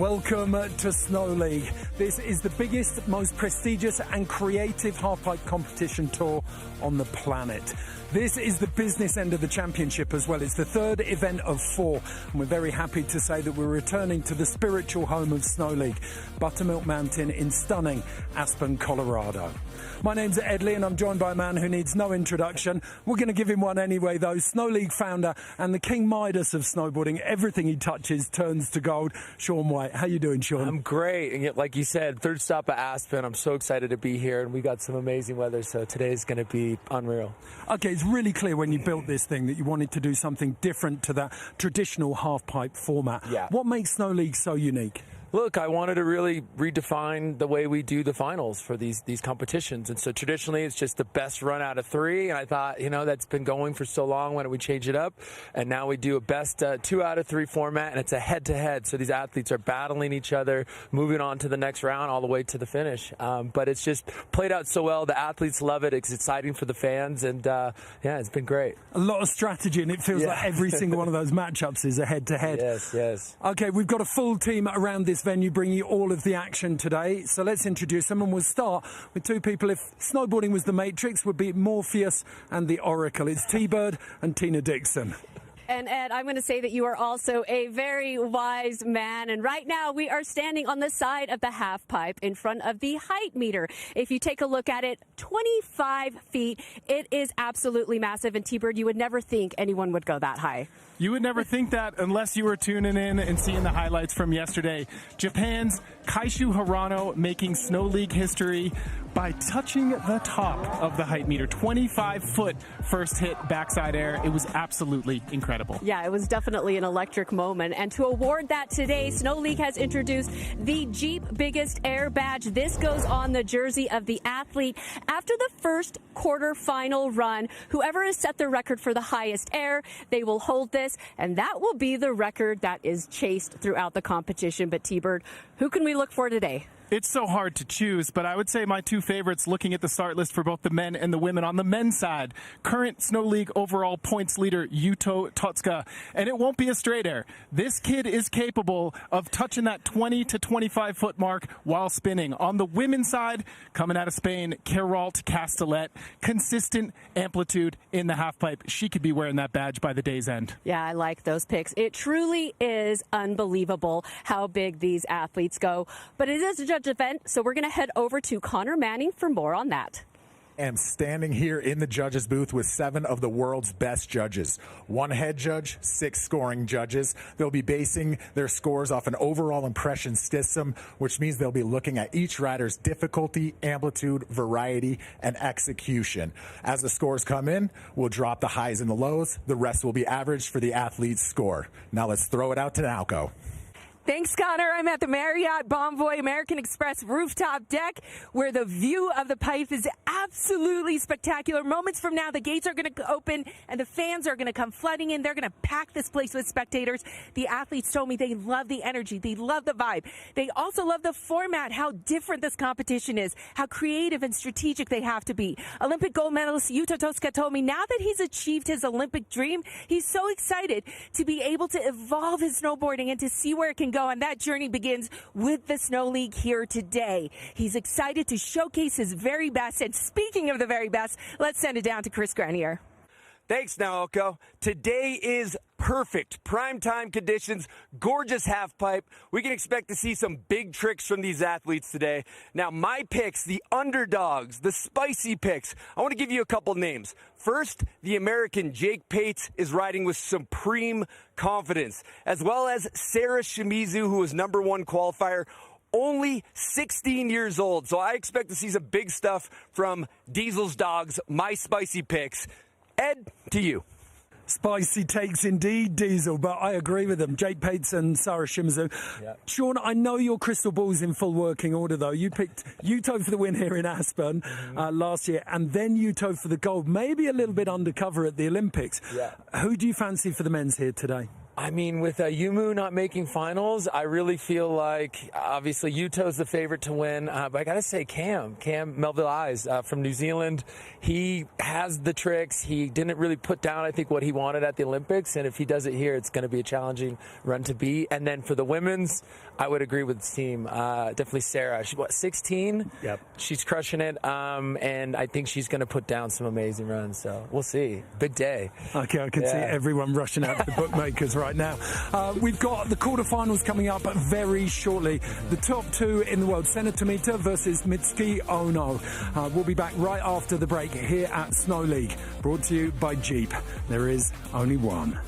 Welcome to Snow League. This is the biggest, most prestigious and creative halfpipe competition tour on the planet. This is the business end of the championship as well. It's the third event of 4, and we're very happy to say that we're returning to the spiritual home of Snow League, Buttermilk Mountain in stunning Aspen, Colorado. My name's Ed Lee, and I'm joined by a man who needs no introduction. We're going to give him one anyway, though. Snow League founder and the King Midas of snowboarding. Everything he touches turns to gold. Sean White. How you doing, Sean? I'm great. And yet, like you said, third stop at Aspen. I'm so excited to be here, and we got some amazing weather, so today's going to be unreal. Okay, it's really clear when you built this thing that you wanted to do something different to that traditional half-pipe format. Yeah. What makes Snow League so unique? Look, I wanted to really redefine the way we do the finals for these competitions. And so traditionally, it's just the best run out of 3. And I thought, that's been going for so long. Why don't we change it up? And now we do a best 2 out of 3 format, and it's a head-to-head. So these athletes are battling each other, moving on to the next round all the way to the finish. But it's just played out so well. The athletes love it. It's exciting for the fans. And, it's been great. A lot of strategy, and it feels like every single one of those matchups is a head-to-head. Yes. Okay, we've got a full team around this venue bringing you all of the action today. So let's introduce them, and we'll start with 2 people. If snowboarding was the Matrix, would be Morpheus and the Oracle. It's T-Bird and Tina Dixon. And Ed, I'm going to say that you are also a very wise man. And right now we are standing on the side of the half pipe in front of the height meter. If you take a look at it, 25 feet. It is absolutely massive. And T-Bird, you would never think anyone would go that high. You would never think that unless you were tuning in and seeing the highlights from yesterday. Japan's Kaishu Hirano making Snow League history by touching the top of the height meter. 25-foot first hit backside air. It was absolutely incredible. Yeah, it was definitely an electric moment. And to award that today, Snow League has introduced the Jeep Biggest Air Badge. This goes on the jersey of the athlete. After the first quarterfinal run, whoever has set the record for the highest air, they will hold this, and that will be the record that is chased throughout the competition. But T-Bird, who can we look for today? It's so hard to choose, but I would say my 2 favorites looking at the start list for both the men and the women. On the men's side, current Snow League overall points leader Yuto Totsuka, and it won't be a straight air. This kid is capable of touching that 20 to 25 foot mark while spinning. On the women's side, coming out of Spain, Queralt Castellet, consistent amplitude in the half pipe. She could be wearing that badge by the day's end. Yeah, I like those picks. It truly is unbelievable how big these athletes go, but it is a judge event, so we're going to head over to Connor Manning for more on that. Am standing here in the judges booth with 7 of the world's best judges. 1 head judge, 6 scoring judges. They'll be basing their scores off an overall impression system, which means they'll be looking at each rider's difficulty, amplitude, variety, and execution. As the scores come in, we'll drop the highs and the lows. The rest will be averaged for the athlete's score. Now let's throw it out to Nalco. Thanks, Connor. I'm at the Marriott Bonvoy American Express rooftop deck, where the view of the pipe is absolutely spectacular. Moments from now, the gates are going to open and the fans are going to come flooding in. They're going to pack this place with spectators. The athletes told me they love the energy. They love the vibe. They also love the format, how different this competition is, how creative and strategic they have to be. Olympic gold medalist Yuto Totsuka told me now that he's achieved his Olympic dream, he's so excited to be able to evolve his snowboarding and to see where it can go. And that journey begins with the Snow League here today. He's excited to showcase his very best. And speaking of the very best, let's send it down to Chris Grenier. Thanks, Naoko. Today is perfect. Primetime conditions, gorgeous half pipe. We can expect to see some big tricks from these athletes today. Now, my picks, the underdogs, the spicy picks. I want to give you a couple names. First, the American Jake Pates is riding with supreme confidence, as well as Sarah Shimizu, who was #1 qualifier. Only 16 years old. So I expect to see some big stuff from Diesel's dogs, my spicy picks. Ed, to you. Spicy takes indeed, Diesel, but I agree with them. Jake Pates and Sarah Shimizu. Yeah. Sean, I know your crystal ball's in full working order, though. You picked Yuto for the win here in Aspen last year, and then Yuto for the gold, maybe a little bit undercover at the Olympics. Yeah. Who do you fancy for the men's here today? I mean, with Yumu not making finals, I really feel like, obviously, Yuto's the favorite to win. But I got to say, Cam Melville Eyes from New Zealand, he has the tricks. He didn't really put down, I think, what he wanted at the Olympics. And if he does it here, it's going to be a challenging run to beat. And then for the women's, I would agree with the team. Definitely Sarah. She's, 16? Yep. She's crushing it. And I think she's going to put down some amazing runs. So we'll see. Big day. Okay, I can see everyone rushing out to the bookmakers right now. We've got the quarterfinals coming up very shortly. The top two in the world, Sena Tomita versus Mitsuki Ono. We'll be back right after the break here at Snow League, brought to you by Jeep. There is only one.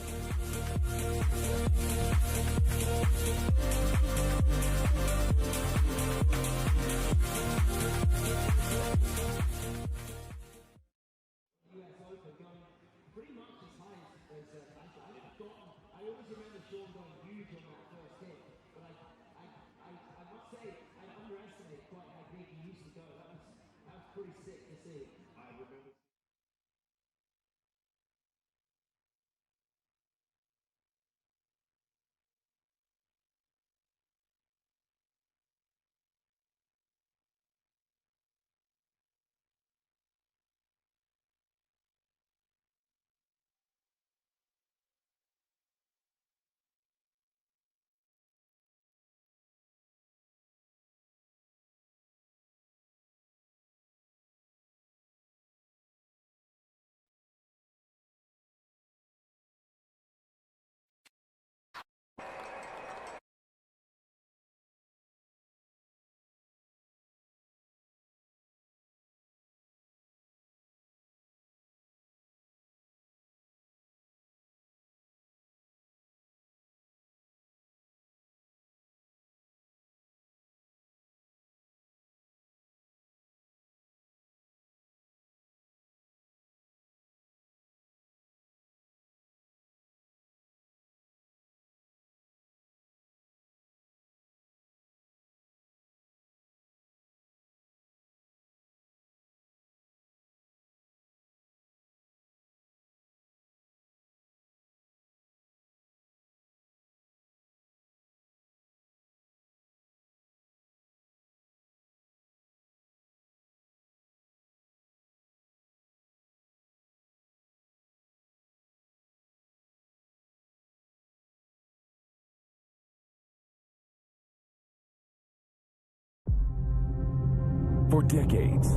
For decades,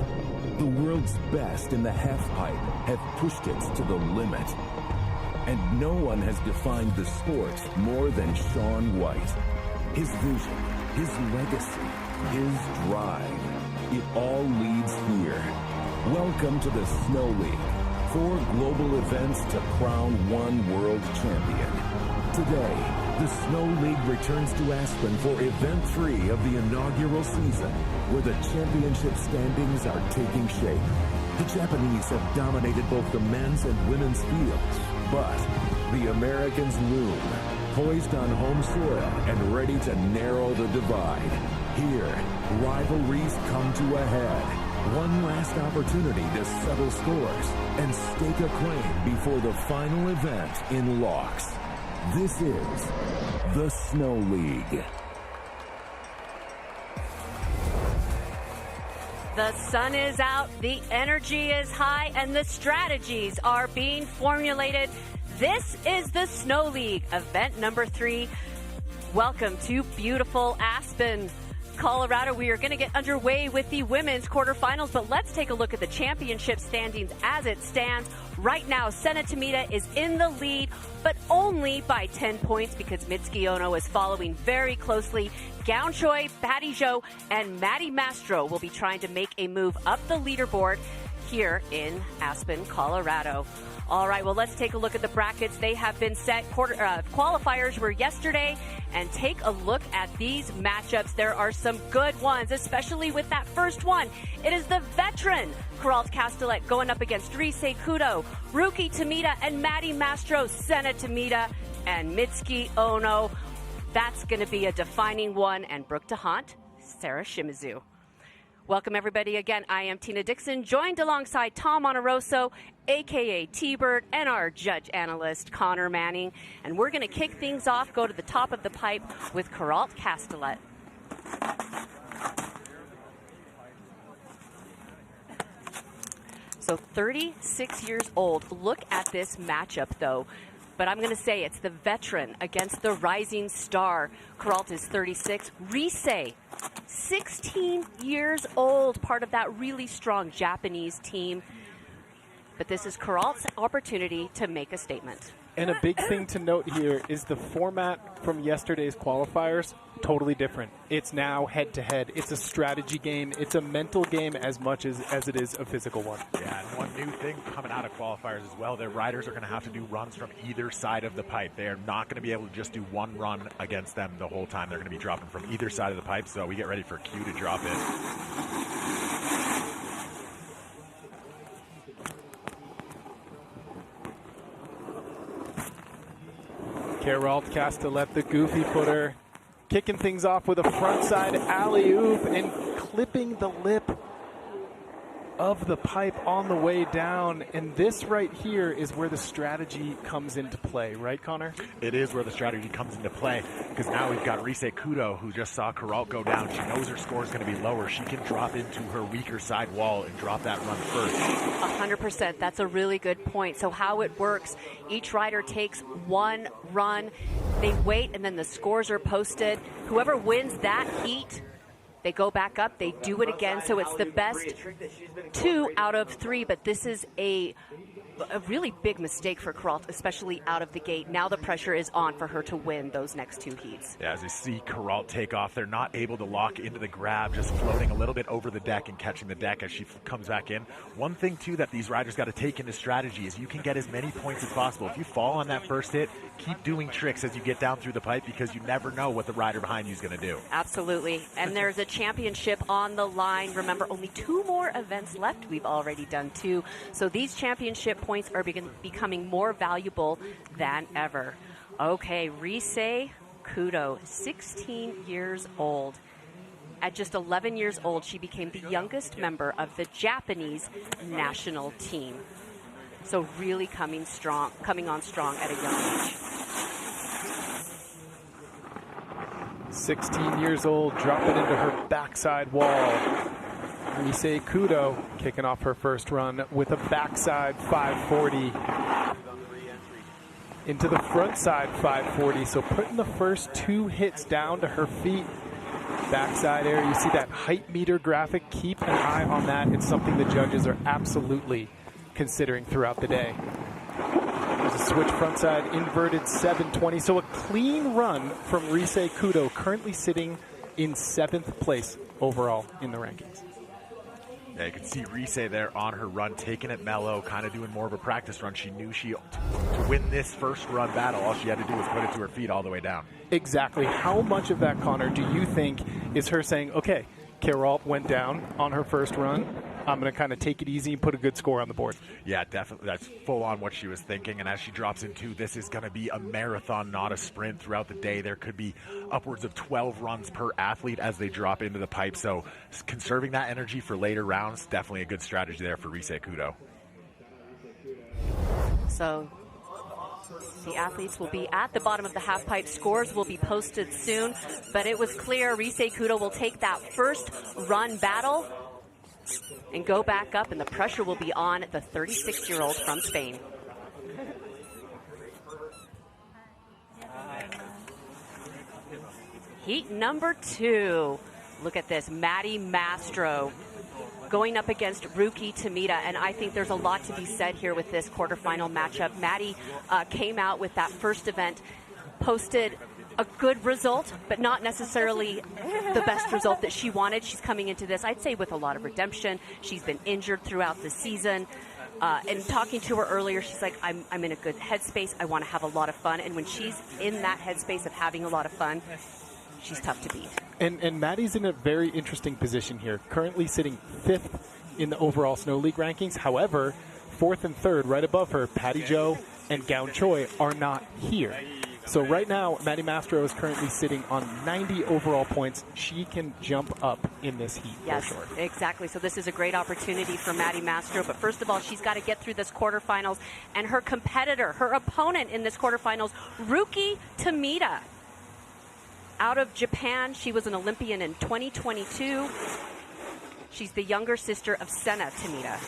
the world's best in the halfpipe have pushed it to the limit. And no one has defined the sport more than Shaun White. His vision, his legacy, his drive, it all leads here. Welcome to the Snow League. 4 global events to crown one world champion. Today, the Snow League returns to Aspen for Event 3 of the inaugural season, where the championship standings are taking shape. The Japanese have dominated both the men's and women's fields, but the Americans loom, poised on home soil and ready to narrow the divide. Here, rivalries come to a head. One last opportunity to settle scores and stake a claim before the final event in Locks. This is the Snow League. The sun is out, the energy is high, and the strategies are being formulated. This is the Snow League, event number 3. Welcome to beautiful Aspen, Colorado. We are going to get underway with the women's quarterfinals, but let's take a look at the championship standings as it stands. Right now, Sena Tomita is in the lead, but only by 10 points because Mitsuki Ono is following very closely. Gaon Choi, Patty Zhou, and Maddie Mastro will be trying to make a move up the leaderboard here in Aspen, Colorado. All right, well, let's take a look at the brackets. They have been set. Qualifiers were yesterday, and take a look at these matchups. There are some good ones, especially with that first one. It is the veteran Gerald Castellet going up against Rise Kudo, Ruki Tomita, and Maddie Mastro, Sena Tomita, and Mitsuki Ono. That's going to be a defining one, and Brooke DeHaan, Sarah Shimizu. Welcome, everybody. Again, I am Tina Dixon, joined alongside Tom Oneroso aka T-Bird, and our judge analyst, Connor Manning. And we're going to kick things off, go to the top of the pipe with Queralt Castellet. So 36 years old. Look at this matchup, though. But I'm going to say it's the veteran against the rising star. Queralt is 36. Rise, 16 years old, part of that really strong Japanese team. But this is Queralt's opportunity to make a statement. And a big thing to note here is the format from yesterday's qualifiers, totally different. It's now head-to-head. It's a strategy game. It's a mental game as much as it is a physical one. Yeah, and one new thing coming out of qualifiers as well, their riders are going to have to do runs from either side of the pipe. They're not going to be able to just do one run against them the whole time. They're going to be dropping from either side of the pipe, so we get ready for Q to drop in. Queralt Castellet, the goofy footer, kicking things off with a frontside alley-oop and clipping the lip of the pipe on the way down. And this right here is where the strategy comes into play, right, Connor? It is where the strategy comes into play, because now we've got Rise Kudo, who just saw Queralt go down. She knows her score is going to be lower. She can drop into her weaker side wall and drop that run first. 100%. That's a really good point. So how it works, each rider takes one run. They wait, and then the scores are posted. Whoever wins that heat, they go back up, they do it again, so it's the best 2 out of 3, but this is a really big mistake for Queralt, especially out of the gate. Now the pressure is on for her to win those next 2 heats. Yeah, as you see Queralt take off, they're not able to lock into the grab, just floating a little bit over the deck and catching the deck as she comes back in. One thing, too, that these riders got to take into strategy is you can get as many points as possible. If you fall on that first hit, keep doing tricks as you get down through the pipe, because you never know what the rider behind you is going to do. Absolutely. And there's a championship on the line. Remember, only 2 more events left. We've already done 2. So these championship points are becoming more valuable than ever. Okay, Rise Kudo, 16 years old. At just 11 years old, she became the youngest member of the Japanese national team. So really coming on strong at a young age. 16 years old, dropping into her backside wall. Rise Kudo kicking off her first run with a backside 540 into the front side 540. So putting the first 2 hits down to her feet. Backside air, you see that height meter graphic. Keep an eye on that. It's something the judges are absolutely considering throughout the day. There's a switch frontside inverted 720. So a clean run from Rise Kudo, currently sitting in 7th place overall in the rankings. Yeah, you can see Rise there on her run, taking it mellow, kind of doing more of a practice run. She knew to win this first run battle, all she had to do was put it to her feet all the way down. Exactly. How much of that, Connor, do you think is her saying, okay, Queralt went down on her first run, I'm going to kind of take it easy and put a good score on the board? Yeah, definitely. That's full on what she was thinking. And as she drops in 2, this is going to be a marathon, not a sprint throughout the day. There could be upwards of 12 runs per athlete as they drop into the pipe. So conserving that energy for later rounds, definitely a good strategy there for Rise Kudo. So the athletes will be at the bottom of the half pipe. Scores will be posted soon, but it was clear Rise Kudo will take that first run battle and go back up, and the pressure will be on the 36-year-old from Spain. Heat number 2. Look at this, Maddie Mastro going up against Ruki Tamita, and I think there's a lot to be said here with this quarterfinal matchup. Maddie came out with that first event, posted a good result, but not necessarily the best result that she wanted. She's coming into this, I'd say, with a lot of redemption. She's been injured throughout the season. And talking to her earlier, she's like, I'm in a good headspace. I want to have a lot of fun. And when she's in that headspace of having a lot of fun, she's tough to beat. And Maddie's in a very interesting position here, currently sitting 5th in the overall Snow League rankings. However, 4th and 3rd, right above her, Patty Jo and Gaun Choi, are not here. So right now, Maddie Mastro is currently sitting on 90 overall points. She can jump up in this heat. Yes, for sure. exactly. So this is a great opportunity for Maddie Mastro. But first of all, she's got to get through this quarterfinals. And her competitor, her opponent in this quarterfinals, Ruki Tomita. Out of Japan, she was an Olympian in 2022. She's the younger sister of Senna Tomita.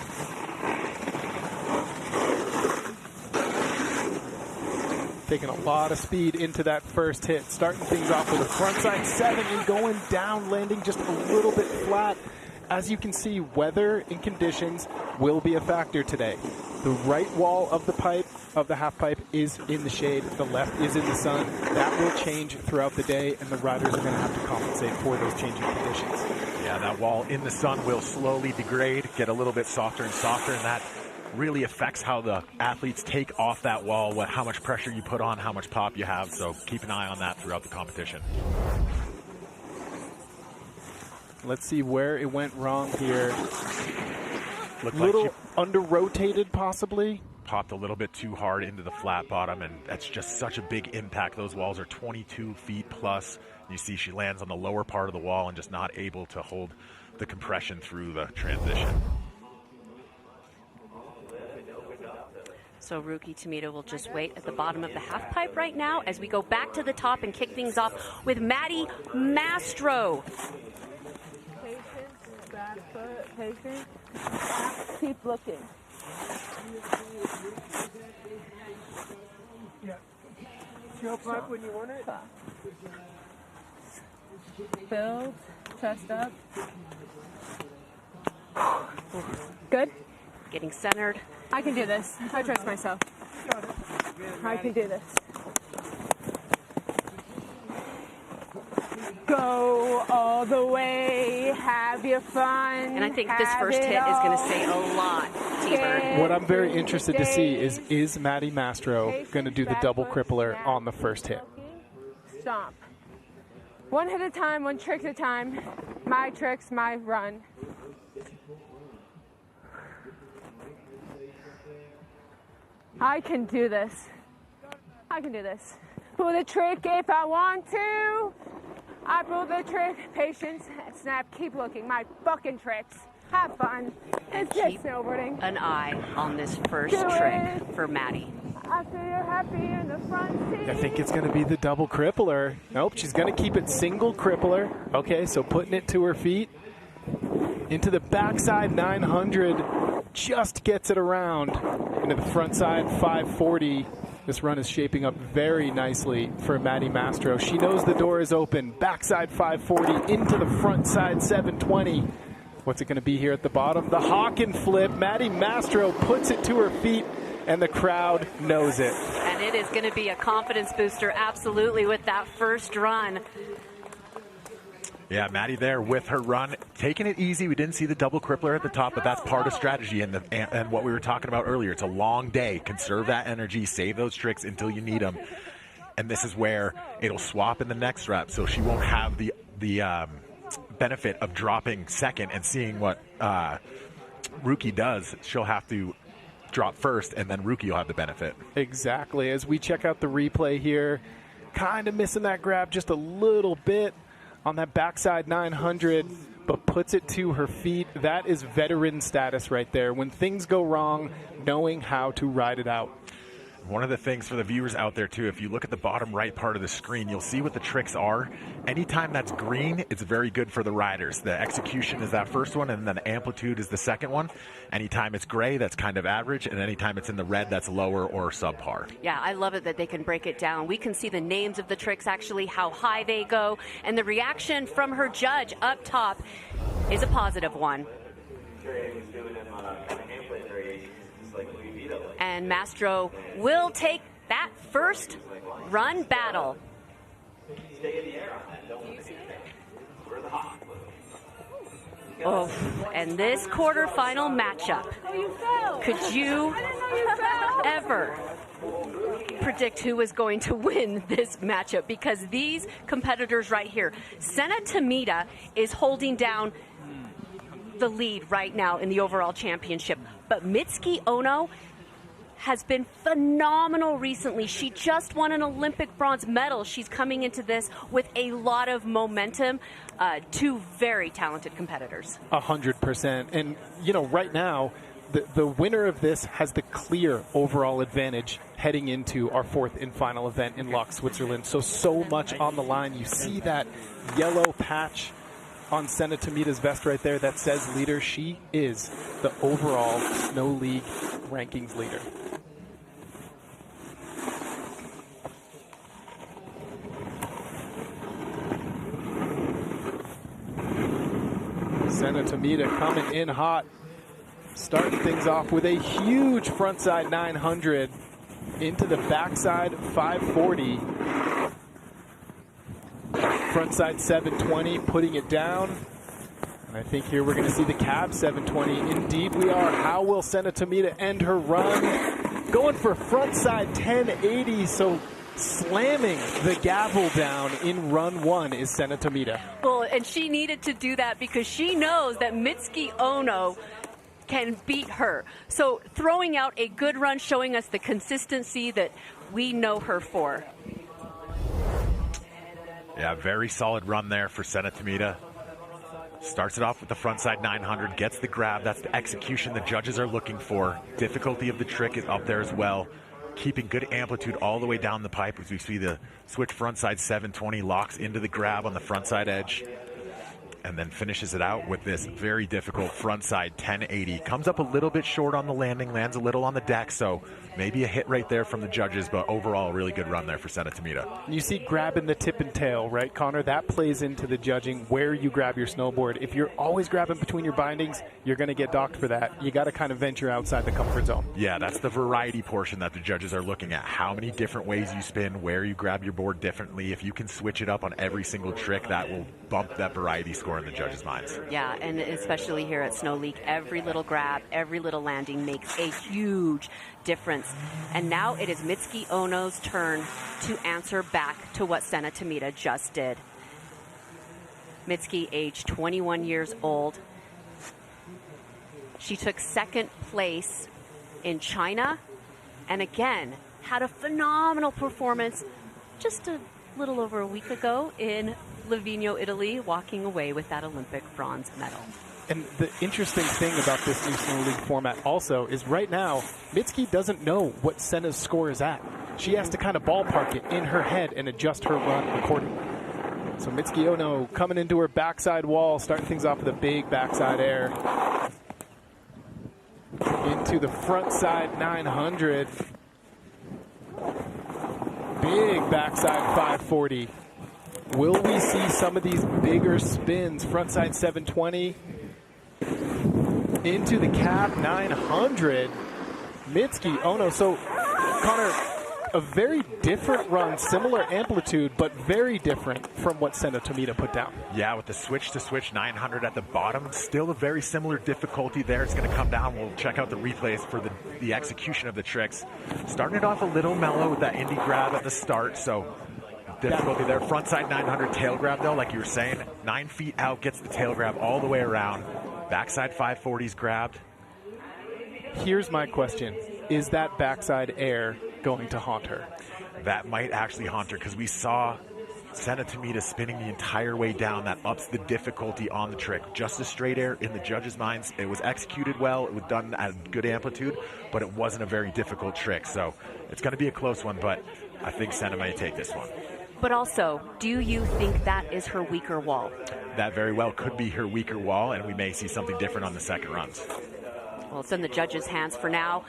Taking a lot of speed into that first hit. Starting things off with a frontside 7 and going down, landing just a little bit flat. As you can see, weather and conditions will be a factor today. The right wall of the pipe, of the half pipe, is in the shade. The left is in the sun. That will change throughout the day, and the riders are going to have to compensate for those changing conditions. Yeah, that wall in the sun will slowly degrade, get a little bit softer and softer, and that really affects how the athletes take off that wall, how much pressure you put on, how much pop you have. So keep an eye on that throughout the competition. Let's see where it went wrong here. Looked Little like she under-rotated, possibly. popped a little bit too hard into the flat bottom, and that's just such a big impact. Those walls are 22 feet plus. You see she lands on the lower part of the wall and just not able to hold the compression through the transition. So Ruki Tomita will just wait at the bottom of the half pipe right now as we go back to the top and kick things off with Maddie Mastro. Patience, back foot, patience. Keep looking. Jump up when you want it. Build, chest up. Good. Getting centered. I can do this. I trust myself. I can do this. Go all the way, have your fun. And I think this first hit is going to say a lot, T-Bird. What I'm very interested to see is Maddie Mastro going to do the double crippler on the first hit? Stomp. One hit at a time, one trick at a time. My tricks, my run. I can do this. I can do this. Pull the trick if I want to. I pull the trick. Patience, snap, keep looking. My fucking tricks. Have fun. And It's just keep snowboarding. an eye on this first Do trick it. for Maddie. After you're happy in the front seat. I think it's going to be the double crippler. Nope, she's going to keep it single crippler. Okay, so putting it to her feet. Into the backside 900. Just gets it around. Into the front side 540. This run is shaping up very nicely for Maddie Mastro. She knows the door is open. Backside 540 into the front side 720. What's it going to be here at the bottom? The hawk and flip. Maddie Mastro puts it to her feet, and the crowd knows it. And it is going to be a confidence booster, absolutely, with that first run. Yeah, Maddie there with her run, taking it easy. We didn't see the double crippler at the top, but that's part of strategy and what we were talking about earlier. It's a long day. Conserve that energy, save those tricks until you need them. And this is where it'll swap in the next rep, so she won't have the benefit of dropping second and seeing what Ruki does. She'll have to drop first, and then Ruki will have the benefit. Exactly. As we check out the replay here, kind of missing that grab just a little bit on that backside 900, but puts it to her feet. That is veteran status right there. When things go wrong, knowing how to ride it out. One of the things for the viewers out there, too, if you look at the bottom right part of the screen, you'll see what the tricks are. Anytime that's green, it's very good for the riders. The execution is that first one, and then the amplitude is the second one. Anytime it's gray, that's kind of average, and anytime it's in the red, that's lower or subpar. Yeah, I love it that they can break it down. We can see the names of the tricks, actually, how high they go, and the reaction from her judge up top is a positive one. And Mastro will take that first run battle. Oh, and this quarterfinal matchup. Could you ever predict who is going to win this matchup? Because these competitors right here, Senna Tomita is holding down the lead right now in the overall championship. But Mitsuki Ono has been phenomenal recently. She just won an Olympic bronze medal. She's coming into this with a lot of momentum. Two very talented competitors. 100%. And, you know, right now, the winner of this has the clear overall advantage heading into our fourth and final event in Locke, Switzerland. So much on the line. You see that yellow patch on Senna Tomita's vest right there that says leader. She is the overall Snow League rankings leader. Senna Tomita coming in hot, starting things off with a huge frontside 900 into the backside 540. Frontside 720, putting it down. And I think here we're going to see the cab 720. Indeed we are. How will Senna Tomita end her run? Going for frontside 1080, so slamming the gavel down in run one is Senna Tomita. Well, and she needed to do that because she knows that Mitsuki Ono can beat her. So throwing out a good run, showing us the consistency that we know her for. Yeah, very solid run there for Senna Tomita. Starts it off with the frontside 900, gets the grab. That's the execution the judges are looking for. Difficulty of the trick is up there as well. Keeping good amplitude all the way down the pipe as we see the switch frontside 720 locks into the grab on the frontside edge. And then finishes it out with this very difficult frontside 1080. Comes up a little bit short on the landing, lands a little on the deck, so maybe a hit right there from the judges, but overall, a really good run there for Senna Tomita. You see grabbing the tip and tail, right, Connor? That plays into the judging where you grab your snowboard. If you're always grabbing between your bindings, you're going to get docked for that. You got to kind of venture outside the comfort zone. Yeah, that's the variety portion that the judges are looking at. How many different ways you spin, where you grab your board differently. If you can switch it up on every single trick, that will bump that variety score in the judges' minds. Yeah, and especially here at Snow League, every little grab, every little landing makes a huge difference. And now it is Mitsuki Ono's turn to answer back to what Senna Tomita just did. Mitsuki, age 21 years old. She took second place in China and again had a phenomenal performance just a little over a week ago in Livigno, Italy, walking away with that Olympic bronze medal. And the interesting thing about this new Snow League format also is right now, Mitsuki doesn't know what Senna's score is at. She has to kind of ballpark it in her head and adjust her run accordingly. So Mitsuki Ono coming into her backside wall, starting things off with a big backside air. Into the front side 900. Big backside 540. Will we see some of these bigger spins? Frontside 720 into the cab 900. Mitsuki Ono. So, Connor, a very different run, similar amplitude, but very different from what Senna Tomita put down. Yeah, with the switch to switch 900 at the bottom, still a very similar difficulty there. It's going to come down. We'll check out the replays for the execution of the tricks. Starting it off a little mellow with that indie grab at the start, so difficulty there. Frontside 900 tail grab though, like you were saying, 9 feet out, gets the tail grab all the way around. Backside 540s grabbed. Here's my question. Is that backside air going to haunt her? That might actually haunt her because we saw Senna Tomita spinning the entire way down. That ups the difficulty on the trick. Just a straight air in the judges' minds. It was executed well. It was done at good amplitude, but it wasn't a very difficult trick. So it's going to be a close one, but I think Senna might take this one. But also, do you think that is her weaker wall? That very well could be her weaker wall, and we may see something different on the second runs. Well, it's in the judges' hands for now,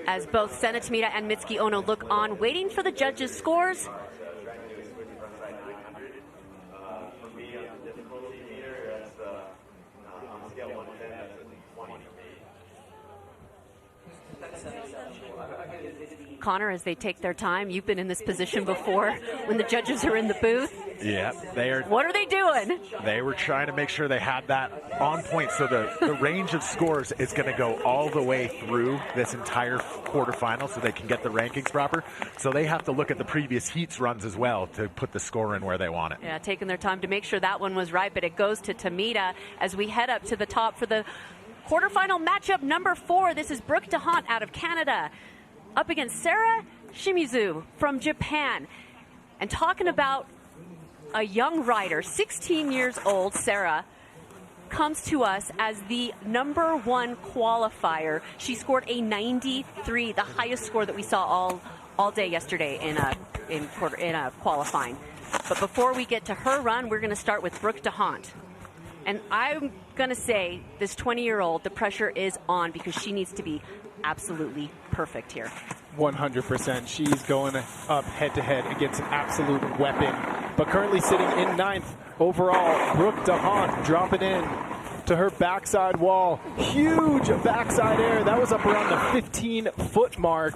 as both Senna Tomita and Mitsuki Ono look on, waiting for the judges' scores. Connor, as they take their time, you've been in this position before when the judges are in the booth. Yeah, they are. What are they doing? They were trying to make sure they had that on point. So the range of scores is going to go all the way through this entire quarterfinal so they can get the rankings proper. So they have to look at the previous heats runs as well to put the score in where they want it. Yeah, taking their time to make sure that one was right, but it goes to Tomita as we head up to the top for the Quarterfinal matchup number 4. This is Brooke DeHaan out of Canada up against Sarah Shimizu from Japan. And talking about a young rider, 16 years old, Sarah comes to us as the #1 qualifier. She scored a 93, the highest score that we saw all day yesterday in qualifying. But before we get to her run, we're going to start with Brooke DeHaan. And I'm going to say this 20-year-old, the pressure is on because she needs to be absolutely perfect here. 100%. She's going up head-to-head against an absolute weapon. But currently sitting in 9th overall, Brooke DeHaan dropping in to her backside wall. Huge backside air. That was up around the 15-foot mark.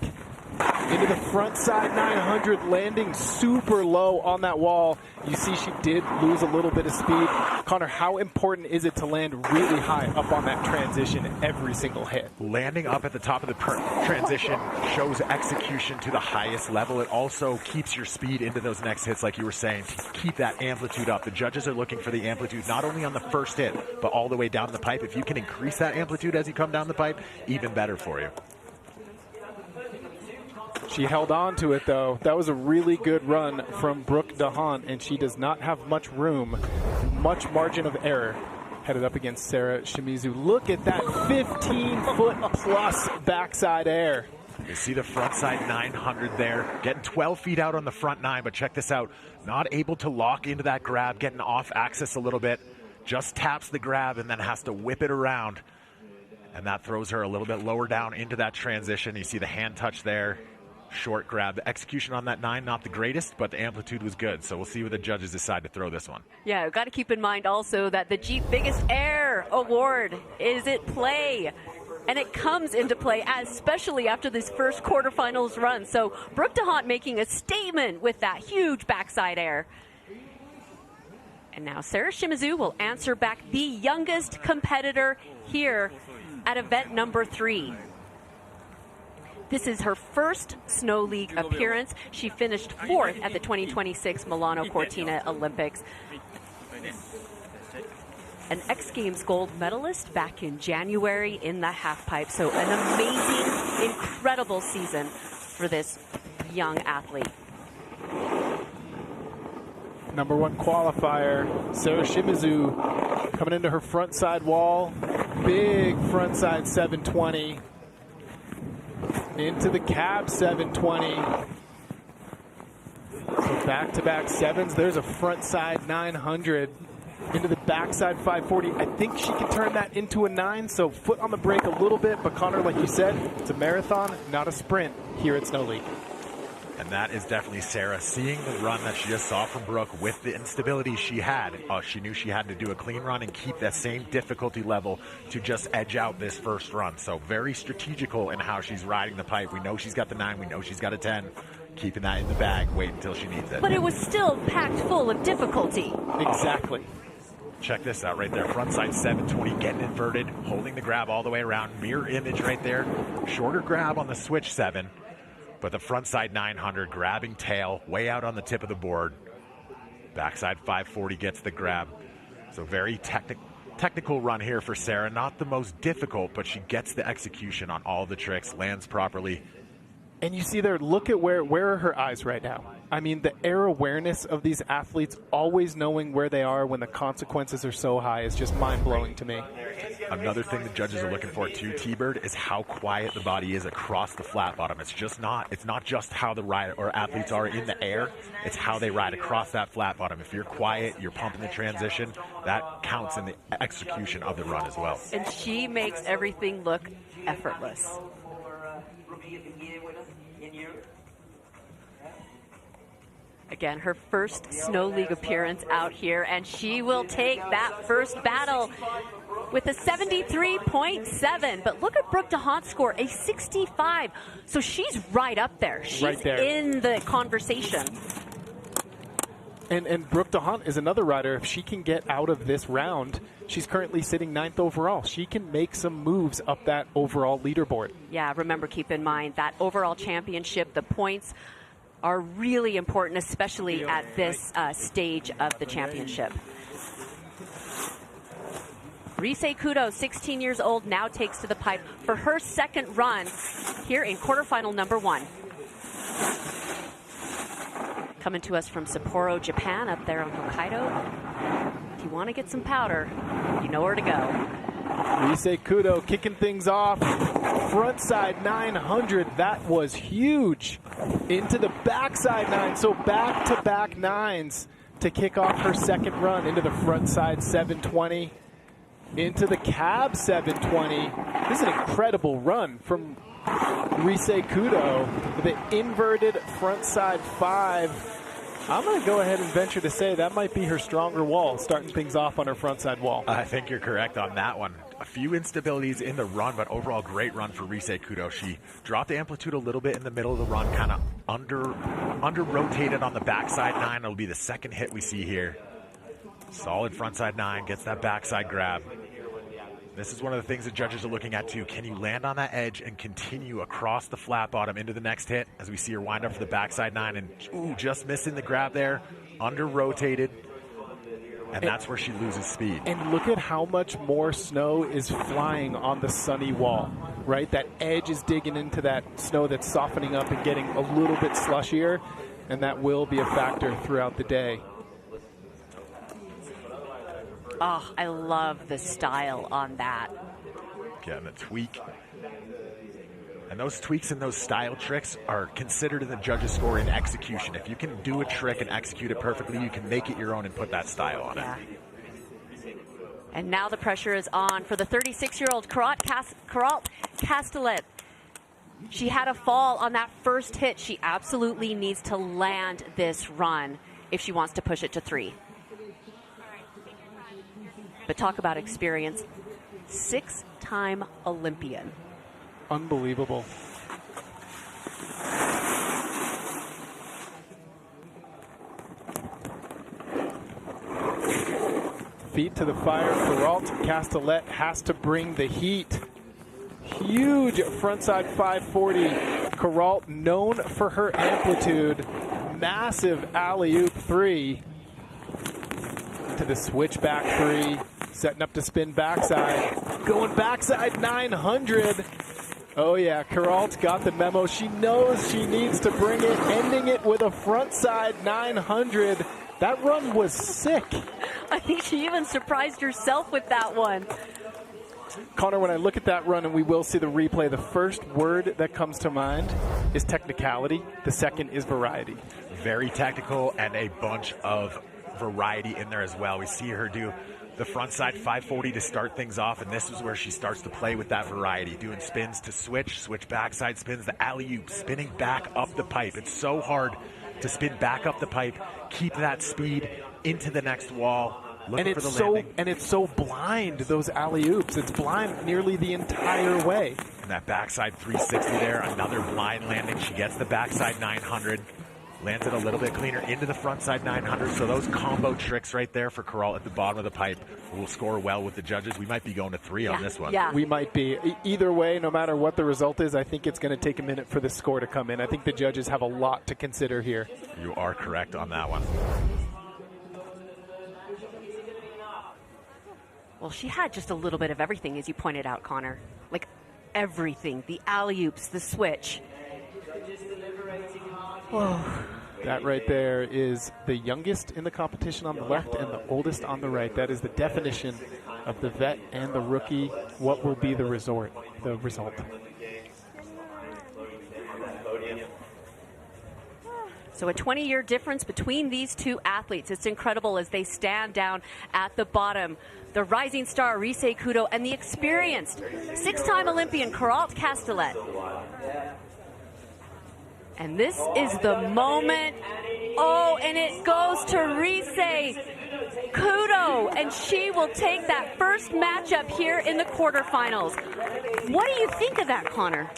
Into the front side 900, landing super low on that wall. You see she did lose a little bit of speed. Connor, how important is it to land really high up on that transition every single hit? Landing up at the top of the transition shows execution to the highest level. It also keeps your speed into those next hits, like you were saying, to keep that amplitude up. The judges are looking for the amplitude not only on the first hit, but all the way down the pipe. If you can increase that amplitude as you come down the pipe, even better for you. She held on to it, though. That was a really good run from Brooke DeHaan, and she does not have much room, much margin of error headed up against Sarah Shimizu. Look at that 15-foot plus backside air. You see the front side 900 there, getting 12 feet out on the front 9, but check this out. Not able to lock into that grab, getting off axis a little bit. Just taps the grab and then has to whip it around. And that throws her a little bit lower down into that transition. You see the hand touch there. Short grab. The execution on that 9, not the greatest, but the amplitude was good. So we'll see what the judges decide to throw this one. Yeah, we've got to keep in mind also that the Jeep Biggest Air Award is at play. And it comes into play, especially after this first quarterfinals run. So Brooke DeHaan making a statement with that huge backside air. And now Sarah Shimizu will answer back, the youngest competitor here at event number 3. This is her first Snow League appearance. She finished 4th at the 2026 Milano Cortina Olympics. An X Games gold medalist back in January in the halfpipe. So an amazing, incredible season for this young athlete. #1 qualifier, Sarah Shimizu, coming into her front side wall. Big front side 720. Into the cab 720. So back-to-back 7s. There's a front side 900. Into the backside 540. I think she can turn that into a 9, so foot on the brake a little bit. But Connor, like you said, it's a marathon, not a sprint here at Snow League. And that is definitely Sarah seeing the run that she just saw from Brooke with the instability she had. She knew she had to do a clean run and keep that same difficulty level to just edge out this first run. So very strategical in how she's riding the pipe. We know she's got the 9. We know she's got a 10. Keeping that in the bag, wait until she needs it. But it was still packed full of difficulty. Exactly. Check this out right there. Front side 720, getting inverted, holding the grab all the way around. Mirror image right there. Shorter grab on the switch 7. But the front side 900, grabbing tail, way out on the tip of the board. Backside 540 gets the grab. So very technical run here for Sarah. Not the most difficult, but she gets the execution on all the tricks, lands properly. And you see there, look at where are her eyes right now. I mean, the air awareness of these athletes, always knowing where they are when the consequences are so high, is just mind-blowing to me. Another thing the judges are looking for too, T-Bird, is how quiet the body is across the flat bottom. It's not just how the rider or athletes are in the air, it's how they ride across that flat bottom. If you're quiet, you're pumping the transition, that counts in the execution of the run as well. And she makes everything look effortless. Again, her first Snow League appearance out here, and she will take that first battle with a 73.7. But look at Brooke DeHaan's score, a 65. So she's right up there. She's right there in the conversation. And Brooke DeHaan is another rider. If she can get out of this round, she's currently sitting 9th overall. She can make some moves up that overall leaderboard. Yeah, remember, keep in mind that overall championship, the points are really important, especially at this stage of the championship. Rise Kudo, 16 years old, now takes to the pipe for her second run here in quarterfinal number 1. Coming to us from Sapporo, Japan, up there on Hokkaido. If you want to get some powder, you know where to go. Rise Kudo kicking things off. Frontside 900, that was huge. Into the backside 9, so back-to-back 9s to kick off her second run. Into the frontside 720, into the cab 720. This is an incredible run from Rise Kudo with an inverted frontside 5. I'm going to go ahead and venture to say that might be her stronger wall, starting things off on her frontside wall. I think you're correct on that one. A few instabilities in the run, but overall great run for Rise Kudo. She dropped the amplitude a little bit in the middle of the run, kind of under rotated on the backside 9. It'll be the second hit we see here. Solid frontside 9, gets that backside grab. This is one of the things the judges are looking at too. Can you land on that edge and continue across the flat bottom into the next hit, as we see her wind up for the backside 9 and just missing the grab there, under rotated. And that's where she loses speed. And look at how much more snow is flying on the sunny wall, right? That edge is digging into that snow that's softening up and getting a little bit slushier, and that will be a factor throughout the day. Oh, I love the style on that. Getting a tweak. And those tweaks and those style tricks are considered in the judges' score in execution. If you can do a trick and execute it perfectly, you can make it your own and put that style on it. And now the pressure is on for the 36-year-old Quarterfinals Castellet. She had a fall on that first hit. She absolutely needs to land this run if she wants to push it to 3. But talk about experience. 6-time Olympian. Unbelievable. Feet to the fire. Peralt Castellet has to bring the heat. Huge frontside 540. Peralt, known for her amplitude. Massive alley-oop 3. To the switchback 3. Setting up to spin backside. Going backside 900. Oh yeah, Peralt got the memo. She knows she needs to bring it, ending it with a frontside 900. That run was sick. I think she even surprised herself with that one. Connor, when I look at that run, and we will see the replay, the first word that comes to mind is technicality. The second is variety. Very technical and a bunch of variety in there as well. We see her do the frontside 540 to start things off, and this is where she starts to play with that variety, doing spins to switch backside spins, the alley-oop, spinning back up the pipe. It's so hard to spin back up the pipe, keep that speed into the next wall, looking for the landing. And it's so blind, those alley-oops. It's blind nearly the entire way. And that backside 360 there, another blind landing. She gets the backside 900. Lands it a little bit cleaner into the frontside 900. So those combo tricks right there for Peralt at the bottom of the pipe will score well with the judges. We might be going to 3 on this one. Yeah. We might be. Either way, no matter what the result is, I think it's going to take a minute for the score to come in. I think the judges have a lot to consider here. You are correct on that one. Well, she had just a little bit of everything, as you pointed out, Connor. Like everything. The alley-oops, the switch. Whoa. That right there is the youngest in the competition on the left and the oldest on the right. That is the definition of the vet and the rookie. What will be the result? So a 20-year difference between these two athletes. It's incredible as they stand down at the bottom. The rising star, Rise Kudo, and the experienced 6-time Olympian, Peralt Castellet. And this is the moment. Oh, and it goes to Rise Kudo, and she will take that first matchup here in the quarterfinals. What do you think of that, Connor?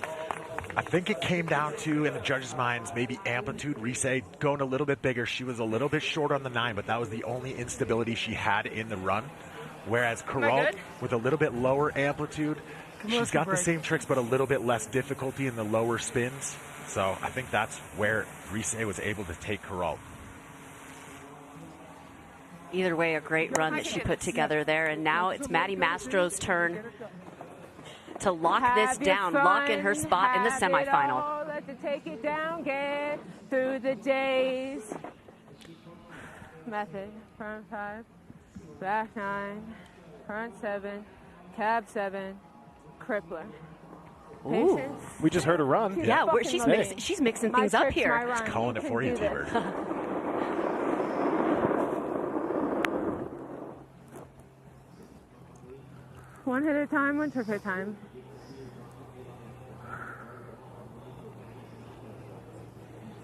I think it came down to, in the judges' minds, maybe amplitude. Rise going a little bit bigger. She was a little bit short on the 9, but that was the only instability she had in the run. Whereas Peralt, with a little bit lower amplitude, she's got the same tricks, but a little bit less difficulty in the lower spins. So I think that's where Rise was able to take Peralt. Either way, a great run that she put together there. And now it's Maddie Mastro's turn to lock this down, lock in her spot in the semifinal. Let's take it down, get through the days. Method, front 5, back 9, front 7, cab 7, crippler. Patience. We just heard a run. Yeah, she's mixing things up here. Just calling it for you, T-Bird. One hit at a time, one trick at a time.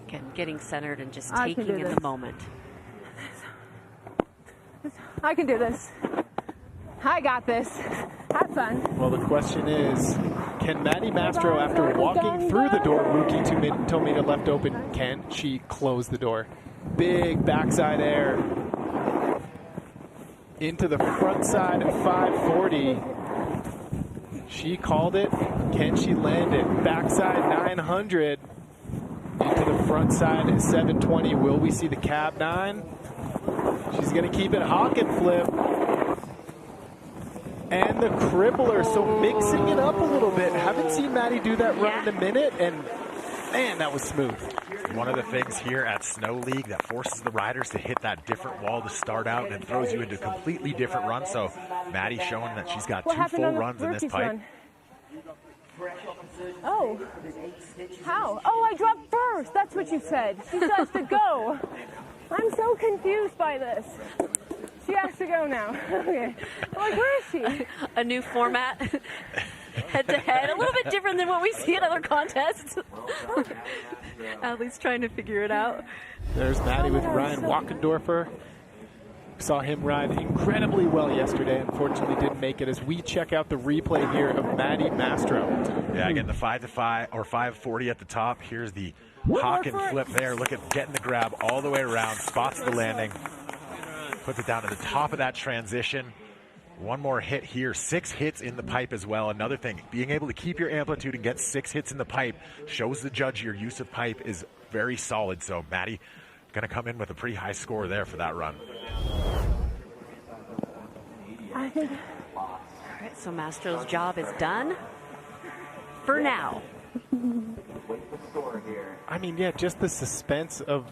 Again, getting centered and just taking in the moment. I can do this. I got this. Have fun. Well, the question is, can Maddie Mastro, after walking through the door Ruki Tomita left open, can she close the door? Big backside air into the front side at 540. She called it. Can she land it? Backside 900 into the front side at 720. Will we see the cab 9? She's going to keep it hawk and flip. And the crippler, so mixing it up a little bit. Haven't seen Maddie do that run in a minute, and man, that was smooth. One of the things here at Snow League that forces the riders to hit that different wall to start out and throws you into completely different runs. So Maddie's showing that she's got 2 full runs in this pipe. Oh, how? Oh, I dropped first. That's what you said. She has to go. I'm so confused by this. She has to go now. Okay. I'm like, where is she? A new format, head to head, a little bit different than what we see in other contests. Athletes trying to figure it out. There's Maddie with Ryan Wackendorfer. Saw him ride incredibly well yesterday. Unfortunately, didn't make it as we check out the replay here of Maddie Mastro. Yeah, again, the 5-5 or 540 at the top. Here's the hawk and flip there. Look at getting the grab all the way around, spots the landing, puts it down to the top of that transition. One more hit here, 6 hits in the pipe as well. Another thing, being able to keep your amplitude and get 6 hits in the pipe shows the judge your use of pipe is very solid. So Maddie going to come in with a pretty high score there for that run. All right, so Mastro's job is done for now. I mean, yeah, just the suspense of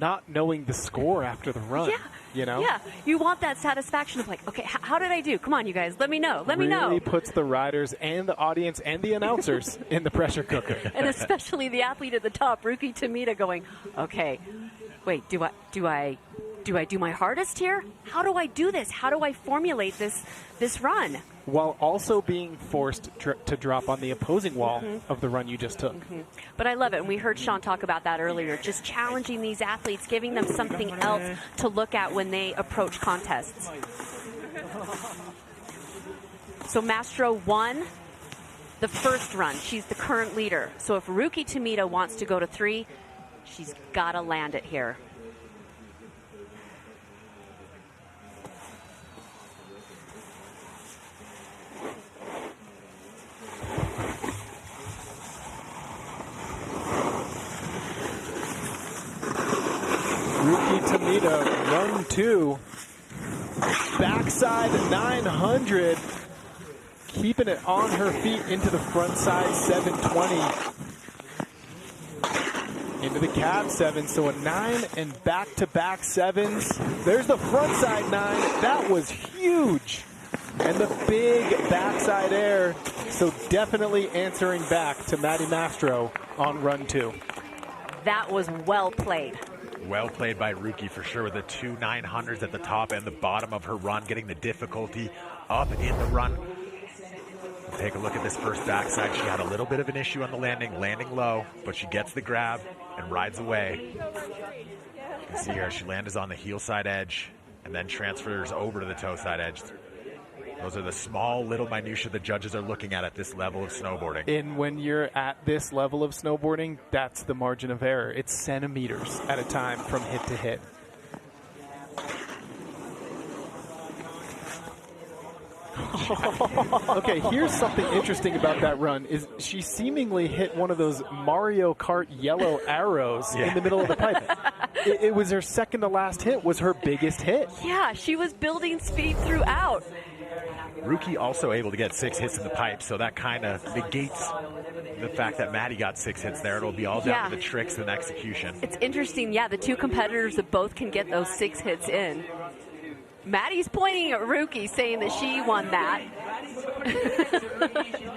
not knowing the score after the run. Yeah. You know? Yeah. You want that satisfaction of like, okay, how did I do? Come on, you guys. Let me know. Let me know. Really puts the riders and the audience and the announcers in the pressure cooker. And especially the athlete at the top, Ruki Tomita, going, okay, wait, do I do my hardest here? How do I do this? How do I formulate this run? While also being forced to drop on the opposing wall of the run you just took. But I love it, and we heard Sean talk about that earlier, just challenging these athletes, giving them something else to look at when they approach contests. So Mastro won the first run. She's the current leader. So if Ruki Tomita wants to go to 3, she's got to land it here. Ruki Tomita, run 2. Backside 900. Keeping it on her feet into the front side 720. Into the cab 7, so a 9 and back-to-back 7s. There's the front side 9. That was huge. And the big backside air. So definitely answering back to Maddie Mastro on run 2. That was well played. Well played by Ruki for sure with the 2 900s at the top and the bottom of her run, getting the difficulty up in the run. Take a look at this first backside. She had a little bit of an issue on the landing low, but she gets the grab and rides away. You can see here she lands on the heel side edge and then transfers over to the toe side edge. Those are the small little minutiae the judges are looking at this level of snowboarding. And when you're at this level of snowboarding, that's the margin of error. It's centimeters at a time from hit to hit. Okay, here's something interesting about that run is she seemingly hit one of those Mario Kart yellow arrows in the middle of the pipe. It was her second to last hit, was her biggest hit. Yeah, she was building speed throughout. Rookie also able to get 6 hits in the pipe, so that kind of negates the fact that Maddie got 6 hits there. It'll be all down to the tricks and execution. It's interesting, the two competitors that both can get those 6 hits in. Maddie's pointing at Rookie, saying that she won that.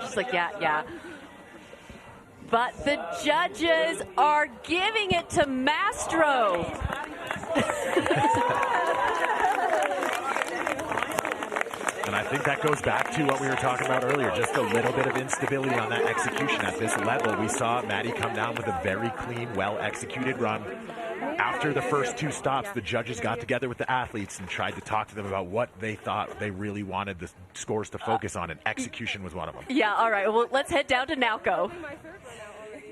She's like, yeah. But the judges are giving it to Mastro. And I think that goes back to what we were talking about earlier, just a little bit of instability on that execution at this level. We saw Maddie come down with a very clean, well-executed run. After the first 2 stops, the judges got together with the athletes and tried to talk to them about what they thought they really wanted the scores to focus on, and execution was one of them. Yeah, all right. Well, let's head down to Nauko.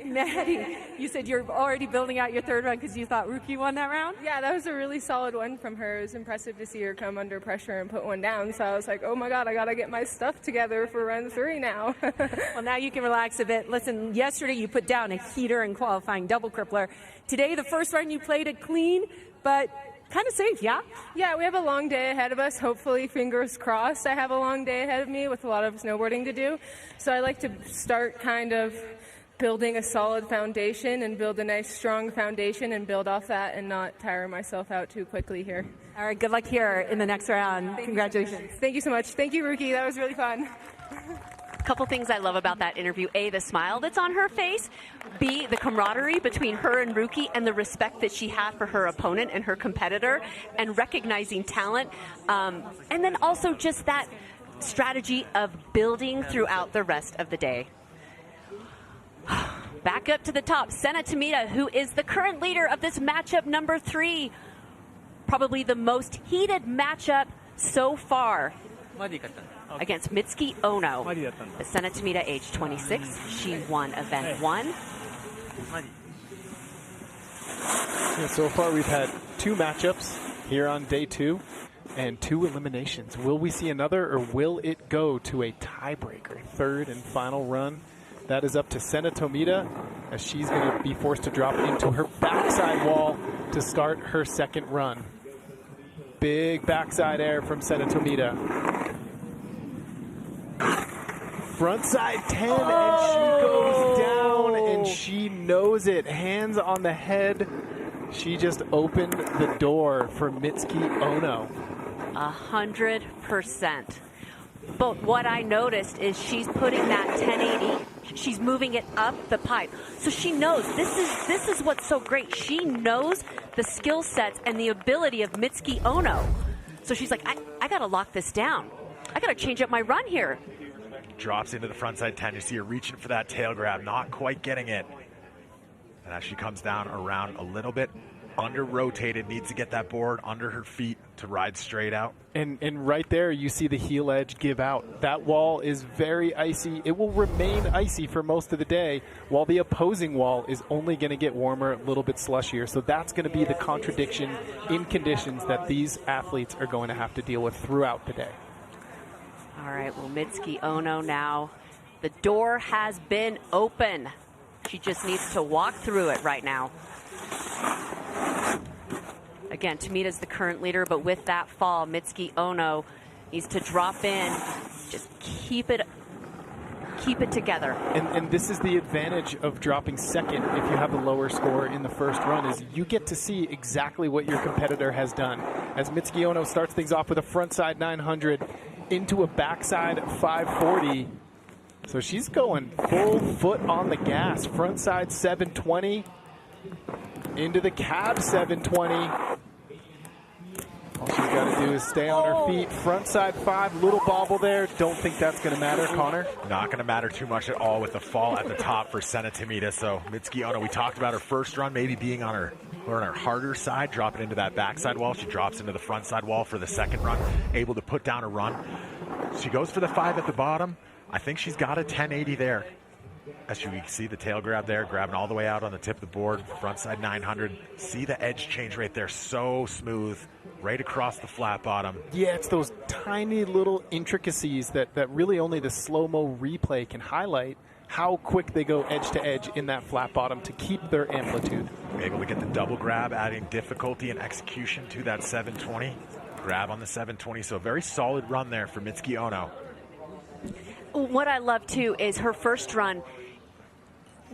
Maddie, you said you're already building out your third run because you thought Rookie won that round? Yeah, that was a really solid one from her. It was impressive to see her come under pressure and put one down. So I was like, oh my God, I got to get my stuff together for run 3 now. Well, now you can relax a bit. Listen, yesterday you put down a heater and qualifying double crippler. Today, the first run you played it clean, but kind of safe, yeah? Yeah, we have a long day ahead of us. Hopefully, fingers crossed, I have a long day ahead of me with a lot of snowboarding to do. So I like to start kind of building a solid foundation and build a nice strong foundation and build off that and not tire myself out too quickly here. All right, good luck here in the next round. Congratulations. Thank you so much. Thank you, Rookie. That was really fun. A couple things I love about that interview. A, the smile that's on her face. B, the camaraderie between her and Rookie and the respect that she had for her opponent and her competitor and recognizing talent. And then also just that strategy of building throughout the rest of the day. Back up to the top, Senna Tomita, who is the current leader of this matchup number 3. Probably the most heated matchup so far against Mitsuki Ono. The Senna Tomita, age 26. She won event 1. Yeah, so far we've had 2 matchups here on day 2 and 2 eliminations. Will we see another, or will it go to a tiebreaker? Third and final run. That is up to Senna Tomita, as she's going to be forced to drop into her backside wall to start her second run. Big backside air from Senna Tomita. Frontside 10, and she goes down, and she knows it. Hands on the head. She just opened the door for Mitsuki Ono. 100%. But what I noticed is she's putting that 1080, she's moving it up the pipe. So she knows this is what's so great. She knows the skill sets and the ability of Mitsuki Ono. So she's like, I got to lock this down. I got to change up my run here. Drops into the frontside 10. You see her reaching for that tail grab, not quite getting it. And as she comes down around a little bit, under-rotated, needs to get that board under her feet to ride straight out. And right there, you see the heel edge give out. That wall is very icy. It will remain icy for most of the day, while the opposing wall is only going to get warmer, a little bit slushier. So that's going to be the contradiction in conditions that these athletes are going to have to deal with throughout the day. All right, well, Mitsuki Ono now. The door has been open. She just needs to walk through it right now. Again, Tomita's the current leader, but with that fall, Mitsuki Ono needs to drop in, just keep it together. And this is the advantage of dropping second if you have a lower score in the first run, is you get to see exactly what your competitor has done. As Mitsuki Ono starts things off with a frontside 900 into a backside 540. So she's going full foot on the gas. Frontside 720 into the cab 720. All she's got to do is stay on her feet. Frontside 5, little bobble there. Don't think that's going to matter, Connor. Not going to matter too much at all with the fall at the top for Senna Tomita. So Mitsuki Ono, we talked about her first run maybe being on her harder side, dropping into that backside wall. She drops into the frontside wall for the second run, able to put down a run. She goes for the 5 at the bottom. I think she's got a 1080 there. As you can see the tail grab there, grabbing all the way out on the tip of the board, frontside 900. See the edge change right there, so smooth, right across the flat bottom. Yeah, it's those tiny little intricacies that really only the slow-mo replay can highlight how quick they go edge to edge in that flat bottom to keep their amplitude. Able to get the double grab, adding difficulty and execution to that 720. Grab on the 720, so a very solid run there for Mitsuki Ono. What I love, too, is her first run.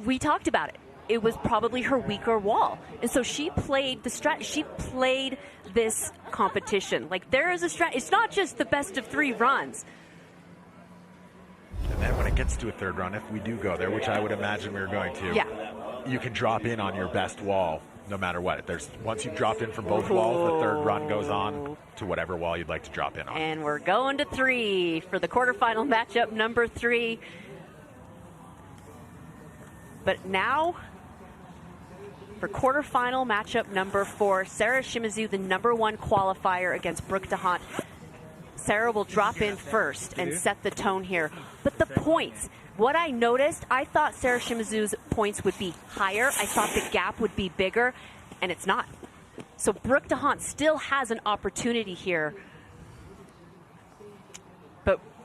We talked about it. It was probably her weaker wall. And so she played the she played this competition. Like, there is a it's not just the best of 3 runs. And then when it gets to a third run, if we do go there, which I would imagine we're going to, you can drop in on your best wall no matter what. Once you've dropped in from both walls, the third run goes on to whatever wall you'd like to drop in on. And we're going to 3 for the quarterfinal matchup number 3. But now, for quarterfinal matchup number 4, Sarah Shimizu, the #1 qualifier against Brooke DeHaan. Sarah will drop in first and set the tone here. But the points, what I noticed, I thought Sarah Shimizu's points would be higher. I thought the gap would be bigger, and it's not. So Brooke DeHaan still has an opportunity here.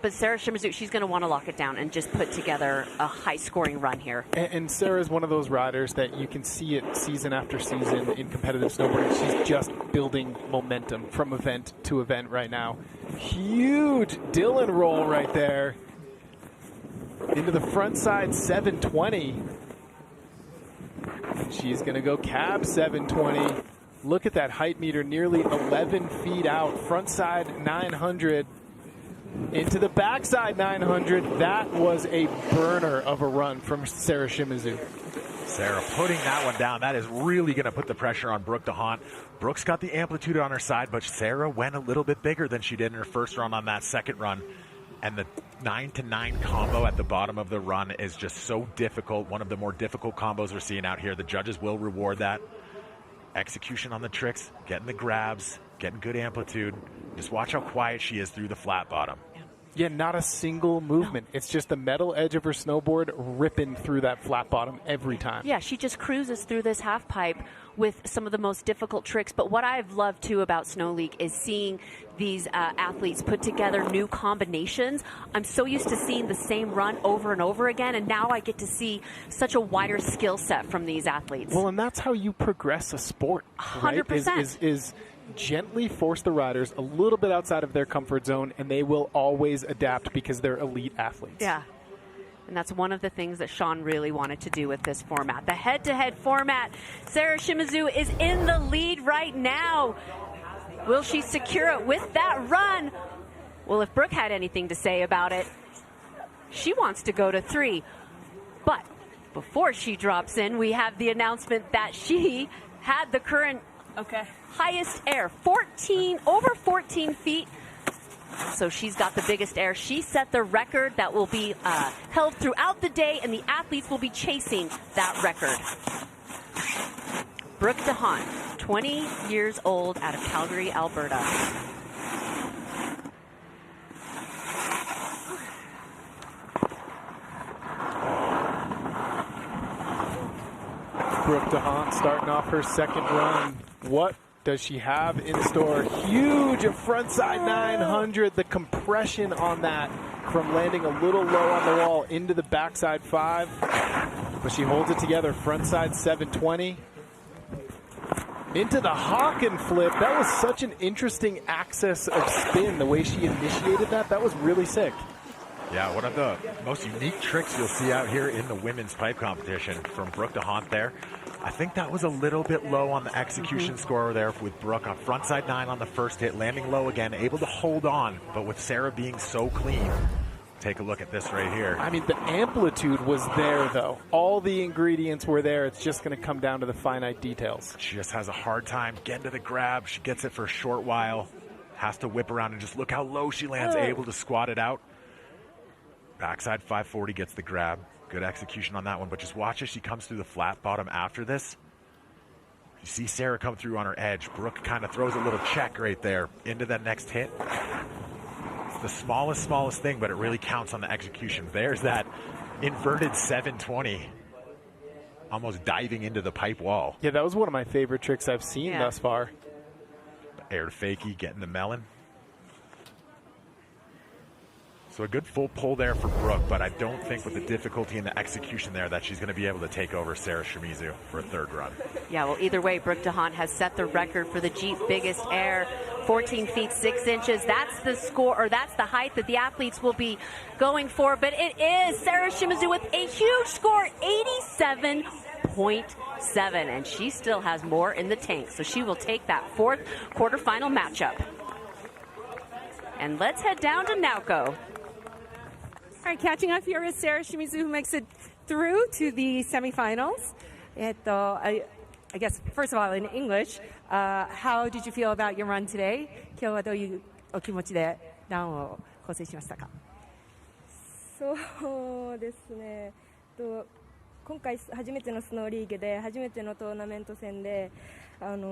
But Sarah Shimizu, she's going to want to lock it down and just put together a high-scoring run here. And Sarah's one of those riders that you can see it season after season in competitive snowboarding. She's just building momentum from event to event right now. Huge Dylan roll right there into the front side 720. She's going to go cab 720. Look at that height meter, nearly 11 feet out. Front side 900. Into the backside 900. That was a burner of a run from Sarah Shimizu. Sarah putting that one down. That is really going to put the pressure on Brooke DeHaan. Brooke's got the amplitude on her side, but Sarah went a little bit bigger than she did in her first run on that second run. And the 9-to-9 combo at the bottom of the run is just so difficult. One of the more difficult combos we're seeing out here. The judges will reward that. Execution on the tricks, getting the grabs, getting good amplitude. Just watch how quiet she is through the flat bottom. Yeah, not a single movement. It's just the metal edge of her snowboard ripping through that flat bottom every time. Yeah, she just cruises through this half pipe with some of the most difficult tricks. But what I've loved, too, about Snow League is seeing these athletes put together new combinations. I'm so used to seeing the same run over and over again, and now I get to see such a wider skill set from these athletes. Well, and that's how you progress a sport, right? 100%. Is gently force the riders a little bit outside of their comfort zone, and they will always adapt because they're elite athletes. Yeah. And that's one of the things that Sean really wanted to do with this format. The head-to-head format. Sarah Shimizu is in the lead right now. Will she secure it with that run? Well, if Brooke had anything to say about it, she wants to go to 3. But before she drops in, we have the announcement that she had the current highest air, over 14 feet. So she's got the biggest air. She set the record that will be held throughout the day, and the athletes will be chasing that record. Brooke DeHaan, 20 years old, out of Calgary, Alberta. Brooke DeHaan starting off her second run. What does she have in store? Huge frontside 900. The compression on that from landing a little low on the wall into the backside 5. But she holds it together. Frontside 720. Into the Hawken flip. That was such an interesting access of spin, the way she initiated that. That was really sick. Yeah, one of the most unique tricks you'll see out here in the women's pipe competition from Brooke DeHaan there. I think that was a little bit low on the execution score there with Brooke on frontside 9 on the first hit, landing low again, able to hold on, but with Sarah being so clean. Take a look at this right here. I mean, the amplitude was there, though. All the ingredients were there. It's just going to come down to the finite details. She just has a hard time getting to the grab. She gets it for a short while, has to whip around, and just look how low she lands, able to squat it out. Backside 540 gets the grab. Good execution on that one, but just watch as she comes through the flat bottom after this. You see Sarah come through on her edge. Brooke kind of throws a little check right there into that next hit. It's the smallest thing, but it really counts on the execution. There's that inverted 720, almost diving into the pipe wall. Yeah, that was one of my favorite tricks I've seen thus far. Air to fakie, getting the melon. So a good full pull there for Brooke, but I don't think with the difficulty and the execution there that she's going to be able to take over Sarah Shimizu for a third run. Yeah, well, either way, Brooke DeHaan has set the record for the Jeep biggest air, 14 feet 6 inches. That's the score, or that's the height that the athletes will be going for. But it is Sarah Shimizu with a huge score, 87.7, and she still has more in the tank. So she will take that fourth quarterfinal matchup. And let's head down to Nauko. All right, catching up here is Sarah Shimizu, who makes it through to the semifinals. I guess, first of all, in English, how did you feel about your run today? 今日はどういうお気持ちでランを構成しましたか？そうですね。今回初めてのスノーリーグで初めてのトーナメント戦で、なんだ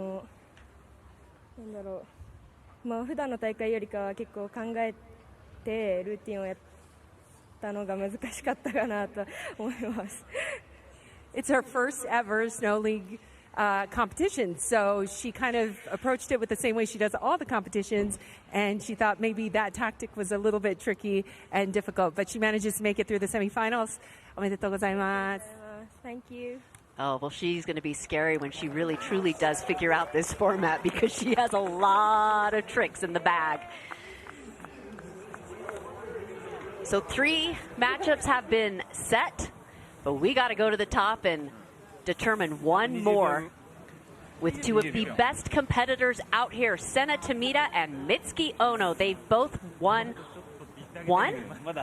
ろう、まあ普段の大会よりかは結構考えてルーティンをやったのが難しかったかなと思います。It's her first ever Snow League competition, so she kind of approached it with the same way she does all the competitions, and she thought maybe that tactic was a little bit tricky and difficult, but she manages to make it through the semifinals. おめでとうございます。Thank you. Oh, well, she's going to be scary when she really, truly does figure out this format because she has a lot of tricks in the bag. So 3 matchups have been set, but we got to go to the top and determine one more with 2 of the best competitors out here, Sena Tomita and Mitsuki Ono. They've both won one, with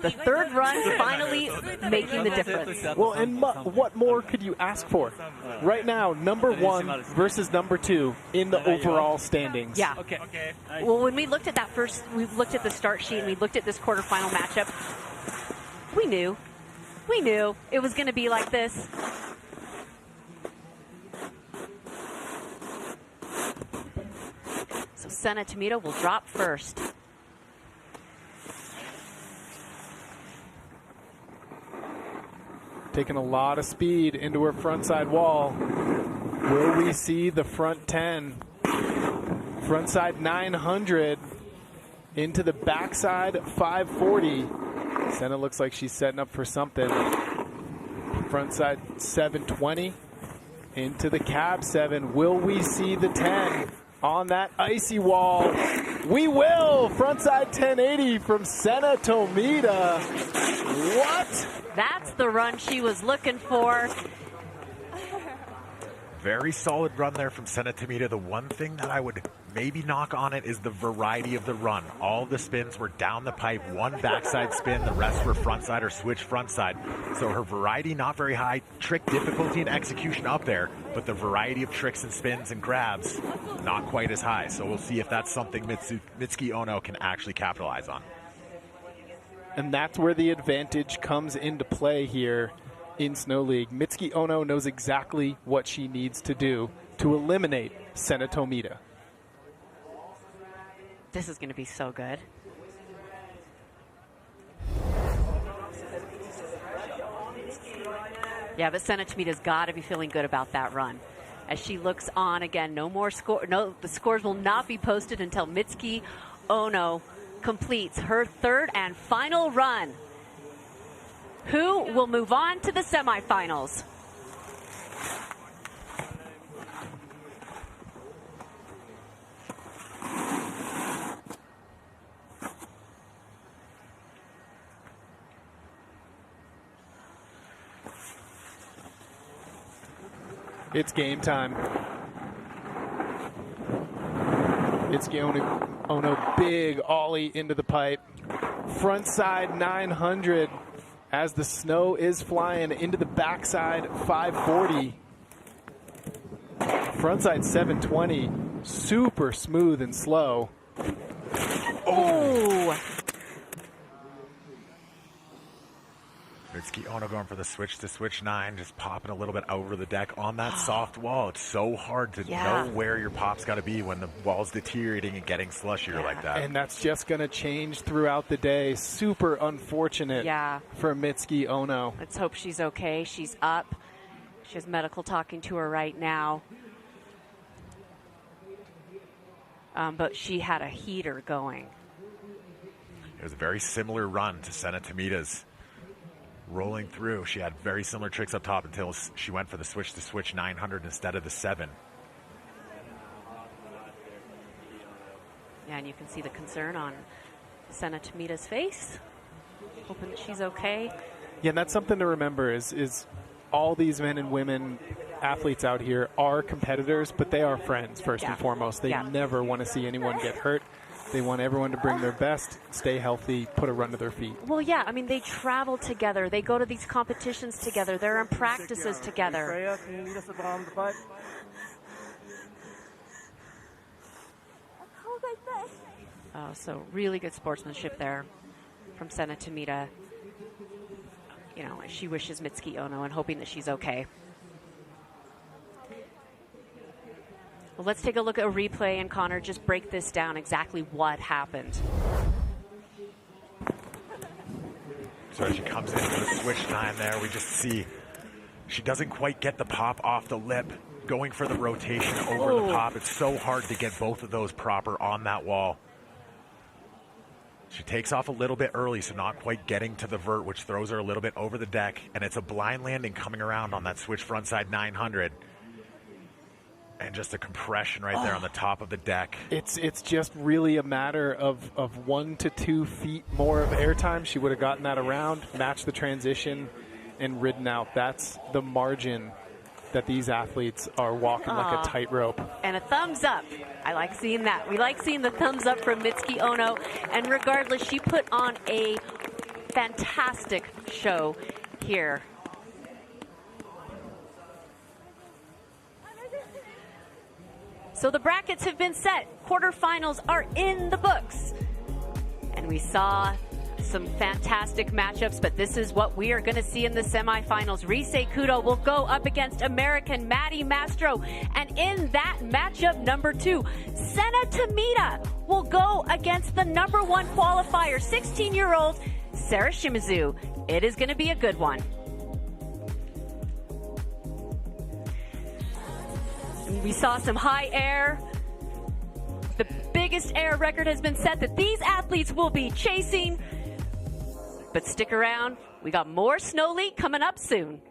the third run finally making the difference. Well, and what more could you ask for? Right now, number 1 versus number 2 in the overall standings. Yeah. Well, when we looked at that first, we looked at the start sheet and we looked at this quarterfinal matchup, we knew it was going to be like this. So Sena Tomita will drop first. Taking a lot of speed into her frontside wall. Will we see the front 10? Frontside 900 into the backside 540. Sena looks like she's setting up for something. Frontside 720 into the cab 7. Will we see the 10 on that icy wall? We will! Frontside 1080 from Sena Tomita. What? That's the run she was looking for. Very solid run there from Sena Tomita. The one thing that I would maybe knock on it is the variety of the run. All the spins were down the pipe, one backside spin, the rest were frontside or switch frontside. So her variety not very high, trick difficulty and execution up there, but the variety of tricks and spins and grabs not quite as high. So we'll see if that's something Mitsuki Ono can actually capitalize on. And that's where the advantage comes into play here in Snow League. Mitsuki Ono knows exactly what she needs to do to eliminate Sena Tomita. This is going to be so good. Yeah, but Sena Tomita's got to be feeling good about that run. As she looks on again, no more score. No, the scores will not be posted until Mitsuki Ono completes her third and final run. Who will move on to the semifinals? It's game time. It's Ono, big ollie into the pipe. Frontside 900 as the snow is flying into the backside 540. Frontside 720, super smooth and slow. Oh! Mitsuki Ono going for the switch to switch 9, just popping a little bit over the deck on that soft wall. It's so hard to know where your pop's got to be when the wall's deteriorating and getting slushier like that. And that's just going to change throughout the day. Super unfortunate for Mitsuki Ono. Let's hope she's okay. She's up. She has medical talking to her right now. But she had a heater going. It was a very similar run to Sena Tomita's. Rolling through, she had very similar tricks up top until she went for the switch to switch 900 instead of the 7. Yeah, and you can see the concern on Sena Tomita's face. Hoping that she's okay. Yeah, and that's something to remember is all these men and women athletes out here are competitors, but they are friends first and foremost. They never want to see anyone get hurt. They want everyone to bring their best, stay healthy, put a run to their feet. Well, yeah, I mean, they travel together. They go to these competitions together. They're in practices together. Freya, can you lead us around the pipe? Oh, so really good sportsmanship there from Sena Tomita. You know, she wishes Mitsuki Ono and hoping that she's okay. Well, let's take a look at a replay and Connor just break this down exactly what happened. So as she comes in for the switch 9 there, we just see she doesn't quite get the pop off the lip, going for the rotation over the pop. It's so hard to get both of those proper on that wall. She takes off a little bit early, so not quite getting to the vert, which throws her a little bit over the deck, and it's a blind landing coming around on that switch frontside 900. And just a compression right there on the top of the deck. It's just really a matter of 1 to 2 feet more of airtime. She would have gotten that around, matched the transition, and ridden out. That's the margin that these athletes are walking like a tightrope. And a thumbs up. I like seeing that. We like seeing the thumbs up from Mitsuki Ono. And regardless, she put on a fantastic show here. So the brackets have been set. Quarterfinals are in the books. And we saw some fantastic matchups, but this is what we are going to see in the semifinals. Rise Kudo will go up against American Maddie Mastro. And in that matchup number 2, Sena Tomita will go against the number 1 qualifier, 16-year-old Sarah Shimizu. It is going to be a good one. We saw some high air. The biggest air record has been set that these athletes will be chasing. But stick around. We got more Snow League coming up soon.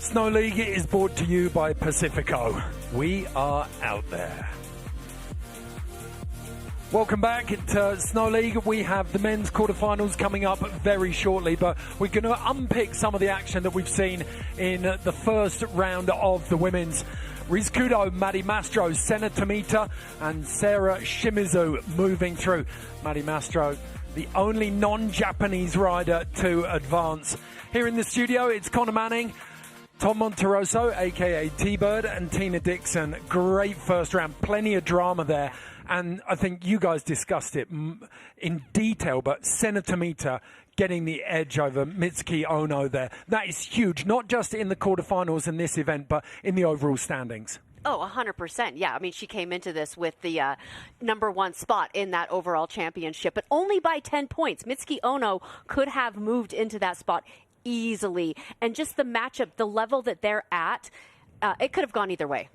Snow League is brought to you by Pacifico. We are out there. Welcome back to Snow League. We have the men's quarterfinals coming up very shortly, but we're going to unpick some of the action that we've seen in the first round of the women's. Riz Kudo, Maddie Mastro, Senna Tomita and Sarah Shimizu moving through. Maddie Mastro, the only non-Japanese rider to advance. Here in the studio, it's Connor Manning, Tom Monteroso, a.k.a. T-Bird, and Tina Dixon. Great first round, plenty of drama there. And I think you guys discussed it in detail, but Senna Tomita getting the edge over Mitsuki Ono there. That is huge, not just in the quarterfinals in this event, but in the overall standings. Oh, 100%. Yeah, I mean, she came into this with the number one spot in that overall championship, but only by 10 points. Mitsuki Ono could have moved into that spot easily. And just the matchup, the level that they're at, it could have gone either way.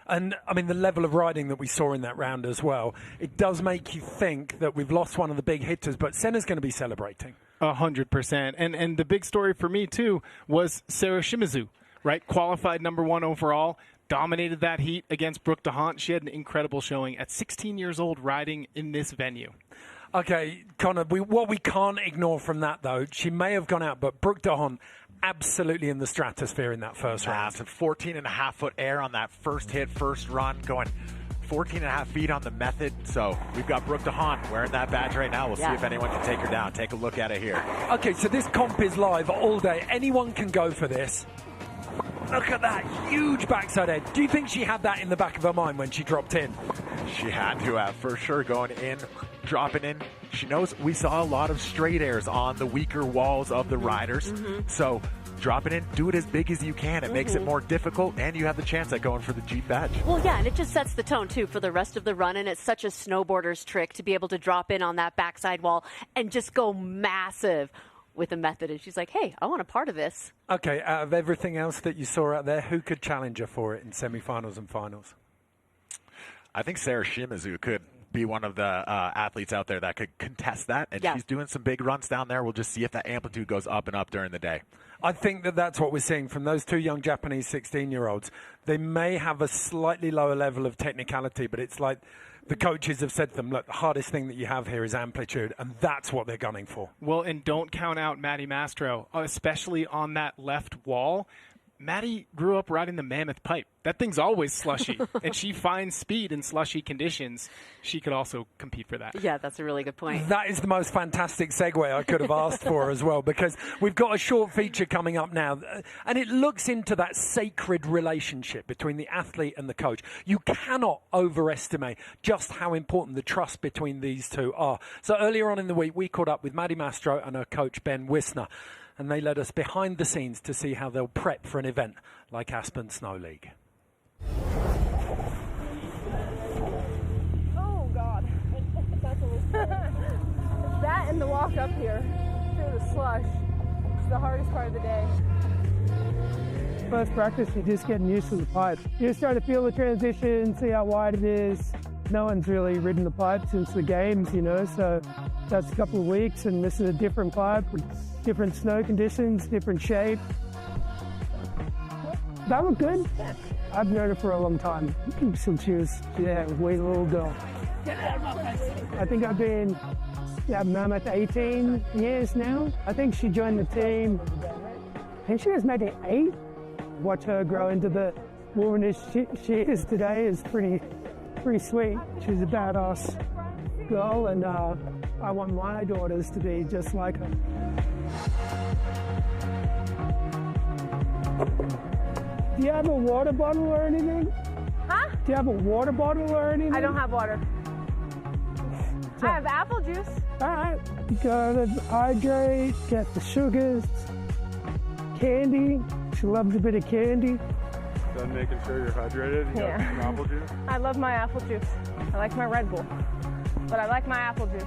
And, I mean, the level of riding that we saw in that round as well, it does make you think that we've lost one of the big hitters, but Senna's going to be celebrating. 100%. And the big story for me, too, was Sarah Shimizu, right? Qualified number one overall, dominated that heat against Brooke DeHaan. She had an incredible showing at 16 years old riding in this venue. Okay, Connor, what we can't ignore from that, though, she may have gone out, but Brooke DeHaan absolutely in the stratosphere in that first round. 14.5-foot air on that first hit, first run, going 14.5 feet on the method. So we've got Brooke DeHaan wearing that badge right now. We'll see if anyone can take her down. Take a look at it here. Okay, so this comp is live all day. Anyone can go for this. Look at that huge backside edge. Do you think she had that in the back of her mind when she dropped in? She had to have, for sure, going in, dropping in. She knows we saw a lot of straight airs on the weaker walls of the riders. So drop it in, do it as big as you can. It makes it more difficult, and you have the chance at going for the Jeep badge. Well, yeah, and it just sets the tone, too, for the rest of the run, and it's such a snowboarder's trick to be able to drop in on that backside wall and just go massive with a method. And she's like, hey, I want a part of this. Okay, out of everything else that you saw out there, who could challenge her for it in semifinals and finals? I think Sarah Shimizu could be one of the athletes out there that could contest that, and she's doing some big runs down there. We'll just see if that amplitude goes up and up during the day. I think that's what we're seeing from those two young Japanese 16-year-olds. They may have a slightly lower level of technicality, but it's like the coaches have said to them, look, the hardest thing that you have here is amplitude, and that's what they're gunning for. Well, and don't count out Maddie Mastro, especially on that left wall. Maddie grew up riding the Mammoth Pipe. That thing's always slushy, and she finds speed in slushy conditions. She could also compete for that. Yeah, that's a really good point. That is the most fantastic segue I could have asked for as well, because we've got a short feature coming up now, and it looks into that sacred relationship between the athlete and the coach. You cannot overestimate just how important the trust between these two are. So earlier on in the week, we caught up with Maddie Mastro and her coach, Ben Wisner, and they led us behind the scenes to see how they'll prep for an event like Aspen Snow League. Oh, God. That and the walk up here through the slush is the hardest part of the day. First practice, you're just getting used to the pipe. You just try to feel the transition, see how wide it is. No one's really ridden the pipe since the games, you know, so that's a couple of weeks, and this is a different pipe with different snow conditions, different shape. That looked good. I've known her for a long time since she was, a wee little girl. I think I've been at Mammoth 18 years now. I think she joined the team, I think she was maybe 8. Watch her grow into the woman she is today is pretty sweet. She's a badass girl, and I want my daughters to be just like her. Do you have a water bottle or anything? Huh? Do you have a water bottle or anything? I don't have water. I have apple juice. All right. You gotta hydrate, get the sugars, candy. She loves a bit of candy. Done making sure you're hydrated. You got some apple juice? I love my apple juice. I like my Red Bull, but I like my apple juice.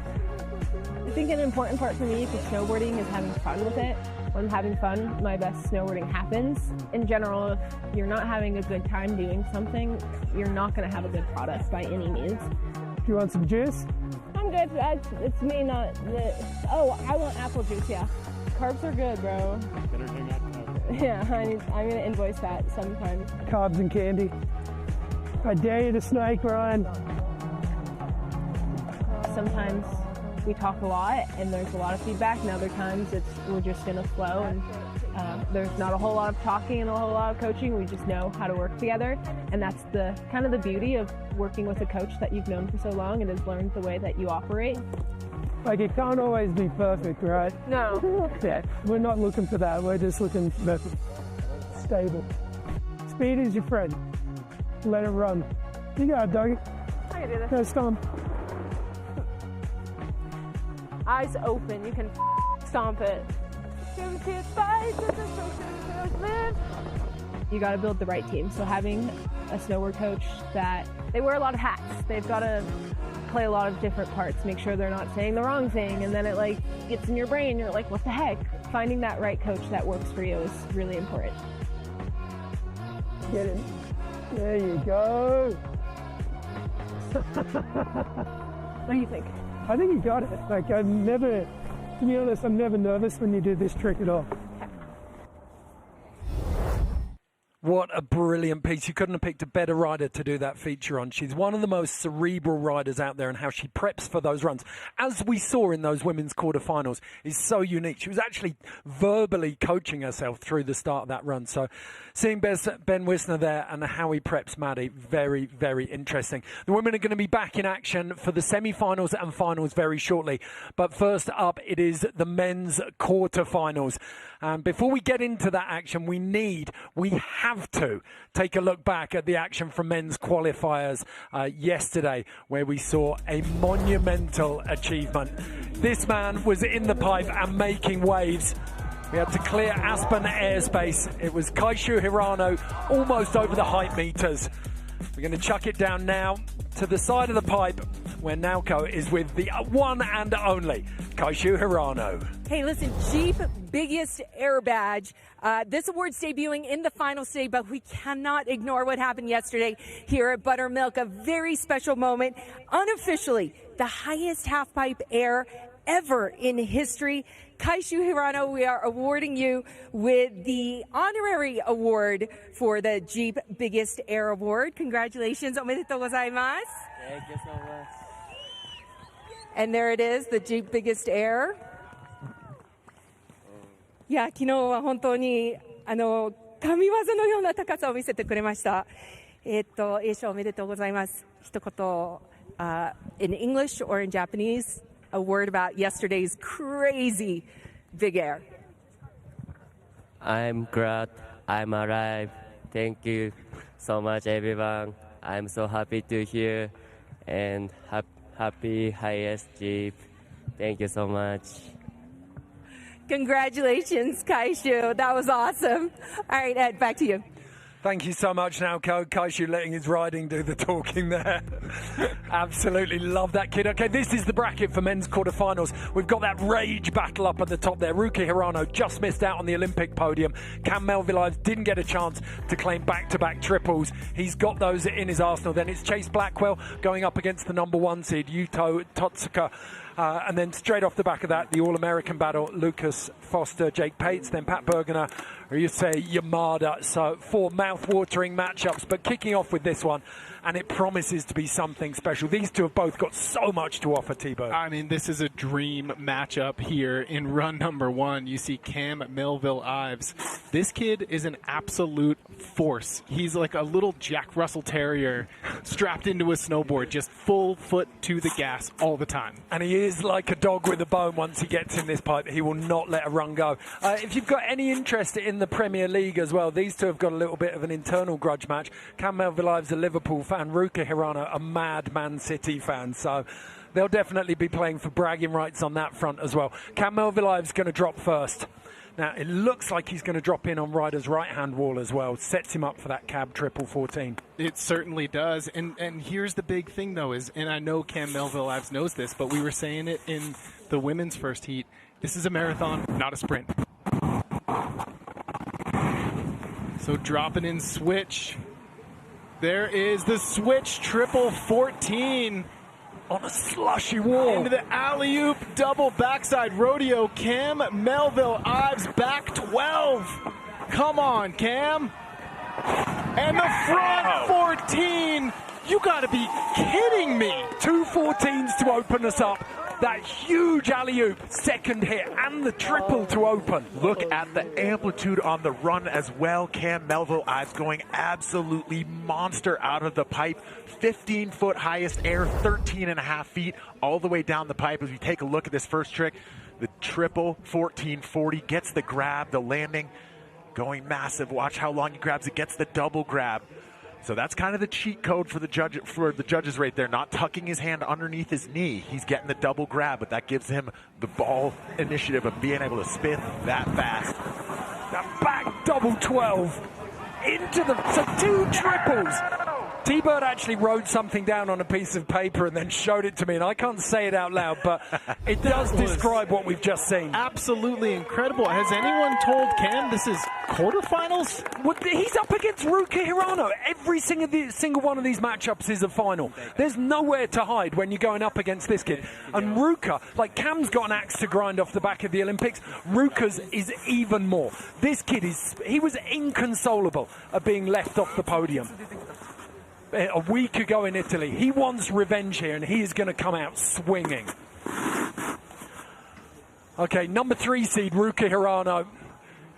I think an important part for me for snowboarding is having fun with it. When I'm having fun, my best snowboarding happens. In general, if you're not having a good time doing something, you're not going to have a good product by any means. Do you want some juice? I'm good. It's me, not the... Oh, I want apple juice, yeah. Carbs are good, bro. Yeah, I'm going to invoice that sometime. Carbs and candy. I dare you to snake run. Sometimes we talk a lot and there's a lot of feedback, and other times we're just going to flow, and there's not a whole lot of talking and a whole lot of coaching. We just know how to work together, and that's the kind of the beauty of working with a coach that you've known for so long and has learned the way that you operate. Like, it can't always be perfect, right? No. Yeah, we're not looking for that. We're just looking for stable. Speed is your friend. Let it run. You got it, doggy. I can do this. Go stomp. Eyes open. You can stomp it. You got to build the right team. So having a snowboard coach that they wear a lot of hats. They've got to play a lot of different parts, make sure they're not saying the wrong thing, and then it like gets in your brain. You're like, what the heck? Finding that right coach that works for you is really important. Get it. There you go. What do you think? I think you got it. Like, to be honest, I'm never nervous when you do this trick at all. What a brilliant piece. You couldn't have picked a better rider to do that feature on. She's one of the most cerebral riders out there, and how she preps for those runs, as we saw in those women's quarterfinals, is so unique. She was actually verbally coaching herself through the start of that run. So seeing Ben Wisner there and how he preps Maddie, very, very interesting. The women are going to be back in action for the semi-finals and finals very shortly. But first up, it is the men's quarterfinals. And before we get into that action, we have to take a look back at the action from men's qualifiers yesterday, where we saw a monumental achievement. This man was in the pipe and making waves. We had to clear Aspen airspace. It was Kaishu Hirano, almost over the height meters. We're going to chuck it down now to the side of the pipe, where Naoko is with the one and only Kaishu Hirano. Hey, listen, Jeep biggest air badge. This award's debuting in the final today, but we cannot ignore what happened yesterday here at Buttermilk. A very special moment. Unofficially, the highest half-pipe air ever in history. Kaishu Hirano, we are awarding you with the honorary award for the Jeep Biggest Air Award. Congratulations. Omedetou gozaimasu. Thank you so much. And there it is, the Jeep Biggest Air. いや、昨日は本当に神業のような高さを見せてくれました。栄翔おめでとうございます。一言、in English or in Japanese, a word about yesterday's crazy big air. I'm glad I'm alive. Thank you so much, everyone. I'm so happy to hear, and happy highest Jeep. Thank you so much. Congratulations, Kaishu. That was awesome. All right, Ed, back to you. Thank you so much, Naoko. Kaishu letting his riding do the talking there. Absolutely love that kid. Okay, this is the bracket for men's quarterfinals. We've got that rage battle up at the top there. Ruki Hirano just missed out on the Olympic podium. Cam Melville didn't get a chance to claim back-to-back triples. He's got those in his arsenal. Then it's Chase Blackwell going up against the number one seed, Yuto Totsuka. And then straight off the back of that, the All-American battle, Lucas Foster, Jake Pates, then Pat Bergener, Ryusei Yamada. So 4 mouth-watering matchups, but kicking off with this one, and it promises to be something special. These two have both got so much to offer, T-Bird. I mean, this is a dream matchup here in run number 1. You see Cam Melville Ives. This kid is an absolute force. He's like a little Jack Russell Terrier strapped into a snowboard, just full foot to the gas all the time. And he is like a dog with a bone. Once he gets in this pipe, he will not let a run go. If you've got any interest in the Premier League as well, these two have got a little bit of an internal grudge match. Cam Melville Ives, a Liverpool fan, Ruka Hirano, a mad Man City fan. So they'll definitely be playing for bragging rights on that front as well. Cam Melville Ives going to drop first. Now, it looks like he's going to drop in on Ryder's right-hand wall as well. Sets him up for that cab triple 14. It certainly does. And here's the big thing, though, and I know Cam Melville Ives knows this, but we were saying it in the women's first heat. This is a marathon, not a sprint. So dropping in switch. There is the switch triple 14. On a slushy wall. Into the alley-oop double backside rodeo. Cam Melville Ives back 12. come on, Cam. And the front 14. You got to be kidding me. 2 14s to open us up. That huge alley-oop, second hit, and the triple to open. Look at the amplitude on the run as well. Cam Melville is going absolutely monster out of the pipe. 15-foot highest air, 13.5 feet, all the way down the pipe. As we take a look at this first trick, the triple 1440 gets the grab, the landing, going massive. Watch how long he grabs it, gets the double grab. So that's kind of the cheat code for the judges right there, not tucking his hand underneath his knee. He's getting the double grab, but that gives him the ball initiative of being able to spin that fast. That back double 12 into so 2 triples. T-Bird actually wrote something down on a piece of paper and then showed it to me, and I can't say it out loud, but it does describe what we've just seen. Absolutely incredible. Has anyone told Cam this is quarterfinals? Well, he's up against Ruka Hirano. Every single one of these matchups is a final. There's nowhere to hide when you're going up against this kid. And Ruka, like Cam's got an axe to grind off the back of the Olympics. Ruka's is even more. This kid he was inconsolable at being left off the podium a week ago in Italy. He wants revenge here, and he is going to come out swinging. Okay, number 3 seed, Ruka Hirano.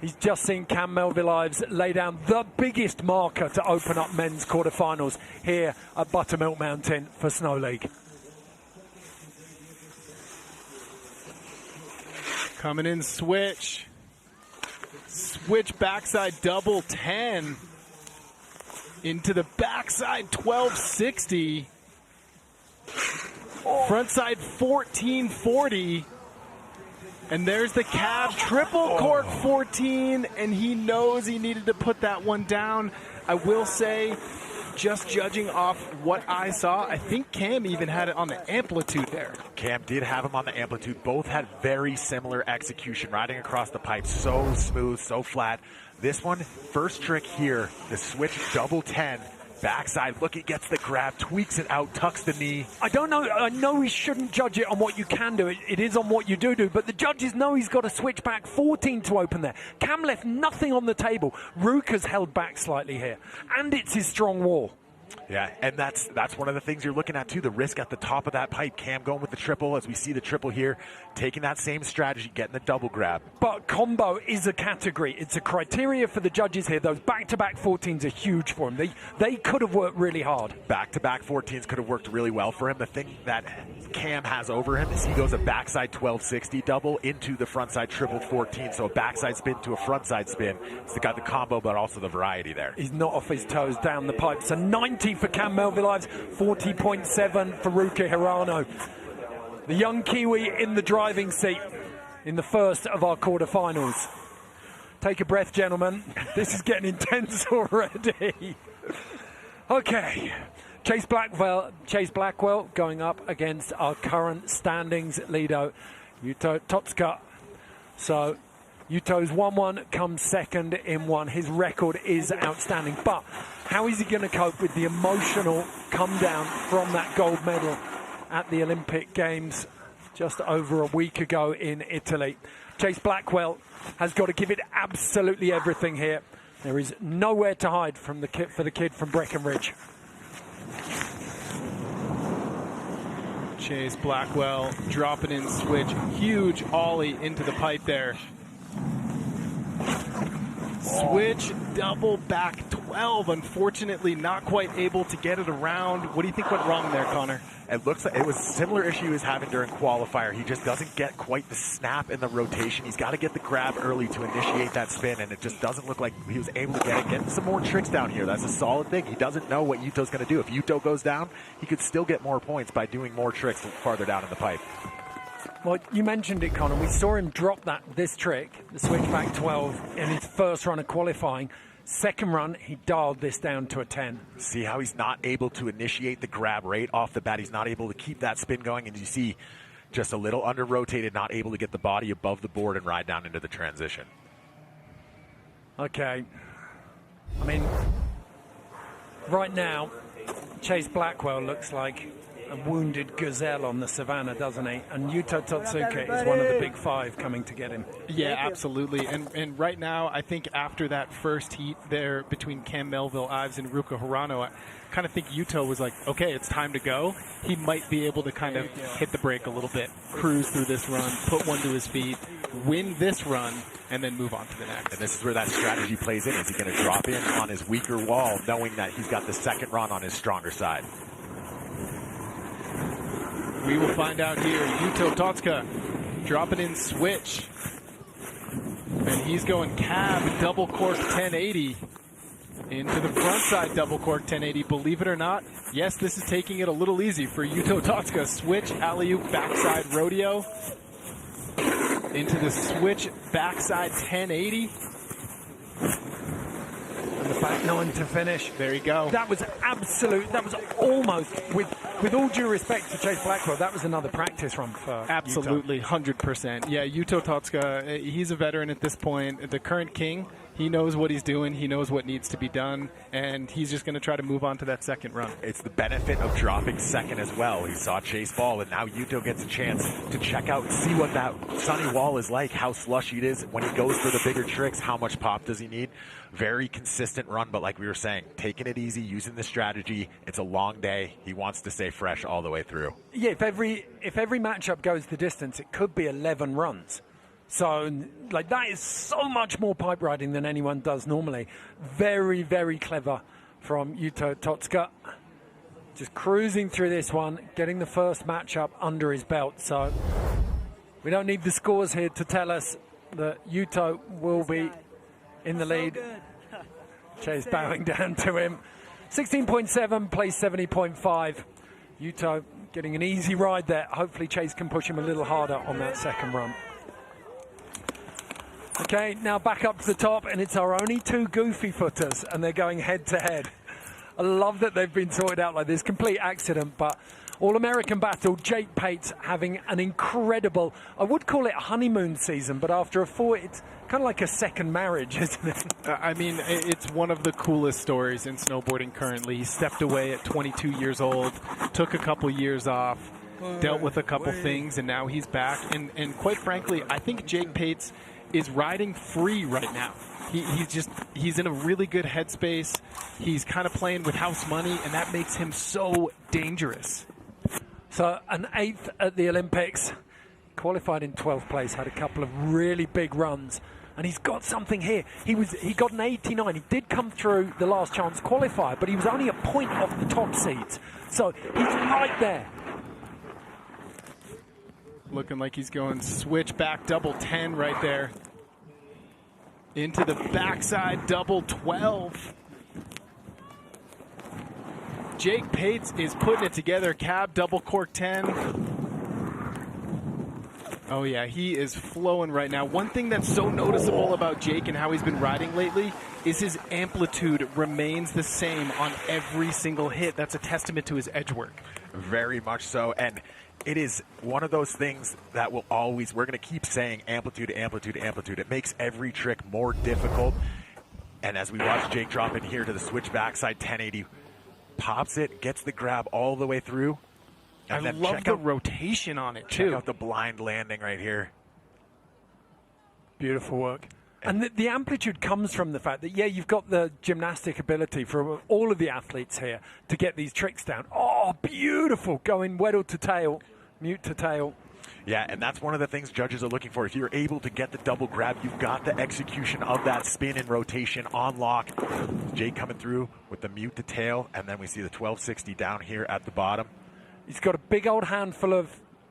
He's just seen Cam Melville lay down the biggest marker to open up men's quarterfinals here at Buttermilk Mountain for Snow League. Coming in switch. Switch backside double 10. Into the backside 1260. Frontside 1440. And there's the cab triple cork 14, and he knows he needed to put that one down. I will say, just judging off what I saw, I think Cam even had it on the amplitude there. Cam did have him on the amplitude. Both had very similar execution, riding across the pipe, so smooth, so flat. This one, first trick here, the switch double 10. Backside, look, he gets the grab, tweaks it out, tucks the knee. I don't know. I know we shouldn't judge it on what you can do. It is on what you do. But the judges know he's got a switch back 14 to open there. Cam left nothing on the table. Ruka's held back slightly here. And it's his strong wall. Yeah, and that's one of the things you're looking at, too, the risk at the top of that pipe. Cam going with the triple, as we see the triple here, taking that same strategy, getting the double grab. But combo is a category. It's a criteria for the judges here. Those back-to-back 14s are huge for him. They could have worked really hard. Back-to-back 14s could have worked really well for him. The thing that Cam has over him is he goes a backside 1260 double into the frontside triple 14, so a backside spin to a frontside spin. He's got the combo, but also the variety there. He's not off his toes down the pipe. So 90 for Cam Melville, 40.7 for Ruka Hirano. The young Kiwi in the driving seat in the first of our quarterfinals. Take a breath, gentlemen. This is getting intense already. Okay. Chase Blackwell going up against our current standings leader, Yuto Totsuka. So Yuto's 1-1 comes second in 1. His record is outstanding. But how is he going to cope with the emotional come down from that gold medal at the Olympic Games just over a week ago in Italy? Chase Blackwell has got to give it absolutely everything here. There is nowhere to hide for the kid from Breckenridge. Chase Blackwell dropping in switch. Huge ollie into the pipe there. Switch double back 12. Unfortunately, not quite able to get it around. What do you think went wrong there, Connor? It looks like it was a similar issue he was having during qualifier. He just doesn't get quite the snap in the rotation. He's got to get the grab early to initiate that spin, and it just doesn't look like he was able to get it. Getting some more tricks down here. That's a solid thing. He doesn't know what Yuto's going to do. If Yuto goes down, he could still get more points by doing more tricks farther down in the pipe. Well, you mentioned it, Connor. We saw him drop this trick, the switchback 12, in his first run of qualifying. Second run, he dialed this down to a 10. See how he's not able to initiate the grab right off the bat. He's not able to keep that spin going. And you see just a little under-rotated, not able to get the body above the board and ride down into the transition. Okay. I mean, right now, Chase Blackwell looks like a wounded gazelle on the savannah, doesn't he? And Yuto Totsuka is one of the big five coming to get him. Yeah, absolutely. And right now, I think after that first heat there between Cam Melville, Ives, and Ruka Hirano, I kind of think Yuto was like, okay, it's time to go. He might be able to kind of hit the brake a little bit, cruise through this run, put one to his feet, win this run, and then move on to the next. And this is where that strategy plays in. Is he going to drop in on his weaker wall, knowing that he's got the second run on his stronger side? We will find out here. Yuto Totsuka dropping in switch. And he's going cab, double cork 1080. Into the front side double cork 1080. Believe it or not, yes, this is taking it a little easy for Yuto Totsuka. Switch, alley-oop, backside rodeo. Into the switch, backside 1080. And the back nine to finish. There you go. That was almost, with all due respect to Chase Blackwell, that was another practice run for Absolutely, Yuto. 100%. Yeah, Yuto Totsuka, he's a veteran at this point. The current king, he knows what he's doing. He knows what needs to be done, and he's just going to try to move on to that second run. It's the benefit of dropping second as well. He saw Chase fall, and now Yuto gets a chance to check out and see what that sunny wall is like, how slushy it is. When he goes for the bigger tricks, how much pop does he need? Very consistent run, but like we were saying, taking it easy, using the strategy. It's a long day. He wants to stay fresh all the way through. Yeah, if every matchup goes the distance, it could be 11 runs. So, like, that is so much more pipe riding than anyone does normally. Very, very clever from Yuto Totsuka. Just cruising through this one, getting the first matchup under his belt. So, we don't need the scores here to tell us that Yuto will be in the lead. Chase bowing down to him. 16.7, plays 70.5. Yuto getting an easy ride there. Hopefully Chase can push him a little harder on that second run. Okay, now back up to the top, and it's our only two goofy footers, and they're going head to head. I love that they've been sorted out like this. Complete accident, but All-American battle. Jake Pates having an incredible, I would call it a honeymoon season, but after a four, it's kind of like a second marriage, isn't it? I mean, it's one of the coolest stories in snowboarding currently. He stepped away at 22 years old, took a couple years off, dealt with a couple things, and now he's back. And quite frankly, I think Jake Pates is riding free right now. He's in a really good headspace. He's kind of playing with house money, and that makes him so dangerous. So an 8th at the Olympics, qualified in 12th place, had a couple of really big runs, and he's got something here. He got an 89. He did come through the last chance qualifier, but he was only a point off the top seeds. So he's right there. Looking like he's going switch back double 10 right there. Into the backside double 12. Jake Pates is putting it together. Cab double cork 10. Oh yeah, he is flowing right now. One thing that's so noticeable about Jake and how he's been riding lately is his amplitude remains the same on every single hit. That's a testament to his edge work. Very much so. And it is one of those things that will always, we're going to keep saying amplitude, amplitude, amplitude. It makes every trick more difficult. And as we watch Jake drop in here to the switch backside 1080, pops it, gets the grab all the way through. And I love the rotation on it, too. Check out the blind landing right here. Beautiful work. And the amplitude comes from the fact that, yeah, you've got the gymnastic ability for all of the athletes here to get these tricks down. Oh, beautiful. Going weddle to tail, mute to tail. Yeah, and that's one of the things judges are looking for. If you're able to get the double grab, you've got the execution of that spin and rotation on lock. Jake coming through with the mute to tail, and then we see the 1260 down here at the bottom. He's got a big old handful of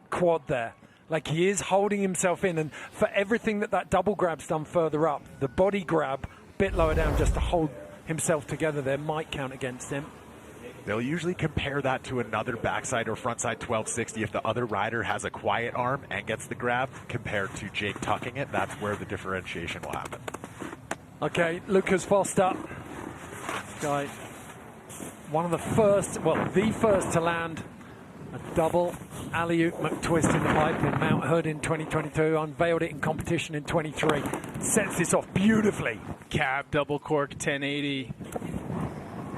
quad there. Like, he is holding himself in, and for everything that double grab's done further up, the body grab a bit lower down just to hold himself together there might count against him. They'll usually compare that to another backside or frontside 1260 if the other rider has a quiet arm and gets the grab compared to Jake tucking it. That's where the differentiation will happen. Okay, Lucas Foster. Guy, one of the first, well, the first to land a double alley-oop McTwist in the pipe in Mount Hood in 2022, unveiled it in competition in 23. Sets this off beautifully. Cab double cork 1080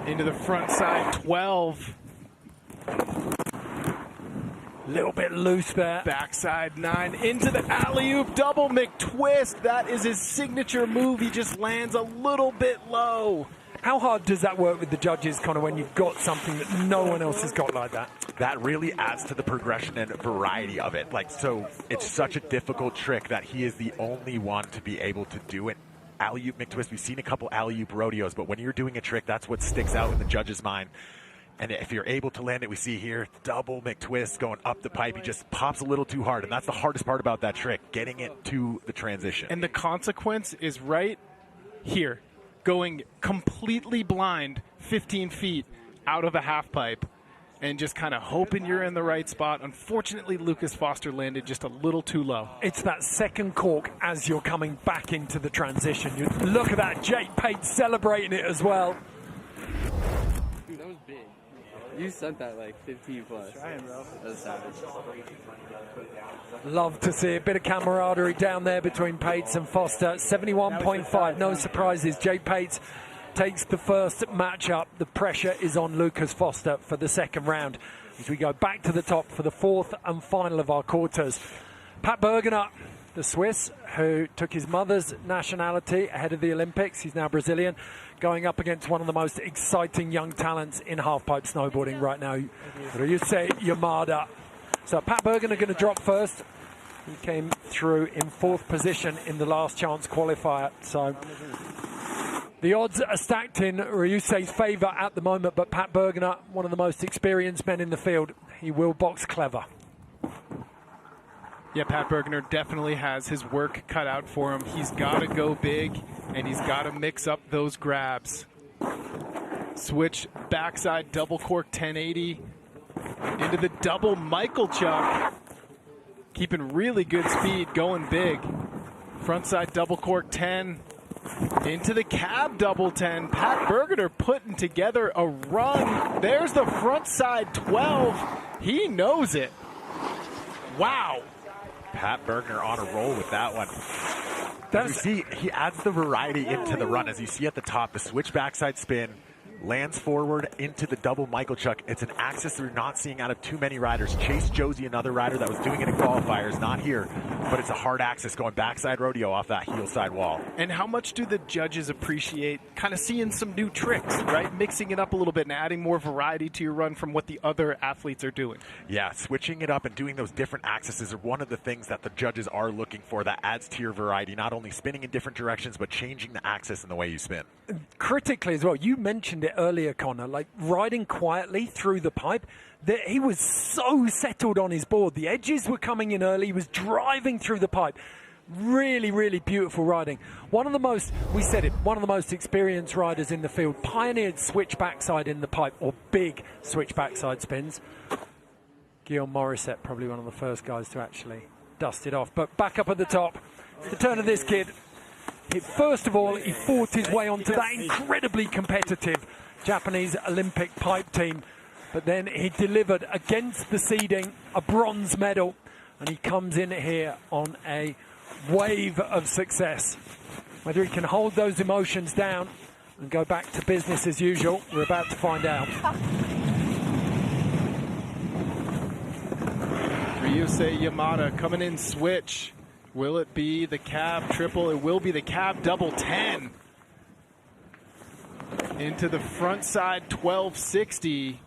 into the front side 12. little bit loose there. Backside 9 into the alley-oop double McTwist. That is his signature move. He just lands a little bit low. How hard does that work with the judges, Connor, when you've got something that no one else has got like that? That really adds to the progression and variety of it. So it's such a difficult trick that he is the only one to be able to do it. Alley-oop McTwist, we've seen a couple alley-oop rodeos, but when you're doing a trick, that's what sticks out in the judge's mind. And if you're able to land it, we see here, double McTwist going up the pipe. He just pops a little too hard, and that's the hardest part about that trick, getting it to the transition. And the consequence is right here, going completely blind 15 feet out of a half pipe and just kind of hoping you're in the right spot. Unfortunately, Lucas Foster landed just a little too low. It's that second cork as you're coming back into the transition. You look at that, Jake Pate celebrating it as well. Dude, that was big. You sent that like 15 plus. Trying, bro. That's savage. Love to see a bit of camaraderie down there between Pates and Foster. 71.5, no surprises. Jake Pates takes the first matchup. The pressure is on Lucas Foster for the second round as we go back to the top for the fourth and final of our quarters. Pat Bergener, the Swiss, who took his mother's nationality ahead of the Olympics. He's now Brazilian, going up against one of the most exciting young talents in halfpipe snowboarding right now, Ryusei Yamada. So Pat Bergener going to drop first. He came through in fourth position in the last chance qualifier. So the odds are stacked in Ryusei's favour at the moment, but Pat Bergener, one of the most experienced men in the field, he will box clever. Yeah, Pat Bergener definitely has his work cut out for him. He's got to go big, and he's got to mix up those grabs. Switch backside double cork 1080 into the double Michael Chuck. Keeping really good speed, going big. Frontside double cork 10 into the cab double 10. Pat Bergener putting together a run. There's the frontside 12. He knows it. Wow. Pat Bergener on a roll with that one. As you see, he adds the variety into the run. As you see at the top, the switch backside spin, lands forward into the double Michael Chuck. It's an axis that we're not seeing out of too many riders. Chase Josie, another rider that was doing it in qualifiers, not here, but it's a hard axis going backside rodeo off that heel side wall. And how much do the judges appreciate kind of seeing some new tricks, right? Mixing it up a little bit and adding more variety to your run from what the other athletes are doing. Yeah, switching it up and doing those different axes are one of the things that the judges are looking for that adds to your variety, not only spinning in different directions, but changing the axis and the way you spin. Critically as well, you mentioned it earlier, Connor, like riding quietly through the pipe, that he was so settled on his board. The edges were coming in early. He was driving through the pipe. Really, really beautiful riding. One of the most, we said it, one of the most experienced riders in the field. Pioneered switch backside in the pipe, or big switch backside spins. Guillaume Morissette, probably one of the first guys to actually dust it off. But back up at the top, the turn of this kid. First of all, he fought his way onto that incredibly competitive Japanese Olympic pipe team. But then he delivered against the seeding a bronze medal. And he comes in here on a wave of success. Whether he can hold those emotions down and go back to business as usual, we're about to find out. Ryusei Yamada coming in switch. Will it be the cab triple? It will be the cab double 10. Into the front side 1260.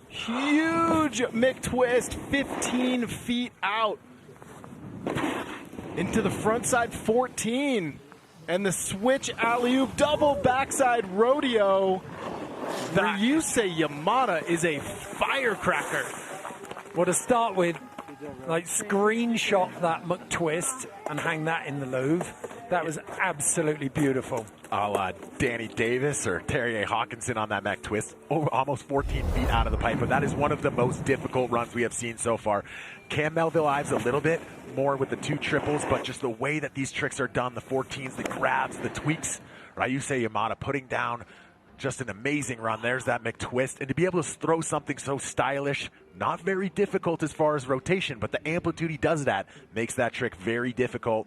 Huge McTwist 15 feet out. Into the front side 14. And the switch alley-oop double backside rodeo. Ryusei Yamada is a firecracker. Well, to start with, like, screenshot that McTwist and hang that in the Louvre. That was absolutely beautiful. A la Danny Davis or Terry Hawkinson on that McTwist. Almost 14 feet out of the pipe, but that is one of the most difficult runs we have seen so far. Cam Melville Ives a little bit more with the two triples, but just the way that these tricks are done, the 14s, the grabs, the tweaks. Ryusei Yamada putting down just an amazing run. There's that McTwist. And to be able to throw something so stylish, not very difficult as far as rotation, but the amplitude he does that makes that trick very difficult.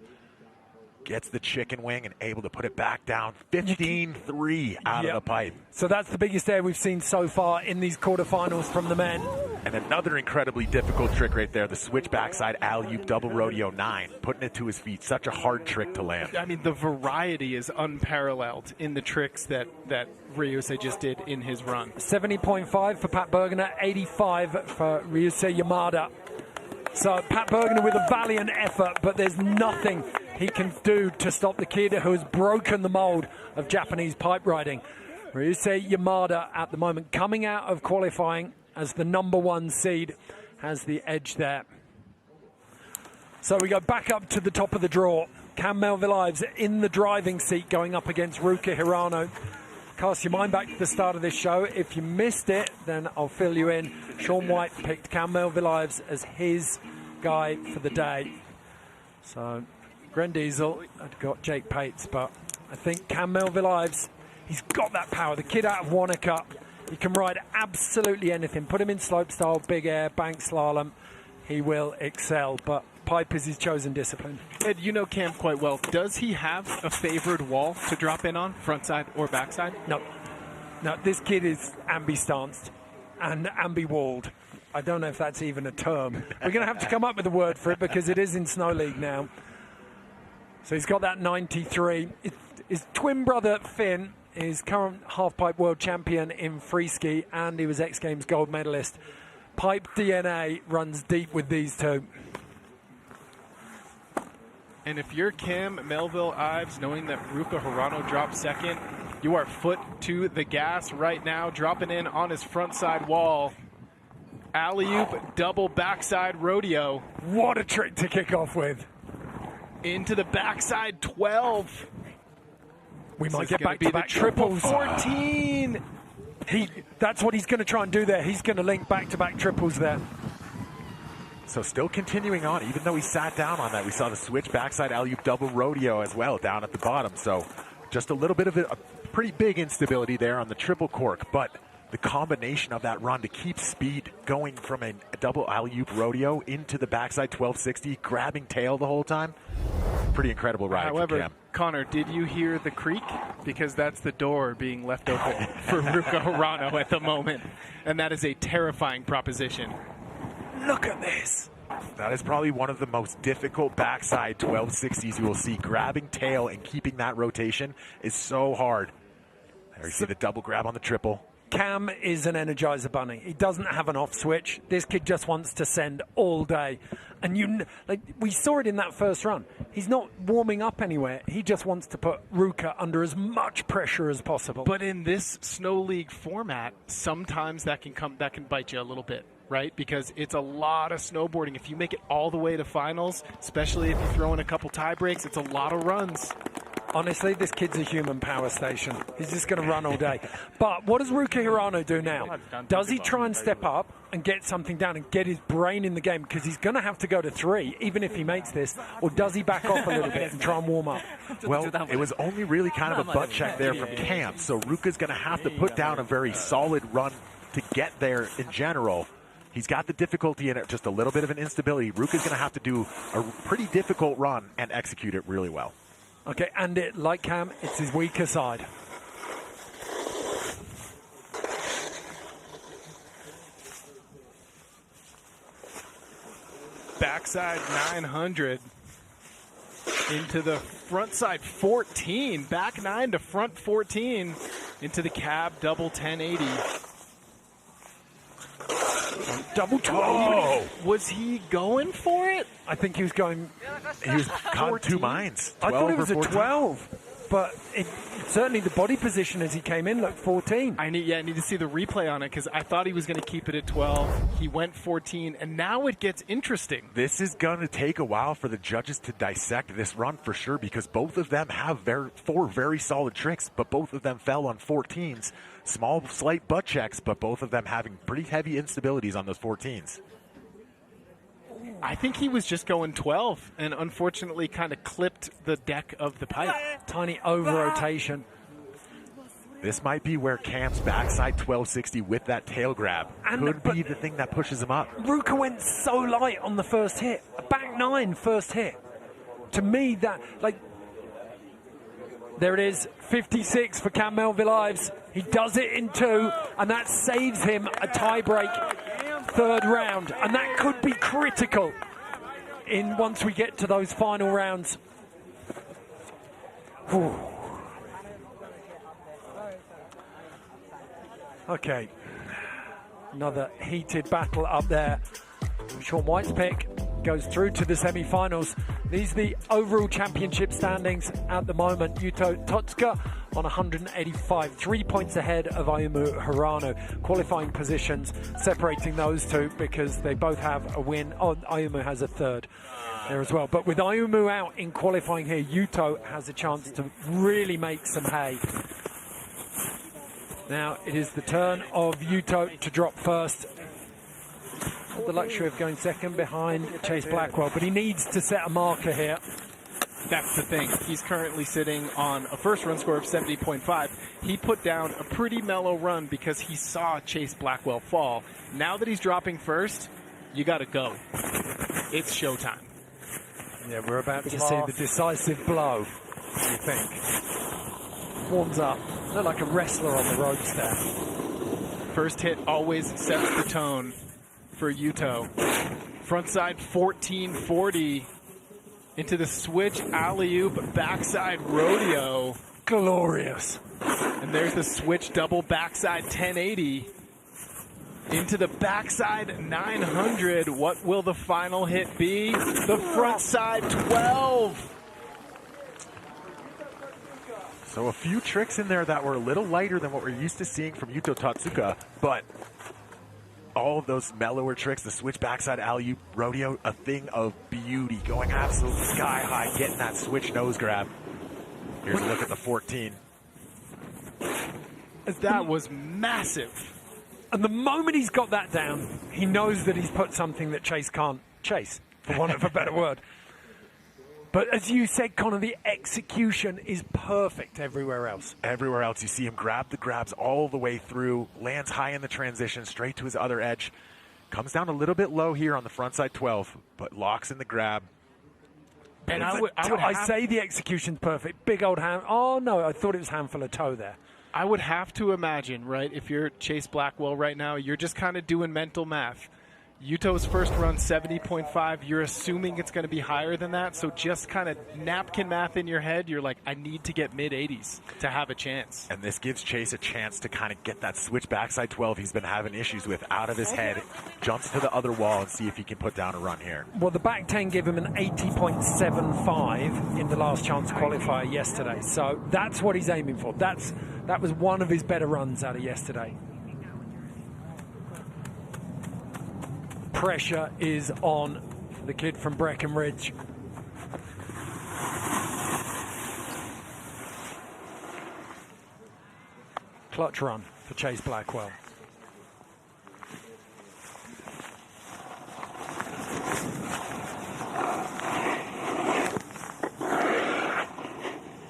gets the chicken wing and able to put it back down 15-3 out of the pipe. So that's the biggest air we've seen so far in these quarterfinals from the men. And another incredibly difficult trick right there, the switch backside alley-oop double rodeo 9, putting it to his feet. Such a hard trick to land. I mean, the variety is unparalleled in the tricks that Ryusei just did in his run. 70.5 for Pat Bergener, 85 for Ryusei Yamada. So Pat Bergener with a valiant effort, but there's nothing he can do to stop the kid who has broken the mold of Japanese pipe riding. Ryusei Yamada at the moment coming out of qualifying as the #1 seed has the edge there. So we go back up to the top of the draw. Cam Melville-Ives in the driving seat going up against Ruka Hirano. Cast your mind back to the start of this show. If you missed it, then I'll fill you in. Shaun White picked Cam Melville-Ives as his guy for the day. So Gren Diesel had got Jake Pates, but I think Cam Melville-Ives, he's got that power. The kid out of Wanaka, he can ride absolutely anything. Put him in slopestyle, big air, bank slalom, he will excel. But pipe is his chosen discipline. Ed, you know Cam quite well. Does he have a favored wall to drop in on, front side or backside? No. No, this kid is ambi-stanced and ambi-walled. I don't know if that's even a term. We're going to have to come up with a word for it because it is in Snow League now. So he's got that 93. His twin brother, Finn, is current half-pipe world champion in free ski, and he was X Games gold medalist. Pipe DNA runs deep with these two. And if you're Cam Melville-Ives, knowing that Ruka Hirano dropped second, you are foot to the gas right now, dropping in on his front side wall. Alley-oop, double backside rodeo. What a trick to kick off with. Into the backside 12. We might get back-to-back triples. 14. That's what he's going to try and do there. He's going to link back-to-back triples there. So still continuing on, even though he sat down on that. We saw the switch backside alley-oop double rodeo as well down at the bottom. So just a little bit of a pretty big instability there on the triple cork. But the combination of that run to keep speed going from a double alley-oop rodeo into the backside 1260, grabbing tail the whole time. Pretty incredible ride. However, for Cam. Connor, did you hear the creak? Because that's the door being left open for Ruka Hirano at the moment. And that is a terrifying proposition. Look at this. That is probably one of the most difficult backside 1260s you will see. Grabbing tail and keeping that rotation is so hard. There you see the double grab on the triple. Cam is an Energizer bunny. He doesn't have an off switch. This kid just wants to send all day. And we saw it in that first run. He's not warming up anywhere. He just wants to put Ruka under as much pressure as possible. But in this Snow League format, sometimes that can bite you a little bit, right? Because it's a lot of snowboarding. If you make it all the way to finals, especially if you throw in a couple tie breaks, it's a lot of runs. Honestly, this kid's a human power station. He's just going to run all day. But what does Ruka Hirano do now? Does he try and step up and get something down and get his brain in the game? Because he's going to have to go to 3, even if he makes this. Or does he back off a little bit and try and warm up? Well, it was only really kind of a butt check there from Cam. So Ruka's going to have to put down a very solid run to get there in general. He's got the difficulty in it, just a little bit of an instability. Ruka's going to have to do a pretty difficult run and execute it really well. Okay, and like Cam, it's his weaker side. Backside 900 into the front side 14. Back 9 to front 14 into the cab double 1080. Double 12. Oh, was he going for it? I think he was going. He was caught 2 minds. I thought it was a 12, but certainly the body position as he came in looked 14. I need to see the replay on it because I thought he was going to keep it at 12. He went 14, and now it gets interesting. This is going to take a while for the judges to dissect this run for sure because both of them have 4 very solid tricks, but both of them fell on 14s. Small, slight butt checks, but both of them having pretty heavy instabilities on those 14s. I think he was just going 12 and unfortunately kind of clipped the deck of the pipe. Tiny over-rotation. This might be where Cam's backside 1260 with that tail grab could be the thing that pushes him up. Ruka went so light on the first hit. A back 9 first hit. To me, that, There it is, 56 for Cam Melville-Ives. He does it in 2, and that saves him a tie-break third round. And that could be critical in once we get to those final rounds. Whew. Okay, another heated battle up there. Shaun White's pick goes through to the semi-finals. These are the overall championship standings at the moment. Yuto Totsuka on 185, 3 points ahead of Ayumu Hirano. Qualifying positions separating those two because they both have a win. Oh, Ayumu has a third there as well. But with Ayumu out in qualifying here, Yuto has a chance to really make some hay. Now it is the turn of Yuto to drop first. Not the luxury of going second behind Chase Blackwell, but he needs to set a marker here. That's the thing. He's currently sitting on a first run score of 70.5. He put down a pretty mellow run because he saw Chase Blackwell fall. Now that he's dropping first, you got to go. It's showtime. Yeah, we're about to see the decisive blow, you think. Warms up. Look like a wrestler on the ropes there. First hit always sets the tone for Yuto. Frontside 1440 into the switch alley-oop backside rodeo. Glorious. And there's the switch double backside 1080 into the backside 900. What will the final hit be? The frontside 12. So a few tricks in there that were a little lighter than what we're used to seeing from Yuto Totsuka, but all of those mellower tricks, the switch backside alley-oop rodeo, a thing of beauty, going absolutely sky high, getting that switch nose grab. Here's a look at the 14. That was massive. And the moment he's got that down, he knows that he's put something that Chase can't chase, for want of a better word. But as you said, Connor, the execution is perfect everywhere else. Everywhere else, you see him grab the grabs all the way through, lands high in the transition, straight to his other edge. Comes down a little bit low here on the frontside 12, but locks in the grab. And I say the execution's perfect. Big old hand. Oh, no, I thought it was handful of toe there. I would have to imagine, right, if you're Chase Blackwell right now, you're just kind of doing mental math. Yuto's first run, 70.5. You're assuming it's going to be higher than that. So just kind of napkin math in your head. You're like, I need to get mid-80s to have a chance. And this gives Chase a chance to kind of get that switch backside 12 he's been having issues with out of his head. Jumps to the other wall and see if he can put down a run here. Well, the back 10 gave him an 80.75 in the last chance qualifier yesterday. So that's what he's aiming for. That was one of his better runs out of yesterday. Pressure is on for the kid from Breckenridge. Clutch run for Chase Blackwell.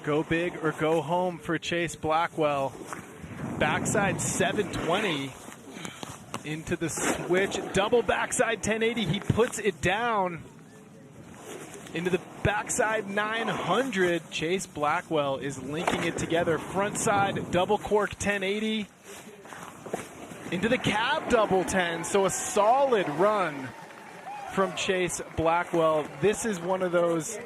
Go big or go home for Chase Blackwell. Backside 720. Into the switch, double backside 1080. He puts it down into the backside 900. Chase Blackwell is linking it together. Frontside double cork 1080 into the cab double 10. So a solid run from Chase Blackwell. This is one of those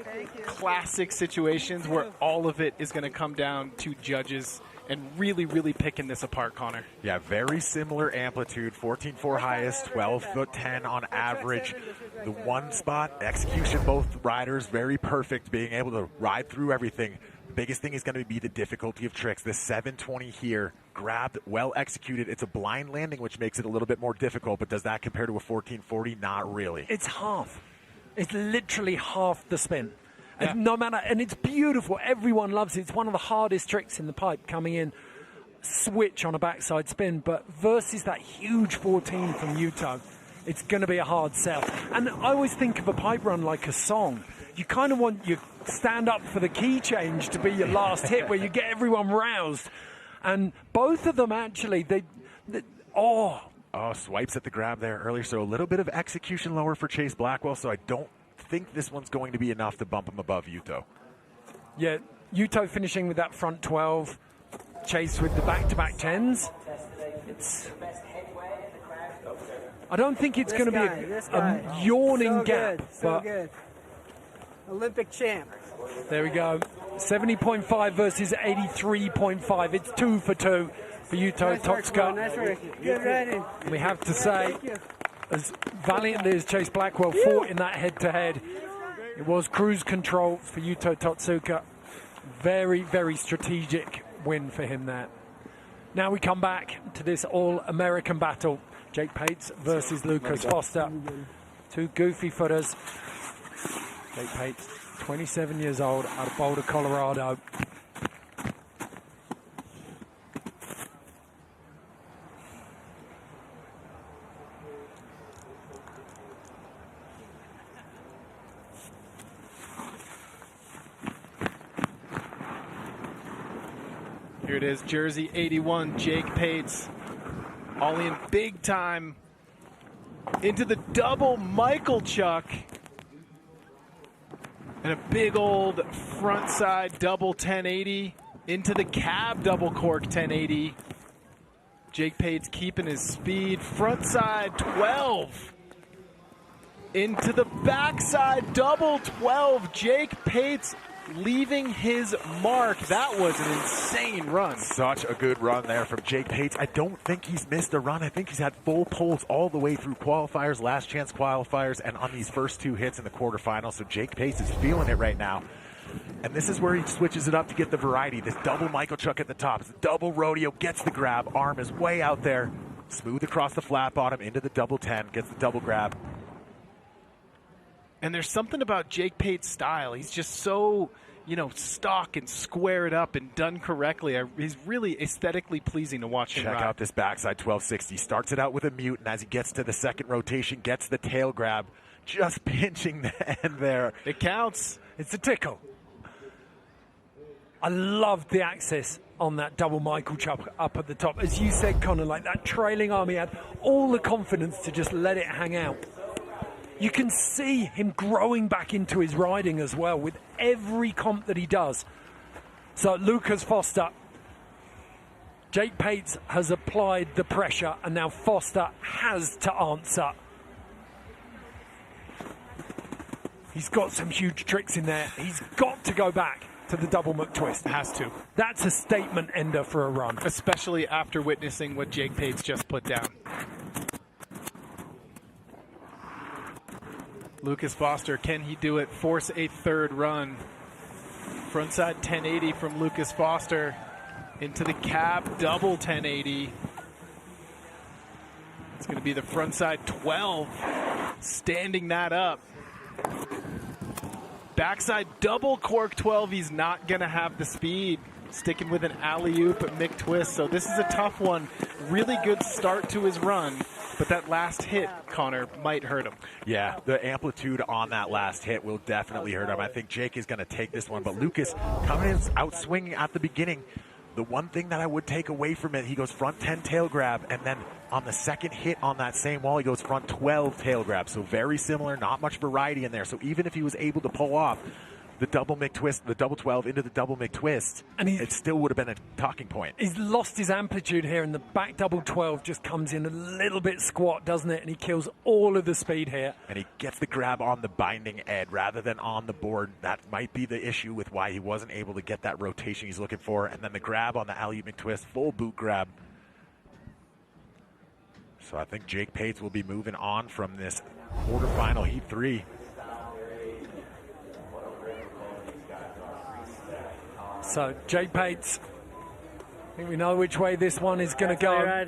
classic situations where all of it is going to come down to judges and really, really picking this apart, Connor. Yeah, very similar amplitude, 14.4 highest, 12'10" on average. The one spot, execution, both riders, very perfect, being able to ride through everything. The biggest thing is going to be the difficulty of tricks. This 720 here, grabbed, well executed. It's a blind landing, which makes it a little bit more difficult, but does that compare to a 1440? Not really. It's half. It's literally half the spin. Yeah. And no matter, and it's beautiful. Everyone loves it. It's one of the hardest tricks in the pipe, coming in, switch on a backside spin. But versus that huge 14 from Yuto, it's going to be a hard sell. And I always think of a pipe run like a song. You kind of want your stand up for the key change to be your last hit, where you get everyone roused. And both of them actually, swipes at the grab there earlier. So a little bit of execution lower for Chase Blackwell. So I don't think this one's going to be enough to bump him above Yuto. Yeah, Yuto finishing with that front 12. Chase with the back-to-back 10s. I don't think it's going to be a yawning gap. So good. Olympic champ. There we go. 70.5 versus 83.5. It's 2 for 2 for Yuto Totsuka. Nice work. Good riding. We have to say, as valiantly as Chase Blackwell fought in that head-to-head, it was cruise control for Yuto Totsuka. Very, very strategic win for him there. Now we come back to this all-American battle. Jake Pates versus Lucas Foster. Two goofy footers. Jake Pates, 27 years old, out of Boulder, Colorado. Here it is, jersey 81, Jake Pates. All in big time into the double Michael Chuck. And a big old front side double 1080 into the cab double cork 1080. Jake Pates keeping his speed. Front side 12 into the backside double 12. Jake Pates leaving his mark. That was an insane run. Such a good run there from Jake Pates. I don't think he's missed a run. I think he's had full pulls all the way through qualifiers, last chance qualifiers, and on these first 2 hits in the quarterfinals. So Jake Pates is feeling it right now. And this is where he switches it up to get the variety. This double Michael Chuck at the top. It's a double rodeo, gets the grab. Arm is way out there. Smooth across the flat bottom into the double 10, gets the double grab. And there's something about Jake Pates' style. He's just so, stock and squared up and done correctly. He's really aesthetically pleasing to watch him ride. Check out this backside 1260. Starts it out with a mute, and as he gets to the second rotation, gets the tail grab. Just pinching the end there. It counts. It's a tickle. I loved the access on that double Michael Chuck up at the top. As you said, Connor, like that trailing arm, he had all the confidence to just let it hang out. You can see him growing back into his riding as well with every comp that he does. So Lucas Foster, Jake Pates has applied the pressure, and now Foster has to answer. He's got some huge tricks in there. He's got to go back to the double McTwist. Has to. That's a statement ender for a run. Especially after witnessing what Jake Pates just put down. Lucas Foster, can he do it? Force a third run. Frontside 1080 from Lucas Foster into the cab double 1080. It's going to be the frontside 12, standing that up. Backside double cork 12, he's not going to have the speed. Sticking with an alley-oop McTwist, so this is a tough one. Really good start to his run, but that last hit, Connor, might hurt him. Yeah, the amplitude on that last hit will definitely hurt him. I think Jake is going to take this one, but Lucas coming in out swinging at the beginning. The one thing that I would take away from it, he goes front 10 tail grab, and then on the second hit on that same wall, he goes front 12 tail grab. So very similar, not much variety in there. So even if he was able to pull off the double McTwist, the double 12 into the double McTwist, and it still would have been a talking point. He's lost his amplitude here, and the back double 12 just comes in a little bit squat, doesn't it? And he kills all of the speed here. And he gets the grab on the binding edge rather than on the board. That might be the issue with why he wasn't able to get that rotation he's looking for. And then the grab on the alley-oop McTwist, full boot grab. So I think Jake Pates will be moving on from this quarterfinal Heat 3. So Jake Pates, I think we know which way this one is going to go.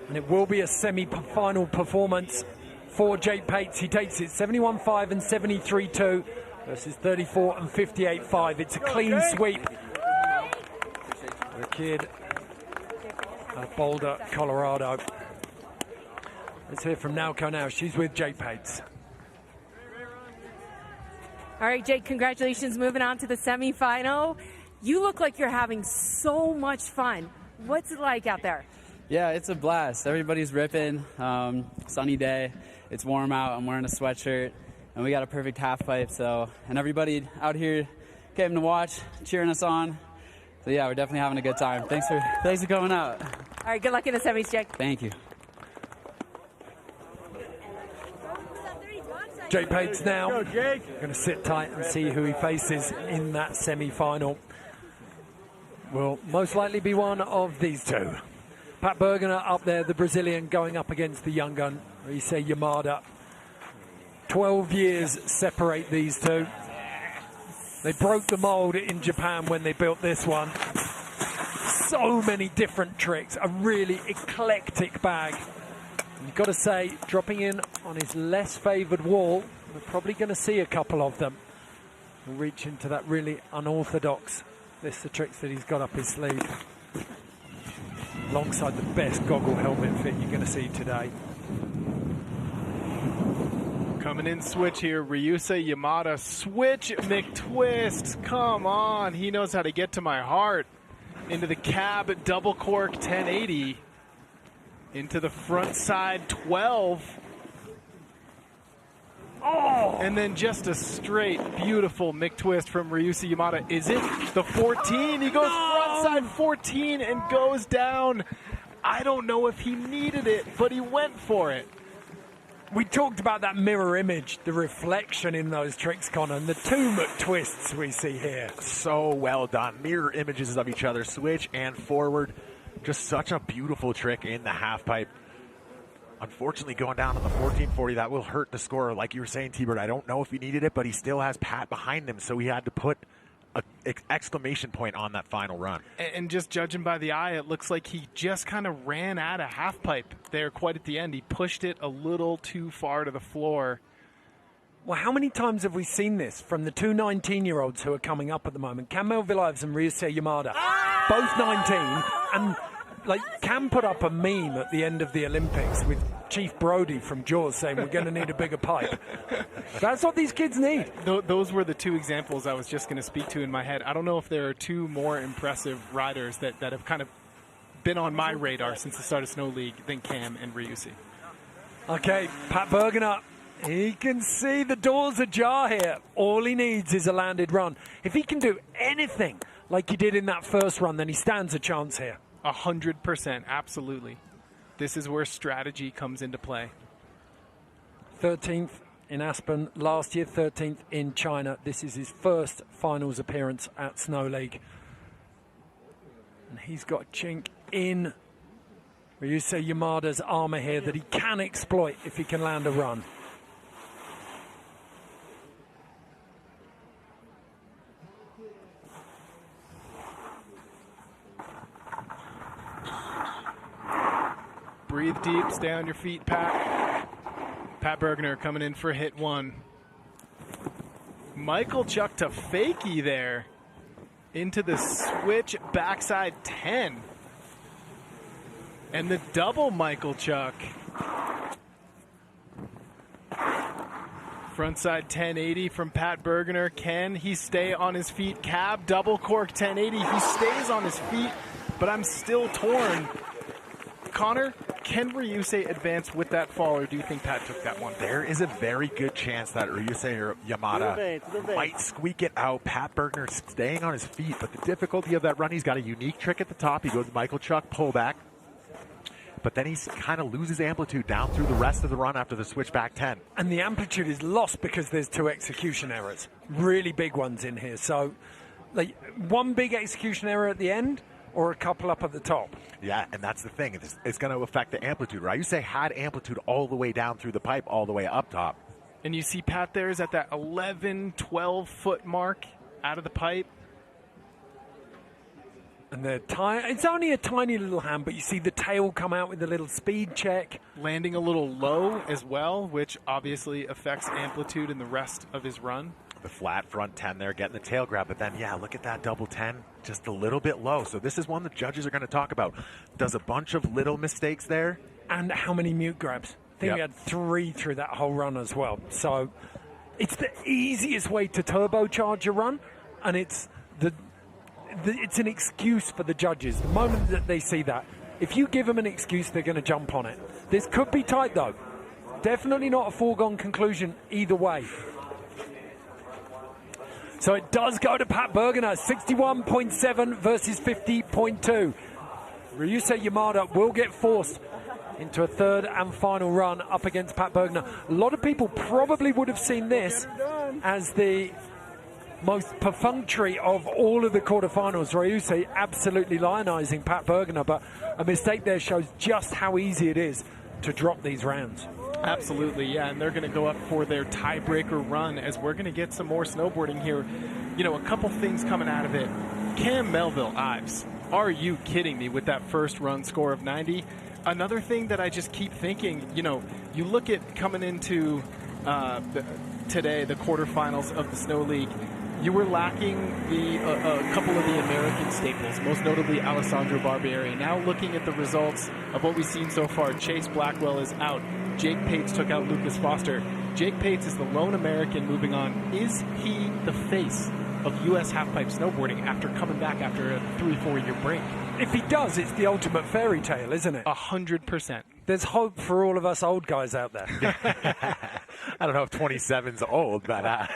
And it will be a semi-final performance for Jake Pates. He takes it 71.5 and 73.2 versus 34 and 58.5. It's a clean sweep. The kid out of Boulder, Colorado. Let's hear from Naoko now. She's with Jake Pates. All right, Jake, congratulations. Moving on to the semifinal. You look like you're having so much fun. What's it like out there? Yeah, it's a blast. Everybody's ripping. Sunny day. It's warm out. I'm wearing a sweatshirt, and we got a perfect half pipe. And everybody out here came to watch, cheering us on. So yeah, we're definitely having a good time. Thanks for coming out. All right, good luck in the semis, Jake. Thank you. Jake Pates now going to sit tight and see who he faces in that semi-final. Will most likely be one of these two. Pat Bergener up there, the Brazilian, going up against the young gun, Ryusei Yamada. 12 years separate these two. They broke the mold in Japan when they built this one. So many different tricks, a really eclectic bag. You've got to say, dropping in on his less favoured wall, we're probably going to see a couple of them. We'll reach into that really unorthodox list of tricks that he's got up his sleeve. Alongside the best goggle helmet fit you're going to see today. Coming in switch here, Ryusei Yamada. Switch McTwist. Come on, he knows how to get to my heart. Into the cab double cork 1080. Into the front side 12. Oh! And then just a straight, beautiful McTwist from Ryusei Yamada. Is it the 14? He goes front side 14 and goes down. I don't know if he needed it, but he went for it. We talked about that mirror image, the reflection in those tricks, Connor, and the two McTwists we see here. So well done. Mirror images of each other, switch and forward. Just such a beautiful trick in the half pipe. Unfortunately, going down on the 1440, that will hurt the score. Like you were saying, T-Bird, I don't know if he needed it, but he still has Pat behind him, so he had to put an exclamation point on that final run. And just judging by the eye, it looks like he just kind of ran out of half pipe there quite at the end. He pushed it a little too far to the floor. Well, how many times have we seen this from the two 19-year-olds who are coming up at the moment? Cam Melvillaeves and Ryusei Yamada, both 19, and like Cam put up a meme at the end of the Olympics with Chief Brody from Jaws saying we're going to need a bigger pipe. That's what these kids need. Those were the two examples I was just going to speak to in my head. I don't know if there are two more impressive riders that have kind of been on my radar since the start of Snow League than Cam and Ryusei. Okay, Pat Bergener, he can see the doors ajar here. All he needs is a landed run. If he can do anything like he did in that first run, then he stands a chance here. 100%, absolutely. This is where strategy comes into play. 13th in Aspen last year, 13th in China. This is his first finals appearance at Snow League. And he's got a chink in Ryusei Yamada's armor here that he can exploit if he can land a run. Breathe deep, stay on your feet, Pat. Pat Bergener coming in for hit one. Michael Chuck to fakie there. Into the switch backside 10. And the double Michael Chuck. Frontside 1080 from Pat Bergener. Can he stay on his feet? Cab, double cork 1080. He stays on his feet, but I'm still torn. Connor, can Ryusei advance with that fall, or do you think Pat took that one? There is a very good chance that Ryusei or Yamada might squeak it out. Pat Bergener staying on his feet, but the difficulty of that run, he's got a unique trick at the top. He goes Michael Chuck pullback, but then he kind of loses amplitude down through the rest of the run after the switch back 10. And the amplitude is lost because there's two execution errors, really big ones in here. So like one big execution error at the end, or a couple up at the top. Yeah, and that's the thing. It's going to affect the amplitude. Ryusei had amplitude all the way down through the pipe, all the way up top. And you see Pat there is at that 11, 12-foot mark out of the pipe. And they're it's only a tiny little hand, but you see the tail come out with a little speed check. Landing a little low as well, which obviously affects amplitude in the rest of his run. The flat front 10 there, getting the tail grab, but then, yeah, look at that double 10, just a little bit low. So this is one the judges are going to talk about. Does a bunch of little mistakes there. And how many mute grabs? I think we had 3 through that whole run as well. So it's the easiest way to turbocharge a run, and it's an excuse for the judges. The moment that they see that, if you give them an excuse, they're going to jump on it. This could be tight, though. Definitely not a foregone conclusion either way. So it does go to Pat Bergener, 61.7 versus 50.2. Ryusei Yamada will get forced into a third and final run up against Pat Bergener. A lot of people probably would have seen this as the most perfunctory of all of the quarterfinals. Ryusei absolutely lionizing Pat Bergener, but a mistake there shows just how easy it is to drop these rounds. Absolutely, yeah, and they're going to go up for their tiebreaker run as we're going to get some more snowboarding here. You know, a couple things coming out of it. Cam Melville-Ives, are you kidding me with that first run score of 90? Another thing that I just keep thinking, you know, you look at coming into today, the quarterfinals of the Snow League, you were lacking a couple of the American staples, most notably Alessandro Barbieri. Now looking at the results of what we've seen so far, Chase Blackwell is out. Jake Pates took out Lucas Foster. Jake Pates is the lone American moving on. Is he the face of U.S. halfpipe snowboarding after coming back after a 3-4 year break? If he does, it's the ultimate fairy tale, isn't it? 100%. There's hope for all of us old guys out there. I don't know if 27's old, but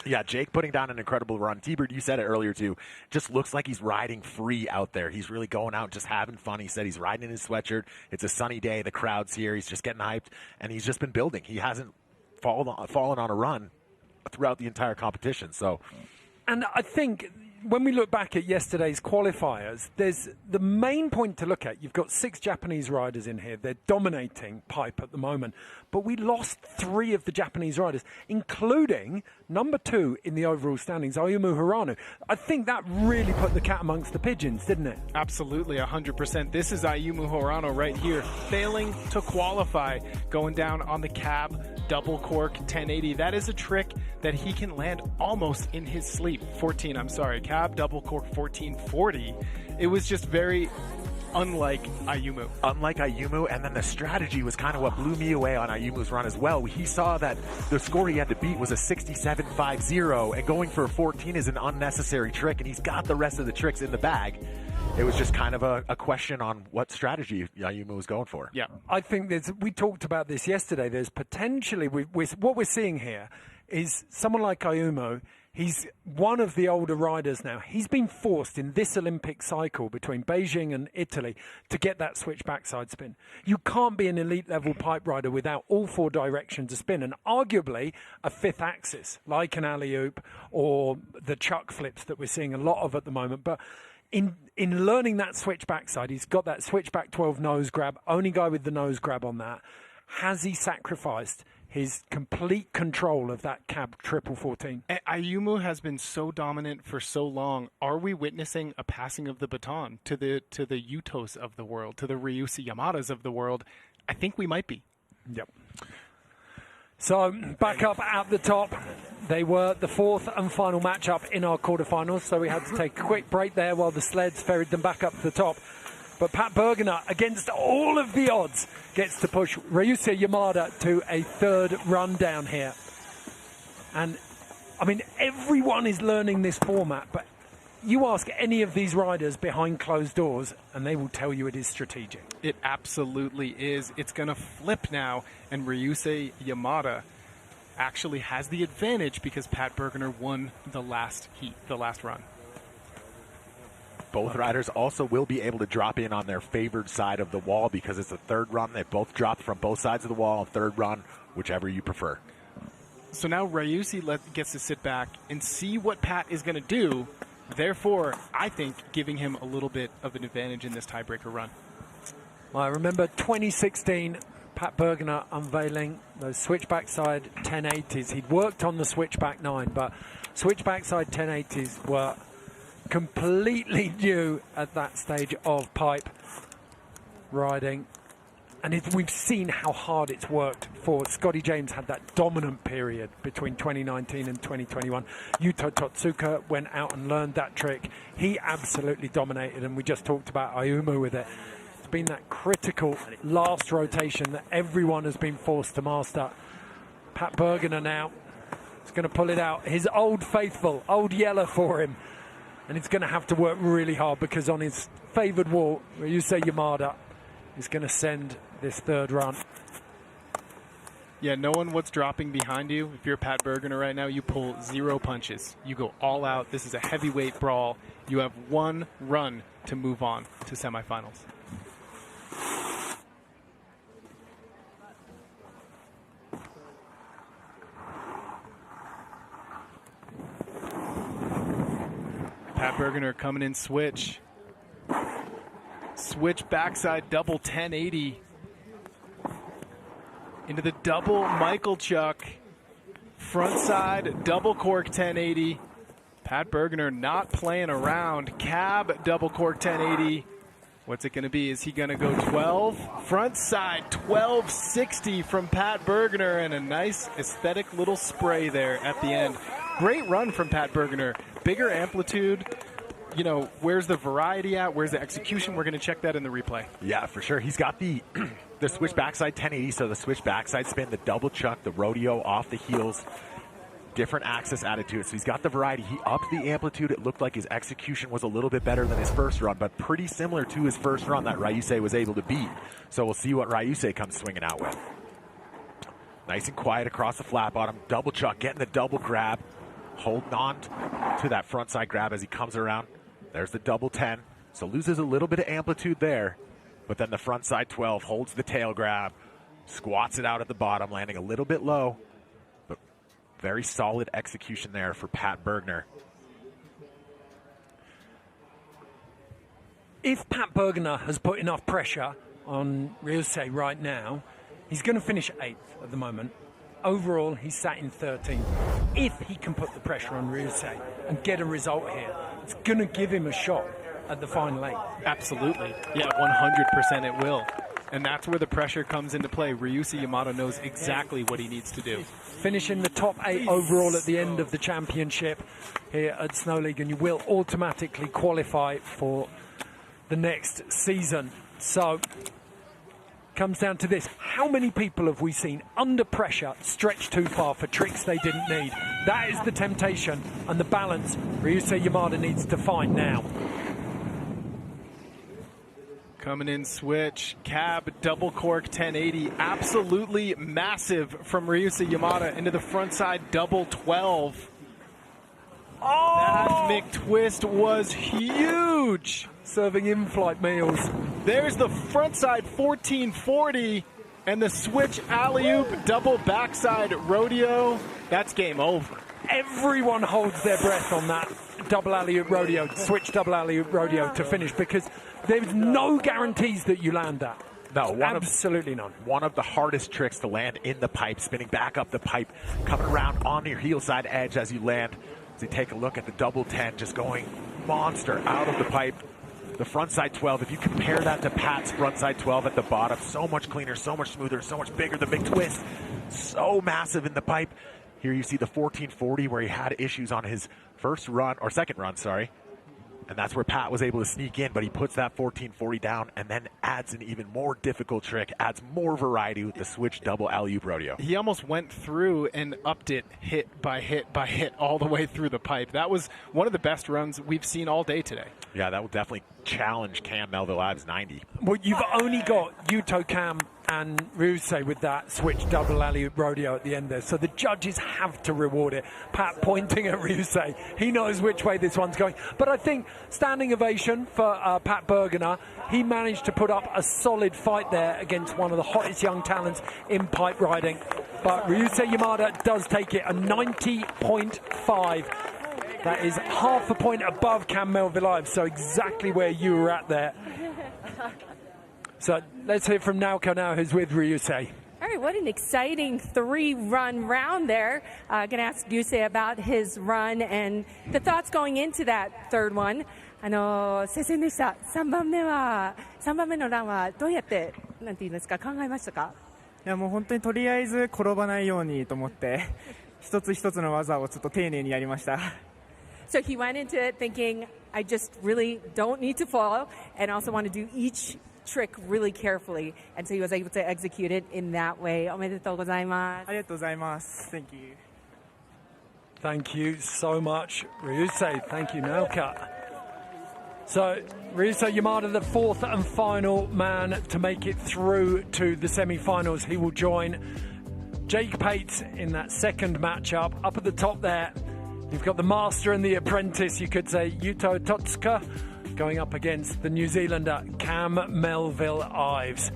yeah, Jake putting down an incredible run. T-Bird, you said it earlier too. Just looks like he's riding free out there. He's really going out, just having fun. He said he's riding in his sweatshirt. It's a sunny day. The crowd's here. He's just getting hyped, and he's just been building. He hasn't fallen on a run throughout the entire competition. So, and I think when we look back at yesterday's qualifiers, there's the main point to look at. You've got 6 Japanese riders in here. They're dominating pipe at the moment. But we lost 3 of the Japanese riders, including number 2 in the overall standings, Ayumu Hirano. I think that really put the cat amongst the pigeons, didn't it? Absolutely, 100%. This is Ayumu Hirano right here, failing to qualify, going down on the cab, double cork 1080. That is a trick that he can land almost in his sleep. Cab, double cork 1440. It was just very unlike Ayumu. Unlike Ayumu, and then the strategy was kind of what blew me away on Ayumu's run as well. He saw that the score he had to beat was a 67.50, and going for a 14 is an unnecessary trick, and he's got the rest of the tricks in the bag. It was just kind of a question on what strategy Ayumu was going for. Yeah, I think we talked about this yesterday. There's potentially, what we're seeing here is someone like Ayumu. He's one of the older riders now. He's been forced in this Olympic cycle between Beijing and Italy to get that switch backside spin. You can't be an elite level pipe rider without all 4 directions of spin, and arguably a 5th axis, like an alley-oop or the chuck flips that we're seeing a lot of at the moment. But in learning that switch backside, he's got that switch back 12 nose grab, only guy with the nose grab on that. Has he sacrificed his complete control of that cab triple 14? Ayumu has been so dominant for so long. Are we witnessing a passing of the baton to the Yutos of the world, to the Ryusei Yamadas of the world? I think we might be. Yep. So back up at the top, they were the 4th and final matchup in our quarterfinals. So we had to take a quick break there while the sleds ferried them back up to the top. But Pat Bergener, against all of the odds, gets to push Ryusei Yamada to a 3rd run down here. And, I mean, everyone is learning this format, but you ask any of these riders behind closed doors, and they will tell you it is strategic. It absolutely is. It's going to flip now, and Ryusei Yamada actually has the advantage because Pat Bergener won the last heat, the last run. Both riders also will be able to drop in on their favored side of the wall because it's a 3rd run. They both dropped from both sides of the wall, 3rd run, whichever you prefer. So now Ryusei gets to sit back and see what Pat is going to do. Therefore, I think giving him a little bit of an advantage in this tiebreaker run. Well, I remember 2016, Pat Bergener unveiling those switchback side 1080s. He'd worked on the switchback 9, but switchback side 1080s were completely new at that stage of pipe riding. And we've seen how hard it's worked for Scotty James. Had that dominant period between 2019 and 2021. Yuto Totsuka went out and learned that trick. He absolutely dominated, and we just talked about Ayumu with it. It's been that critical last rotation that everyone has been forced to master. Pat Bergener now is going to pull it out. His old faithful, old yeller for him. And he's going to have to work really hard because on his favoured wall, Ryusei Yamada is going to send this 3rd run. Yeah, knowing what's dropping behind you, if you're Pat Bergener right now, you pull 0 punches. You go all out. This is a heavyweight brawl. You have 1 run to move on to semifinals. Pat Bergener coming in switch. Switch backside double 1080. Into the double Michael Chuck. Front side double cork 1080. Pat Bergener not playing around. Cab double cork 1080. What's it going to be? Is he going to go 12? Front side 1260 from Pat Bergener, and a nice aesthetic little spray there at the end. Great run from Pat Bergener. Bigger amplitude. You know, where's the variety at? Where's the execution? We're going to check that in the replay. Yeah, for sure. He's got the switch backside 1080, so the switch backside spin, the double chuck, the rodeo off the heels, different axis attitude. So he's got the variety. He upped the amplitude. It looked like his execution was a little bit better than his first run, but pretty similar to his first run that Ryusei was able to beat. So we'll see what Ryusei comes swinging out with. Nice and quiet across the flat bottom. Double chuck, getting the double grab, holding on to that front side grab as he comes around. There's the double 10. So loses a little bit of amplitude there, but then the front side 12 holds the tail grab, squats it out at the bottom, landing a little bit low, but very solid execution there for Pat Bergener. If Pat Bergener has put enough pressure on Ryusei right now, he's going to finish 8th at the moment. Overall, he's sat in 13th. If he can put the pressure on Ryusei and get a result here, it's going to give him a shot at the final 8. Absolutely. Yeah, 100% it will. And that's where the pressure comes into play. Ryusei Yamada knows exactly what he needs to do. Finishing the top 8 overall at the end of the championship here at Snow League, and you will automatically qualify for the next season. So, comes down to this. How many people have we seen under pressure stretch too far for tricks they didn't need? That is the temptation and the balance Ryusei Yamada needs to find now. Coming in switch, cab, double cork 1080. Absolutely massive from Ryusei Yamada into the front side double 12. Oh! That McTwist was huge. Serving in-flight meals. There's the front side 1440 and the switch alley-oop double backside rodeo. That's game over. Everyone holds their breath on that double alley-oop rodeo, switch double alley-oop rodeo to finish, because there's no guarantees that you land that. No, absolutely none. One of the hardest tricks to land in the pipe, spinning back up the pipe, coming around on your heel side edge as you land. As you take a look at the double 10, just going monster out of the pipe. The front side 12, if you compare that to Pat's front side 12 at the bottom, so much cleaner, so much smoother, so much bigger. The big twist, so massive in the pipe. Here you see the 1440 where he had issues on his second run, and that's where Pat was able to sneak in, but he puts that 1440 down and then adds an even more difficult trick, adds more variety with the switch double alley-oop rodeo. He almost went through and upped it hit by hit by hit all the way through the pipe. That was one of the best runs we've seen all day today. Yeah, that will definitely challenge Cam Melville Abs 90. Well, you've only got Yuto, Cam, and Ryusei with that switch double alley-oop rodeo at the end there. So the judges have to reward it. Pat pointing at Ryusei. He knows which way this one's going. But I think standing ovation for Pat Bergener. He managed to put up a solid fight there against one of the hottest young talents in pipe riding. But Ryusei Yamada does take it, a 90.5. That is half a point above Cam Melville Ives, so exactly where you were at there. So let's hear from Naoko now, who's with Ryusei. All right, what an exciting 3-run round there. Going to ask Ryusei about his run and the thoughts going into that third one. 接戦でした。3番目のランはどうやってなんていうんですか考えましたか？いやもう本当にとりあえず転ばないようにと思って一つ一つの技をちょっと丁寧にやりました。So he went into it thinking, I just really don't need to fall and also want to do each trick really carefully. And so he was able to execute it in that way. おめでとうございます。ありがとうございます。Thank you. Thank you so much, Ryusei. Thank you, Naoka. So, Ryusei Yamada, the fourth and final man to make it through to the semi-finals. He will join Jake Pate in that second matchup. Up at the top there, you've got the master and the apprentice, you could say, Yuto Totsuka, going up against the New Zealander Cam Melville Ives.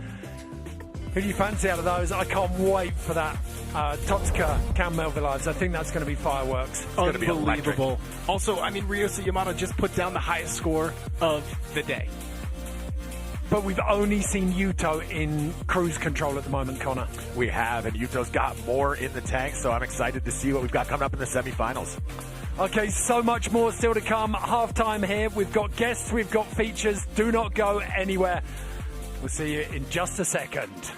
Who do you fancy out of those? I can't wait for that Totsuka Cam Melville Ives. I think that's going to be fireworks. It's going to be Unbelievable. Also, I mean, Ryusa Yamato just put down the highest score of the day. But we've only seen Yuto in cruise control at the moment, Connor. We have, and Yuto's got more in the tank, so I'm excited to see what we've got coming up in the semifinals. Okay, so much more still to come. Halftime here. We've got guests, we've got features. Do not go anywhere. We'll see you in just a second.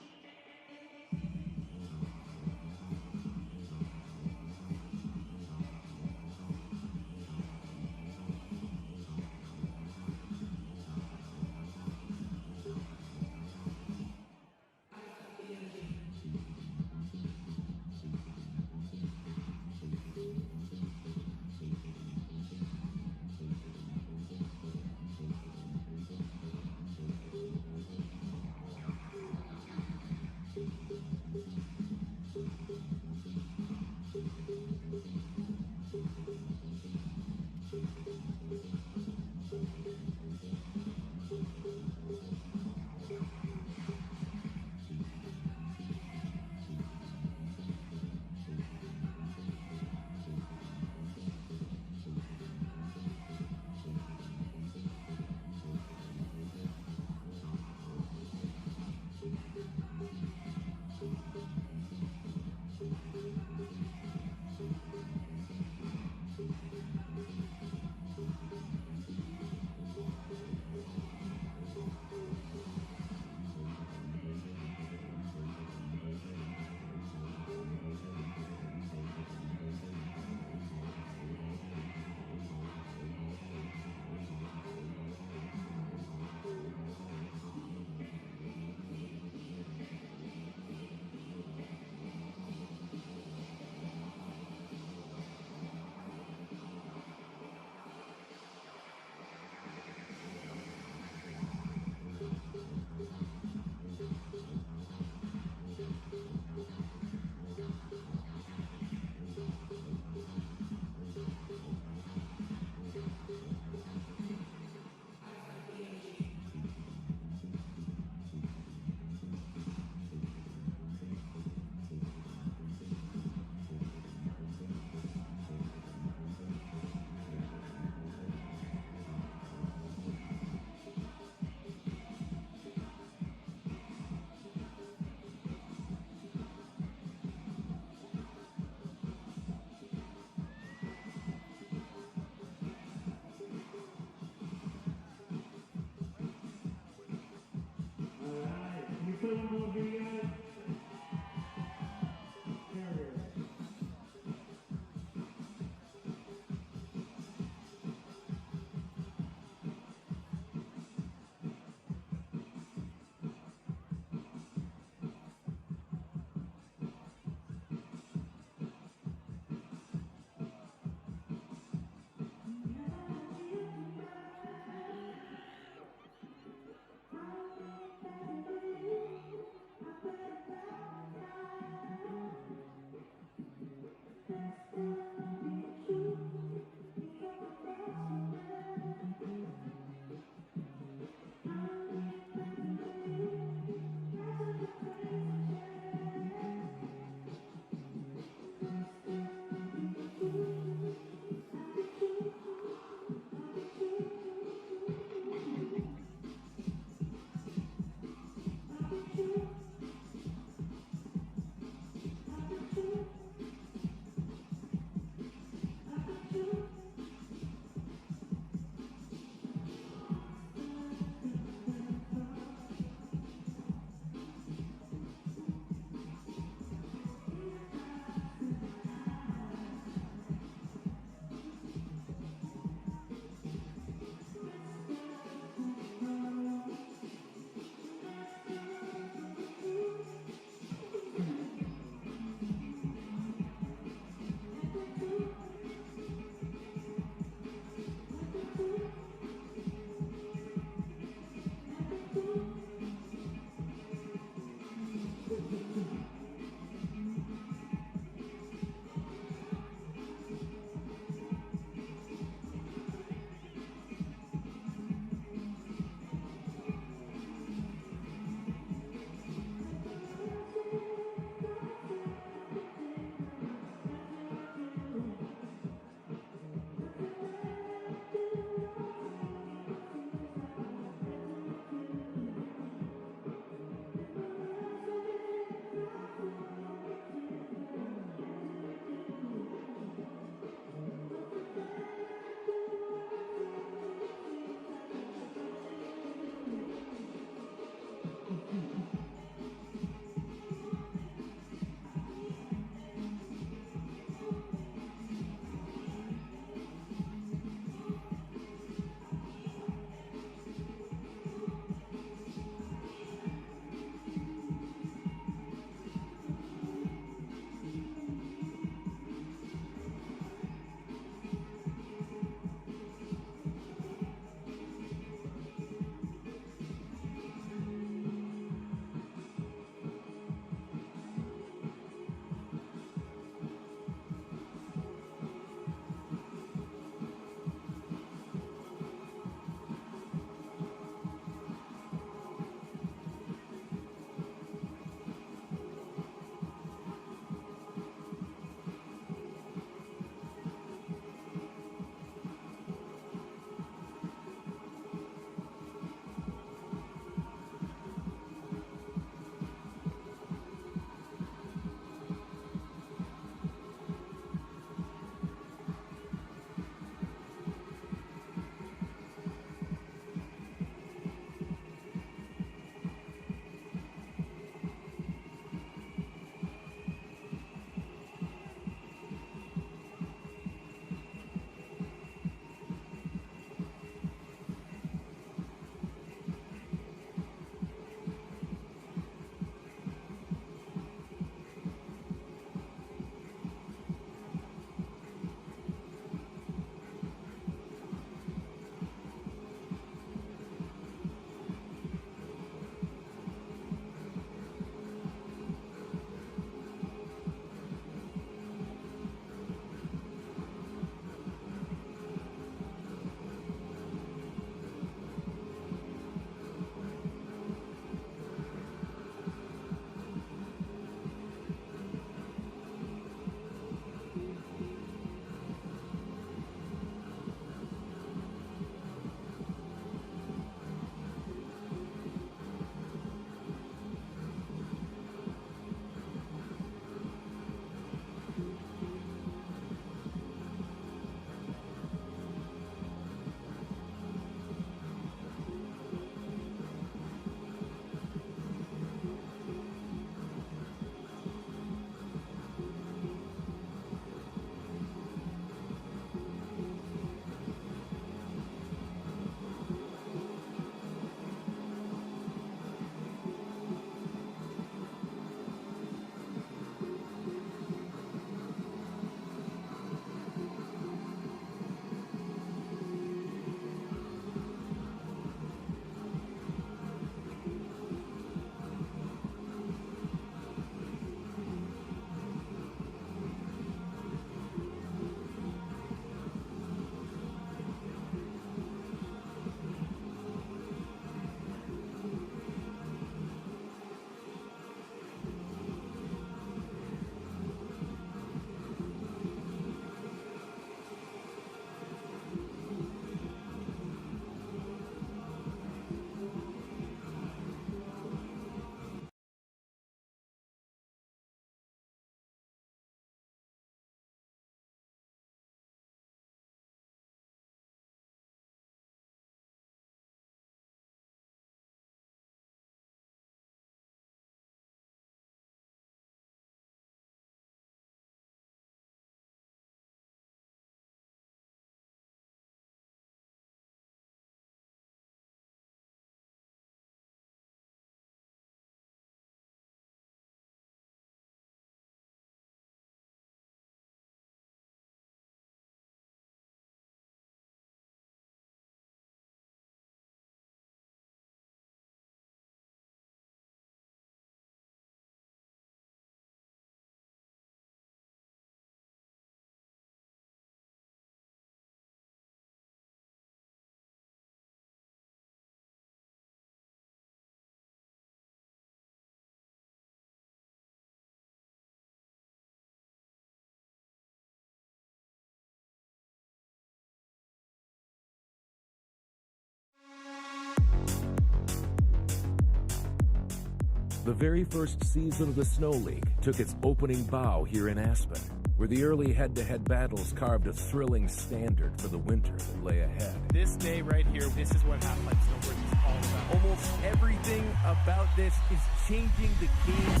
The very first season of the Snow League took its opening bow here in Aspen, where the early head-to-head battles carved a thrilling standard for the winter that lay ahead. This day right here, this is what half-pipe snowboarding is all about. Almost everything about this is changing the game.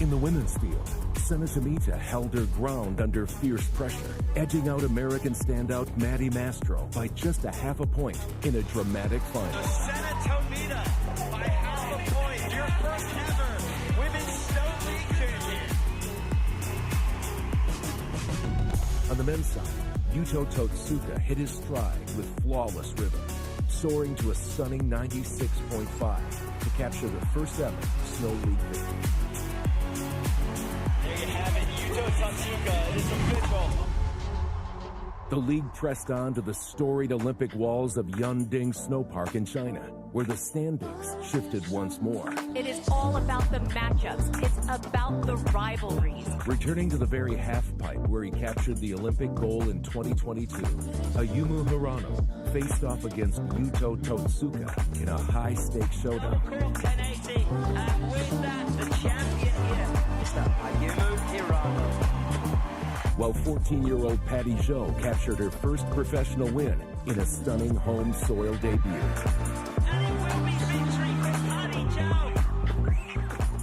In the women's field, Sena Tomita held her ground under fierce pressure, edging out American standout Maddie Mastro by just a half a point in a dramatic final. Sena Tomita by half a point, your first ever women's Snow League champion. On the men's side, Yuto Totsuka hit his stride with flawless rhythm, soaring to a stunning 96.5 to capture the first ever Snow League victory. There you have it, Yuto Totsuka. It is official. The league pressed on to the storied Olympic walls of Yunding Snow Park in China, where the standings shifted once more. It is all about the matchups. It's about the rivalries. Returning to the very half-pipe where he captured the Olympic goal in 2022, Ayumu Hirano faced off against Yuto Totsuka in a high-stakes showdown. 1080, and with that, the champion here, Mr. Ayumu Hirano. While 14-year-old Patty Zhou captured her first professional win in a stunning home soil debut.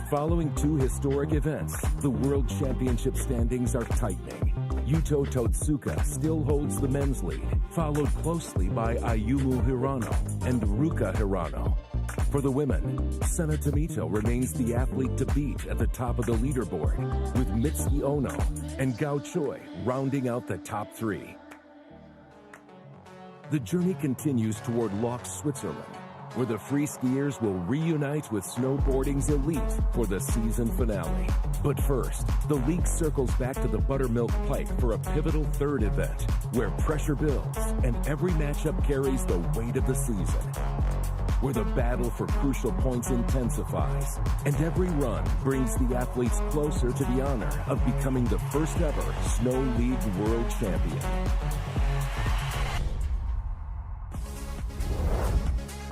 Following two historic events, the World Championship standings are tightening. Yuto Totsuka still holds the men's lead, followed closely by Ayumu Hirano and Ruka Hirano. For the women, Sena Tomita remains the athlete to beat at the top of the leaderboard, with Mitsuki Ono and Gao Choi rounding out the top three. The journey continues toward Loch, Switzerland, where the free skiers will reunite with snowboarding's elite for the season finale. But first, the league circles back to the Buttermilk Pike for a pivotal third event, where pressure builds and every matchup carries the weight of the season, where the battle for crucial points intensifies, and every run brings the athletes closer to the honor of becoming the first ever Snow League World Champion.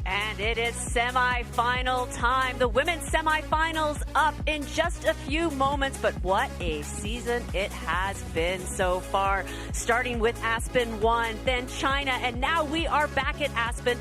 And it is semifinal time. The women's semifinals up in just a few moments, but what a season it has been so far. Starting with Aspen 1, then China, and now we are back at Aspen.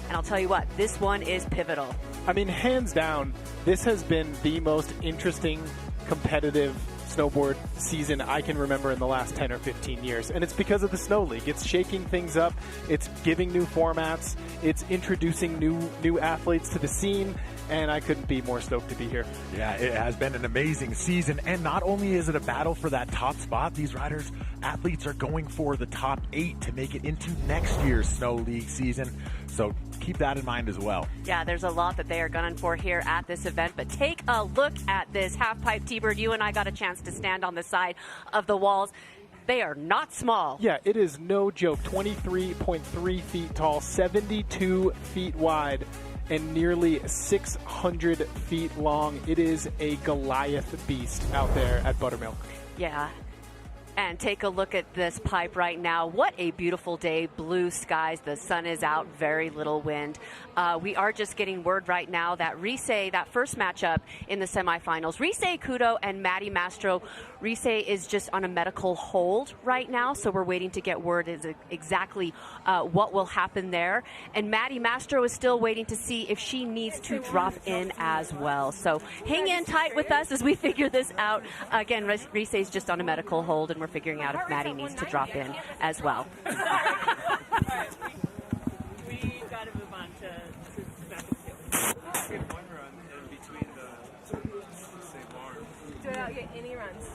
And I'll tell you what, this one is pivotal. I mean, hands down, this has been the most interesting, competitive snowboard season I can remember in the last 10 or 15 years. And it's because of the Snow League. It's shaking things up. It's giving new formats. It's introducing new athletes to the scene. And I couldn't be more stoked to be here. Yeah, it has been an amazing season. And not only is it a battle for that top spot, these athletes are going for the top 8 to make it into next year's Snow League season. So keep that in mind as well. Yeah, there's a lot that they are gunning for here at this event. But take a look at this half-pipe T-Bird. You and I got a chance to stand on the side of the walls. They are not small. Yeah, it is no joke. 23.3 feet tall, 72 feet wide, and nearly 600 feet long. It is a Goliath beast out there at Buttermilk. Yeah. And take a look at this pipe right now. What a beautiful day. Blue skies. The sun is out. Very little wind. We are just getting word right now that Risei, that first matchup in the semifinals, Risei Kudo and Maddie Mastro. Risei is just on a medical hold right now, so we're waiting to get word is exactly what will happen there. And Maddie Mastro is still waiting to see if she needs to drop in as well. So hang in tight with us as we figure this out. Again, Risei is just on a medical hold, and we're figuring out if Maddie needs to drop in as well. We got to move on to second one run in between the same arms. Do I not get any runs?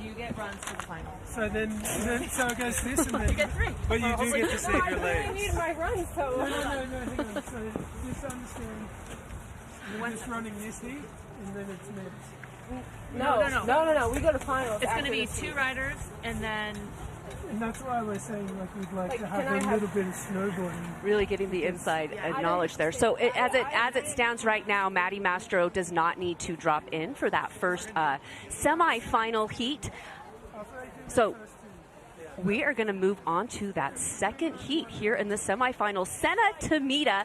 You get runs to the final. So then so it goes this and then You get 3. But you do get to save your I really legs. need my runs, so No, hang on. So just understand. You're just running this heat and then it's next. No. We go to finals. It's going to be 2 riders, and then... And that's why we're saying we'd like to can I have a have- little bit of snowboarding. Really getting the inside knowledge there. So as it stands right now, Maddie Mastro does not need to drop in for that first semi-final heat. So we are going to move on to that second heat here in the semifinals. Sena Tomita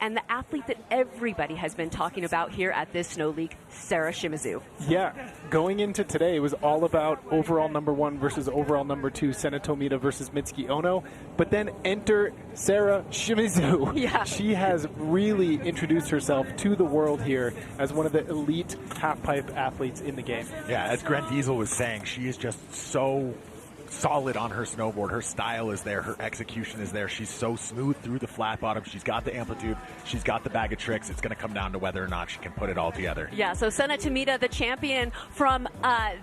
and the athlete that everybody has been talking about here at this Snow League, Sarah Shimizu. Yeah, going into today, it was all about overall number 1 versus overall number 2, Sena Tomita versus Mitsuki Ono. But then enter Sarah Shimizu. Yeah. She has really introduced herself to the world here as one of the elite half-pipe athletes in the game. Yeah, as Gren Diesel was saying, she is just so solid on her snowboard. Her style is there. Her execution is there. She's so smooth through the flat bottom. She's got the amplitude. She's got the bag of tricks. It's going to come down to whether or not she can put it all together. Yeah, so Sena Tomita, the champion from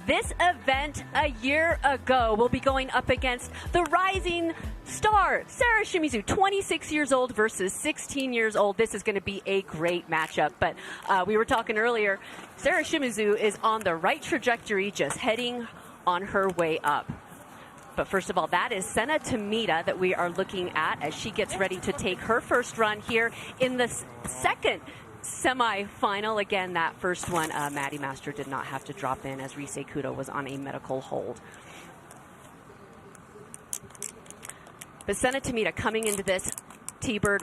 this event a year ago, will be going up against the rising star, Sarah Shimizu, 26 years old versus 16 years old. This is going to be a great matchup. But we were talking earlier, Sarah Shimizu is on the right trajectory, just heading on her way up. But first of all, that is Sena Tomita that we are looking at as she gets ready to take her first run here in the second semifinal. Again, that first one, Maddie Master did not have to drop in as Rise Kudo was on a medical hold. But Sena Tomita coming into this, T-Bird,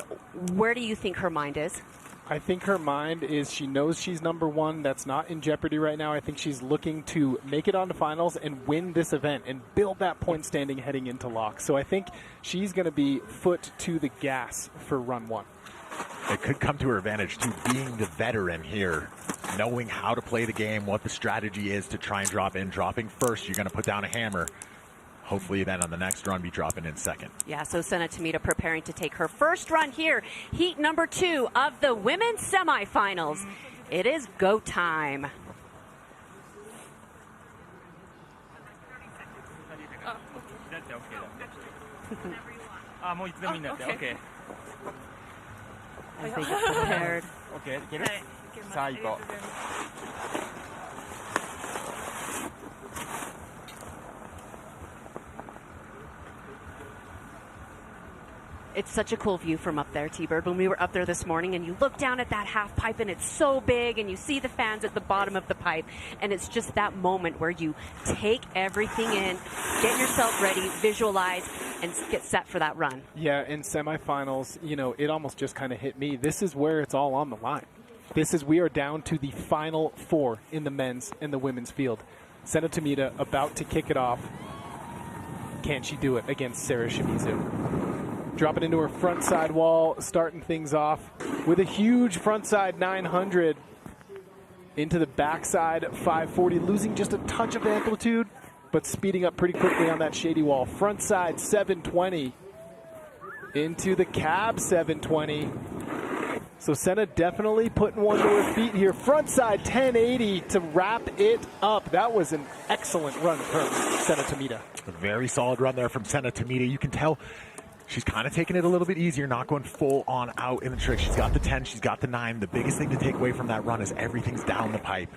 where do you think her mind is? I think her mind is she knows she's number 1. That's not in jeopardy right now. I think she's looking to make it on to finals and win this event and build that point standing heading into lock. So I think she's going to be foot to the gas for run 1. It could come to her advantage, too, being the veteran here, knowing how to play the game, what the strategy is to try and drop in. Dropping first, you're going to put down a hammer. Hopefully then on the next run be dropping in second. Yeah, so Sena Tomita preparing to take her first run here. Heat number 2 of the women's semifinals. It is go time. Okay. As they get prepared. Okay, さあ行こう。It's such a cool view from up there, T-Bird. When we were up there this morning and you look down at that half pipe and it's so big and you see the fans at the bottom of the pipe and it's just that moment where you take everything in, get yourself ready, visualize, and get set for that run. Yeah, in semifinals, you know, it almost just kind of hit me. This is where it's all on the line. We are down to the final 4 in the men's and the women's field. Sena Tomita about to kick it off. Can she do it against Sarah Shimizu? Dropping into her front side wall, starting things off with a huge front side 900 into the backside 540, losing just a touch of amplitude, but speeding up pretty quickly on that shady wall. Front side 720 into the cab 720. So Sena definitely putting one to her feet here. Front side 1080 to wrap it up. That was an excellent run from Sena Tomita. A very solid run there from Sena Tomita. You can tell she's kind of taking it a little bit easier, not going full on out in the trick. She's got the 10, she's got the 9. The biggest thing to take away from that run is everything's down the pipe.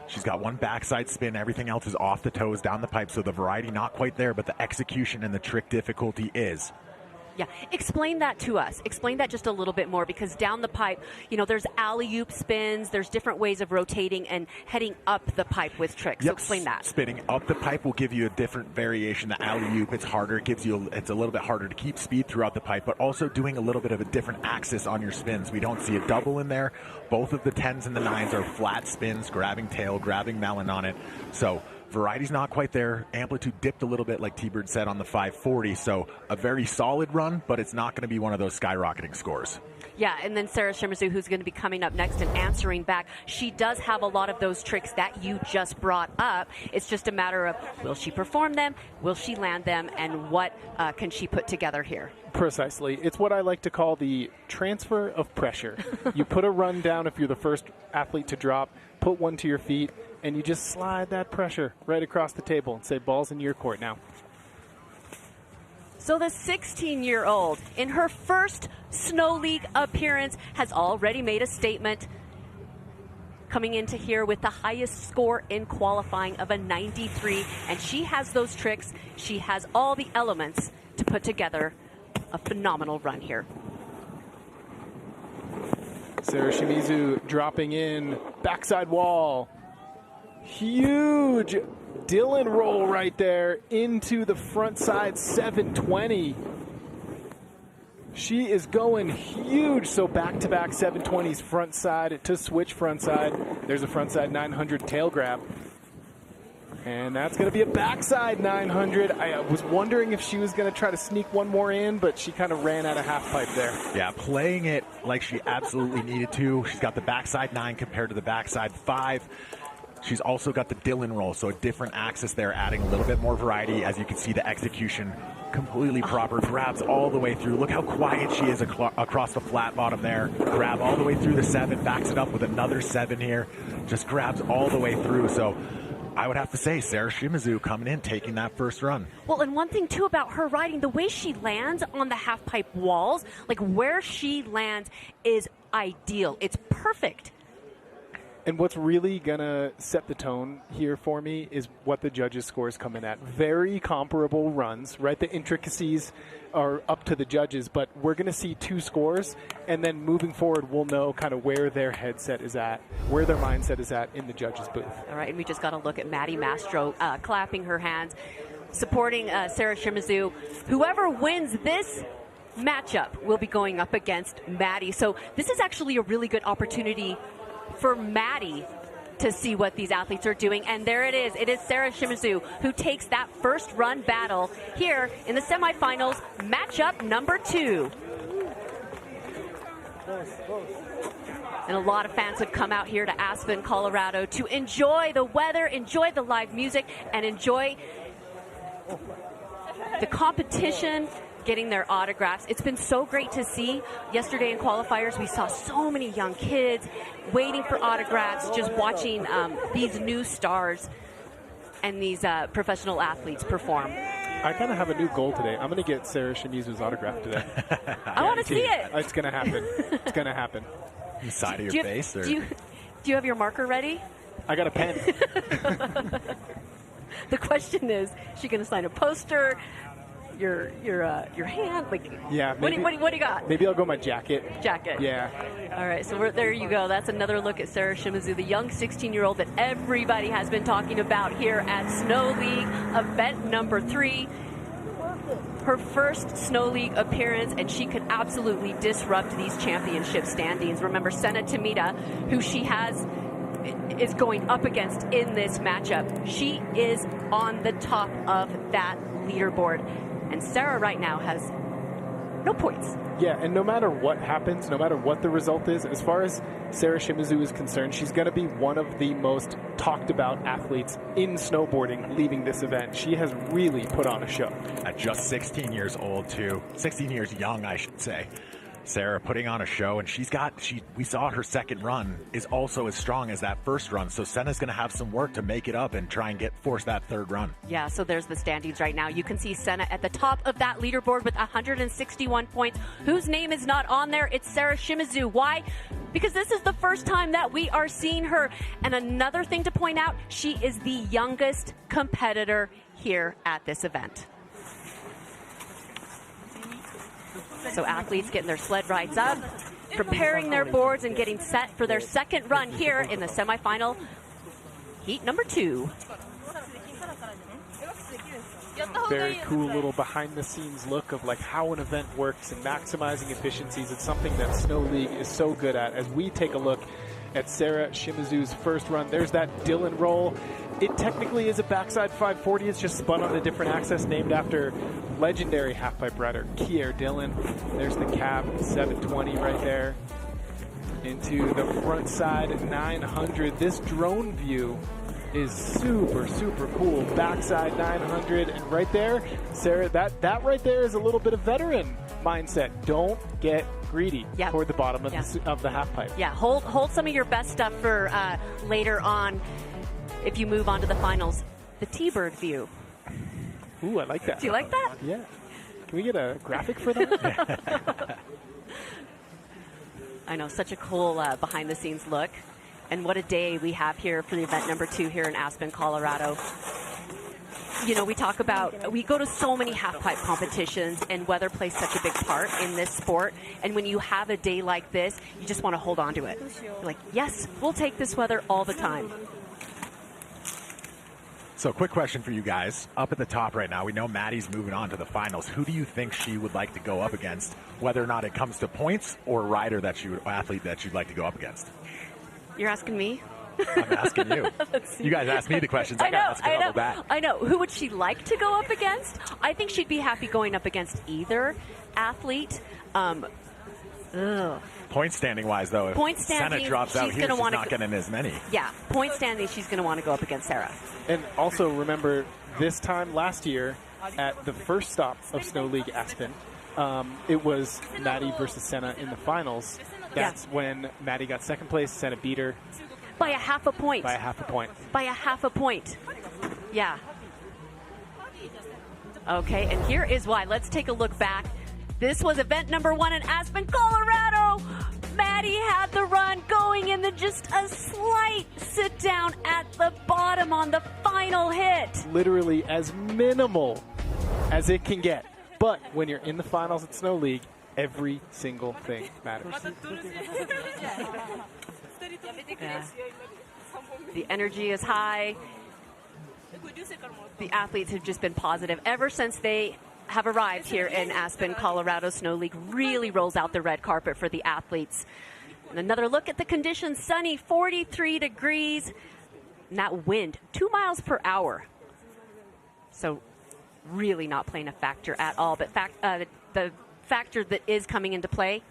She's got one backside spin. Everything else is off the toes, down the pipe. So the variety not quite there, but the execution and the trick difficulty is. Yeah, explain that to us. Explain that just a little bit more, because down the pipe, you know, there's alley-oop spins, there's different ways of rotating and heading up the pipe with tricks. So explain that. Spinning up the pipe will give you a different variation. The alley-oop, it's harder. It's a little bit harder to keep speed throughout the pipe, but also doing a little bit of a different axis on your spins. We don't see a double in there. Both of the 10s and the 9s are flat spins, grabbing tail, grabbing melon on it. So variety's not quite there. Amplitude dipped a little bit, like T-Bird said, on the 540. So a very solid run, but it's not going to be one of those skyrocketing scores. Yeah, and then Sarah Shimizu, who's going to be coming up next and answering back. She does have a lot of those tricks that you just brought up. It's just a matter of, will she perform them? Will she land them? And what can she put together here? Precisely. It's what I like to call the transfer of pressure. You put a run down if you're the first athlete to drop, put one to your feet, and you just slide that pressure right across the table and say, ball's in your court now. So the 16-year-old, in her first Snow League appearance, has already made a statement, coming into here with the highest score in qualifying of a 93. And she has those tricks. She has all the elements to put together a phenomenal run here. Sarah Shimizu dropping in, backside wall. Huge Dylan roll right there into the front side 720. She is going huge. So back-to-back 720s front side to switch front side. There's a front side 900 tail grab. And that's going to be a backside 900. I was wondering if she was going to try to sneak one more in, but she kind of ran out of half pipe there. Yeah, playing it like she absolutely needed to. She's got the backside 9 compared to the backside 5. She's also got the Dylan roll, so a different axis there, adding a little bit more variety. As you can see, the execution completely proper. Grabs all the way through. Look how quiet she is across the flat bottom there. Grab all the way through the 7, backs it up with another 7 here. Just grabs all the way through. So I would have to say Sarah Shimizu coming in, taking that first run. Well, and one thing, too, about her riding, the way she lands on the half-pipe walls, like where she lands is ideal. It's perfect. And what's really going to set the tone here for me is what the judges' scores come in at. Very comparable runs, right? The intricacies are up to the judges, but we're going to see 2 scores, and then moving forward, we'll know kind of where their headset is at, where their mindset is at in the judges' booth. All right, and we just got to look at Maddie Mastro clapping her hands, supporting Sarah Shimizu. Whoever wins this matchup will be going up against Maddie. So this is actually a really good opportunity for Maddie to see what these athletes are doing. And there it is. It is Sarah Shimizu who takes that first run battle here in the semifinals, matchup number 2. And a lot of fans have come out here to Aspen, Colorado to enjoy the weather, enjoy the live music, and enjoy the competition, getting their autographs. It's been so great to see. Yesterday in qualifiers, we saw so many young kids waiting for autographs, just watching these new stars and these professional athletes perform. I kind of have a new goal today. I'm going to get Sarah Shimizu's autograph today. I want to see it. It's going to happen. It's going to happen. The side of your face? Or? Do you have your marker ready? I got a pen. The question is she going to sign a poster? Your hand, like, yeah. Maybe, what do you got? Maybe I'll go my jacket. Jacket. Yeah. All right, so there you go. That's another look at Sarah Shimizu, the young 16-year-old that everybody has been talking about here at Snow League, event number 3. Her first Snow League appearance, and she could absolutely disrupt these championship standings. Remember, Senna Tamita, who she is going up against in this matchup. She is on the top of that leaderboard. And Sarah right now has no points. Yeah, and no matter what happens, no matter what the result is, as far as Sarah Shimizu is concerned, she's going to be one of the most talked about athletes in snowboarding leaving this event. She has really put on a show. At just 16 years old, too. 16 years young, I should say. Sarah putting on a show, and we saw her second run is also as strong as that first run. So Senna's going to have some work to make it up and try and force that third run. Yeah, so there's the standings right now. You can see Senna at the top of that leaderboard with 161 points. Whose name is not on there? It's Sarah Shimizu. Why? Because this is the first time that we are seeing her. And another thing to point out, she is the youngest competitor here at this event. So athletes getting their sled rides up, preparing their boards and getting set for their second run here in the semifinal, heat number 2. Very cool little behind-the-scenes look of like how an event works and maximizing efficiencies. It's something that Snow League is so good at. As we take a look at Sarah Shimizu's first run, there's that Dylan roll. It technically is a backside 540. It's just spun on a different axis named after legendary halfpipe rider Kier Dylan. There's the cab 720 right there into the front side 900. This drone view is super, super cool. Backside 900, and right there, Sarah, that right there is a little bit of veteran mindset. Don't get greedy toward the bottom of the half pipe. Yeah, hold some of your best stuff for later on if you move on to the finals. The T-bird view. Ooh, I like that. Do you like that? Yeah. Can we get a graphic for that? I know, such a cool behind-the-scenes look. And what a day we have here for the event number 2 here in Aspen, Colorado. You know, we go to so many half-pipe competitions, and weather plays such a big part in this sport. And when you have a day like this, you just want to hold on to it. You're like, yes, we'll take this weather all the time. So, quick question for you guys. Up at the top right now, we know Maddie's moving on to the finals. Who do you think she would like to go up against, whether or not it comes to points or rider athlete that you'd like to go up against? You're asking me? I'm asking you. You guys asked me the questions. I got to ask back. I know. Who would she like to go up against? I think she'd be happy going up against either athlete. Point standing wise, though, if Senna drops out here, she's not getting as many. Yeah, point standing, she's going to want to go up against Sarah. And also remember, this time last year at the first stop of Snow League Aspen, it was Maddie versus Senna in the finals. That's when Maddie got second place. Senna beat her. By a half a point. By a half a point. By a half a point. Yeah. Okay, and here is why. Let's take a look back. This was event number 1 in Aspen, Colorado. Maddie had the run going in just a slight sit down at the bottom on the final hit. Literally as minimal as it can get. But when you're in the finals at Snow League, every single thing matters. Yeah. The energy is high. The athletes have just been positive ever since they have arrived here in Aspen, Colorado. Snow League really rolls out the red carpet for the athletes. And another look at the conditions: sunny, 43 degrees, and that wind 2 miles per hour. So really not playing a factor at all. But the factor that is coming into play,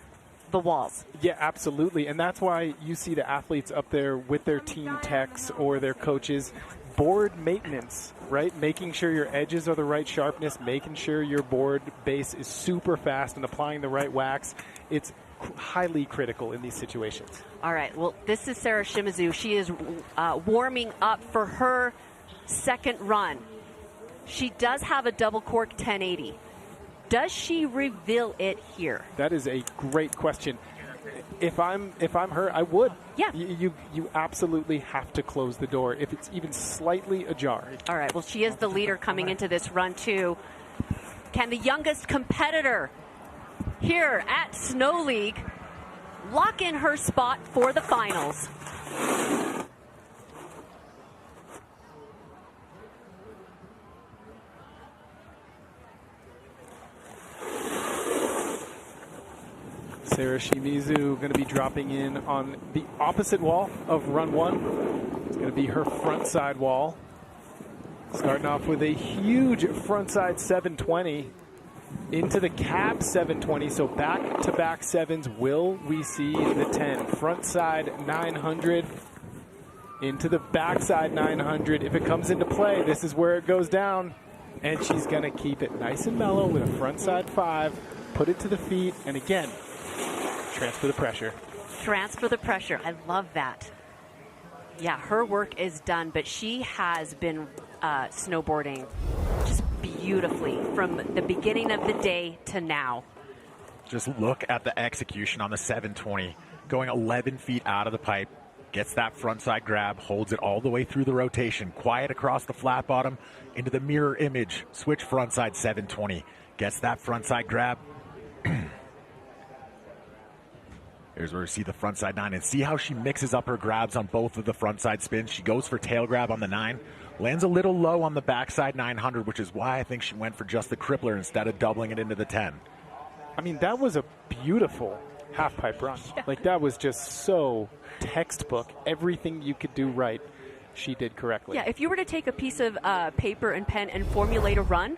the walls. Yeah, absolutely. And that's why you see the athletes up there with their team techs or their coaches. Board maintenance, right? Making sure your edges are the right sharpness, making sure your board base is super fast and applying the right wax. It's highly critical in these situations. All right. Well, this is Sarah Shimizu. She is warming up for her second run. She does have a double cork 1080. Does she reveal it here? That is a great question. If I'm her, I would. Yeah. You absolutely have to close the door if it's even slightly ajar. All right. Well, she is the leader coming into this run too. Can the youngest competitor here at Snow League lock in her spot for the finals? Sarah Shimizu going to be dropping in on the opposite wall of run 1. It's going to be her front side wall. Starting off with a huge front side 720 into the cab 720. So back-to-back sevens. Will we see the 10? Front side 900 into the backside 900. If it comes into play, this is where it goes down. And she's going to keep it nice and mellow with a front side 5. Put it to the feet. And again, transfer the pressure. Transfer the pressure. I love that. Yeah, her work is done, but she has been snowboarding just beautifully from the beginning of the day to now. Just look at the execution on the 720. Going 11 feet out of the pipe. Gets that front side grab. Holds it all the way through the rotation. Quiet across the flat bottom. Into the mirror image. Switch front side 720. Gets that front side grab. Here's where we see the front side 9, and see how she mixes up her grabs on both of the front side spins. She goes for tail grab on the 9, lands a little low on the backside 900, which is why I think she went for just the crippler instead of doubling it into the 10. I mean, that was a beautiful half pipe run. Yeah. Like, that was just so textbook. Everything you could do right, she did correctly. Yeah, if you were to take a piece of paper and pen and formulate a run,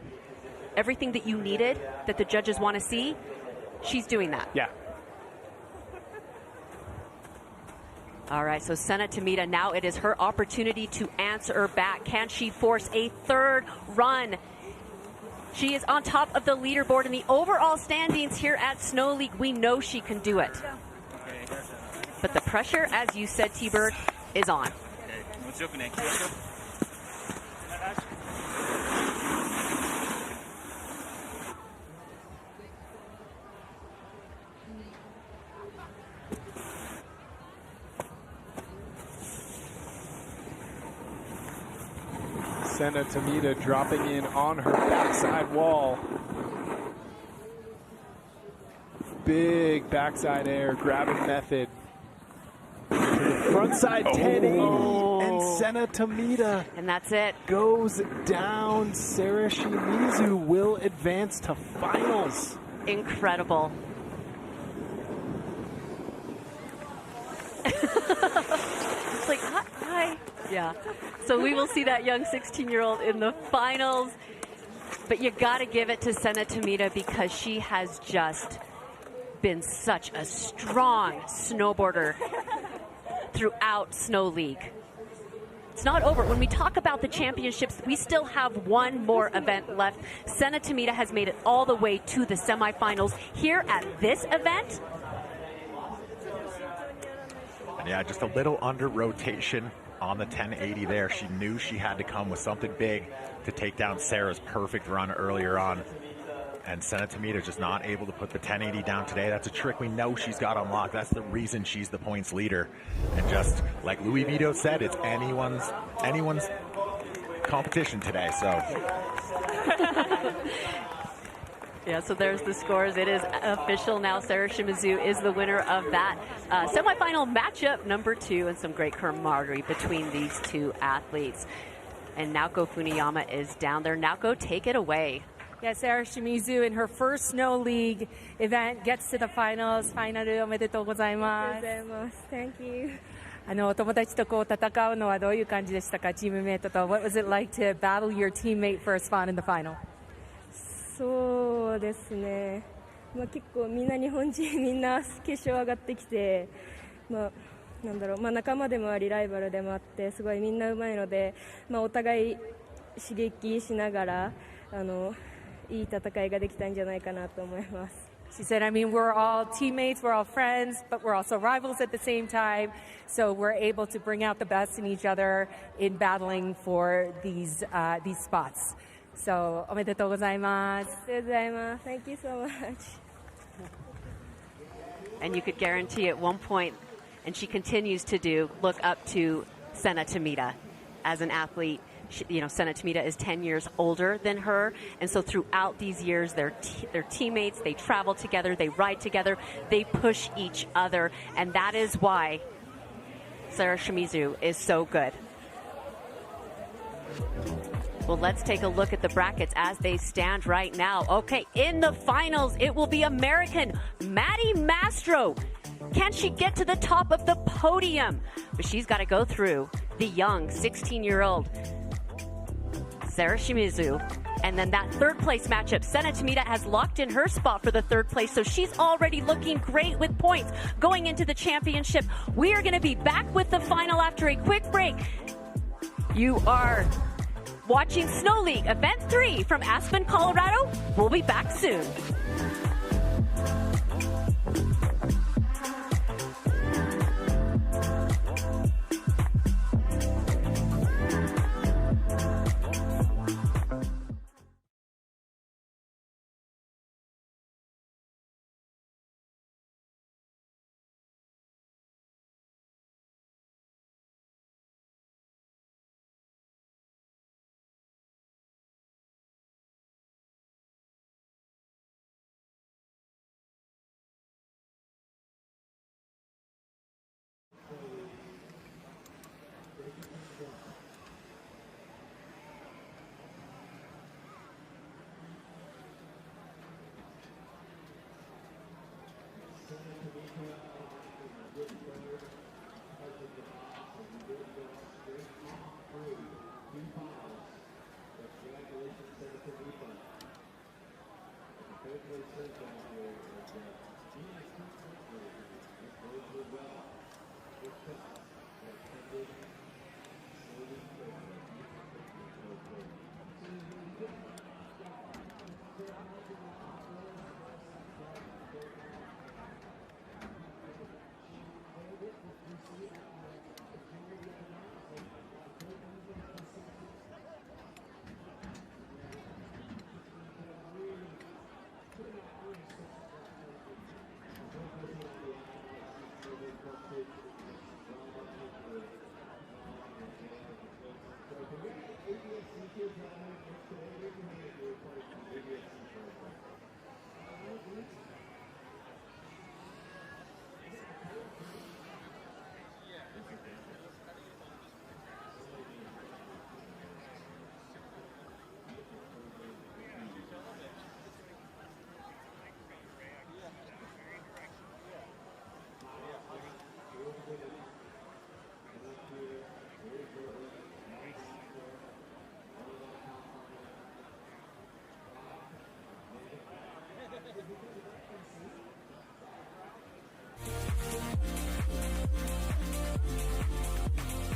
everything that you needed that the judges want to see, she's doing that. Yeah. All right, so Senna Tomita, now it is her opportunity to answer back. Can she force a third run? She is on top of the leaderboard in the overall standings here at Snow League. We know she can do it. But the pressure, as you said, T-Bird, is on. Senna Tomita dropping in on her backside wall. Big backside air, grabbing method. Front side 1080, and And Sena Tomita. And that's it. Goes down. Sarah Shimizu will advance to finals. Incredible. It's like, hi. Yeah. So we will see that young 16-year-old in the finals. But you got to give it to Sena Tomita because she has just been such a strong snowboarder throughout Snow League. It's not over. When we talk about the championships, we still have one more event left. Sena Tomita has made it all the way to the semifinals here at this event. And yeah, just a little under rotation on the 1080 there. She knew she had to come with something big to take down Sarah's perfect run earlier on. And Sena Tomita just not able to put the 1080 down today. That's a trick we know she's got unlocked. That's the reason she's the points leader. And just like Louis Vito said, it's anyone's competition today. So yeah, so there's the scores. It is official now. Sarah Shimizu is the winner of that semifinal matchup number 2, and some great camaraderie between these two athletes. And Naoko Funiyama is down there. Naoko, take it away. Yeah, Sarah Shimizu in her first Snow League event gets to the finals. ファイナルおめでとうございます。Thank you. お友達とこう戦うのはどういう感じでしたか、チームメイトと。What was it like to battle your teammate for a spot in the final? そうですね。結構みんな日本人みんな決勝上がってきて、仲間でもありライバルでもあってすごいみんな上手いので、お互い刺激しながらいい戦いができたんじゃないかなと思います。She said, I mean, we're all teammates, we're all friends, but we're also rivals at the same time. So we're able to bring out the best in each other in battling for these spots. So, おめでとうございます。ありがとうございます。Thank you so much. And you could guarantee at one point, and she continues to look up to Sena Tomita as an athlete. Sena Tomita is 10 years older than her, and so throughout these years, they're teammates. They travel together, they ride together, they push each other, and that is why Sarah Shimizu is so good. Well, let's take a look at the brackets as they stand right now. Okay, in the finals, it will be American Maddie Mastro. Can she get to the top of the podium? But she's got to go through the young 16-year-old Sarah Shimizu. And then that third place matchup, Sena Tomita has locked in her spot for the third place, so she's already looking great with points going into the championship. We are going to be back with the final after a quick break. You are watching Snow League Event 3 from Aspen, Colorado. We'll be back soon.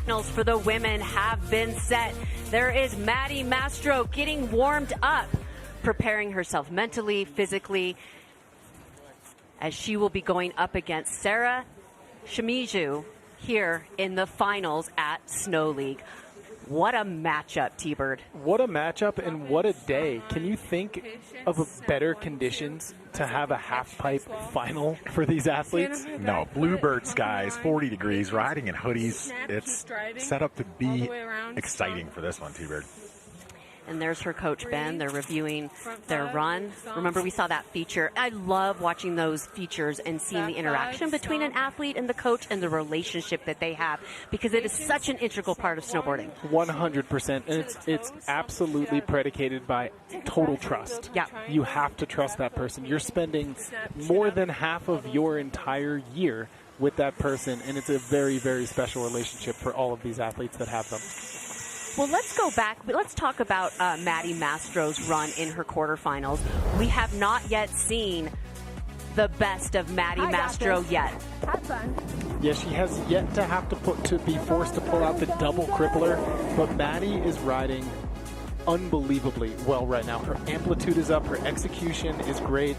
signals for the women have been set. There is Maddie Mastro getting warmed up, preparing herself mentally, physically, as she will be going up against Sarah Shimizu here in the finals at Snow League. What a matchup, T-Bird. What a matchup and what a day. Can you think of better conditions to have a half-pipe final for these athletes? No, bluebird skies, 40 degrees, riding in hoodies. It's set up to be exciting for this one, T-Bird. And there's her coach, Ben. They're reviewing their run. Remember, we saw that feature. I love watching those features and seeing the interaction between an athlete and the coach and the relationship that they have, because it is such an integral part of snowboarding. 100%. And it's absolutely predicated by total trust. Yeah. You have to trust that person. You're spending more than half of your entire year with that person, and it's a very, very special relationship for all of these athletes that have them. Well, let's go back. Let's talk about Maddie Mastro's run in her quarterfinals. We have not yet seen the best of Maddie Mastro yet. Have fun. Yeah, she has yet to be forced to pull out the double crippler, but Maddie is riding unbelievably well right now. Her amplitude is up, her execution is great.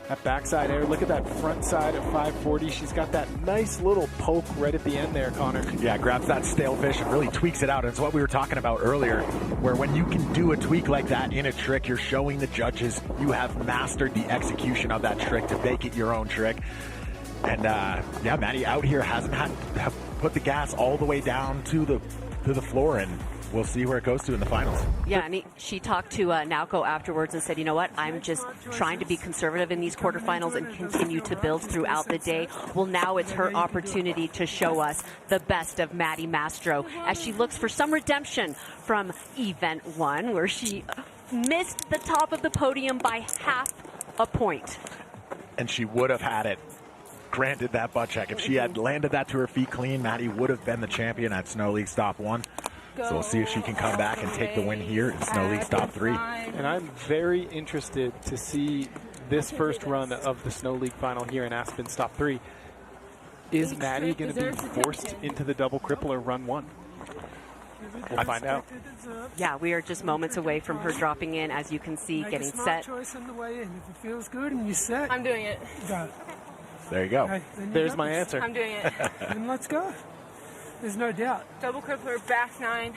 That backside air, look at that front side at 540. She's got that nice little poke right at the end there, Connor. Yeah, grabs that stale fish and really tweaks it out. It's what we were talking about earlier, where when you can do a tweak like that in a trick, you're showing the judges you have mastered the execution of that trick to make it your own trick. And yeah, Maddie out here hasn't have put the gas all the way down to the floor, and we'll see where it goes to in the finals. Yeah, and she talked to Naoko afterwards and said, you know what, I'm just trying to be conservative in these quarterfinals and continue to build throughout the day. Well, now it's her opportunity to show us the best of Maddie Mastro as she looks for some redemption from Event 1, where she missed the top of the podium by half a point. And she would have had it. Granted that butt check. If she had landed that to her feet clean, Maddie would have been the champion at Snow League Stop 1. So we'll see if she can come back and take the win here in Snow League Stop 3. And I'm very interested to see this first run of the Snow League final here in Aspen Stop 3. Is Maddie going to be forced into the double crippler run 1? We'll find out. Yeah, we are just moments away from her dropping in, as you can see, getting set. Choice on the way in. If it feels good and you set, I'm doing it. Go. There you go. Okay, there's my answer. I'm doing it. Then let's go. There's no doubt. Double crippler, back 9,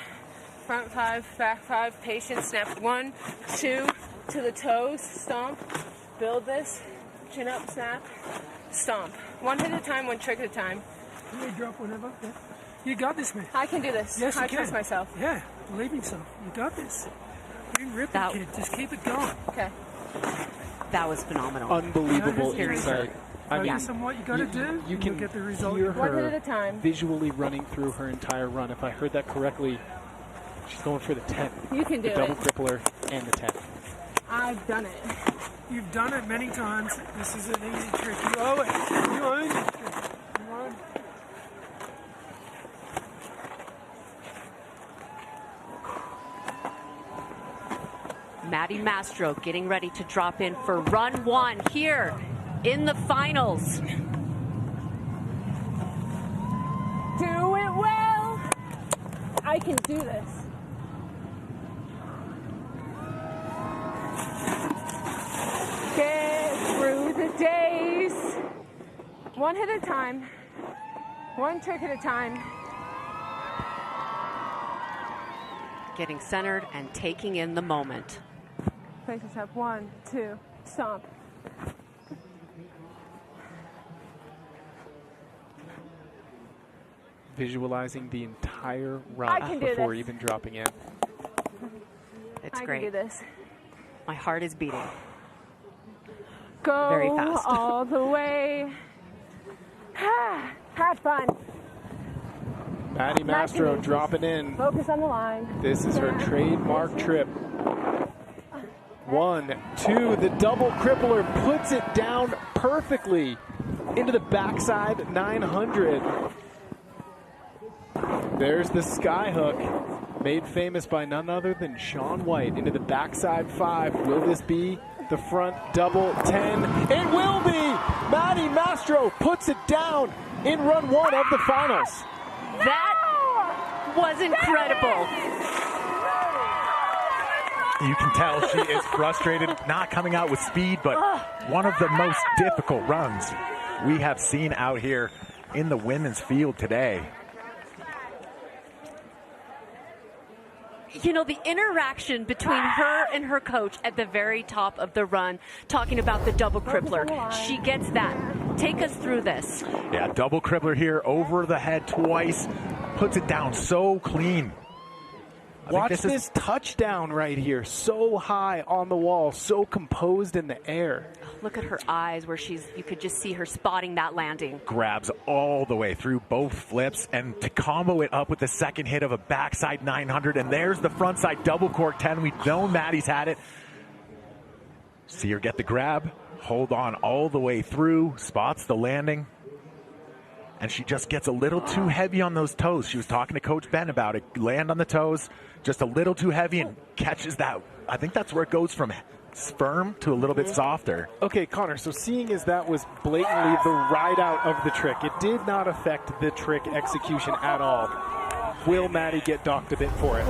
front 5, back 5, patience, snap 1, 2, to the toes, stomp, build this, chin up, snap, stomp. One hit at a time, one trick at a time. You may drop whenever. Yeah. You got this, man. I can do this. Yes, you I can. trust myself. Yeah, believe in yourself. You got this. You can rip it, kid. Just keep it going. Okay. That was phenomenal. Unbelievable Hearing insight. I mean, Focus on what you got to do. You can get the result. hear One hit her at a time. visually running through her entire run. If I heard that correctly, she's going for the 10. You can do the double it. crippler and the 10. I've done it. You've done it many times. This is an easy trick. You owe it. You own it. You own it. Maddie Mastro getting ready to drop in for run 1 here in the finals. Do it well. I can do this. Get through the days. One hit at a time. One trick at a time. Getting centered and taking in the moment. Place yourself. 1, 2, stomp. Visualizing the entire I run can do before this. even dropping in. It's I great. can do this. My heart is beating. Go Very fast. all the way. Have fun. Maddie Nice Mastro and easy. dropping in. Focus on the line. This is her trademark trip. 1, 2, the double crippler puts it down perfectly into the backside 900. There's the sky hook, made famous by none other than Shaun White, into the backside 5. Will this be the front double 10? It will be! Maddie Mastro puts it down in run 1 of the finals. That was incredible. You can tell she is frustrated, not coming out with speed, but one of the most difficult runs we have seen out here in the women's field today. You know, the interaction between her and her coach at the very top of the run, talking about the double crippler. She gets that. Take us through this. Yeah, double crippler here, over the head twice, puts it down so clean. Watch this touchdown right here. So high on the wall, so composed in the air. Look at her eyes where you could just see her spotting that landing. Grabs all the way through both flips, and to combo it up with the second hit of a backside 900, and there's the frontside double cork 10. We've known Maddie's had it. See her get the grab, hold on all the way through, spots the landing. And she just gets a little too heavy on those toes. She was talking to Coach Ben about it. Land on the toes, just a little too heavy, and catches that. I think that's where it goes from firm to a little bit softer. Okay, Connor, so seeing as that was blatantly the ride out of the trick, it did not affect the trick execution at all. Will Maddie get docked a bit for it?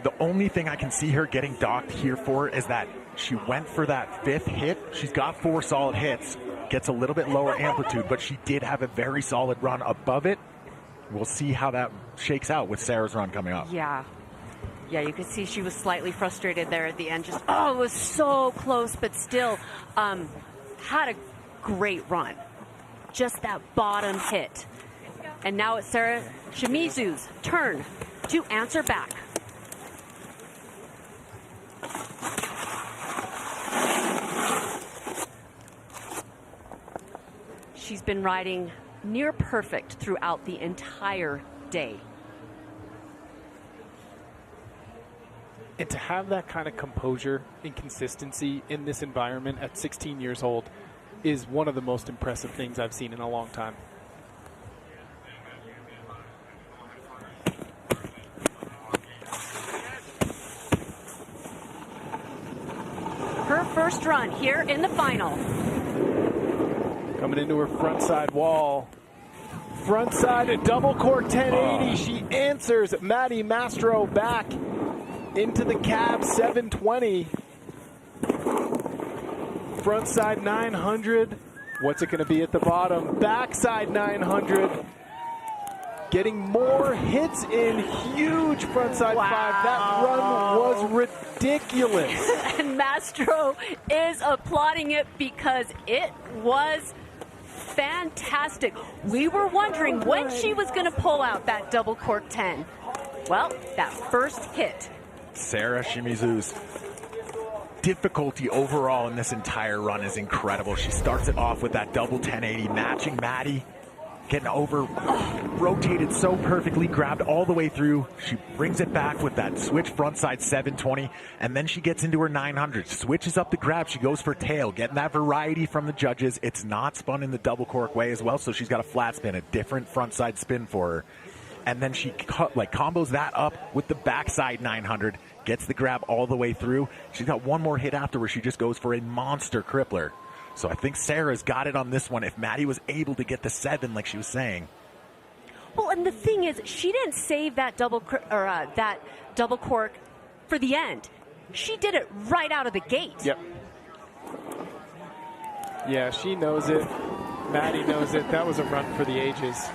The only thing I can see her getting docked here for is that she went for that fifth hit. She's got 4 solid hits. Gets a little bit lower amplitude, but she did have a very solid run above it. We'll see how that shakes out with Sarah's run coming up. Yeah. Yeah, you could see she was slightly frustrated there at the end. Just, it was so close, but still had a great run. Just that bottom hit. And now it's Sarah Shimizu's turn to answer back. She's been riding near perfect throughout the entire day. And to have that kind of composure and consistency in this environment at 16 years old is one of the most impressive things I've seen in a long time. Her first run here in the final. Coming into her frontside wall. Frontside, a double cork 1080. She answers Maddie Mastro back into the cab 720. Frontside 900. What's it going to be at the bottom? Backside 900. Getting more hits in. Huge frontside 5. That run was ridiculous. And Mastro is applauding it because it was fantastic. We were wondering when she was going to pull out that double cork 10. Well, that first hit. Sarah Shimizu's difficulty overall in this entire run is incredible. She starts it off with that double 1080, matching Maddie, getting over, rotated so perfectly, grabbed all the way through. She brings it back with that switch frontside 720, and then she gets into her 900, switches up the grab. She goes for tail, getting that variety from the judges. It's not spun in the double cork way as well, so she's got a flat spin, a different frontside spin for her. And then she combos that up with the backside 900, gets the grab all the way through. She's got one more hit after where she just goes for a monster crippler. So I think Sarah's got it on this one if Maddie was able to get the 7 like she was saying. Well, and the thing is, she didn't save that double cork for the end. She did it right out of the gate. Yep. Yeah, she knows it. Maddie knows it. That was a run for the ages.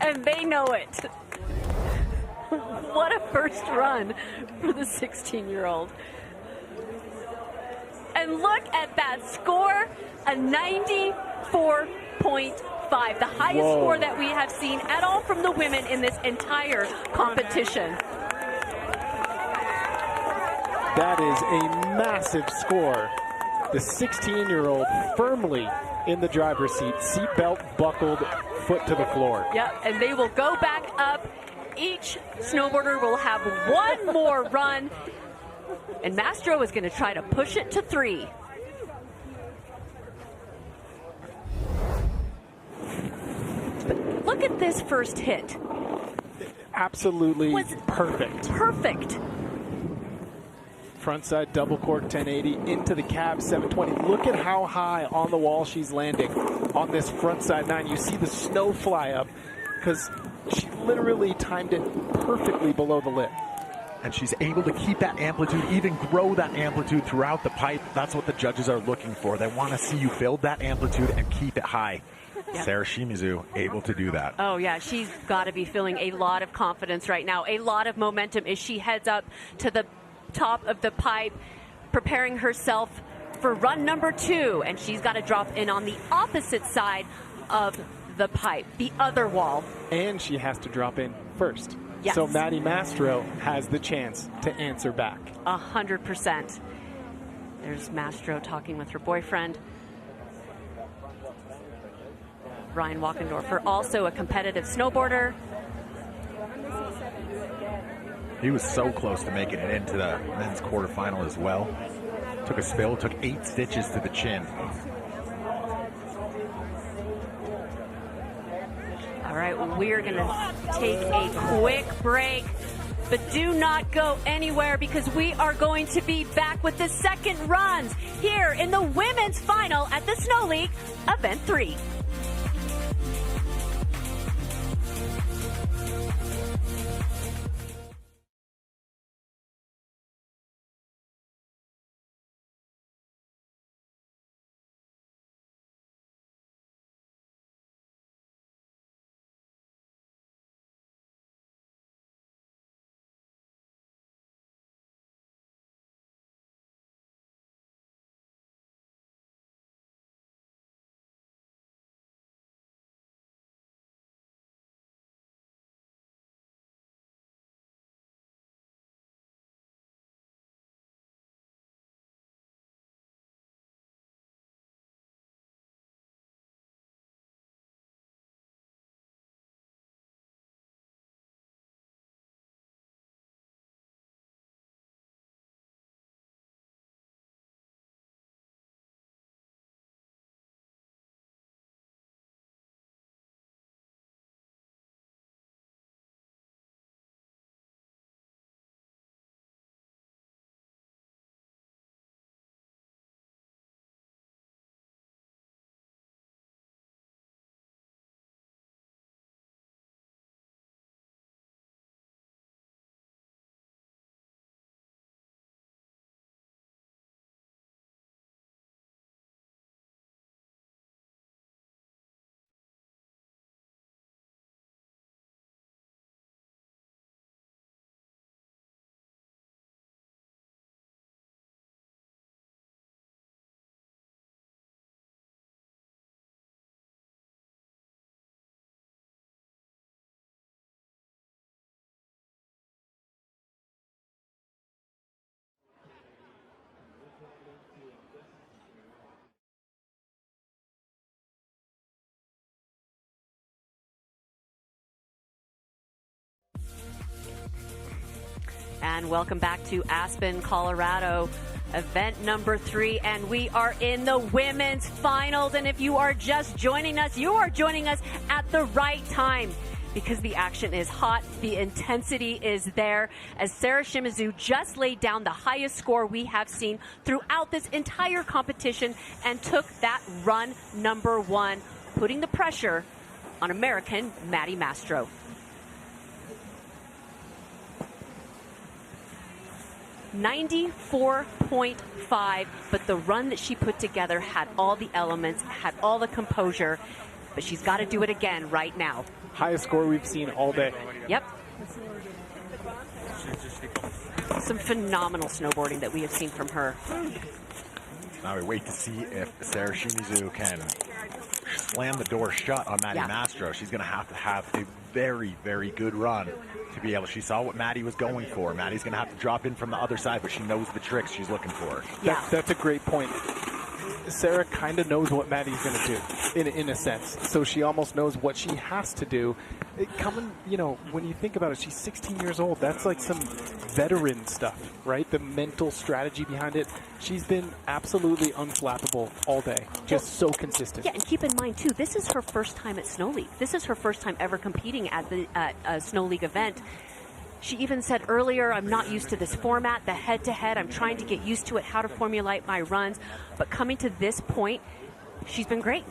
And they know it. What a first run for the 16-year-old. And look at that score, a 94.5, the highest score that we have seen at all from the women in this entire competition. That is a massive score. The 16-year-old firmly in the driver's seat, seatbelt buckled, foot to the floor. Yep, and they will go back up. Each snowboarder will have one more run. And Mastro is going to try to push it to 3. But look at this first hit. Absolutely perfect. Perfect. Frontside double cork 1080 into the cab 720. Look at how high on the wall she's landing on this frontside 9. You see the snow fly up because she literally timed it perfectly below the lip. And she's able to keep that amplitude, even grow that amplitude throughout the pipe. That's what the judges are looking for. They want to see you build that amplitude and keep it high. Yep. Sarah Shimizu able to do that. Oh, yeah. She's got to be feeling a lot of confidence right now, a lot of momentum as she heads up to the top of the pipe, preparing herself for run number 2. And she's got to drop in on the opposite side of the pipe, the other wall. And she has to drop in first. Yes. So Maddie Mastro has the chance to answer back. 100%. There's Mastro talking with her boyfriend. Ryan Walkendorfer, also a competitive snowboarder. He was so close to making it into the men's quarterfinal as well. Took a spill, took 8 stitches to the chin. All right, we're going to take a quick break, but do not go anywhere because we are going to be back with the second runs here in the women's final at the Snow League Event 3. And welcome back to Aspen, Colorado, event number 3. And we are in the women's finals. And if you are just joining us, you are joining us at the right time because the action is hot. The intensity is there as Sarah Shimizu just laid down the highest score we have seen throughout this entire competition and took that run number 1, putting the pressure on American Maddie Mastro. .94.5, but the run that she put together had all the elements, had all the composure, but she's got to do it again right now. Highest score we've seen all day. Yep. Some phenomenal snowboarding that we have seen from her. Now we wait to see if Sarah Shimizu can slam the door shut on Maddie Mastro. She's going to have a very, very good run to be able. She saw what Maddie was going for. Maddie's going to have to drop in from the other side, but she knows the tricks she's looking for. Yeah. That's a great point. Sarah kind of knows what Maddie's going to do, in a sense. So she almost knows what she has to do. When you think about it, she's 16 years old. That's like some veteran stuff, right? The mental strategy behind it. She's been absolutely unflappable all day. Just so consistent. Yeah, and keep in mind, too, this is her first time at Snow League. This is her first time ever competing at a Snow League event. She even said earlier, I'm not used to this format, the head-to-head. I'm trying to get used to it, how to formulate my runs. But coming to this point, she's been great.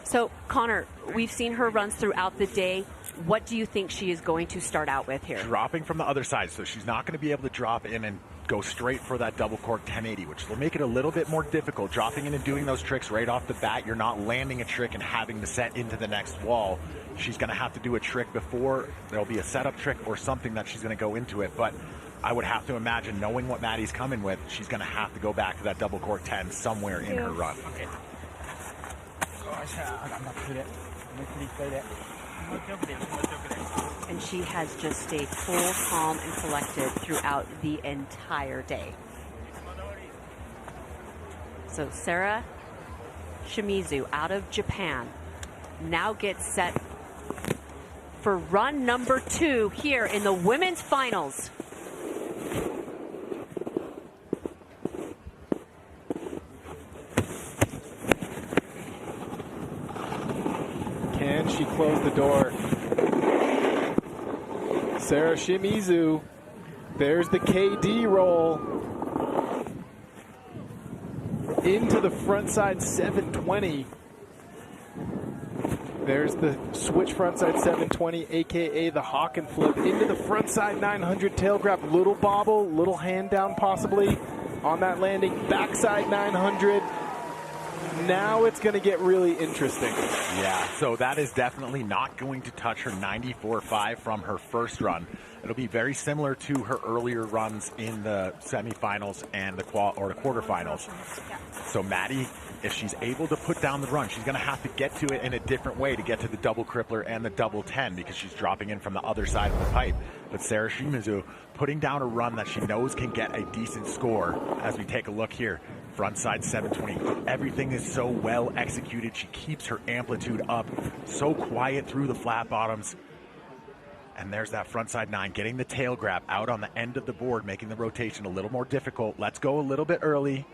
So, Connor, we've seen her runs throughout the day. What do you think she is going to start out with here? Dropping from the other side, so she's not going to be able to drop in and go straight for that double cork 1080, which will make it a little bit more difficult. Dropping in and doing those tricks right off the bat, you're not landing a trick and having to set into the next wall. She's going to have to do a trick before. There'll be a setup trick or something that she's going to go into it, but I would have to imagine, knowing what Maddie's coming with, she's going to have to go back to that double cork 10 somewhere in her run. And she has just stayed cool, calm, and collected throughout the entire day. So Sarah Shimizu out of Japan now gets set for run number 2 here in the women's finals. Can she close the door? Sarah Shimizu, there's the KD roll. Into the front side 720. There's the switch front side 720, aka the hawk and flip. Into the front side 900 tail grab, little bobble, little hand down possibly on that landing. Backside 900. Now it's going to get really interesting. Yeah, so that is definitely not going to touch her 94.5 from her first run. It'll be very similar to her earlier runs in the semifinals and the quarterfinals. So Maddie, if she's able to put down the run, she's going to have to get to it in a different way to get to the double crippler and the double 10 because she's dropping in from the other side of the pipe. But Sarah Shimizu putting down a run that she knows can get a decent score. As we take a look here, front side 720. Everything is so well executed. She keeps her amplitude up, so quiet through the flat bottoms. And there's that front side 9, getting the tail grab out on the end of the board, making the rotation a little more difficult. Let's go a little bit early.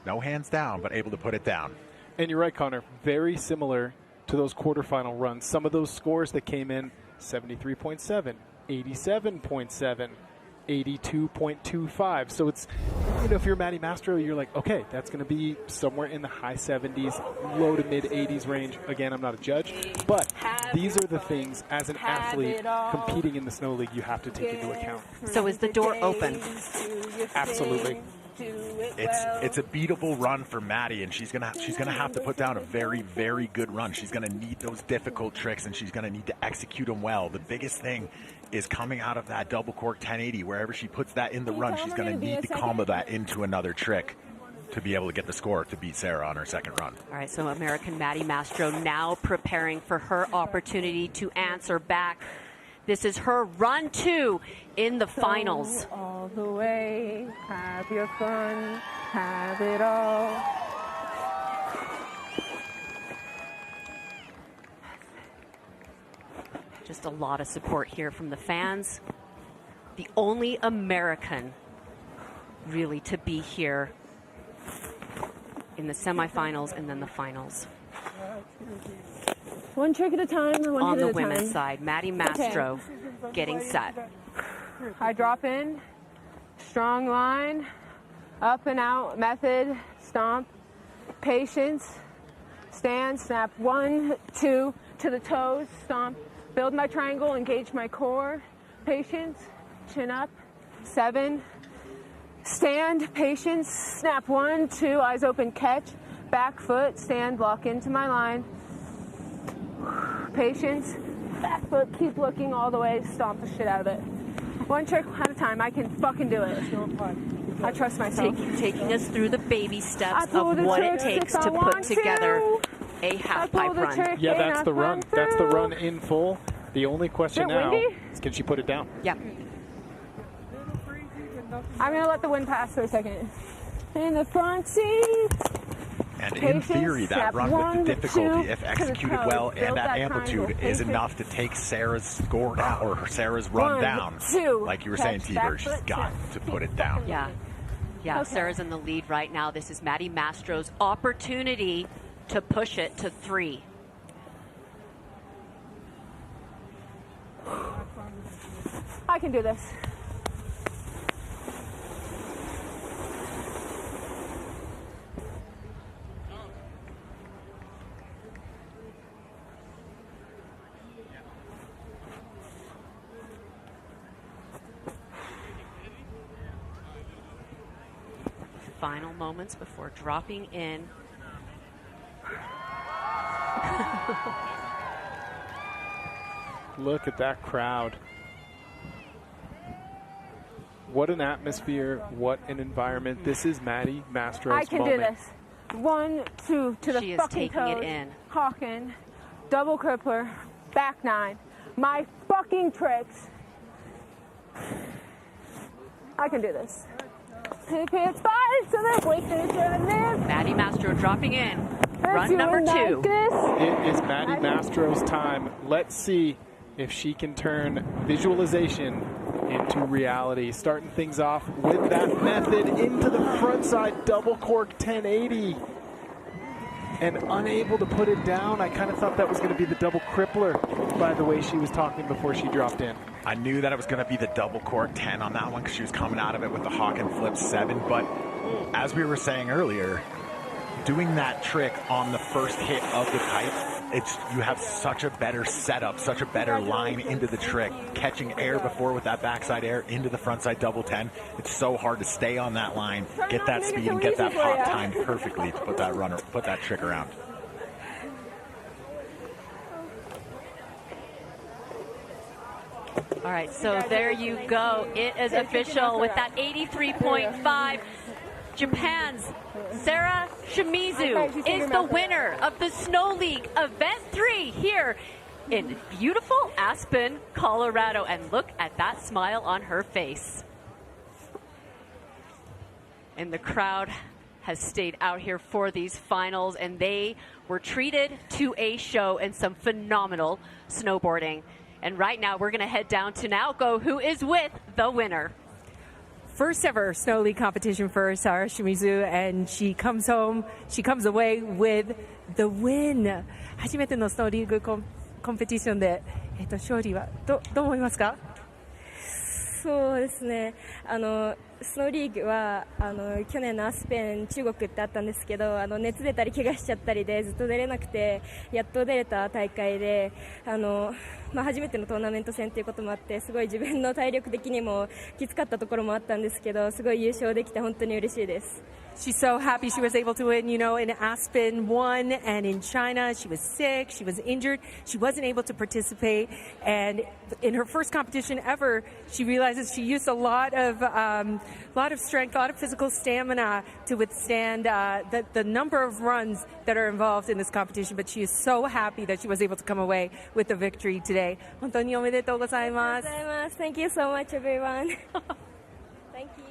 No hands down, but able to put it down. And you're right, Connor. Very similar to those quarterfinal runs. Some of those scores that came in 73.7, 87.7, 82.25. So it's, you know, if you're Maddie Mastro, you're like, okay, that's going to be somewhere in the high 70s, low to mid 80s range. Again, I'm not a judge, but these are the things as an athlete competing in the Snow League you have to take into account. So is the door open? Absolutely. It's a beatable run for Maddie, and she's gonna have to put down a very, very good run. She's gonna need those difficult tricks, and she's gonna need to execute them well. The biggest thing is coming out of that double cork 1080. Wherever she puts that in the run, she's gonna need to combo that into another trick to be able to get the score to beat Sarah on her second run. All right, so American Maddie Mastro now preparing for her opportunity to answer back. This is her run 2 in the finals. All the way, have your fun, have it all. Just a lot of support here from the fans. The only American really to be here in the semifinals and then the finals. One trick at a time or one on hit the at a time? women's side, Maddie Mastro getting set. I drop in, strong line, up and out method, stomp, patience, stand, snap, 1, 2, to the toes, stomp, build my triangle, engage my core, patience, chin up, 7, stand, patience, snap, 1, 2, eyes open, catch, back foot, stand, block into my line, patience, back foot, keep looking all the way, stomp the shit out of it. One trick at a time, I can fucking do it. I trust myself. Taking us through the baby steps of what it takes to put together a half pipe run. Yeah, that's the run. That's the run in full. The only question now is, can she put it down? Yep. I'm going to let the wind pass for a second. In the front seat. And in theory, that run with the difficulty, if executed well, and that amplitude is enough to take Sarah's score down, or Sarah's run down. Like you were saying, Tiber, she's got to put it down. Yeah. Yeah, okay. Sarah's in the lead right now. This is Maddie Mastro's opportunity to push it to 3. I can do this. Final moments before dropping in. Look at that crowd. What an atmosphere, what an environment. This is Maddie Mastro's I can moment. do this. 1, 2 to the She is fucking taking it toes. in. Hawking, double crippler, back 9. My fucking tricks. I can do this. 2 pants 5 to the weight finisher and then. Maddie Mastro dropping in. Run number 2. It is Maddie Mastro's time. Let's see if she can turn visualization into reality. Starting things off with that method into the front side double cork 1080. And unable to put it down. I kind of thought that was going to be the double crippler by the way she was talking before she dropped in. I knew that it was going to be the double cork 10 on that one because she was coming out of it with the hawk and flip 7. But as we were saying earlier, doing that trick on the first hit of the pipe, you have such a better setup, such a better line into the trick. Catching air before with that backside air into the frontside double 10. It's so hard to stay on that line, get that speed, and get that hop timed perfectly to put that trick around. All right, so there you go. It is official with that 83.5. Japan's Sarah Shimizu is the winner of the Snow League Event 3 here in beautiful Aspen, Colorado. And look at that smile on her face. And the crowd has stayed out here for these finals, and they were treated to a show and some phenomenal snowboarding. And right now we're going to head down to Naoko, who is with the winner. First ever Snow League competition for Sarah Shimizu, and she comes away with the win. 初めてのスノーリーグコンペティションで、勝利はどう思いますか？そうですね。スノーリーグは去年のアスペン中国ってあったんですけど、熱出たり怪我しちゃったりでずっと出れなくて、やっと出れた大会で、初めてのトーナメント戦ということもあって、すごい自分の体力的にもきつかったところもあったんですけど、すごい優勝できて本当に嬉しいです。She's so happy she was able to win, in Aspen 1 and in China. She was sick, she was injured, she wasn't able to participate. And in her first competition ever, she realizes she used a lot of strength, a lot of physical stamina to withstand the number of runs that are involved in this competition. But she is so happy that she was able to come away with the victory today. 本当におめでとうございます。Thank you so much, everyone. Thank you.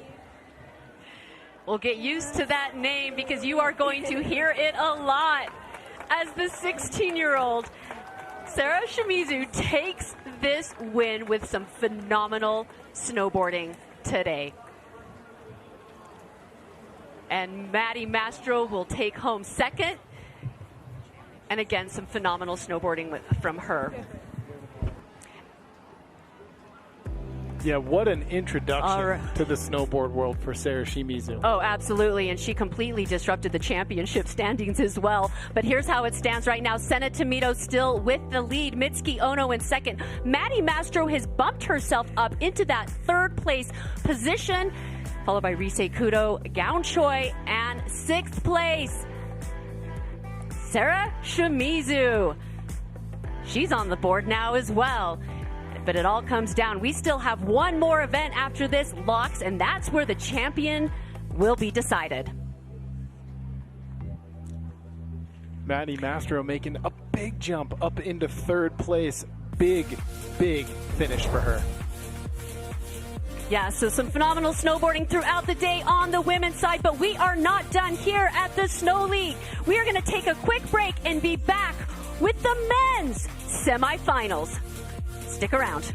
Well, get used to that name because you are going to hear it a lot as the 16-year-old Sarah Shimizu takes this win with some phenomenal snowboarding today. And Maddie Mastro will take home second. And again, some phenomenal snowboarding from her. Yeah, what an introduction to the snowboard world for Sarah Shimizu. Oh, absolutely, and she completely disrupted the championship standings as well. But here's how it stands right now. Senna Tomito still with the lead. Mitsuki Ono in second. Maddie Mastro has bumped herself up into that third place position, followed by Rise Kudo, Gaon Choi, and sixth place, Sarah Shimizu. She's on the board now as well. But it all comes down. We still have one more event after this, locks, and that's where the champion will be decided. Maddie Mastro making a big jump up into third place. Big, big finish for her. Yeah, so some phenomenal snowboarding throughout the day on the women's side, but we are not done here at the Snow League. We are going to take a quick break and be back with the men's semifinals. Stick around.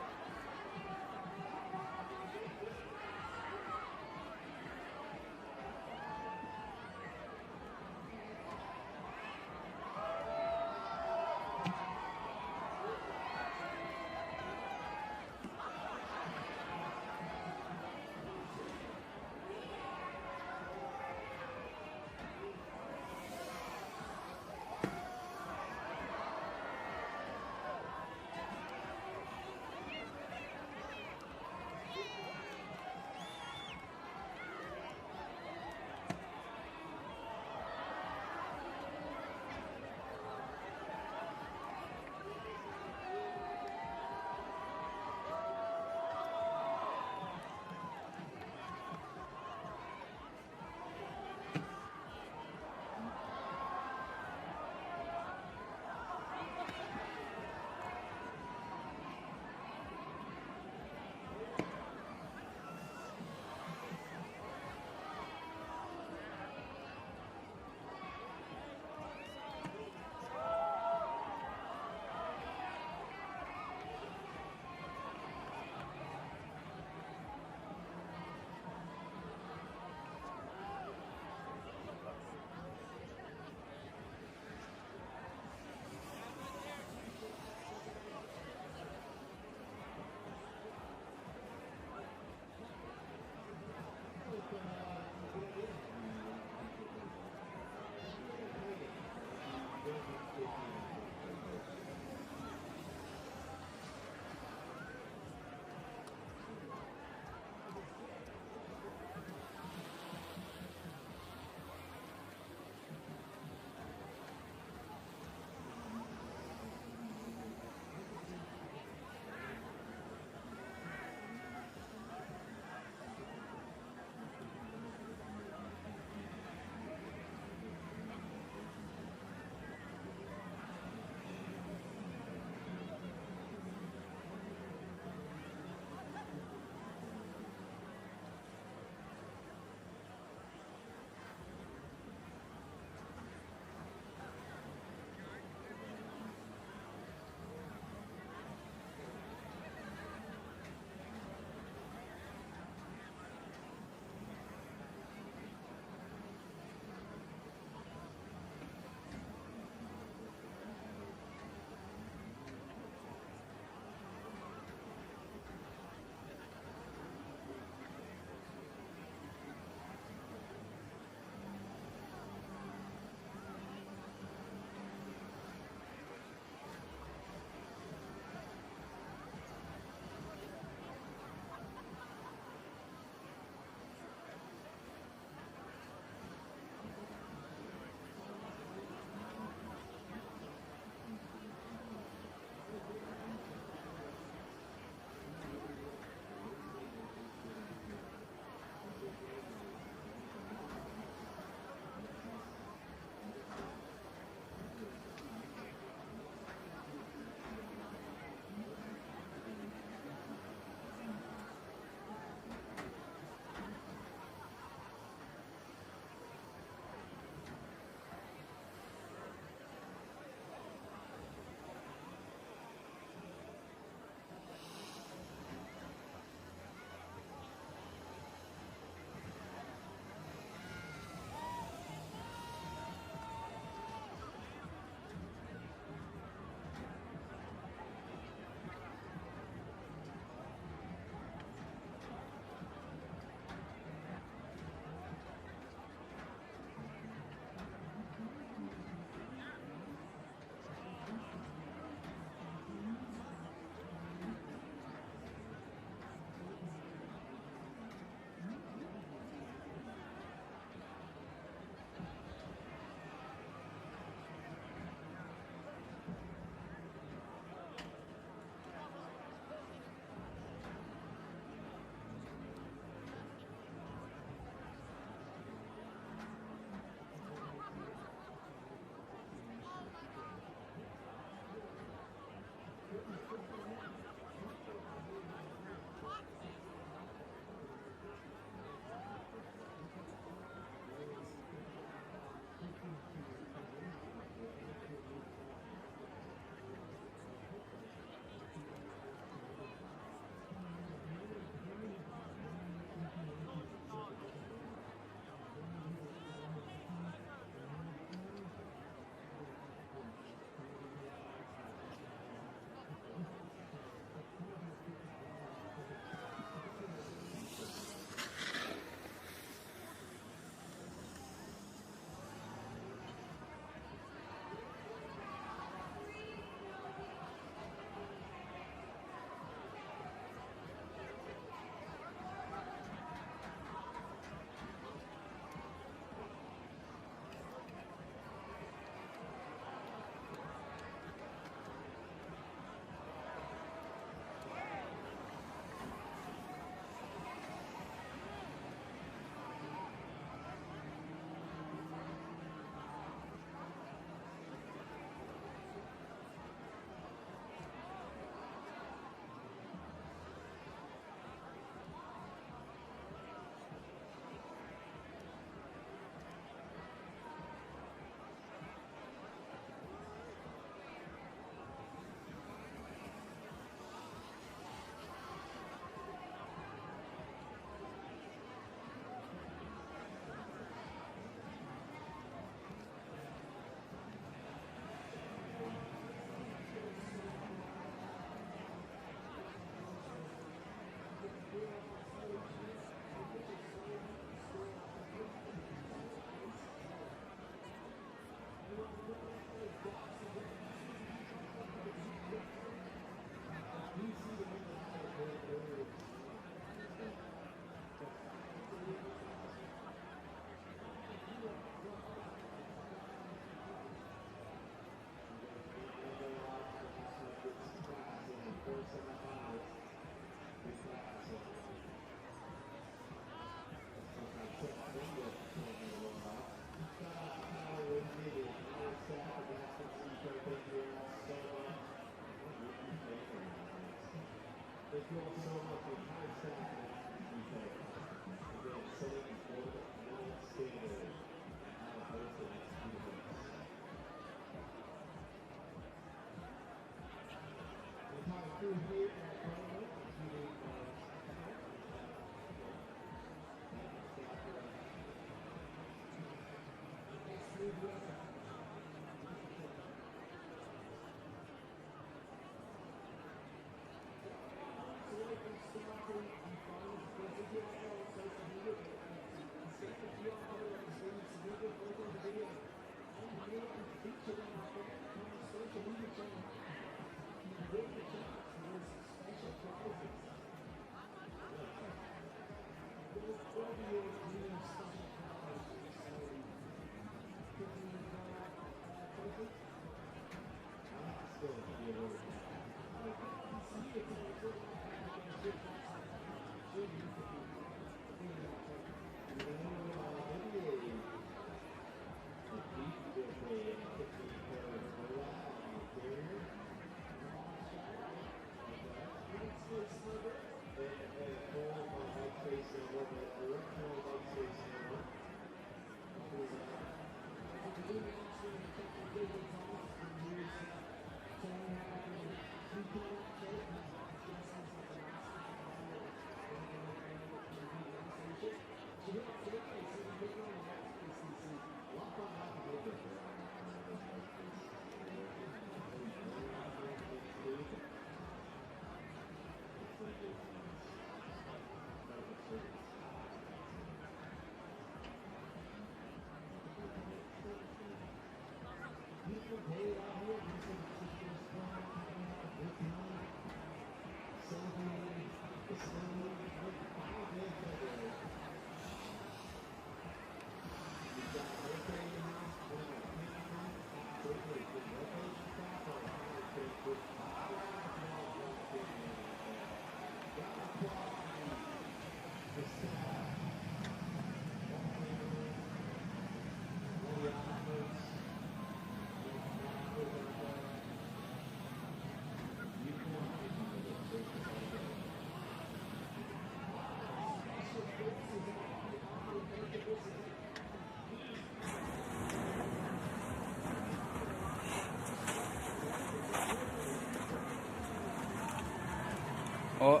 Oh,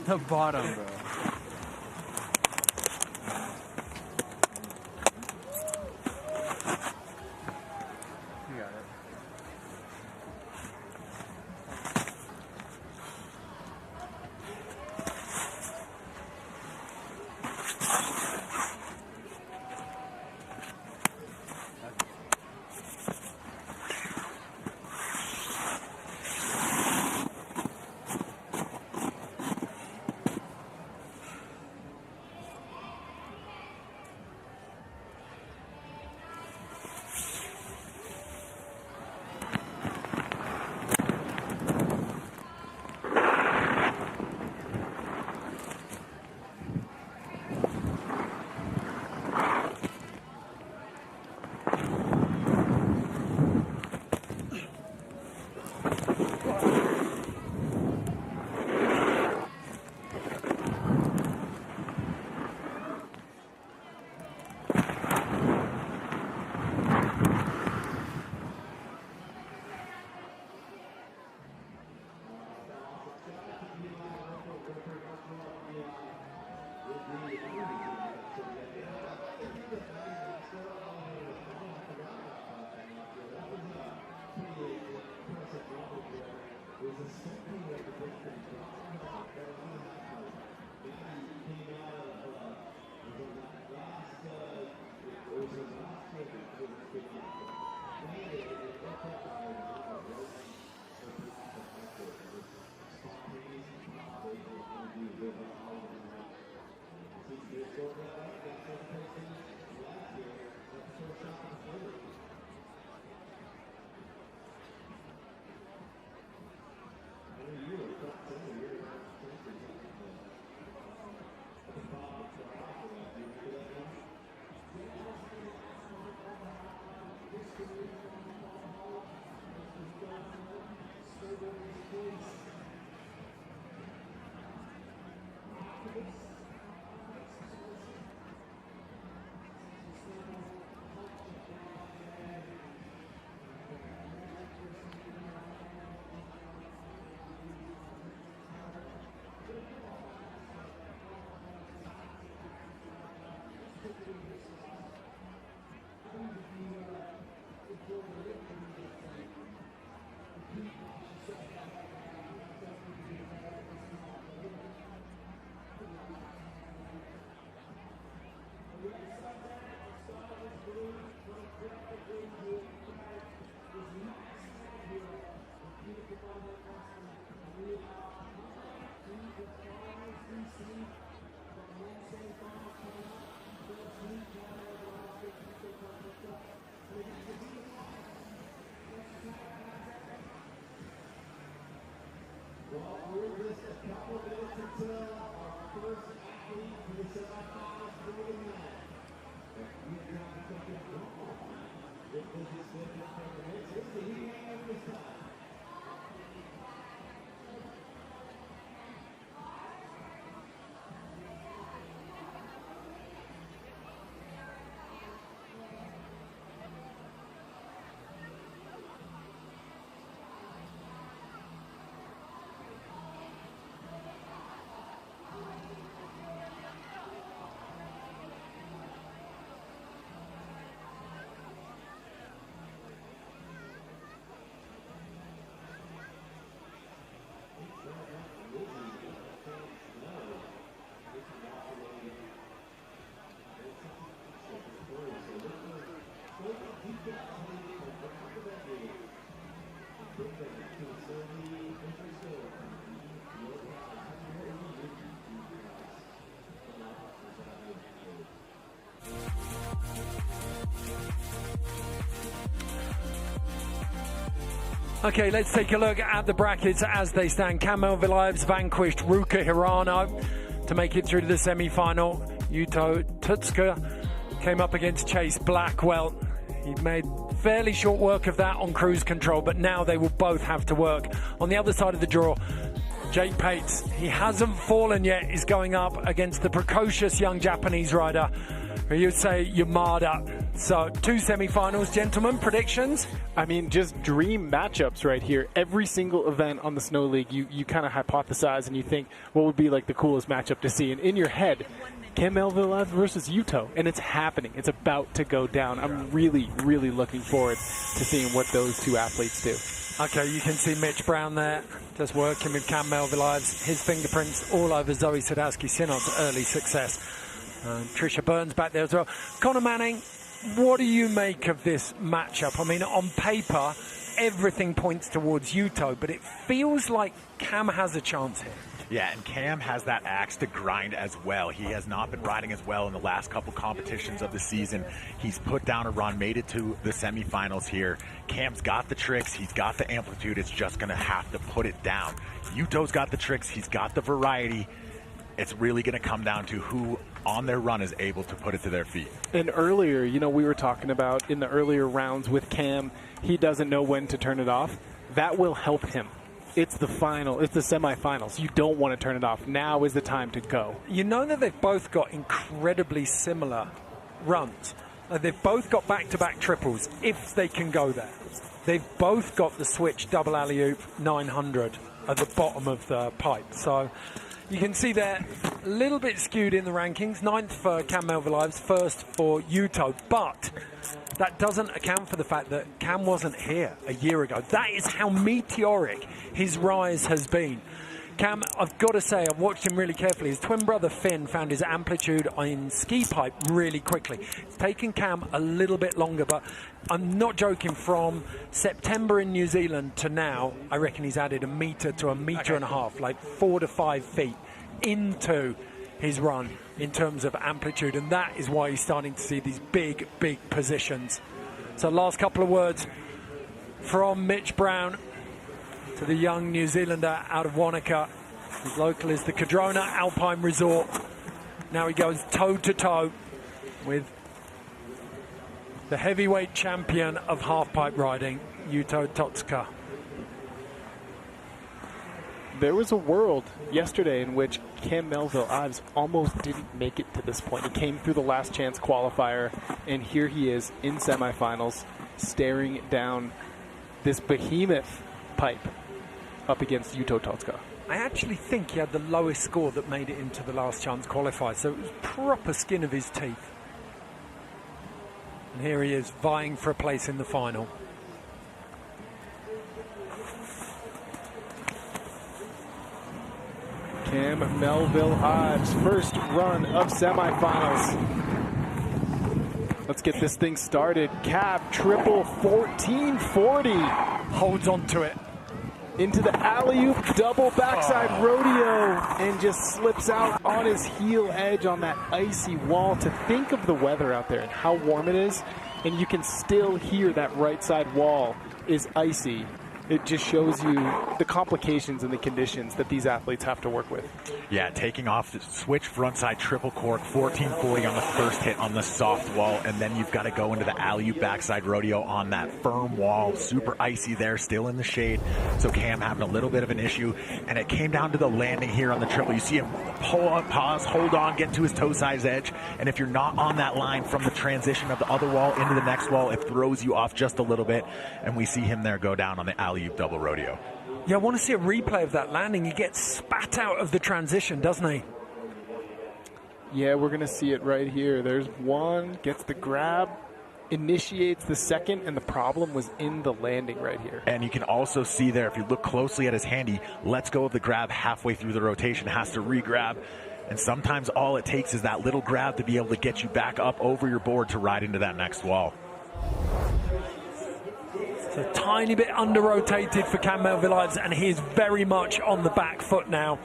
the bottom, bro. You got it. Okay, let's take a look at the brackets as they stand. Cam Melville-Ives vanquished Ruka Hirano to make it through to the semi-final. Yuto Tutska came up against Chase Blackwell. He made fairly short work of that on cruise control, but now they will both have to work. On the other side of the draw, Jake Pates, he hasn't fallen yet, is going up against the precocious young Japanese rider, Ryusei Yamada. So, 2 semi-finals, gentlemen, predictions? I mean, just dream matchups right here. Every single event on the Snow League, you kind of hypothesize and you think what would be like the coolest matchup to see. And in your head, Cam Melville versus Yuto, and it's happening. It's about to go down. I'm really, really looking forward to seeing what those two athletes do. Okay, you can see Mitch Brown there, just working with Cam Melville-Ives. His fingerprints all over Zoe Sadowski-Synnot's early success. Trisha Burns back there as well. Conor Manning, what do you make of this matchup? I mean, on paper, everything points towards Yuto, but it feels like Cam has a chance here. Yeah, and Cam has that axe to grind as well. He has not been riding as well in the last couple competitions of the season. He's put down a run, made it to the semifinals here. Cam's got the tricks, he's got the amplitude, it's just going to have to put it down. Yuto's got the tricks, he's got the variety. It's really going to come down to who on their run is able to put it to their feet. And earlier, you know, we were talking about in the earlier rounds with Cam, he doesn't know when to turn it off. That will help him. It's the final, it's the semifinals. You don't want to turn it off. Now is the time to go. You know that they've both got incredibly similar runs. They've both got back-to-back triples, if they can go there. They've both got the switch double alley-oop 900 at the bottom of the pipe. So you can see they're a little bit skewed in the rankings. 9th for Cam Melville-Ives, 1st for Yuto. But that doesn't account for the fact that Cam wasn't here a year ago. That is how meteoric his rise has been. Cam, I've got to say, I've watched him really carefully. His twin brother Finn found his amplitude in ski pipe really quickly. It's taken Cam a little bit longer, but I'm not joking. From September in New Zealand to now, I reckon he's added a meter to a meter and a half, like 4 to 5 feet into his run in terms of amplitude, and that is why he's starting to see these big, big positions. So last couple of words from Mitch Brown to the young New Zealander out of Wanaka. His local is the Cadrona Alpine Resort. Now he goes toe-to-toe with the heavyweight champion of half-pipe riding, Yuto Tutska. There was a world yesterday in which Cam Melville-Ives almost didn't make it to this point. He came through the last chance qualifier, and here he is in semifinals, staring down this behemoth pipe up against Yuto Tutska. I actually think he had the lowest score that made it into the last chance qualifier, so it was proper skin of his teeth. And here he is vying for a place in the final. Cam Melville-Ives, first run of semifinals. Let's get this thing started. Cab triple 1440. Holds on to it. Into the alley-oop double backside rodeo and just slips out on his heel edge on that icy wall. To think of the weather out there and how warm it is, and you can still hear that right side wall is icy. it just shows you the complications and the conditions that these athletes have to work with. Yeah, taking off the switch frontside triple cork, 1440 on the first hit on the soft wall, and then you've got to go into the alley-oop backside rodeo on that firm wall, super icy there, still in the shade. So Cam having a little bit of an issue, and it came down to the landing here on the triple. You see him pull up, pause, hold on, get to his toe size edge, and if you're not on that line from the transition of the other wall into the next wall, it throws you off just a little bit, and we see him there go down on the alley-oop double rodeo. Yeah, I want to see a replay of that landing. He gets spat out of the transition, doesn't he? Yeah, we're going to see it right here. There's one, gets the grab, initiates the second, and the problem was in the landing right here. And you can also see there, if you look closely at his hand, he lets go of the grab halfway through the rotation, has to re-grab. And sometimes all it takes is that little grab to be able to get you back up over your board to ride into that next wall. It's a tiny bit under-rotated for Cam Melville-Ives, and he is very much on the back foot now.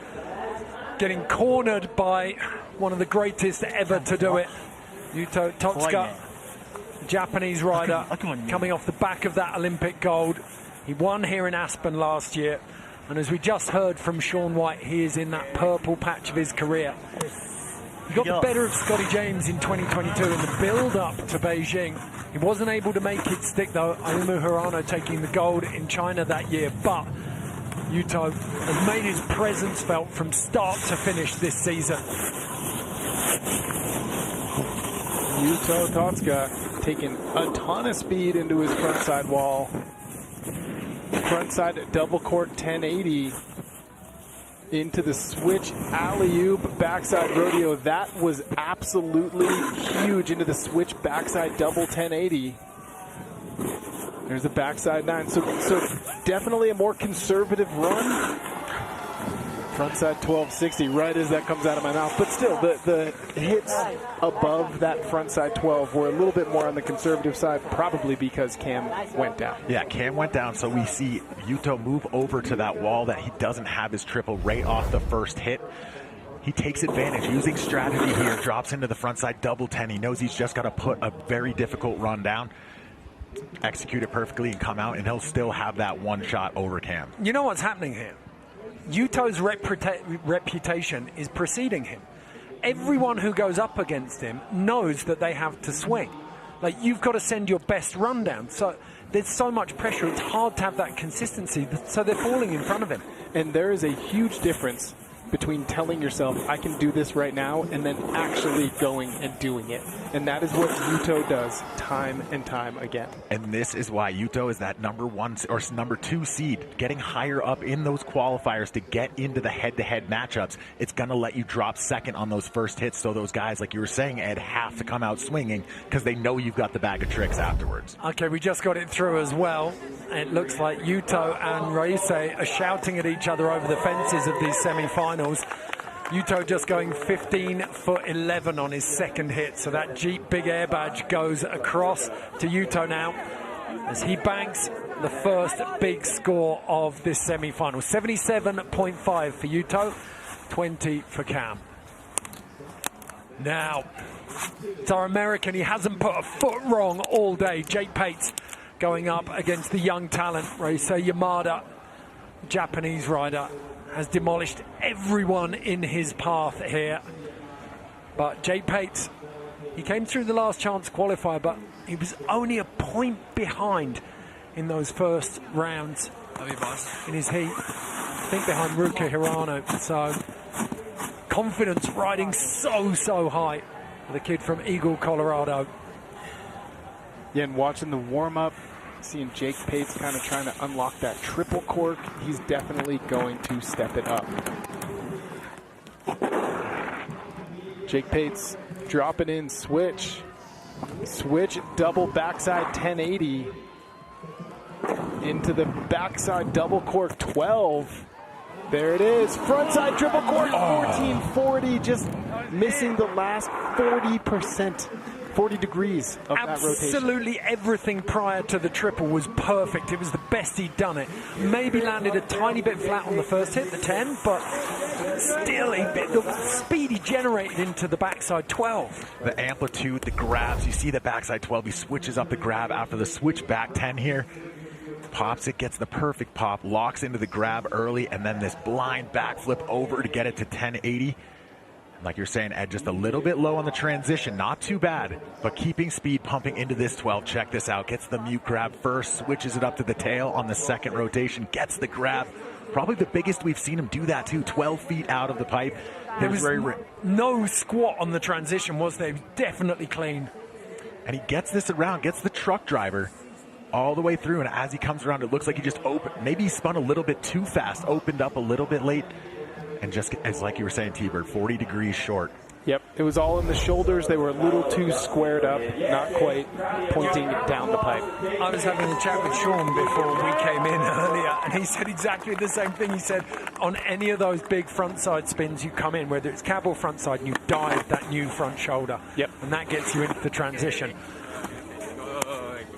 Getting cornered by one of the greatest ever to do it, Yuto Totsuka, Japanese rider, coming off the back of that Olympic gold. He won here in Aspen last year, and as we just heard from Shaun White, he is in that purple patch of his career. He got the better of Scotty James in 2022 in the build-up to Beijing. He wasn't able to make it stick, though. Ayumu Hirano taking the gold in China that year, but Yuto has made his presence felt from start to finish this season. Yuto Totsuka taking a ton of speed into his frontside wall. Frontside double cork 1080 into the switch alley-oop backside rodeo. That was absolutely huge into the switch backside double 1080. There's the backside 9. So definitely a more conservative run. Frontside 1260 right as that comes out of my mouth. But still, the hits above that frontside 12 were a little bit more on the conservative side, probably because Cam went down. Yeah, Cam went down, so we see Yuto move over to that wall that he doesn't have his triple right off the first hit. He takes advantage, using strategy here, drops into the frontside double 10. He knows he's just got to put a very difficult run down, execute it perfectly, and come out, and he'll still have that one shot over Cam. You know what's happening here? Yuto's reputation is preceding him. Everyone who goes up against him knows that they have to swing. Like, you've got to send your best run down. So there's so much pressure, it's hard to have that consistency. So they're falling in front of him. And there is a huge difference between telling yourself, I can do this right now, and then actually going and doing it. And that is what Yuto does time and time again. And this is why Yuto is that number 1 or number 2 seed, getting higher up in those qualifiers to get into the head-to-head matchups. It's going to let you drop second on those first hits, so those guys, like you were saying, Ed, have to come out swinging because they know you've got the bag of tricks afterwards. Okay, we just got it through as well. It looks like Yuto and Reise are shouting at each other over the fences of these semi-finals. Yuto just going 15'11" on his second hit, so that Jeep Big Air badge goes across to Yuto now as he banks the first big score of this semi-final. 77.5 for Yuto, 20 for Cam. Now, it's our American. He hasn't put a foot wrong all day. Jake Pates going up against the young talent, Reise Yamada, Japanese rider. Has demolished everyone in his path here. But Jake Pates, he came through the last chance qualifier, but he was only a point behind in those first rounds in his heat. I think behind Ruka Hirano. So confidence riding so high for the kid from Eagle, Colorado. Yeah, and watching the warm-up, seeing Jake Pates kind of trying to unlock that triple cork, he's definitely going to step it up. Jake Pates dropping in switch. Switch double backside 1080 into the backside double cork 12. There it is. Frontside triple cork 1440, just missing the last 40%. 40 degrees of that rotation. Absolutely everything prior to the triple was perfect. It was the best he'd done it. Maybe landed a tiny bit flat on the first hit, the 10, but still the speed he generated into the backside 12. The amplitude, the grabs, you see the backside 12, he switches up the grab after the switch back 10 here. pops it, gets the perfect pop, locks into the grab early, and then this blind backflip over to get it to 1080. Like you're saying, Ed, just a little bit low on the transition. Not too bad, but keeping speed, pumping into this 12. Check this out. Gets the mute grab first, switches it up to the tail on the second rotation, gets the grab. Probably the biggest we've seen him do that, too. 12 feet out of the pipe. There was no squat on the transition, was there? Definitely clean. And he gets this around, gets the truck driver all the way through, and as he comes around, it looks like he just opened. Maybe he spun a little bit too fast, opened up a little bit late. And just as like you were saying, T-Bird, 40 degrees short. Yep, it was all in the shoulders. They were a little too squared up, not quite pointing down the pipe. I was having a chat with Sean before we came in earlier, and he said exactly the same thing. He said on any of those big frontside spins, you come in, whether it's cab or frontside, and you dive that new front shoulder. Yep. And that gets you into the transition.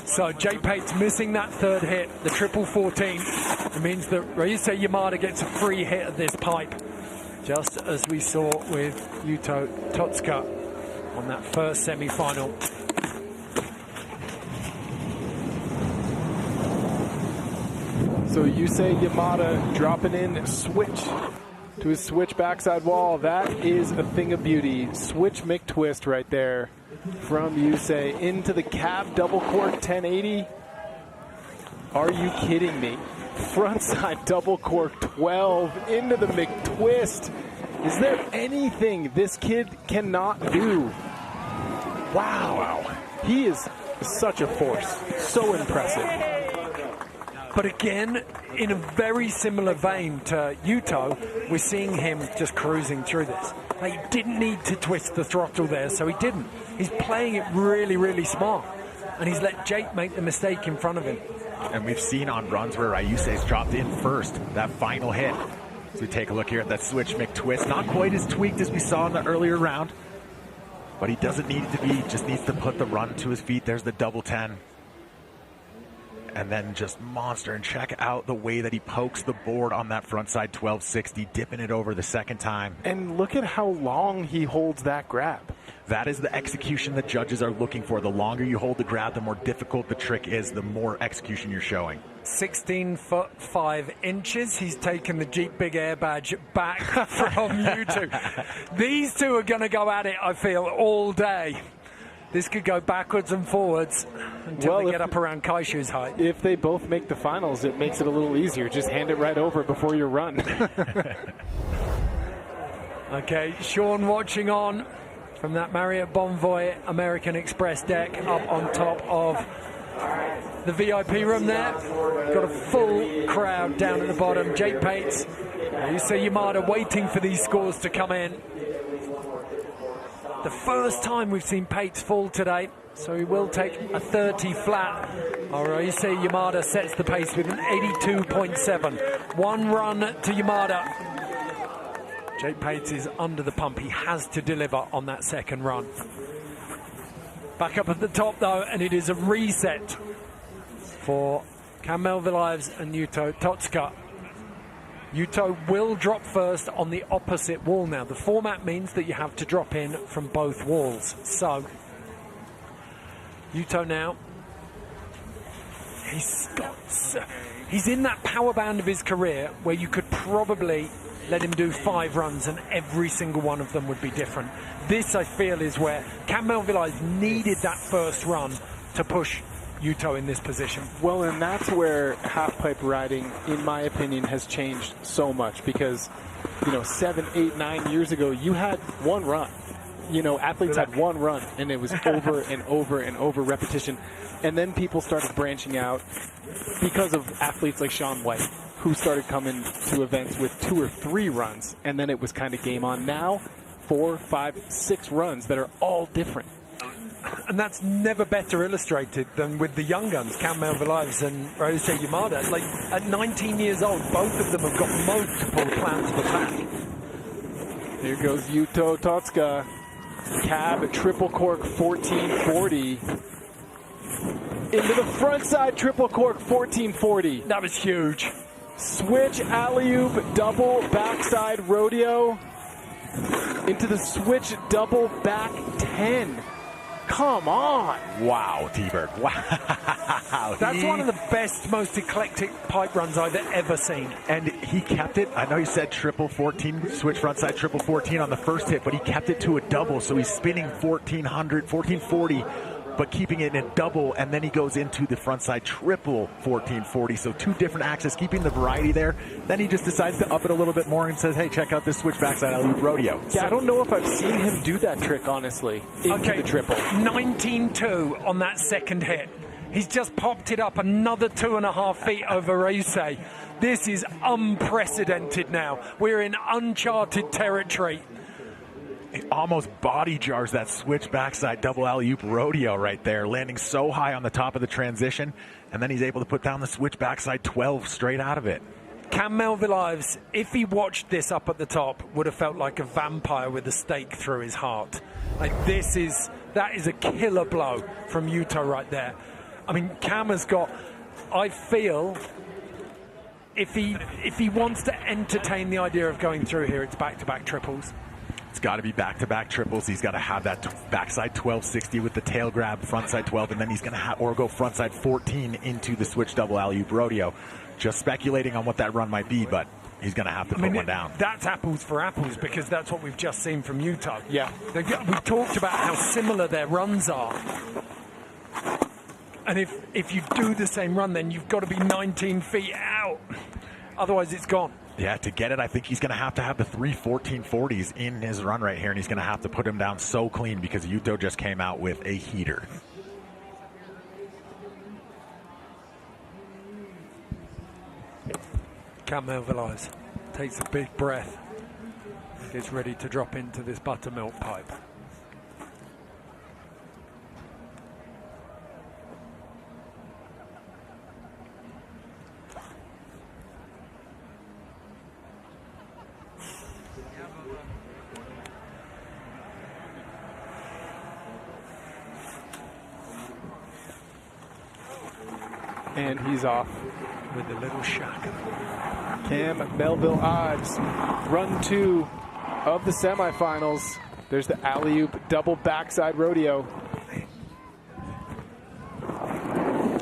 So Jake Pate's missing that third hit, the triple 14. It means that Ryusei Yamada gets a free hit at this pipe, just as we saw with Yuto Totsuka on that first semi-final. So Yusei Yamada dropping in switch to his switch backside wall. That is a thing of beauty. Switch McTwist right there from Yusei into the cab double cork 1080. Are you kidding me? Frontside double cork 12 into the McTwist. Is there anything this kid cannot do? Wow. He is such a force. So impressive. But again, in a very similar vein to Yuto, we're seeing him just cruising through this. Like, he didn't need to twist the throttle there, so he didn't. He's playing it really, really smart. And he's let Jake make the mistake in front of him. And we've seen on runs where Ryusei's dropped in first, that final hit. So we take a look here at that switch McTwist. Not quite as tweaked as we saw in the earlier round, but he doesn't need it to be, just needs to put the run to his feet. There's the double 10. And then just monster, and check out the way that he pokes the board on that frontside 1260, dipping it over the second time. And look at how long he holds that grab. That is the execution that judges are looking for. The longer you hold the grab, the more difficult the trick is, the more execution you're showing. 16 foot 5 inches. He's taken the Jeep Big Air badge back from you two. These two are going to go at it, I feel, all day. This could go backwards and forwards until they get up around Kaishu's height. If they both make the finals, it makes it a little easier. Just hand it right over before you run. Okay, Sean watching on from that Marriott Bonvoy American Express deck up on top of the VIP room there. Got a full crowd down at the bottom. Jake Pates, Yusei Yamada waiting for these scores to come in. The first time we've seen Pates fall today, so he will take a 30 flat. Yusei Yamada sets the pace with an 82.7. One run to Yamada. Jake Pates is under the pump. He has to deliver on that second run. Back up at the top, though, and it is a reset for Cam Melville-Ives and Yuto Totsuka. Yuto will drop first on the opposite wall now. The format means that you have to drop in from both walls. So, Yuto now, he's in that power band of his career where you could probably let him do 5 runs and every single one of them would be different. This, I feel, is where Cam Melville-Ives needed that first run to push Yuto in this position. Well, and that's where half-pipe riding, in my opinion, has changed so much because, 7, 8, 9 years ago, you had one run. Athletes had one run, and it was over and over and over repetition. And then people started branching out because of athletes like Shaun White, who started coming to events with 2 or 3 runs, and then it was kind of game on. Now, 4, 5, 6 runs that are all different. And that's never better illustrated than with the young guns, Cam Melville-Ives and Ryusei Yamada. Like, at 19 years old, both of them have got multiple plans of attack. Here goes Yuto Totsuka. Cab, triple cork, 1440. Into the front side, triple cork, 1440. That was huge. Switch, alley-oop, double backside rodeo. Into the switch, double back 10. Come on. Wow, T-Bird. Wow. That's one of the best, most eclectic pipe runs I've ever seen. And he kept it. I know he said triple 14, switch frontside triple 14 on the first hit, but he kept it to a double. So he's spinning 1400, 1440, but keeping it in a double. And then he goes into the frontside triple 1440. So two different axes, keeping the variety there. Then he just decides to up it a little bit more and says, hey, check out this switch backside alley-oop rodeo. Yeah, I don't know if I've seen him do that trick, honestly, into the triple. 19-2 on that second hit. He's just popped it up another 2.5 feet over Ryusei. This is unprecedented now. We're in uncharted territory. It almost body jars that switch backside double alley-oop rodeo right there, landing so high on the top of the transition, and then he's able to put down the switch backside 12 straight out of it. Cam Melville-Ives, if he watched this up at the top, would have felt like a vampire with a stake through his heart. Like that is a killer blow from Yuto right there. I mean, Cam has got, I feel, if he wants to entertain the idea of going through here, it's back-to-back triples. It's got to be back-to-back triples. He's got to have that backside 1260 with the tail grab, frontside 12, and then he's going to or go frontside 14 into the switch double alley-oop rodeo. Just speculating on what that run might be, but he's going to have to put one down. That's apples for apples because that's what we've just seen from Yuto. Yeah. We've talked about how similar their runs are. And if you do the same run, then you've got to be 19 feet out. Otherwise, it's gone. Yeah, to get it, I think he's going to have the 3 1440s in his run right here, and he's going to have to put him down so clean because Yuto just came out with a heater. Cam Melville-Ives takes a big breath. Gets ready to drop into this buttermilk pipe. And he's off with a little shock. Cam Melville-Ives, run 2 of the semifinals. There's the alley-oop double backside rodeo. Into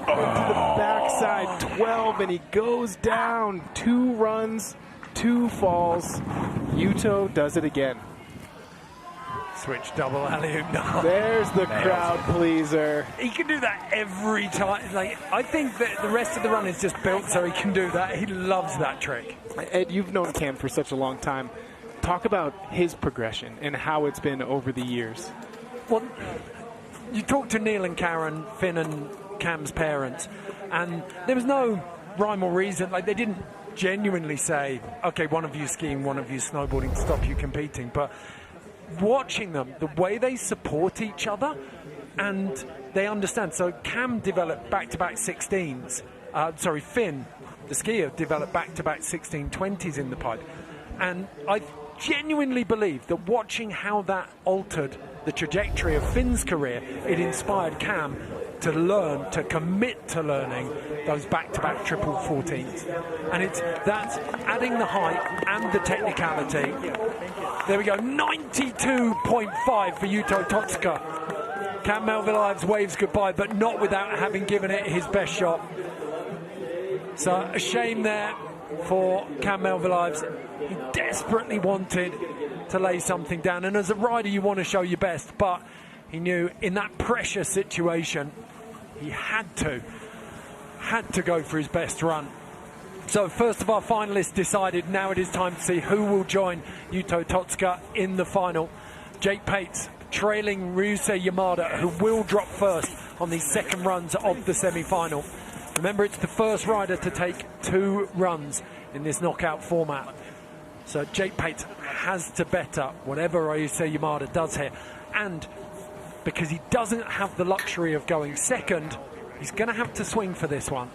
the backside 12, and he goes down. 2 runs, 2 falls. Yuto does it again. Switch double alley-oop. No. There's the crowd pleaser. He can do that every time. Like, I think that the rest of the run is just built so he can do that. He loves that trick. Ed, you've known Cam for such a long time. Talk about his progression and how it's been over the years. Well, you talk to Neil and Karen, Finn and Cam's parents, and there was no rhyme or reason. Like, they didn't genuinely say, okay, one of you skiing, one of you snowboarding, stop you competing. But watching them, the way they support each other, and they understand. So Cam developed back-to-back 16s. Finn, the skier, developed back-to-back 1620s in the pipe. And I genuinely believe that watching how that altered the trajectory of Finn's career, it inspired Cam to learn, to commit to learning those back-to-back triple 14s. And that's adding the height and the technicality. There we go, 92.5 for Yuto Totsuka. Cam Melville-Ives waves goodbye, but not without having given it his best shot. So a shame there for Cam Melville-Ives. He desperately wanted to lay something down, and as a rider you want to show your best, but he knew in that pressure situation he had to go for his best run. So first of our finalists decided. Now it is time to see who will join Yuto Totsuka in the final. Jake Pates trailing Ryusei Yamada, who will drop first on the second runs of the semi-final. Remember, it's the first rider to take 2 runs in this knockout format. So Jake Pates has to better whatever Ryusei Yamada does here. And because he doesn't have the luxury of going second, he's going to have to swing for this one.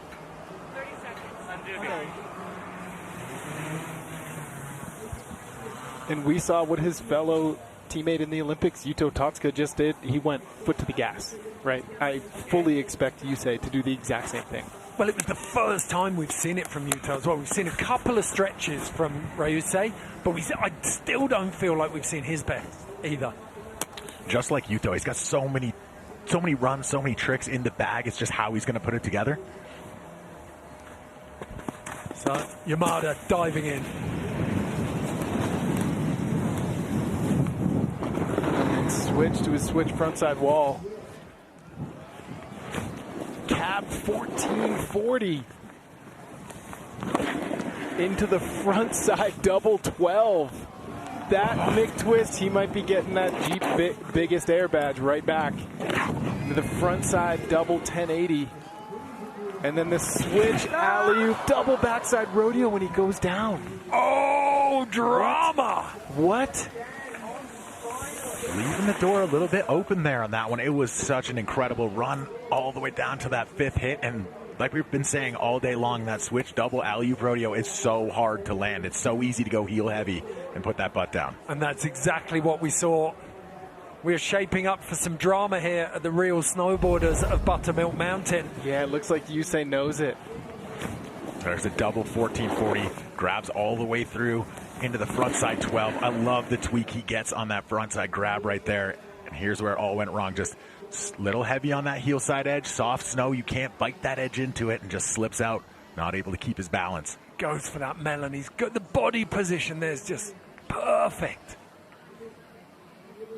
And we saw what his fellow teammate in the Olympics, Yuto Totsuka, just did. He went foot to the gas, right? I fully expect Yusei to do the exact same thing. Well, it was the first time we've seen it from Yuto as well. We've seen a couple of stretches from Ryusei, but I still don't feel like we've seen his best either. Just like Yuto, he's got so many so many runs, so many tricks in the bag. It's just how he's going to put it together. So Yamada diving in. And switch to his switch frontside wall. Cab 1440. Into the frontside double 12. That Mick twist, he might be getting that Jeep biggest air badge right back. Into the frontside double 1080. And then the switch alley-oop double backside rodeo when he goes down. Oh, drama! What? Leaving the door a little bit open there on that one. It was such an incredible run all the way down to that 5th hit. And like we've been saying all day long, that switch double alley-oop rodeo is so hard to land. It's so easy to go heel heavy and put that butt down. And that's exactly what we saw. We're shaping up for some drama here at the real snowboarders of Buttermilk Mountain. Yeah, it looks like Yusei knows it. There's a double 1440, grabs all the way through into the frontside 12. I love the tweak he gets on that frontside grab right there. And here's where it all went wrong. Just a little heavy on that heel side edge. Soft snow, you can't bite that edge into it, and just slips out, not able to keep his balance. Goes for that melon. He's got the body position there's just perfect.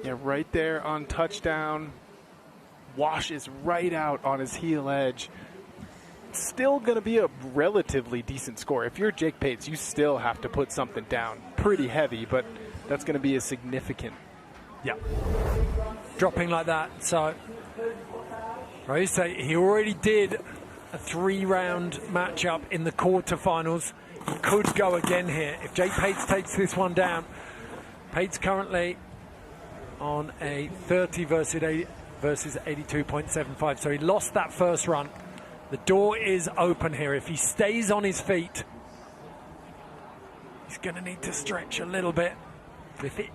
Yeah, right there on touchdown. Washes right out on his heel edge. Still going to be a relatively decent score. If you're Jake Pates, you still have to put something down pretty heavy, but that's going to be a significant. Yeah. Dropping like that. So, I say he already did a 3-round matchup in the quarterfinals. He could go again here. If Jake Pates takes this one down, Pates currently on a 30 versus 82.75. So he lost that first run. The door is open here. If he stays on his feet, he's going to need to stretch a little bit.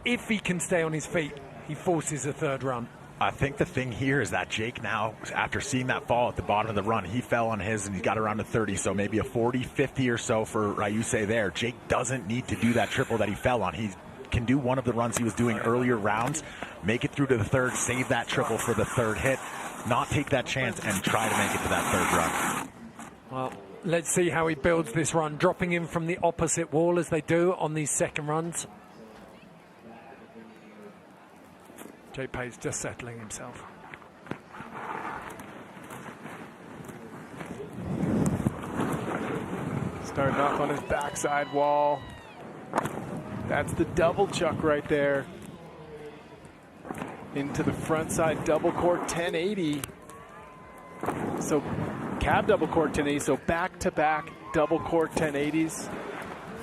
If he can stay on his feet, he forces a 3rd run. I think the thing here is that Jake now, after seeing that fall at the bottom of the run, he fell on his and he got around to 30, so maybe a 40, 50 or so for Ryusei there. Jake doesn't need to do that triple that he fell on. He can do one of the runs he was doing earlier rounds, make it through to the 3rd, save that triple for the 3rd hit, not take that chance and try to make it to that 3rd run. Well, let's see how he builds this run, dropping in from the opposite wall as they do on these second runs. Jake Pates just settling himself. Starting off on his backside wall. That's the double chuck right there. Into the frontside double cork 1080. So cab double cork 1080, so back-to-back double cork 1080s.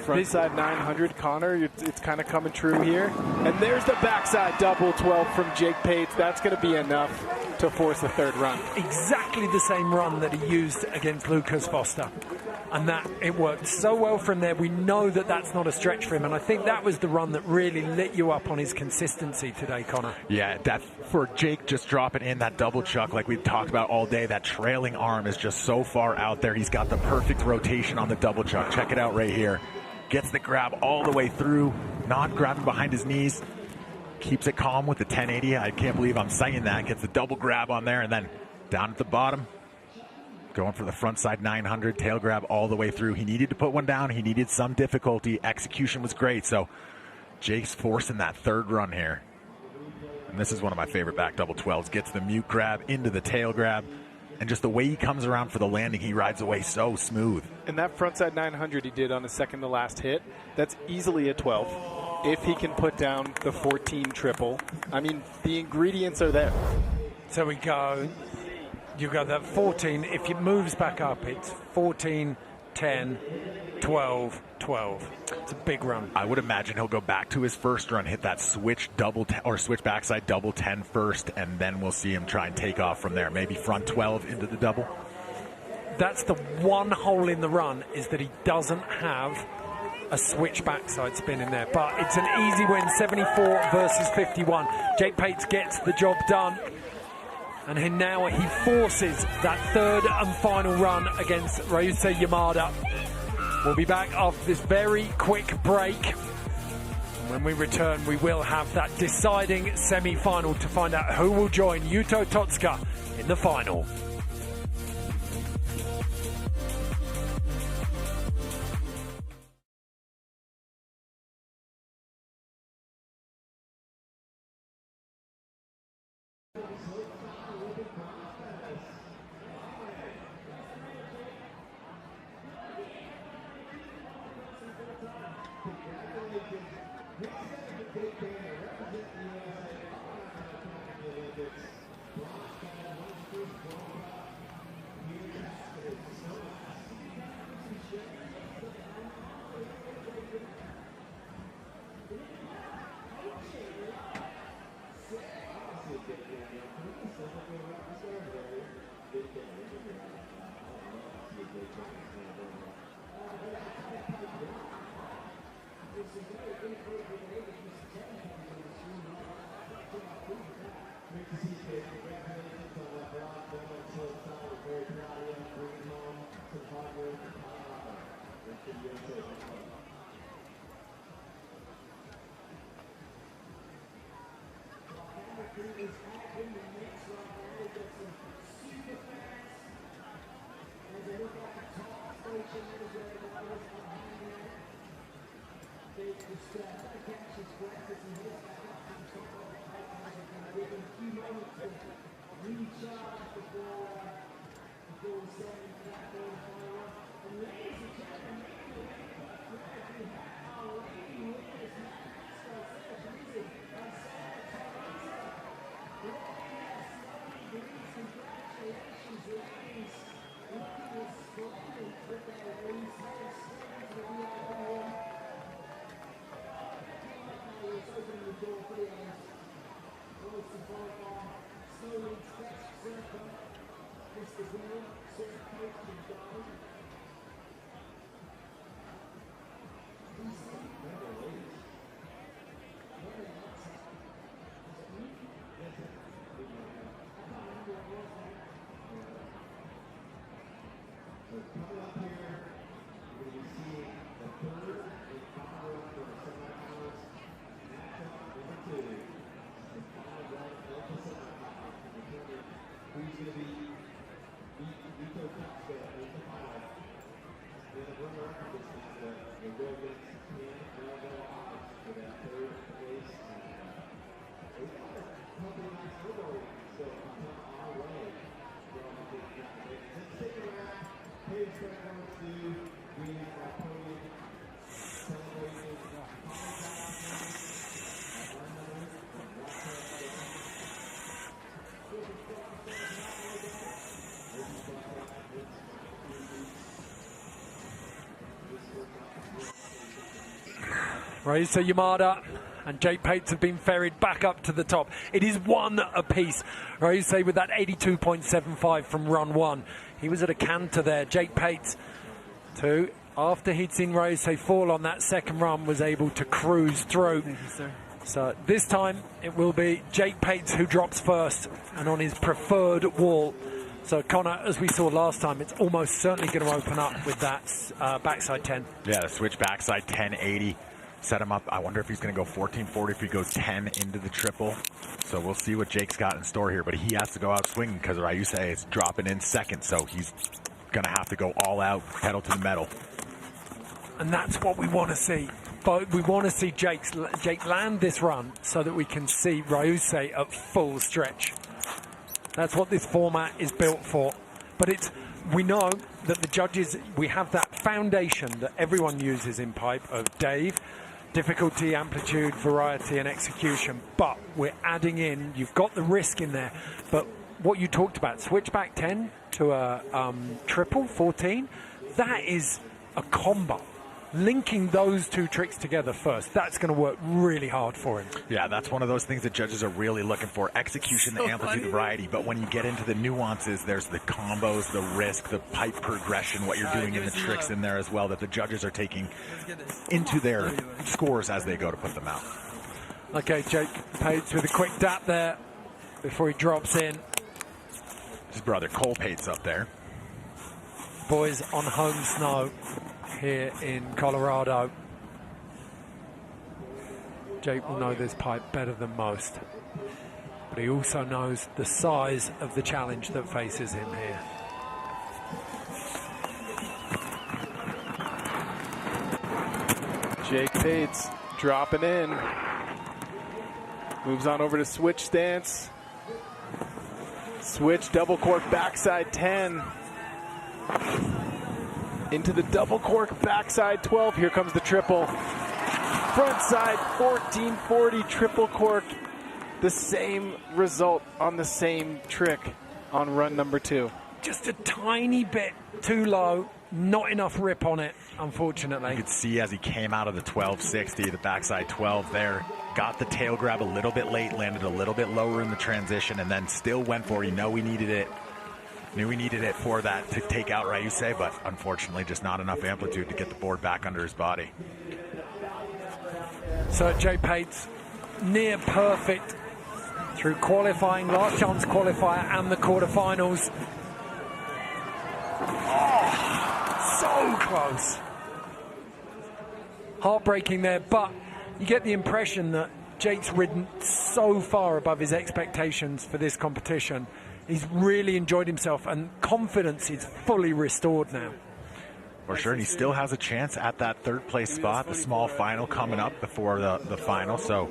Frontside 900, Connor, it's kind of coming true here. And there's the backside double 12 from Jake Pates. That's going to be enough to force the 3rd run. Exactly the same run that he used against Lucas Foster. And that it worked so well from there. We know that that's not a stretch for him. And I think that was the run that really lit you up on his consistency today, Connor. Yeah, that for Jake just dropping in that double chuck like we've talked about all day. That trailing arm is just so far out there. He's got the perfect rotation on the double chuck. Check it out right here. Gets the grab all the way through, not grabbing behind his knees. Keeps it calm with the 1080. I can't believe I'm saying that. Gets the double grab on there, and then down at the bottom, going for the front side 900, tail grab all the way through. He needed to put one down. He needed some difficulty. Execution was great, so Jake's forcing that 3rd run here. And this is one of my favorite back double 12s. Gets the mute grab into the tail grab. And just the way he comes around for the landing, he rides away so smooth. And that frontside 900 he did on his second to last hit, that's easily a 12. If he can put down the 14 triple. I mean, the ingredients are there. So we go, you got that 14. If it moves back up, it's 14, 10, 12, 12. It's a big run. I would imagine he'll go back to his first run, hit that switch switch backside double 10 first, and then we'll see him try and take off from there. Maybe front 12 into the double. That's the one hole in the run, is that he doesn't have a switch backside spin in there. But it's an easy win, 74 versus 51. Jake Pates gets the job done. And now he forces that 3rd and final run against Ryusei Yamada. We'll be back after this very quick break. When we return, we will have that deciding semi-final to find out who will join Yuto Totsuka in the final. Raisa Yamada and Jake Pates have been ferried back up to the top. It is one apiece. Raisa with that 82.75 from run one. He was at a canter there. Jake Pates, too, after he'd seen Raisa fall on that second run, was able to cruise through. Thank you, sir. So this time it will be Jake Pates who drops first and on his preferred wall. So Connor, as we saw last time, it's almost certainly going to open up with that backside 10. Yeah, the switch backside 1080. Set him up. I wonder if he's going to go 1440 if he goes 10 into the triple. So we'll see what Jake's got in store here. But he has to go out swinging because Ryuse is dropping in second. So he's going to have to go all out, pedal to the metal. And that's what we want to see. But we want to see Jake land this run so that we can see Ryuse at full stretch. That's what this format is built for. But we know that the judges, we have that foundation that everyone uses in pipe of Dave, difficulty, amplitude, variety, and execution. But we're adding in, you've got the risk in there. But what you talked about, switchback 10 to a triple 14, that is a combo. Linking those two tricks together first, that's going to work really hard for him. Yeah, that's one of those things that judges are really looking for. Execution, the amplitude, the variety. But when you get into the nuances, there's the combos, the risk, the pipe progression, what you're doing in the tricks in there as well that the judges are taking into their scores as they go to put them out. Okay, Jake Pates with a quick dap there before he drops in. His brother Cole Pates up there. Boys on home snow here in Colorado. Jake will know this pipe better than most. But he also knows the size of the challenge that faces him here. Jake Pates dropping in. Moves on over to switch stance. Switch double cork backside 10. Into the double cork backside 12. Here comes the triple. Front side 1440 triple cork. The same result on the same trick on run number 2. Just a tiny bit too low. Not enough rip on it, unfortunately. You could see as he came out of the 1260, the backside 12 there, got the tail grab a little bit late, landed a little bit lower in the transition, and then still went for it. He knew he needed it for that to take out Ryusei, but unfortunately just not enough amplitude to get the board back under his body. So Jake Pates, near perfect through qualifying, last chance qualifier and the quarterfinals. Oh, so close. Heartbreaking there, but you get the impression that Jake's ridden so far above his expectations for this competition. He's really enjoyed himself and confidence is fully restored now. For sure, and he still has a chance at that third place spot, the small final coming up before the final, so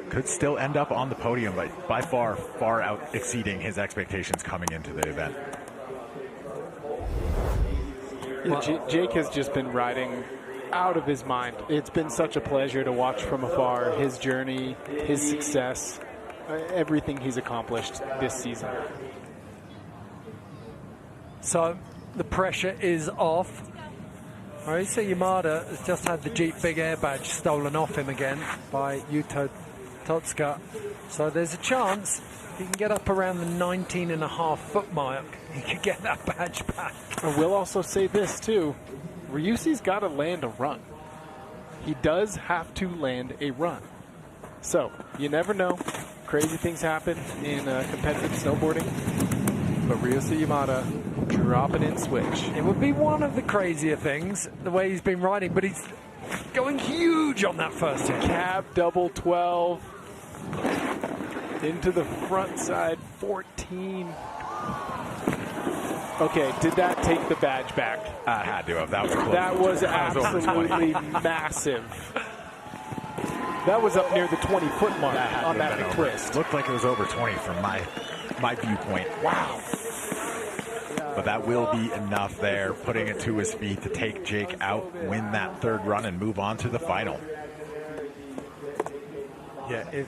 could still end up on the podium, but by far out exceeding his expectations coming into the event. Yeah, Jake has just been riding out of his mind. It's been such a pleasure to watch from afar his journey, his success, everything he's accomplished this season. So the pressure is off. Ryusei Yamada has just had the Jeep Big Air badge stolen off him again by Yuto Totsuka. So there's a chance if he can get up around the 19.5 foot mark, he could get that badge back. I will also say this too, Ryusei's got to land a run. He does have to land a run. So you never know. Crazy things happen in competitive snowboarding. But Ryusei Yamada dropping in switch. It would be one of the crazier things, the way he's been riding, but he's going huge on that first hit. Cab double 12 into the front side 14. Okay, did that take the badge back? I had to have. That was close. That was absolutely massive. That was up near the 20-foot mark on that twist. Looked like it was over 20 from my viewpoint. Wow. But that will be enough there, putting it to his feet to take Jake out, win that third run, and move on to the final. Yeah, if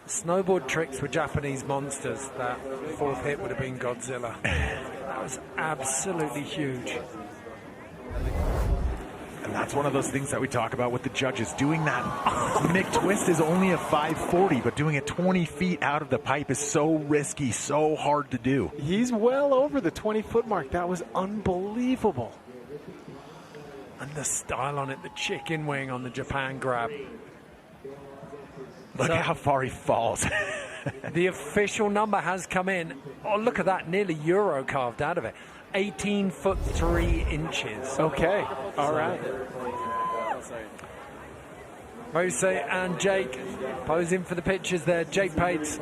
snowboard tricks were Japanese monsters, that fourth hit would have been Godzilla. That was absolutely huge. And that's one of those things that we talk about with the judges. Doing that McTwist is only a 540, but doing it 20 feet out of the pipe is so risky, so hard to do. He's well over the 20-foot mark. That was unbelievable. And the style on it, the chicken wing on the Japan grab. Look at how far he falls. The official number has come in. Oh, look at that, nearly Euro carved out of it. 18 foot 3 inches. Okay, all right. Ryusei and Jake posing for the pictures there. Jake Pates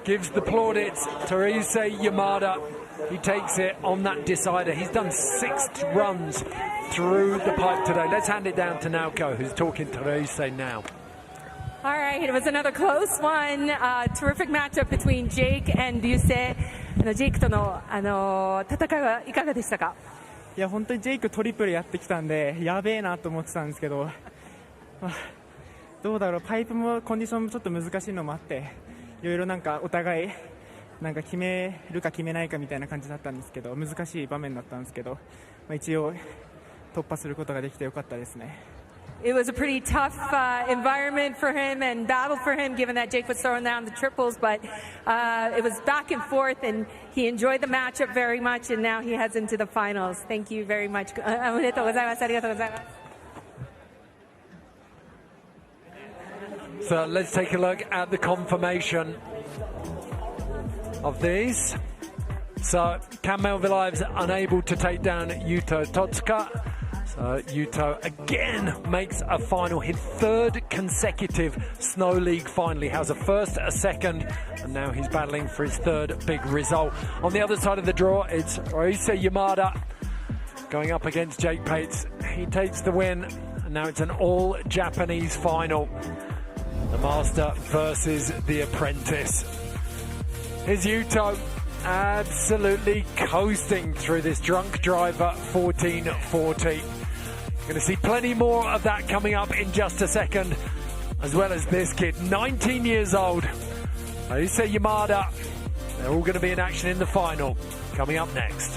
gives the plaudits to Ryusei Yamada. He takes it on that decider. He's done 6 runs through the pipe today. Let's hand it down to Naoko, who's talking to Ryusei now. All right, it was another close one. Terrific matchup between Jake and Ryusei. ジェイクとの戦いはいかがでしたか？いや本当にジェイクトリプルやってきたんでやべえなと思ってたんですけど、どうだろう、パイプもコンディションもちょっと難しいのもあって、いろいろなんかお互いなんか決めるか決めないかみたいな感じだったんですけど、難しい場面だったんですけど、一応突破することができてよかったですね。It was a pretty tough environment for him and battle for him, given that Jake was throwing down the triples, but it was back and forth, and he enjoyed the matchup very much, and now he heads into the finals. Thank you very much. おめでとうございます。ありがとうございます。 So let's take a look at the confirmation of these. So Cam Melville's unable to take down Yuto Totsuka. So Yuto again makes a final, his third consecutive Snow League final. He has a first, a second, and now he's battling for his third big result. On the other side of the draw, it's Ryusuke Yamada going up against Jake Pates. He takes the win, and now it's an all-Japanese final. The Master versus the Apprentice. Here's Yuto absolutely coasting through this drunk driver 1440. Going to see plenty more of that coming up in just a second, as well as this kid, 19 years old, Ryusuke Yamada. They're all going to be in action in the final, coming up next.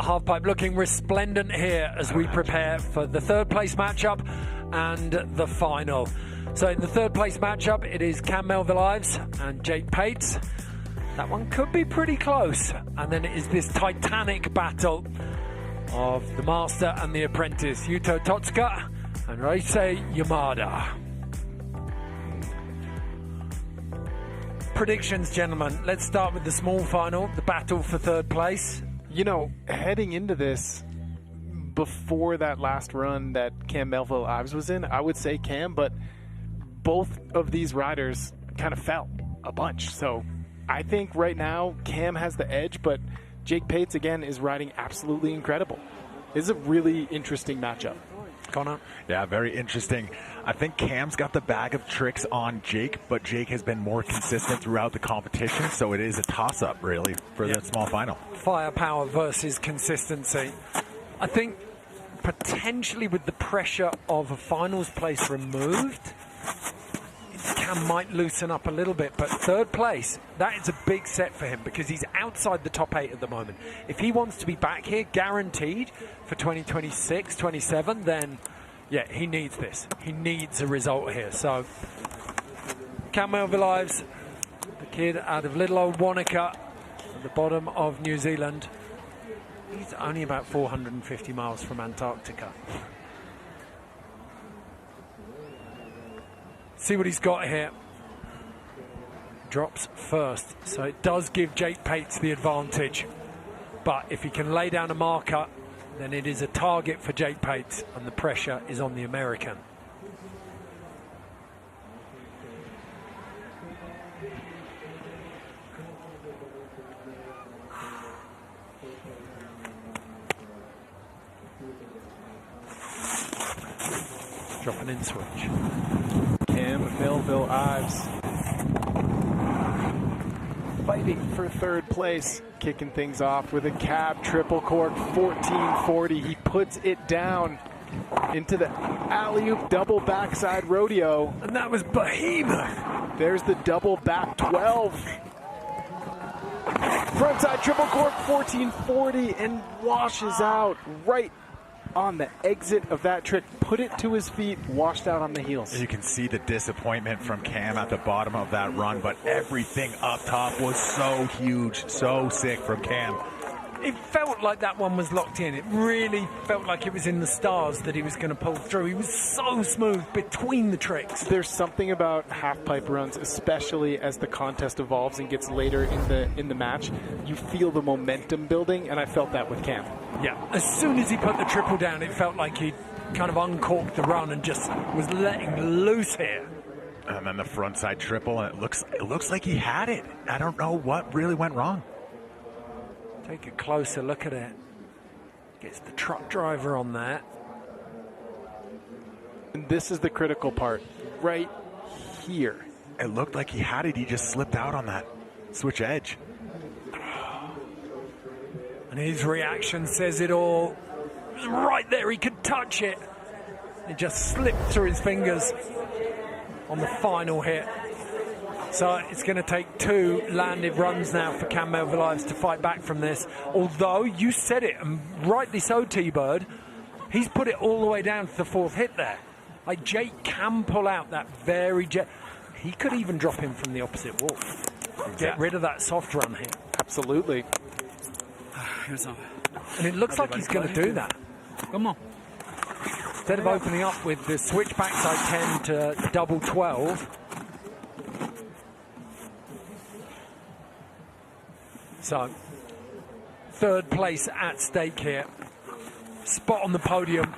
Halfpipe looking resplendent here as we prepare for the third place matchup and the final. So in the third place matchup, it is Cam Melville Ives and Jake Pates. That one could be pretty close. And then it is this titanic battle of the Master and the Apprentice, Yuto Totsuka and Ryusuke Yamada. Predictions, gentlemen. Let's start with the small final, the battle for third place. You know, heading into this, before that last run that Cam Melville Ives was in, I would say Cam, but both of these riders kind of fell a bunch. So I think right now Cam has the edge, but Jake Pates, again, is riding absolutely incredible. This is a really interesting matchup. Connor? Yeah, very interesting. I think Cam's got the bag of tricks on Jake, but Jake has been more consistent throughout the competition, so it is a toss-up, really, for the small final. Firepower versus consistency. I think potentially with the pressure of a finals place removed, Cam might loosen up a little bit, but third place, that is a big set for him because he's outside the top 8 at the moment. If he wants to be back here, guaranteed for 2026, 27, then yeah, he needs this. He needs a result here. So Cam Melville Ives, the kid out of little old Wanaka at the bottom of New Zealand. He's only about 450 miles from Antarctica. See what he's got here. Drops first, so it does give Jake Pates the advantage. But if he can lay down a marker, then it is a target for Jake Pates, and the pressure is on the American. Drop an in switch. Cam Melville Ives. fighting for third place. Kicking things off with a cab triple cork 1440. He puts it down into the alley-oop double backside rodeo. And that was behemoth. There's the double back 12. Frontside triple cork 1440 and washes out right on the exit of that trick. Put it to his feet, washed out on the heels. You can see the disappointment from Cam at the bottom of that run, but everything up top was so huge, so sick from Cam. It felt like that one was locked in. It really felt like it was in the stars that he was going to pull through. He was so smooth between the tricks. There's something about half-pipe runs, especially as the contest evolves and gets later in the match. You feel the momentum building, and I felt that with Cam. Yeah, as soon as he put the triple down, it felt like he kind of uncorked the run and just was letting loose here. And then the frontside triple, and it looks like he had it. I don't know what really went wrong. Take a closer look at it. Gets the truck driver on there. And this is the critical part, right here. It looked like he had it. He just slipped out on that switch edge. And his reaction says it all. It was right there, he could touch it. It just slipped through his fingers on the final hit. So it's going to take 2 landed runs now for Cam Melville-Ives to fight back from this. Although you said it, and rightly so, T-Bird, he's put it all the way down to the 4th hit there. Like, Jake can pull out that very he could even drop him from the opposite wall. Get rid of that soft run here. Absolutely. And it looks like he's going to do that. Come on. Instead of opening up with the switch backside 10 to double 12. So, 3rd place at stake here. Spot on the podium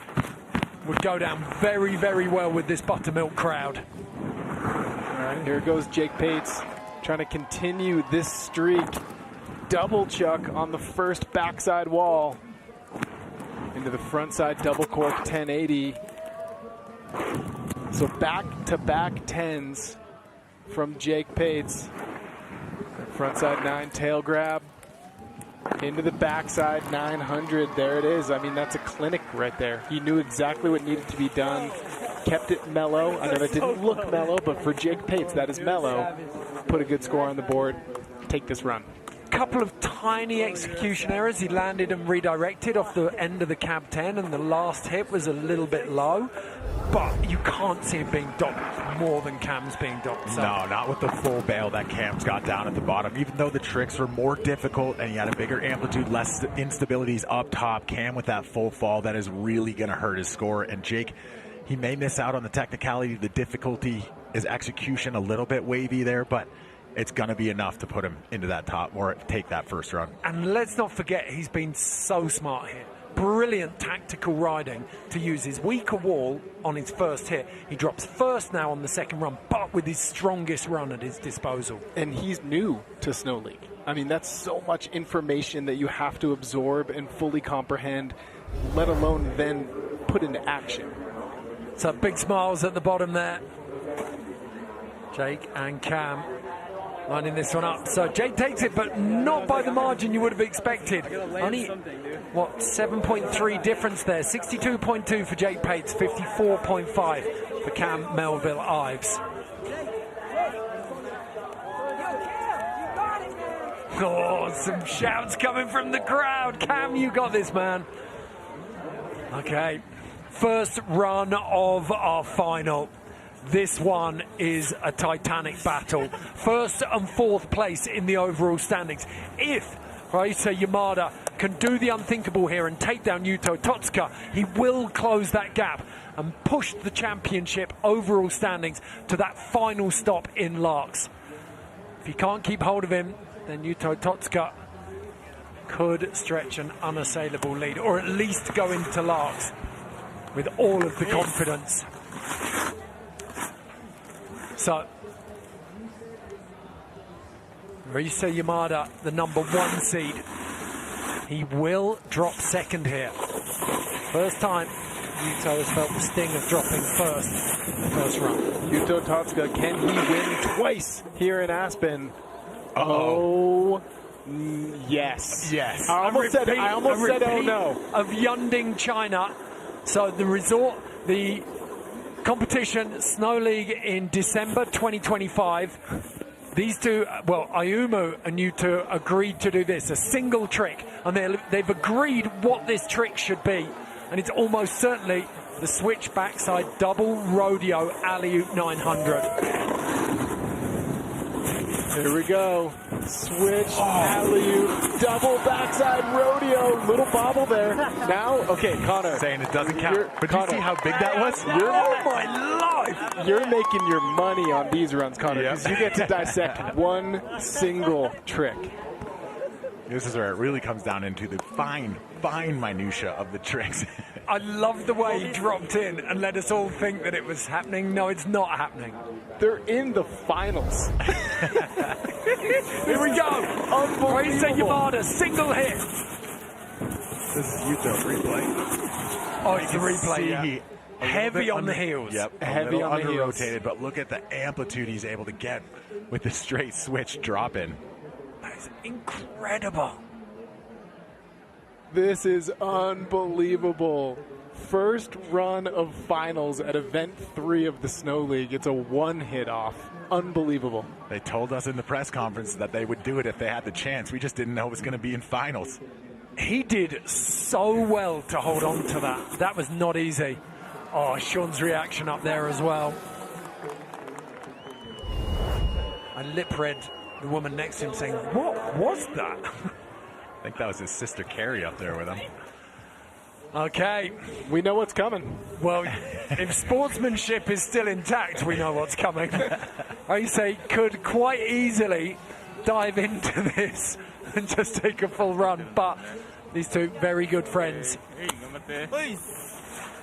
would go down very, very well with this buttermilk crowd. All right, here goes Jake Pates trying to continue this streak. Double chuck on the first backside wall into the frontside double cork 1080. So back-to-back 10s from Jake Pates. Frontside 9 tail grab into the backside 900. There it is. I mean, that's a clinic right there. He knew exactly what needed to be done. Kept it mellow. I know that didn't look mellow, but for Jake Pates, that is mellow. Put a good score on the board. Take this run. Couple of tiny execution errors. He landed and redirected off the end of the cab 10, and the last hit was a little bit low. But you can't see him being docked more than Cam's being docked. So. No, not with the full bail that Cam's got down at the bottom. Even though the tricks were more difficult and he had a bigger amplitude, less instabilities up top, Cam with that full fall, that is really going to hurt his score. And Jake, he may miss out on the technicality. The difficulty is execution, a little bit wavy there, but it's going to be enough to put him into that top or take that first run. And let's not forget, he's been so smart here. Brilliant tactical riding to use his weaker wall on his first hit. He drops first now on the second run, but with his strongest run at his disposal. And he's new to Snow League. I mean, that's so much information that you have to absorb and fully comprehend, let alone then put into action. So big smiles at the bottom there. Jake and Cam lining this one up. So Jake takes it, but not by the margin you would have expected. Only, 7.3 difference there. 62.2 for Jake Pates, 54.5 for Cam Melville-Ives. Oh, some shouts coming from the crowd. Cam, you got this, man. Okay, first run of our final. This one is a titanic battle. 1st and 4th place in the overall standings. If Raisa Yamada can do the unthinkable here and take down Yuto Totsuka, he will close that gap and push the championship overall standings to that final stop in Larks. If he can't keep hold of him, then Yuto Totsuka could stretch an unassailable lead, or at least go into Larks with all of the confidence. So, Risa Yamada, the #1 seed, he will drop second here. First time Yuto has felt the sting of dropping first in the first run. Yuto Totsuka, can he win twice here in Aspen? Yes. Yes. I almost said oh no. Of Yunding, China. So the competition, Snow League in December 2025. These two, Ayumu and Yuto agreed to do this, a single trick. And they've agreed what this trick should be. And it's almost certainly the switch backside double rodeo alley-oop 900. Here we go. Switch, alley-oop, double backside rodeo. Little bobble there. Now, okay, Connor. Saying it doesn't count. But do you see how big that was? Oh my life! You're making your money on these runs, Connor, because you get to dissect one single trick. This is where it really comes down into the fine minutia of the tricks. I love the way he dropped in and let us all think that it was happening. No, it's not happening. They're in the finals. Here we go. Unbelievable. Yamada, single hit. This is Yuto replay. Oh, it's a replay. Yeah. Heavy on the heels. Yep. Heavy on the heels. Under-rotated, but look at the amplitude he's able to get with the straight switch drop in. That is incredible. This is unbelievable. First run of finals at event 3 of the Snow League. It's a one-hit off. Unbelievable. They told us in the press conference that they would do it if they had the chance. We just didn't know it was going to be in finals. He did so well to hold on to that. That was not easy. Oh, Sean's reaction up there as well. I lip-read the woman next to him saying, "What was that?" I think that was his sister Carrie up there with him. Okay. We know what's coming. Well, if sportsmanship is still intact, we know what's coming. I say could quite easily dive into this and just take a full run, but these two very good friends.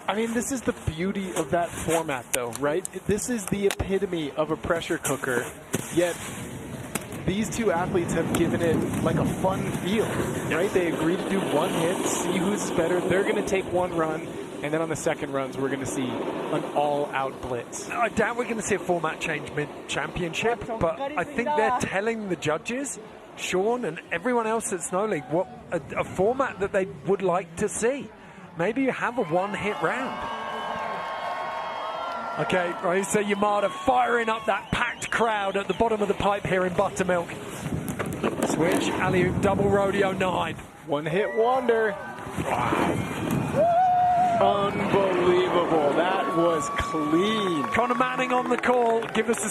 I mean, this is the beauty of that format, though, right? This is the epitome of a pressure cooker, yet these two athletes have given it like a fun feel, right? They agree to do one hit, see who's better. They're going to take one run, and then on the second runs, we're going to see an all-out blitz. I doubt we're going to see a format change mid-championship, but I think they're telling the judges, Sean and everyone else at Snow League, what a format that they would like to see. Maybe you have a one-hit round. Okay, right, so Yamada firing up that packed crowd at the bottom of the pipe here in Buttermilk. Switch, alley-oop, double rodeo 9. One-hit wonder. Wow. Unbelievable. That was clean. Connor Manning on the call. Don't give us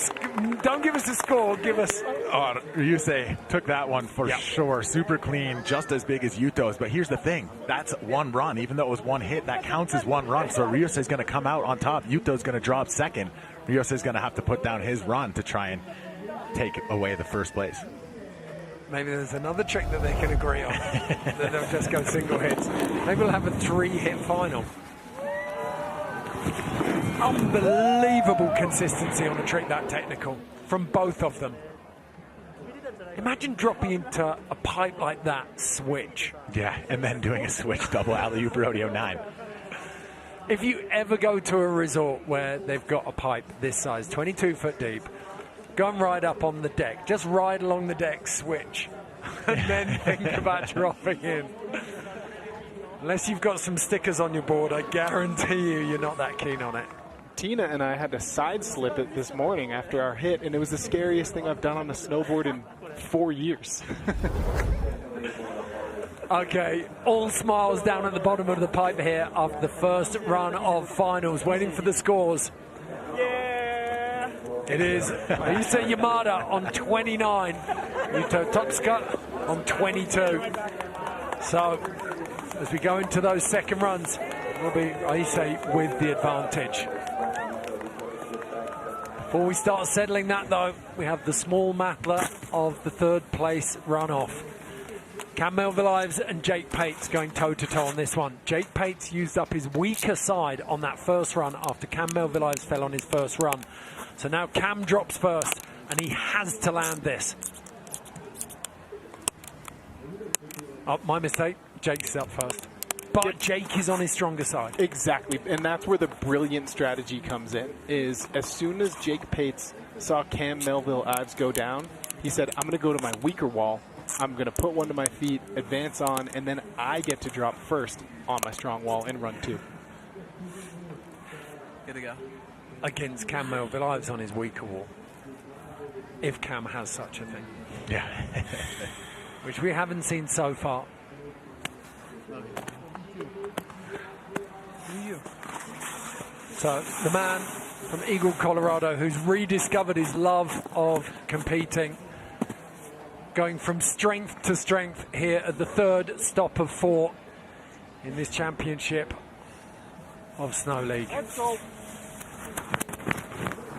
a score. Give us. Oh, Ryusei took that one for sure. Super clean, just as big as Yuto's. But here's the thing. That's one run. Even though it was one hit, that counts as one run. So Ryusei's going to come out on top. Yuto's going to drop second. Ryusei's going to have to put down his run to try and take away the first place. Maybe there's another trick that they can agree on. Then they'll just go single hits. Maybe we'll have a 3-hit final. Unbelievable consistency on a trick that technical from both of them. Imagine dropping into a pipe like that, switch. Yeah, and then doing a switch double alley-oop rodeo 9. If you ever go to a resort where they've got a pipe this size, 22 foot deep, go and ride up on the deck. Just ride along the deck, switch, and then think about dropping in. Unless you've got some stickers on your board, I guarantee you're not that keen on it. Tina and I had to side slip it this morning after our hit, and it was the scariest thing I've done on a snowboard in 4 years. Okay, all smiles down at the bottom of the pipe here after the first run of finals, waiting for the scores. Yeah! It is Ayumu Yamada on 29, Yuto Totsuka on 22. So, as we go into those second runs, it will be Ayumu with the advantage. Before we start settling that, though, we have the small matter of the third place runoff. Cam Melville-Ives and Jake Pates going toe-to-toe on this one. Jake Pates used up his weaker side on that first run after Cam Melville-Ives fell on his first run. So now Cam drops first, and he has to land this. Oh, my mistake. Jake's up first. But Jake is on his stronger side. Exactly, and that's where the brilliant strategy comes in, is as soon as Jake Pates saw Cam Melville-Ives go down, He said, I'm going to go to my weaker wall. I'm going to put one to my feet, advance on, and then I get to drop first on my strong wall and run 2. Good to go. Against Cam Melville-Ives on his weaker wall. If Cam has such a thing. Yeah. Which we haven't seen so far. So the man from Eagle, Colorado, who's rediscovered his love of competing, going from strength to strength here at the 3rd stop of 4 in this championship of Snow League. Let's go.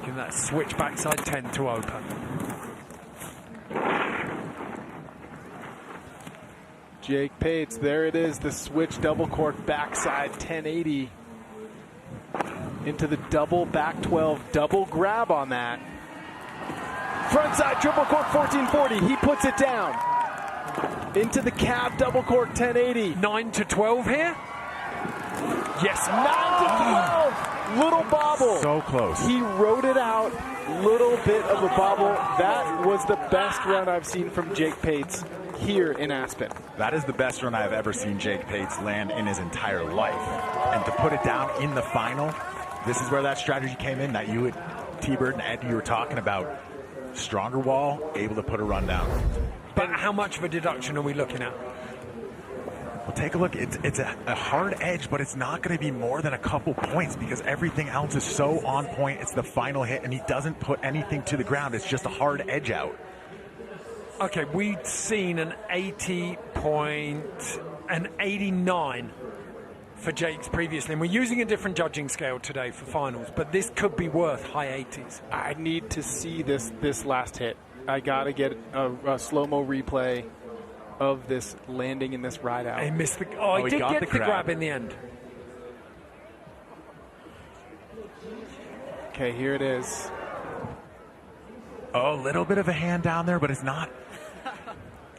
Give that switch backside 10 to open. Jake Pates, there it is, the switch double cork backside 1080 into the double back 12, double grab on that. Frontside triple cork 1440, he puts it down. Into the cab double cork 1080. 9 to 12 here? Yes. 9 to 12, little bobble. So close. He rode it out, little bit of a bobble. That was the best run I've seen from Jake Pates here in Aspen. That is the best run I've ever seen Jake Pates land in his entire life. And to put it down in the final, this is where that strategy came in that you and T-Bird and Ed, you were talking about. Stronger wall, able to put a run down. But how much of a deduction are we looking at? Well, take a look. It's a hard edge, but it's not going to be more than a couple points because everything else is so on point. It's the final hit, and he doesn't put anything to the ground. It's just a hard edge out. Okay, we'd seen an 89 for Jake's previously, and we're using a different judging scale today for finals, but this could be worth high 80s. I need to see this last hit. I got to get a slow-mo replay of this landing in this ride out. He missed the... Oh, he did get the grab in the end. Okay, here it is. Oh, a little bit of a hand down there, but it's not.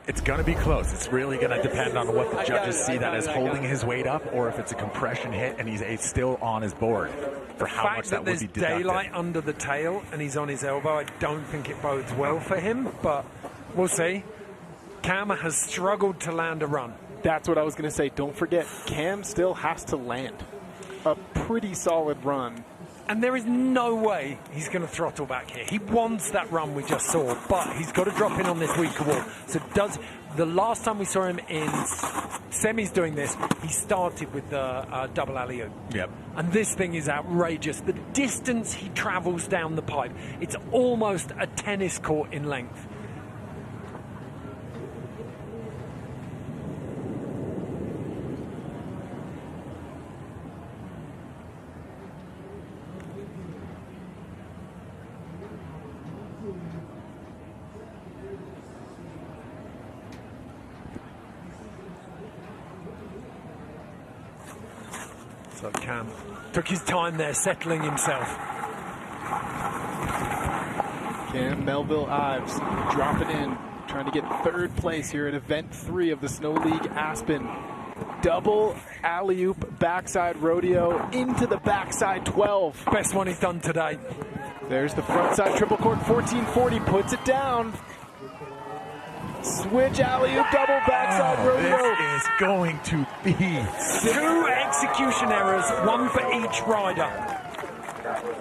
It's going to be close. It's really going to depend on what the judges see that as holding his weight up, or if it's a compression hit and he's still on his board for how much that would be deducted. There's daylight under the tail and he's on his elbow. I don't think it bodes well for him, but we'll see. Cam has struggled to land a run. That's what I was going to say. Don't forget, Cam still has to land a pretty solid run. And there is no way he's going to throttle back here. He wants that run we just saw, but he's got to drop in on this weaker wall. So the last time we saw him in semis doing this, he started with the double alley-oop. Yep. And this thing is outrageous. The distance he travels down the pipe, it's almost a tennis court in length. So Cam took his time there, settling himself. Cam Melville-Ives dropping in, trying to get 3rd place here at Event 3 of the Snow League Aspen. Double alley-oop backside rodeo into the backside 12. Best one he's done today. There's the frontside triple cork 1440, puts it down. Switch alley-oop double backside rodeo. This is going to be 2 execution errors, 1 for each rider.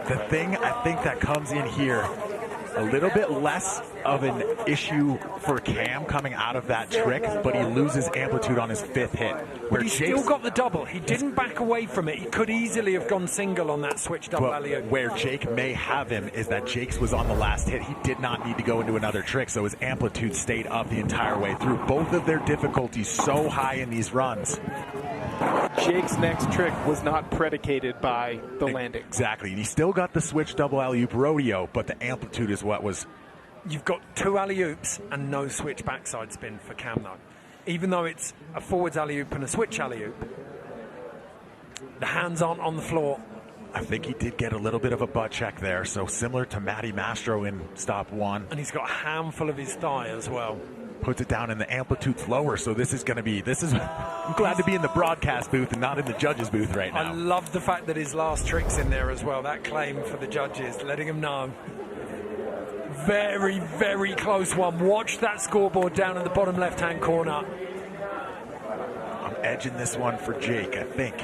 The thing I think that comes in here, a little bit less of an issue for Cam coming out of that trick, but he loses amplitude on his 5th hit. But he still got the double. He didn't back away from it. He could easily have gone single on that switch double alley-oop. Where Jake may have him is that Jake's was on the last hit. He did not need to go into another trick, so his amplitude stayed up the entire way through. Both of their difficulties so high in these runs. Jake's next trick was not predicated by the landing. Exactly. And he still got the switch double alley-oop rodeo, but the amplitude is what was... You've got 2 alley-oops and no switch backside spin for Cam, though. Even though it's a forwards alley-oop and a switch alley-oop, the hands aren't on the floor. I think he did get a little bit of a butt check there, so similar to Matty Mastro in stop 1. And he's got a handful of his thigh as well. puts it down and the amplitude's lower. So I'm glad to be in the broadcast booth and not in the judges booth right now. I love the fact that his last trick's in there as well. That claim for the judges, letting them know. Very, very close one. Watch that scoreboard down in the bottom left-hand corner. I'm edging this one for Jake, I think.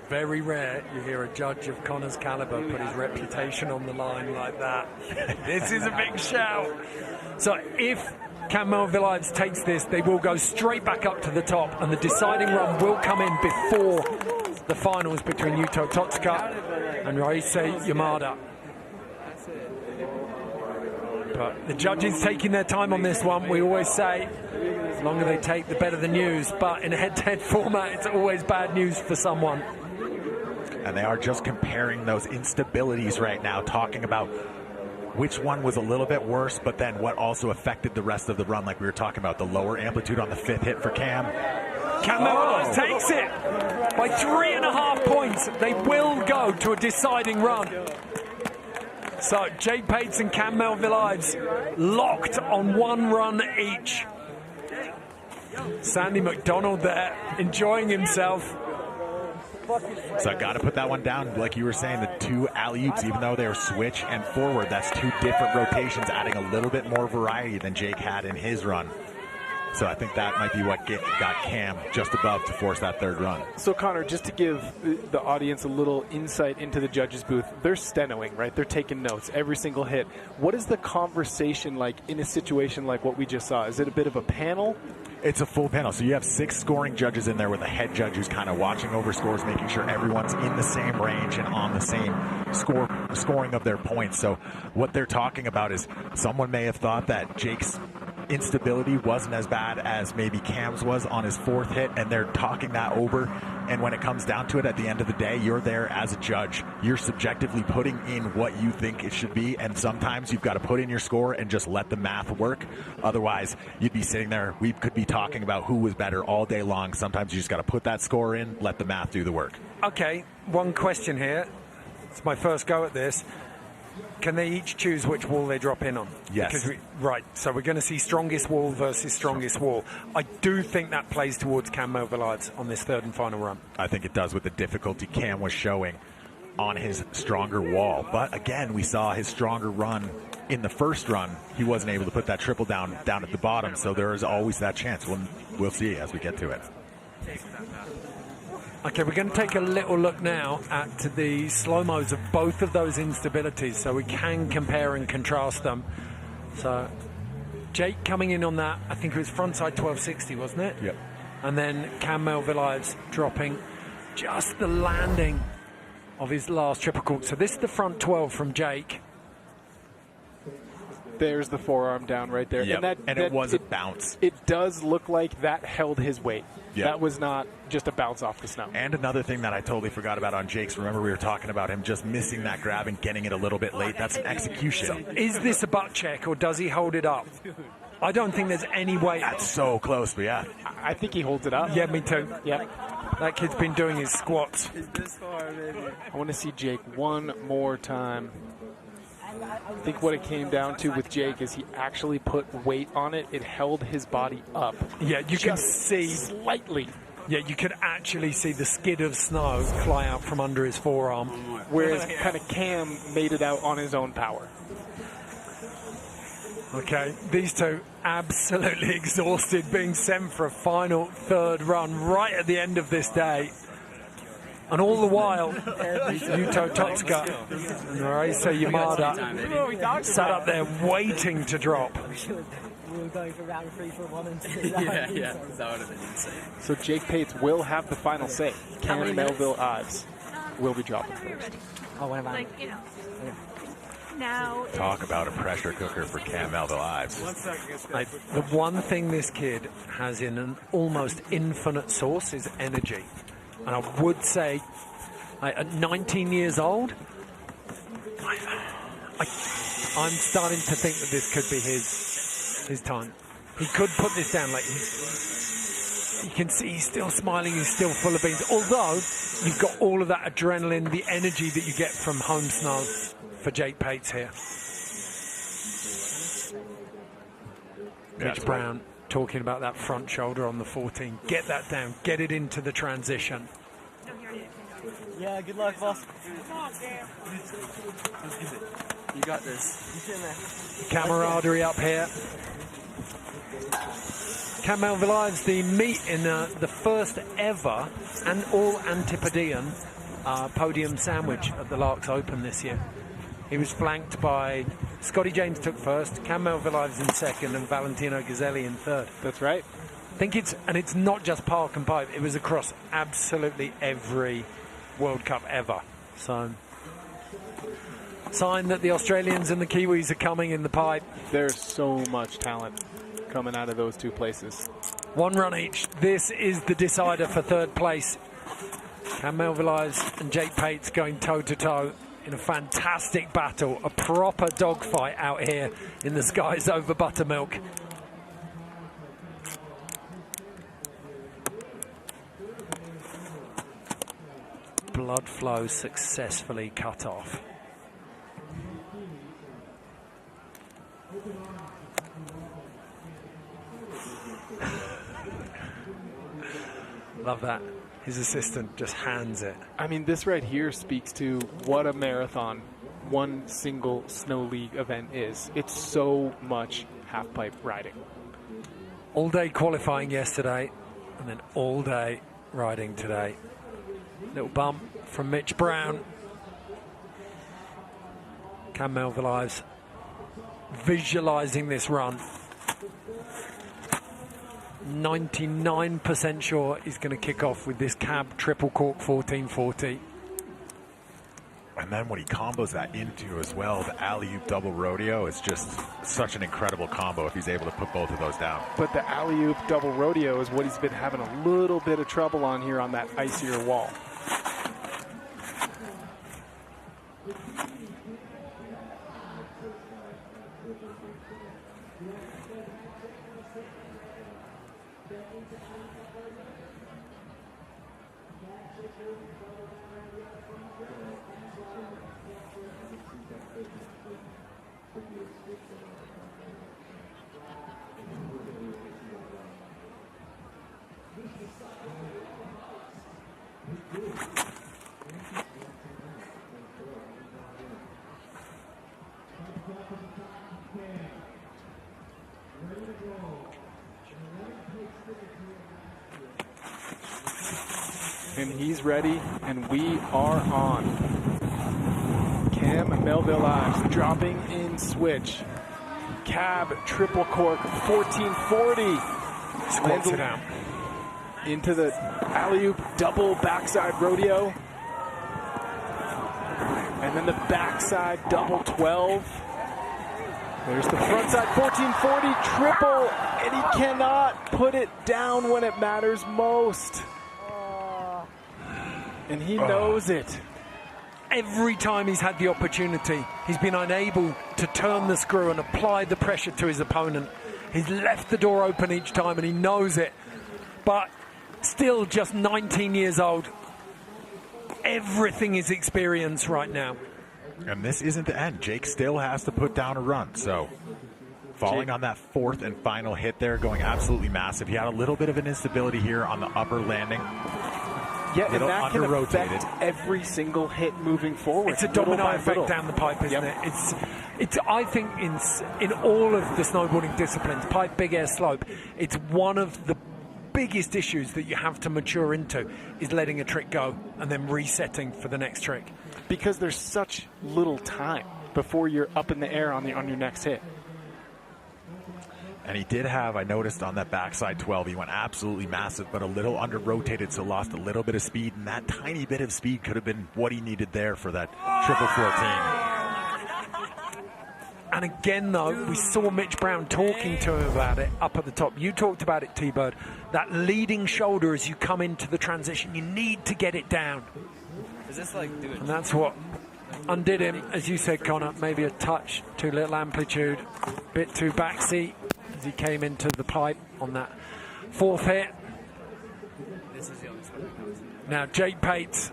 Very rare you hear a judge of Connor's caliber put his reputation on the line like that. This is a big shout. So if Cam Melville-Ives takes this, they will go straight back up to the top, and the deciding run will come in before the finals between Yuto Totsuka and Raisa Yamada. But the judges taking their time on this one. We always say, the longer they take, the better the news. But in a head-to-head format, it's always bad news for someone. And they are just comparing those instabilities right now, talking about which one was a little bit worse, but then what also affected the rest of the run, like we were talking about, the lower amplitude on the 5th hit for Cam. Cam Melville-Ives takes it by 3.5 points. They will go to a deciding run. So Jake Pates and Cam Melville-Ives locked on one run each. Sandy McDonald there, enjoying himself. So I got to put that one down. Like you were saying, the 2 alley-oops, even though they were switch and forward, that's 2 different rotations, adding a little bit more variety than Jake had in his run. So I think that might be what got Cam just above to force that 3rd run. So Connor, just to give the audience a little insight into the judges booth, they're stenoing, right? They're taking notes every single hit. What is the conversation like in a situation like what we just saw? Is it a bit of a panel? It's a full panel. So you have 6 scoring judges in there with a head judge who's kind of watching over scores, making sure everyone's in the same range and on the same scoring of their points. So what they're talking about is someone may have thought that Jake's instability wasn't as bad as maybe Cam's was on his 4th hit, and they're talking that over. And when it comes down to it, at the end of the day, you're there as a judge. You're subjectively putting in what you think it should be, and sometimes you've got to put in your score and just let the math work. Otherwise, you'd be sitting there. We could be talking about who was better all day long. Sometimes you just got to put that score in, let the math do the work. Okay, one question here. It's my first go at this. Can they each choose which wall they drop in on? Yes. Right, so we're going to see strongest wall versus strongest wall. I do think that plays towards Cam Melville-Ives on this 3rd and final run. I think it does with the difficulty Cam was showing on his stronger wall. But again, we saw his stronger run in the 1st run. He wasn't able to put that triple down at the bottom, so there is always that chance. We'll see as we get to it. Okay, we're going to take a little look now at the slow-mos of both of those instabilities so we can compare and contrast them. So Jake coming in on that, I think it was frontside 1260, wasn't it? Yep. And then Cam Melville-Ives dropping just the landing of his last triple cork. So this is the front 12 from Jake. There's the forearm down right there. Yep. And it was a bounce. It does look like that held his weight. Yep. That was not just a bounce off the snow. And another thing that I totally forgot about on Jake's, remember we were talking about him just missing that grab and getting it a little bit late. That's an execution. So is this a butt check or does he hold it up? I don't think there's any way. That's so close, but yeah. I think he holds it up. Yeah, me too. Yeah. That kid's been doing his squats. I want to see Jake one more time. I think what it came down to with Jake is he actually put weight on it. It held his body up. Yeah, you can see slightly. Yeah, you could actually see the skid of snow fly out from under his forearm. Whereas kind of Cam made it out on his own power. Okay, these two absolutely exhausted, being sent for a final 3rd run right at the end of this day. And all the while, Yuto Totsuka and Raisa Yamada sat up there waiting to drop. We were going for round 3 for 1 and 2. Yeah, that would have been insane. So Jake Pates will have the final say. Cam Melville-Ives will be dropping first. Oh, what about now? Talk about a pressure cooker for Cam Melville-Ives. The one thing this kid has in an almost infinite source is energy. And I would say, at 19 years old, I'm starting to think that this could be his time. He could put this down. Like You can see he's still smiling, he's still full of beans. Although, you've got all of that adrenaline, the energy that you get from home snow for Jake Pates here. Mitch Brown talking about that front shoulder on the 14. Get that down, get it into the transition. Yeah, good luck, boss. You got this. Camaraderie up here. Cam Melville-Ives, the meet in the first ever and all Antipodean podium sandwich at the Larks Open this year. He was flanked by Scotty James took first, Cam Melville-Ives in second, and Valentino Gazzelli in third. That's right. I think it's not just park and pipe. It was across absolutely every World Cup ever. So, sign that the Australians and the Kiwis are coming in the pipe. There's so much talent coming out of those two places. One run each. This is the decider for third place. Cam Melville-Ives and Jake Pates going toe-to-toe in a fantastic battle. A proper dogfight out here in the skies over buttermilk. Blood flow successfully cut off. Love that. His assistant just hands it. I mean, this right here speaks to what a marathon one single snow league event is. It's so much half-pipe riding. All day qualifying yesterday, and then all day riding today. Little bump from Mitch Brown. Cam Melville-Ives visualizing this run. 99% sure he's going to kick off with this cab triple cork 1440. And then when he combos that into as well, the alley-oop double rodeo is just such an incredible combo if he's able to put both of those down. But the alley-oop double rodeo is what he's been having a little bit of trouble on here on that icier wall. And he's ready, and we are on. Cam Melville-Ives dropping in switch. Cab triple cork 1440. Squats it out. Into the alley-oop double backside rodeo. And then the backside double 12. There's the frontside 1440 triple, and he cannot put it down when it matters most. And he knows it. Every time he's had the opportunity, he's been unable to turn the screw and apply the pressure to his opponent. He's left the door open each time, and he knows it. But still just 19 years old. Everything is experience right now. And this isn't the end. Jake still has to put down a run. So falling on that fourth and final hit there, going absolutely massive. He had a little bit of an instability here on the upper landing. Yeah, and that can affect every single hit moving forward. It's a domino effect down the pipe, isn't it? It's. I think in all of the snowboarding disciplines, pipe, big air, slope, it's one of the biggest issues that you have to mature into is letting a trick go and then resetting for the next trick. Because there's such little time before you're up in the air on your next hit. And he did have, I noticed on that backside 12, he went absolutely massive, but a little under-rotated, so lost a little bit of speed, and that tiny bit of speed could have been what he needed there for that triple 14. And again, though, we saw Mitch Brown talking to him about it up at the top. You talked about it, T-Bird. That leading shoulder as you come into the transition, you need to get it down. Is this like doing? And that's what undid him, as you said, Connor. Maybe a touch, too little amplitude, bit too backseat as he came into the pipe on that fourth hit. Now, Jake Pates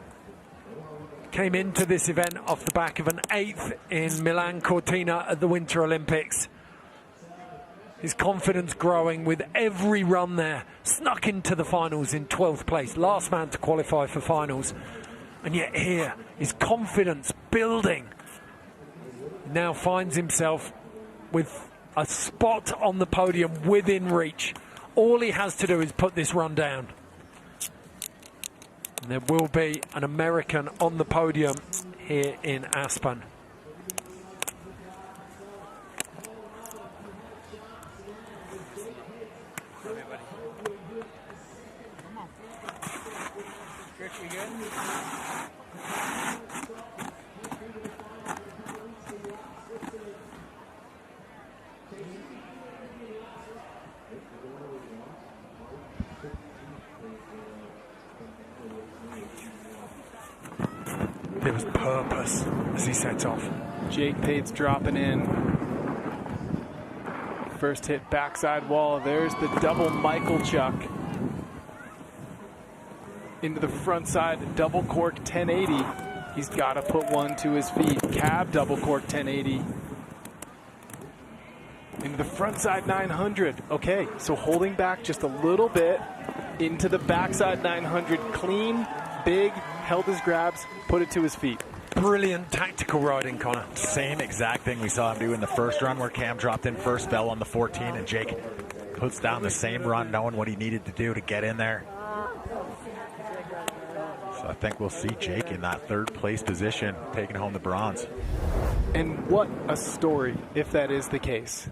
came into this event off the back of an 8th in Milan Cortina at the Winter Olympics. His confidence growing with every run there. Snuck into the finals in 12th place. Last man to qualify for finals. And yet here, his confidence building. Now finds himself with a spot on the podium within reach. All he has to do is put this run down. And there will be an American on the podium here in Aspen. There was purpose as he sets off. Jake Pates dropping in. First hit backside wall. There's the double Michael Chuck. Into the front side, double cork 1080. He's got to put one to his feet. Cab double cork 1080. Into the front side 900. Okay, so holding back just a little bit. Into the backside 900. Clean, big, held his grabs, put it to his feet. Brilliant tactical riding, Connor. Same exact thing we saw him do in the first run where Cam dropped in first, fell on the 14, and Jake puts down the same run knowing what he needed to do to get in there. So I think we'll see Jake in that 3rd place position taking home the bronze. And what a story if that is the case.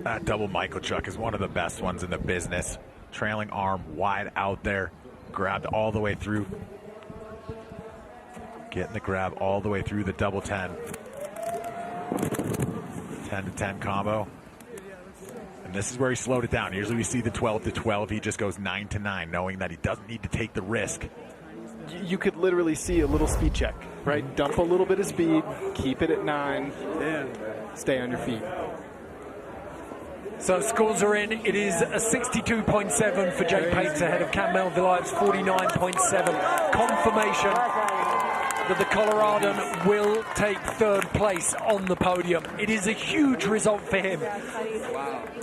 That double Michael Chuck is one of the best ones in the business. Trailing arm wide out there, grabbed all the way through. Getting the grab all the way through the double 10. 10 to 10 combo. And this is where he slowed it down. Usually we see the 12 to 12. He just goes 9 to 9, knowing that he doesn't need to take the risk. You could literally see a little speed check, right? Dump a little bit of speed, keep it at 9, and stay on your feet. So scores are in. It is a 62.7 for Jake Pates ahead of Cam Melville's 49.7. Confirmation that the Coloradan will take 3rd place on the podium. It is a huge result for him.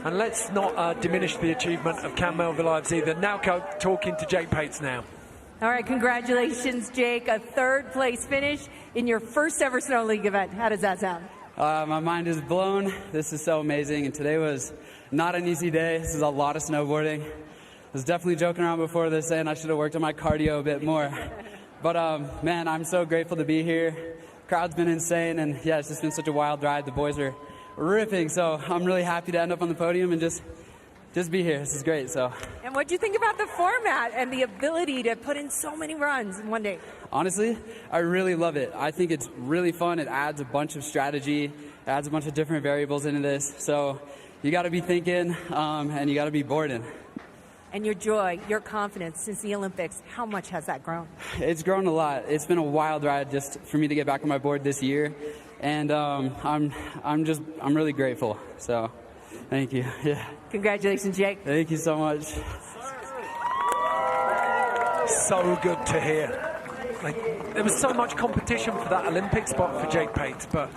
And let's not diminish the achievement of Cam Melville's either. Now talking to Jake Pates now. All right, congratulations, Jake. A 3rd place finish in your first ever Snow League event. How does that sound? My mind is blown. This is so amazing. And today was not an easy day. This is a lot of snowboarding. I was definitely joking around before this, saying I should have worked on my cardio a bit more. But, man, I'm so grateful to be here. Crowd's been insane, and, yeah, it's just been such a wild ride. The boys are ripping, so I'm really happy to end up on the podium and just be here. This is great. So. And what do you think about the format and the ability to put in so many runs in one day? Honestly, I really love it. I think it's really fun. It adds a bunch of strategy. It adds a bunch of different variables into this. So you got to be thinking, and you got to be boarding. And your joy, your confidence since the Olympics, how much has that grown? It's grown a lot. It's been a wild ride just for me to get back on my board this year, and I'm really grateful. So, thank you. Yeah. Congratulations, Jake. Thank you so much. So good to hear. Like, there was so much competition for that Olympic spot for Jake Pates, but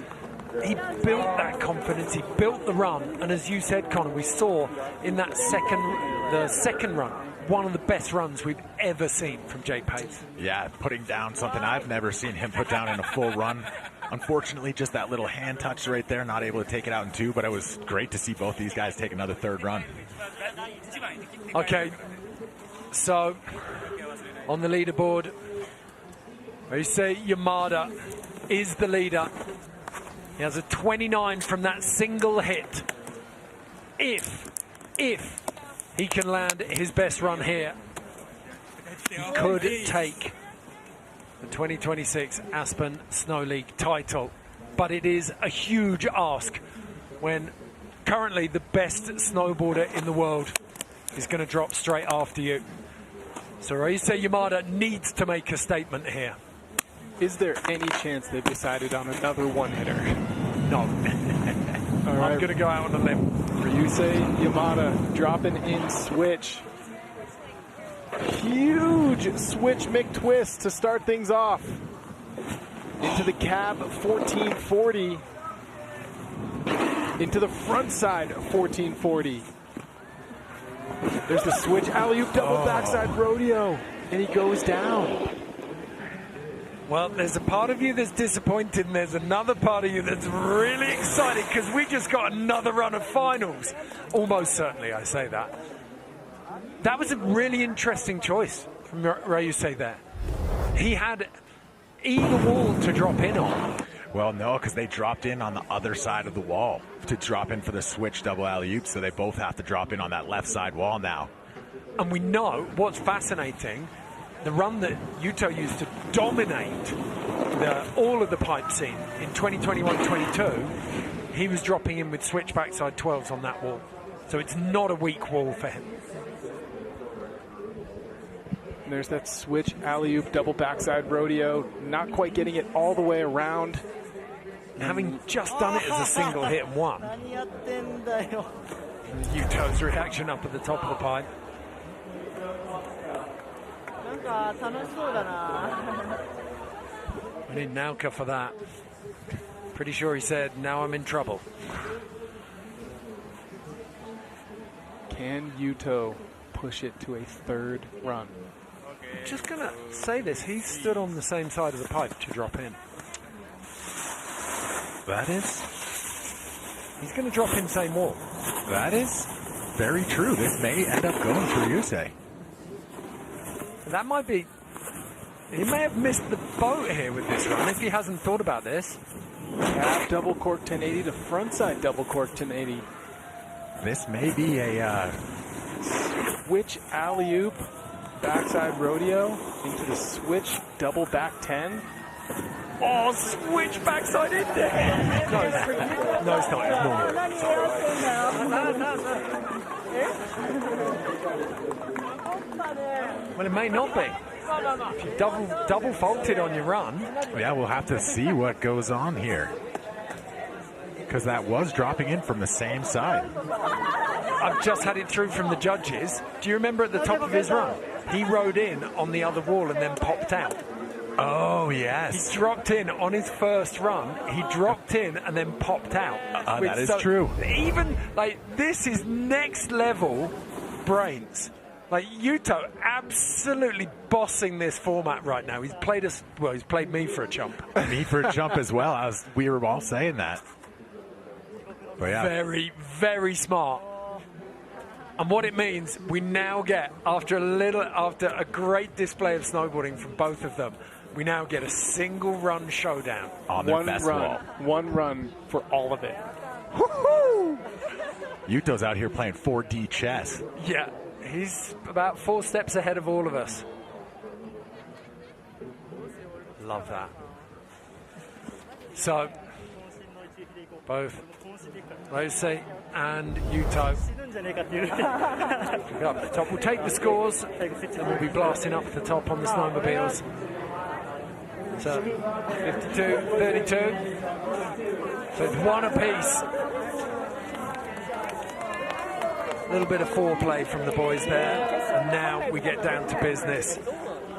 he built that confidence, he built the run, and as you said, Connor, we saw in that second run, one of the best runs we've ever seen from Jake Pates. Yeah, putting down something I've never seen him put down in a full run. Unfortunately, just that little hand touch right there, not able to take it out in 2, but it was great to see both these guys take another 3rd run. Okay, so on the leaderboard, Ryusei Yamada is the leader. He has a 29 from that single hit. If he can land his best run here, he could take the 2026 Aspen Snow League title. But it is a huge ask when currently the best snowboarder in the world is going to drop straight after you. So Ryusei Yamada needs to make a statement here. Is there any chance they've decided on another one-hitter? No. All right. I'm going to go out on a limb. Ryusei Yamada dropping in switch. Huge switch McTwist to start things off. Into the cab, 1440. Into the front side, 1440. There's the switch alley-oop double backside rodeo, and he goes down. Well, there's a part of you that's disappointed, and there's another part of you that's really excited because we just got another run of finals. Almost certainly, I say that. That was a really interesting choice from Ryusei there. He had either wall to drop in on. Well, no, because they dropped in on the other side of the wall to drop in for the switch double alley-oop, so they both have to drop in on that left side wall now. And we know what's fascinating, the run that Yuto used to dominate all of the pipe scene in 2021-22, he was dropping in with switch backside 12s on that wall. So it's not a weak wall for him. And there's that switch alley-oop double backside rodeo, not quite getting it all the way around. Having just done it as a single hit and won. Yuto's reaction up at the top of the pipe. We need Naoka for that. Pretty sure he said, now I'm in trouble. Can Yuto push it to a third run? I'm just going to say this. He stood on the same side of the pipe to drop in. That is? He's going to drop in same wall. That is very true. This may end up going for Ryusei. That might be... He may have missed the boat here with this run if he hasn't thought about this. Cab double cork 1080 to frontside double cork 1080. This may be a switch alley-oop backside rodeo into the switch double back 10. Oh, switch backside in there. No, it's not. It's normal. Well, it may not be. If you double faulted on your run. Yeah, we'll have to see what goes on here. Because that was dropping in from the same side. I've just had it through from the judges. Do you remember at the top of his run? He rode in on the other wall and then popped out. Oh, yes. He dropped in on his first run. He dropped in and then popped out. That is true. Even, this is next level brains. Yuto absolutely bossing this format right now. He's played he's played me for a chump. Me for a chump as well. We were all saying that. But yeah. Very, very smart. And what it means, we now get, after a great display of snowboarding from both of them, we now get a single run showdown. On their best wall. One run for all of it. Woohoo! Yuto's out here playing 4D chess. Yeah, he's about 4 steps ahead of all of us. Love that. So, both Ryusei and Yuto up the top. We'll take the scores and we'll be blasting up the top on the snowmobiles. So 52-32. So it's one apiece. A little bit of foreplay from the boys there. And now we get down to business.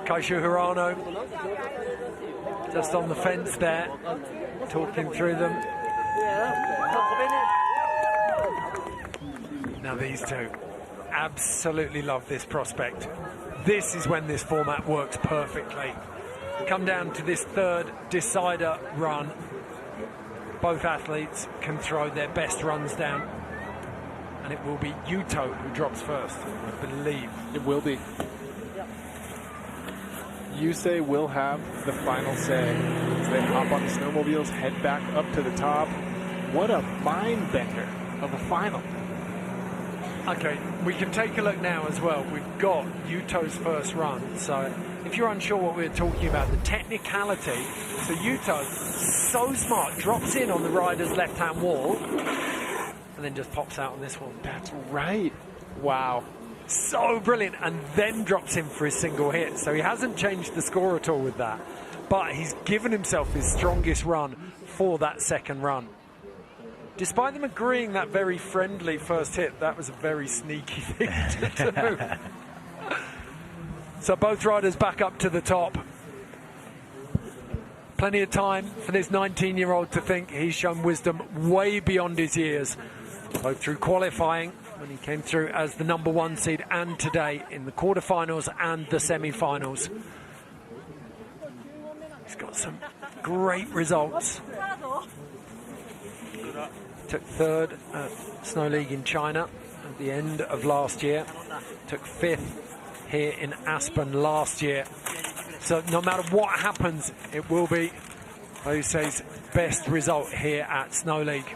Kaishu Hirano just on the fence there, talking through them. Now these two absolutely love this prospect. This is when this format works perfectly. Come down to this third decider run. Both athletes can throw their best runs down. And it will be Yuto who drops first, I believe. It will be. Yusei will have the final say as they hop on the snowmobiles, head back up to the top. What a mind bender of a final. Okay, we can take a look now as well. We've got Yuto's first run. So if you're unsure what we're talking about, the technicality, so Yuto, so smart, drops in on the rider's left-hand wall and then just pops out on this one. That's right. Wow. So brilliant, and then drops in for his single hit. So he hasn't changed the score at all with that, but he's given himself his strongest run for that second run. Despite them agreeing that very friendly first hit, that was a very sneaky thing to do. So both riders back up to the top. Plenty of time for this 19-year-old to think he's shown wisdom way beyond his years, both through qualifying when he came through as the #1 seed and today in the quarterfinals and the semi-finals. He's got some great results. Took third at Snow League in China at the end of last year. Took fifth here in Aspen last year. So no matter what happens, it will be Ryusei's best result here at Snow League.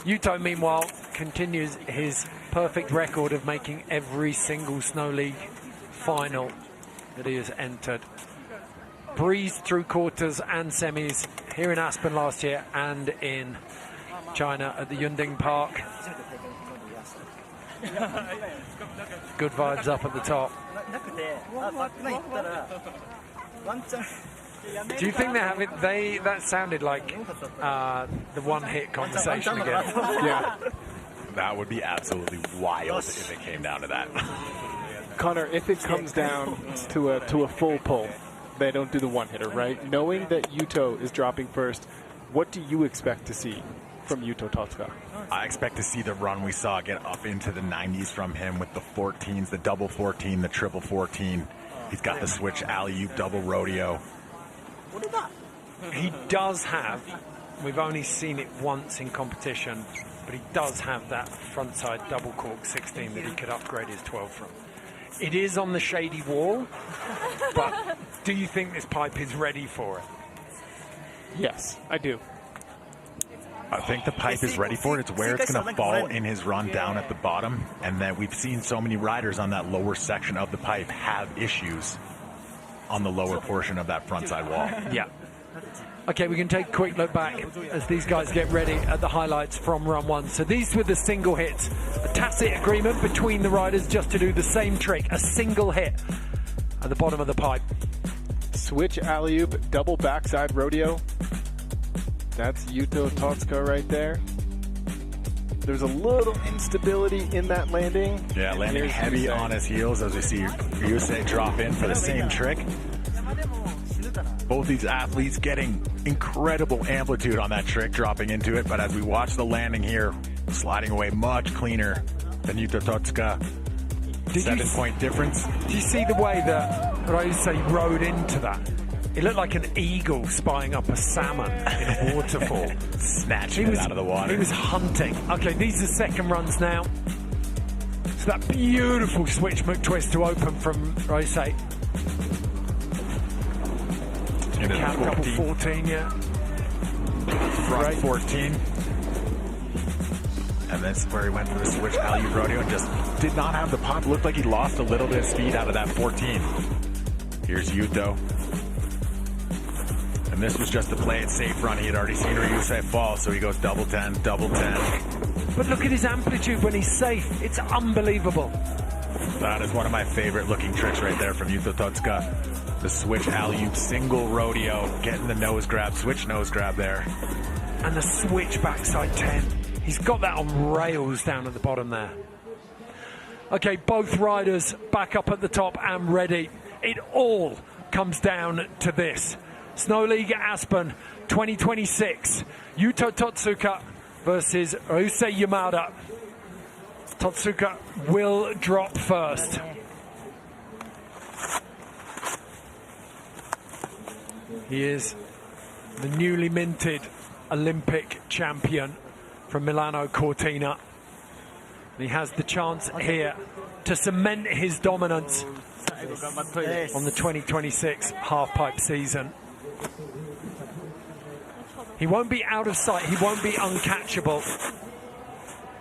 Yuto, meanwhile, continues his perfect record of making every single Snow League final that he has entered. Breezed through quarters and semis here in Aspen last year and in China at the Yunding Park. Good vibes up at the top. Do you think they have it? That sounded like the one-hit conversation again. Yeah. That would be absolutely wild if it came down to that. Connor, if it comes down to a full pull, they don't do the one-hitter, right? Knowing that Yuto is dropping first, what do you expect to see from Yuto Totsuka? I expect to see the run we saw get up into the 90s from him with the 14s, the double 14, the triple 14. He's got the switch alley-oop double rodeo. He does have, we've only seen it once in competition, but he does have that frontside double cork 16 that he could upgrade his 12 from. It is on the shady wall, but do you think this pipe is ready for it? Yes, I do. I think the pipe is ready for it. It's where it's going to fall in his run down at the bottom. And then we've seen so many riders on that lower section of the pipe have issues on the lower portion of that frontside wall. Yeah. Okay, we can take a quick look back as these guys get ready at the highlights from run one. So these were the single hits. A tacit agreement between the riders just to do the same trick, a single hit at the bottom of the pipe. Switch alley-oop, double backside rodeo. That's Yuto Totsuka right there. There's a little instability in that landing. Yeah, landing heavy on his heels as we see Ryusei drop in for the same trick. Both these athletes getting incredible amplitude on that trick, dropping into it. But as we watch the landing here, sliding away much cleaner than Yuto Totsuka. 7-point difference. Do you see the way that Ryusei rode into that? It looked like an eagle spying up a salmon in a waterfall. Snatching it out of the water. He was hunting. Okay, these are second runs now. So that beautiful switch McTwist to open from Ryusei. Cap double 14, yeah. Front Right. 14. And that's where he went for the switch alley-oop rodeo and just did not have the pop. Looked like he lost a little bit of speed out of that 14. Here's Yuto. And this was just to play it safe run. He had already seen Ryusei fall, so he goes double 10, double 10. But look at his amplitude when he's safe. It's unbelievable. That is one of my favorite looking tricks right there from Yuto Totsuka. The switch alley-oop single rodeo, getting the nose grab, switch nose grab there. And the switch backside 10. He's got that on rails down at the bottom there. Okay, both riders back up at the top and ready. It all comes down to this. Snow League Aspen 2026. Yuto Totsuka versus Ryusei Yamada. Totsuka will drop first. He is the newly minted Olympic champion from Milano Cortina. He has the chance here to cement his dominance on the 2026 half-pipe season. He won't be out of sight, he won't be uncatchable,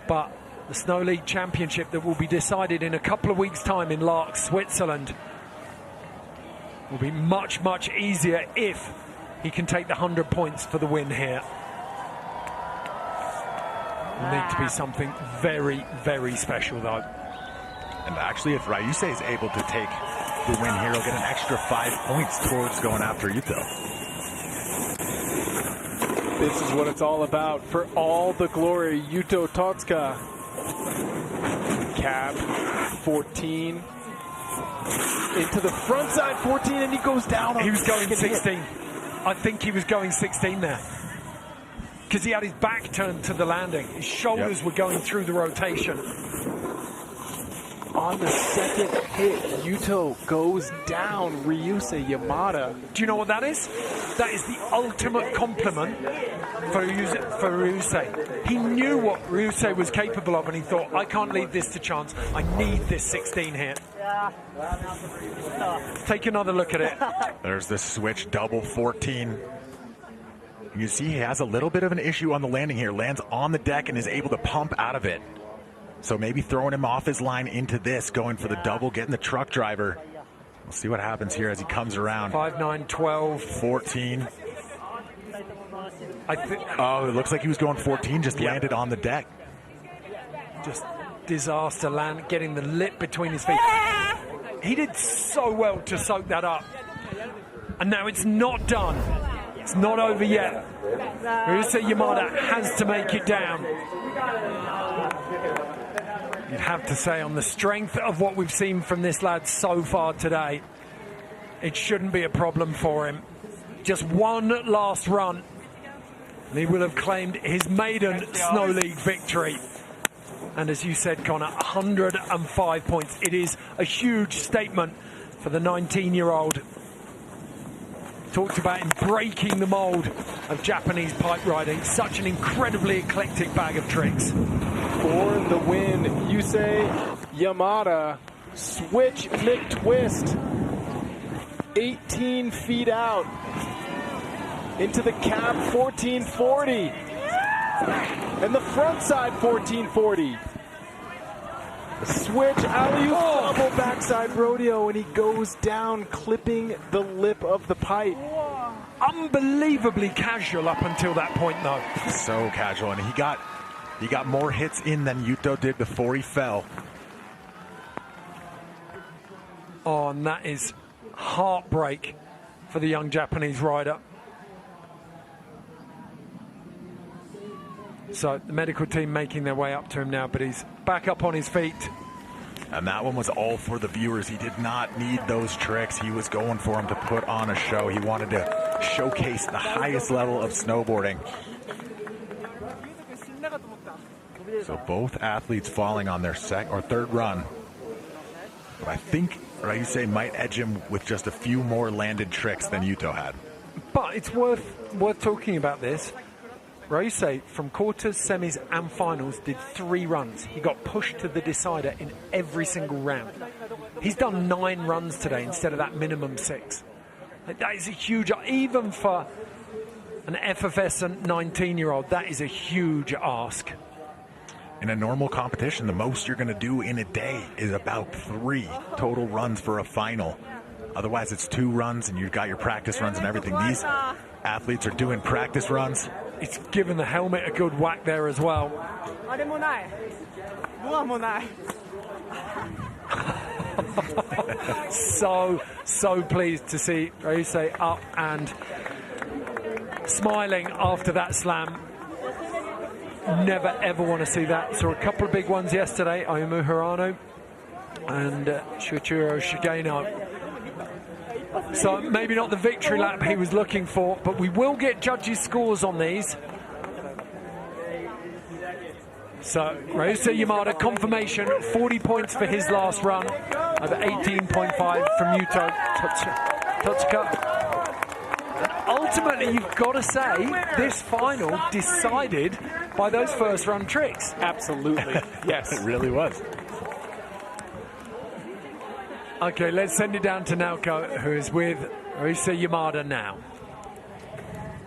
but the Snow League Championship that will be decided in a couple of weeks' time in Lark, Switzerland, will be much, much easier if he can take the 100 points for the win here. Will need to be something very, very special, though. And actually, if Ryusei is able to take the win here, he'll get an extra 5 points towards going after Yuto. This is what it's all about. For all the glory, Yuto Totsuka. Cap 14, Into the front side 14, and he goes down on He was going the second 16. hit. I think he was going 16 there. Because he had his back turned to the landing. His shoulders were going through the rotation. On the second hit, Yuto goes down Ryusei Yamada. Do you know what that is? That is the ultimate compliment for Ryusei. He knew what Ryusei was capable of, and he thought, I can't leave this to chance. I need this 16 hit. Take another look at it. There's the switch, double 14. You see he has a little bit of an issue on the landing here. Lands on the deck and is able to pump out of it. So maybe throwing him off his line into this, going for the double, getting the truck driver. We'll see what happens here as he comes around. 5, 9, 12. 14. Oh, it looks like he was going 14, just landed on the deck. Just disaster land, getting the lip between his feet. He did so well to soak that up. And now it's not done. It's not over yet. Ryusei Yamada has to make it down. You'd have to say, on the strength of what we've seen from this lad so far today, it shouldn't be a problem for him. Just one last run, and he will have claimed his maiden Snow League victory. And as you said, Connor, 105 points. It is a huge statement for the 19-year-old. Talked about him breaking the mold of Japanese pipe riding. Such an incredibly eclectic bag of tricks. For the win, Yusei Yamada, switch McTwist, 18 feet out, into the cab 1440, and the front side 1440. Switch alley-oop double backside rodeo, and he goes down, clipping the lip of the pipe. Unbelievably casual up until that point, though. So casual, and he got more hits in than Yuto did before he fell. Oh, and that is heartbreak for the young Japanese rider. So the medical team making their way up to him now, but he's back up on his feet. And that one was all for the viewers. He did not need those tricks. He was going for them to put on a show. He wanted to showcase the highest level of snowboarding. So both athletes falling on their third run. But I think Ryusei might edge him with just a few more landed tricks than Yuto had. But it's worth talking about this. Ryusei, from quarters, semis and finals, did 3 runs. He got pushed to the decider in every single round. He's done 9 runs today instead of that minimum 6. That is a huge, even for an FFS 19-year-old, that is a huge ask. In a normal competition, the most you're going to do in a day is about 3 total runs for a final. Otherwise, it's 2 runs, and you've got your practice runs and everything. These athletes are doing practice runs. It's given the helmet a good whack there as well. So pleased to see Ryusei up and smiling after that slam. Never ever want to see that. Saw a couple of big ones yesterday, Ayumu Hirano and Shuichiro Shigeno. So maybe not the victory lap he was looking for, but we will get judges' scores on these. So Ryusei Yamada, confirmation, 40 points for his last run, over 18.5 from Yuto Totsuka. And ultimately, you've got to say, this final decided by those first run tricks. Absolutely, yes. It really was. Okay, let's send it down to Naoko, who is with Ryusei Yamada now.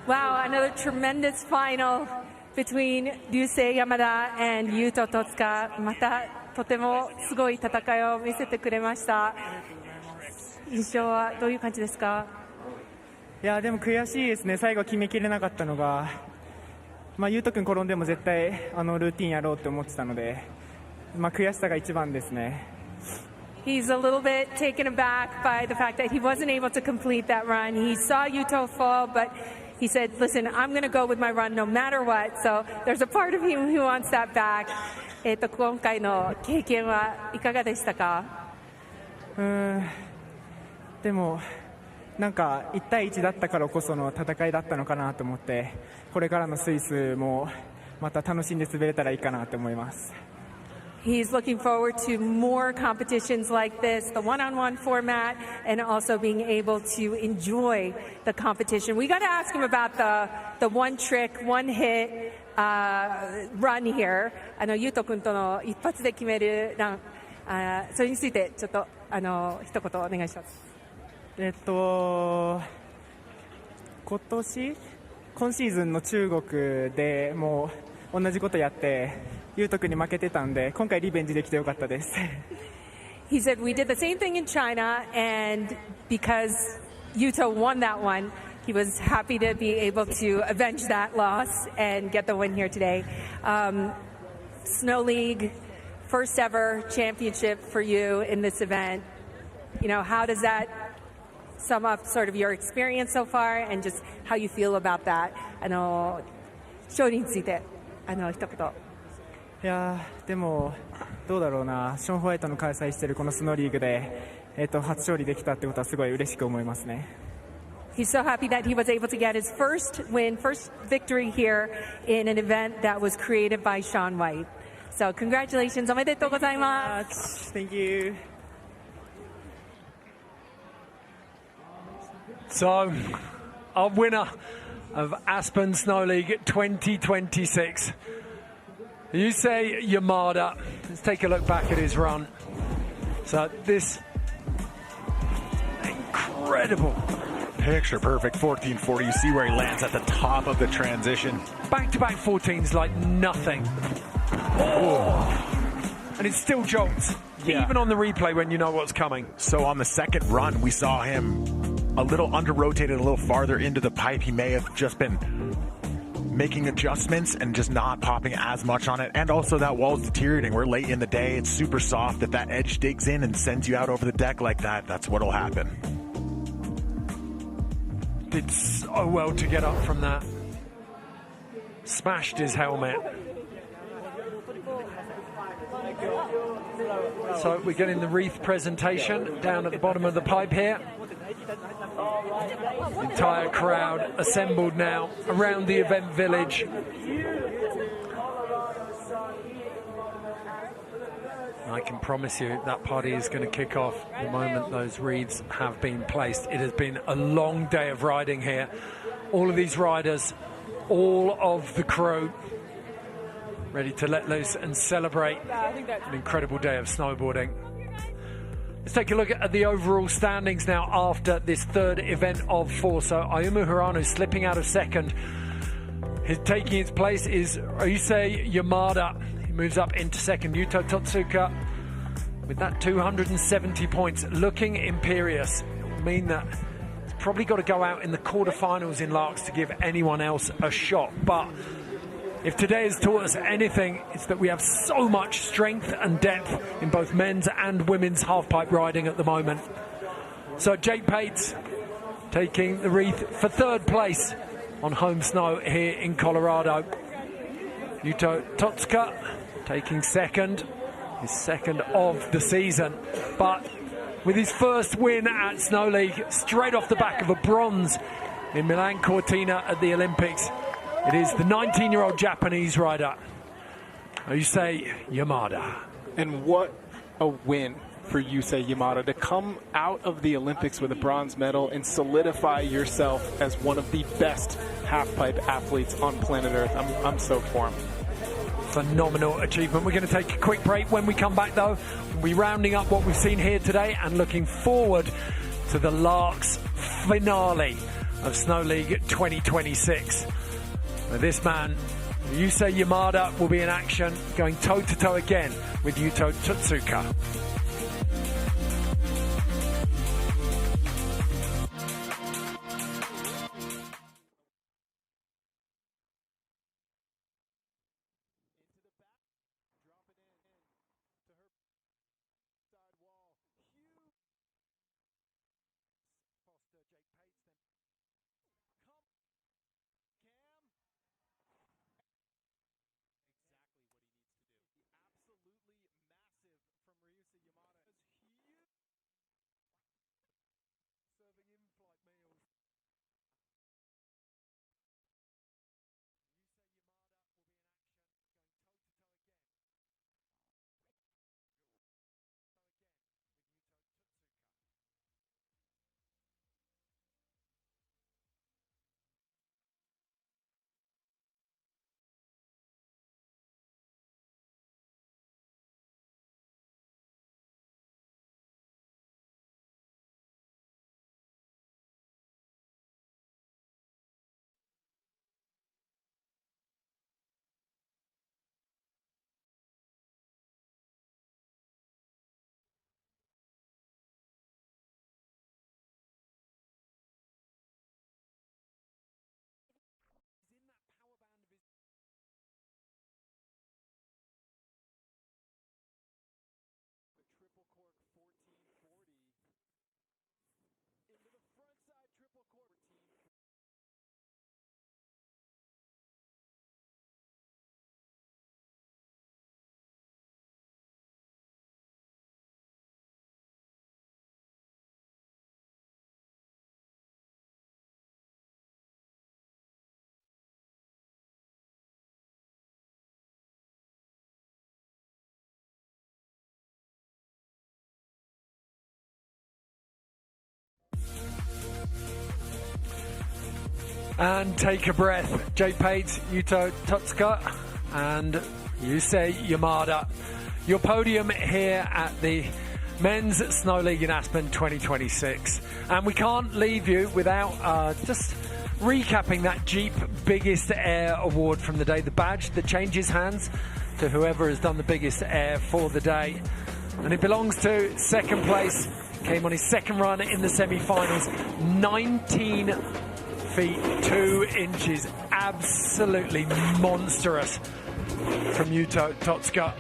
Wow, another tremendous final between Ryusei Yamada and Yuto Totsuka. またとてもすごい戦いを見せてくれました。印象はどういう感じですか？いやでも悔しいですね。最後決めきれなかったのが、ユウト君転んでも絶対ルーティンやろうって思ってたので、悔しさが一番ですね。He's a little bit taken aback by the fact that he wasn't able to complete that run. He saw Yuto fall, but he said, listen, I'm going to go with my run no matter what. So there's a part of him who wants that back. 今回の経験はいかがでしたか？でもなんか1対1だったからこその戦いだったのかなと思って、これからのスイスもまた楽しんで滑れたらいいかなと思います。He's looking forward to more competitions like this, the one-on-one format, and also being able to enjoy the competition. We got to ask him about the one trick, one hit run here. ユウト君との一発で決めるラン、それについてちょっと一言お願いします。今シーズンの中国でもう同じことやって。ユウト君に負けてたんで、今回リベンジできてよかったです。He said we did the same thing in China, and because Yuto won that one, he was happy to be able to avenge that loss and get the win here today. Snow League, first ever championship for you in this event. You know, how does that sum up sort of your experience so far and just how you feel about that? 勝利について一言。いやでもどうだろうな、ショーン・ホワイトの開催しているこのスノーリーグで、初勝利できたってことはすごい嬉しく思いますね。He's so happy that he was able to get his first win, first victory here in an event that was created by Sean White. So congratulations, おめでとうございます。Thank you. So, our winner of Aspen Snow League 2026. You say Yamada. Let's take a look back at his run. So this incredible. Picture perfect 1440. You see where he lands at the top of the transition. Back-to-back 14s like nothing. Oh. And it still jolts, even on the replay when you know what's coming. So on the second run, we saw him a little under-rotated, a little farther into the pipe. He may have just been making adjustments and just not popping as much on it. And also that wall's deteriorating. We're late in the day. It's super soft. If that edge digs in and sends you out over the deck like that, that's what'll happen. Did so well to get up from that. Smashed his helmet. So we're getting the wreath presentation down at the bottom of the pipe here. The entire crowd assembled now around the event village. I can promise you that party is going to kick off the moment those wreaths have been placed. It has been a long day of riding here. All of these riders, all of the crew, ready to let loose and celebrate an incredible day of snowboarding. Let's take a look at the overall standings now after this third event of four. So Ayumu Hirano slipping out of second. Taking its place is Ryusei Yamada. He moves up into second. Yuto Totsuka with that 270 points, looking imperious. It will mean that it's probably got to go out in the quarterfinals in Larks to give anyone else a shot. But if today has taught us anything, it's that we have so much strength and depth in both men's and women's halfpipe riding at the moment. So Jake Pates taking the wreath for third place on home snow here in Colorado. Yuto Totsuka taking second, his second of the season. But with his first win at Snow League, straight off the back of a bronze in Milan Cortina at the Olympics, it is the 19-year-old Japanese rider, Yusei Yamada. And what a win for Yusei Yamada to come out of the Olympics with a bronze medal and solidify yourself as one of the best halfpipe athletes on planet Earth. I'm stoked for him. Phenomenal achievement. We're going to take a quick break. When we come back, though, we'll be rounding up what we've seen here today and looking forward to the Larks finale of Snow League 2026. This man, Yusei Yamada, will be in action, going toe-to-toe again with Yuto Totsuka. And take a breath. Jay Pate, Yuto Totsuka, and Yusei Yamada. Your podium here at the Men's Snow League in Aspen 2026. And we can't leave you without just recapping that Jeep Biggest Air Award from the day. The badge that changes hands to whoever has done the biggest air for the day. And it belongs to second place. Came on his second run in the semi-finals. 19 feet 2 inches. Absolutely monstrous from Yuto Totsuka.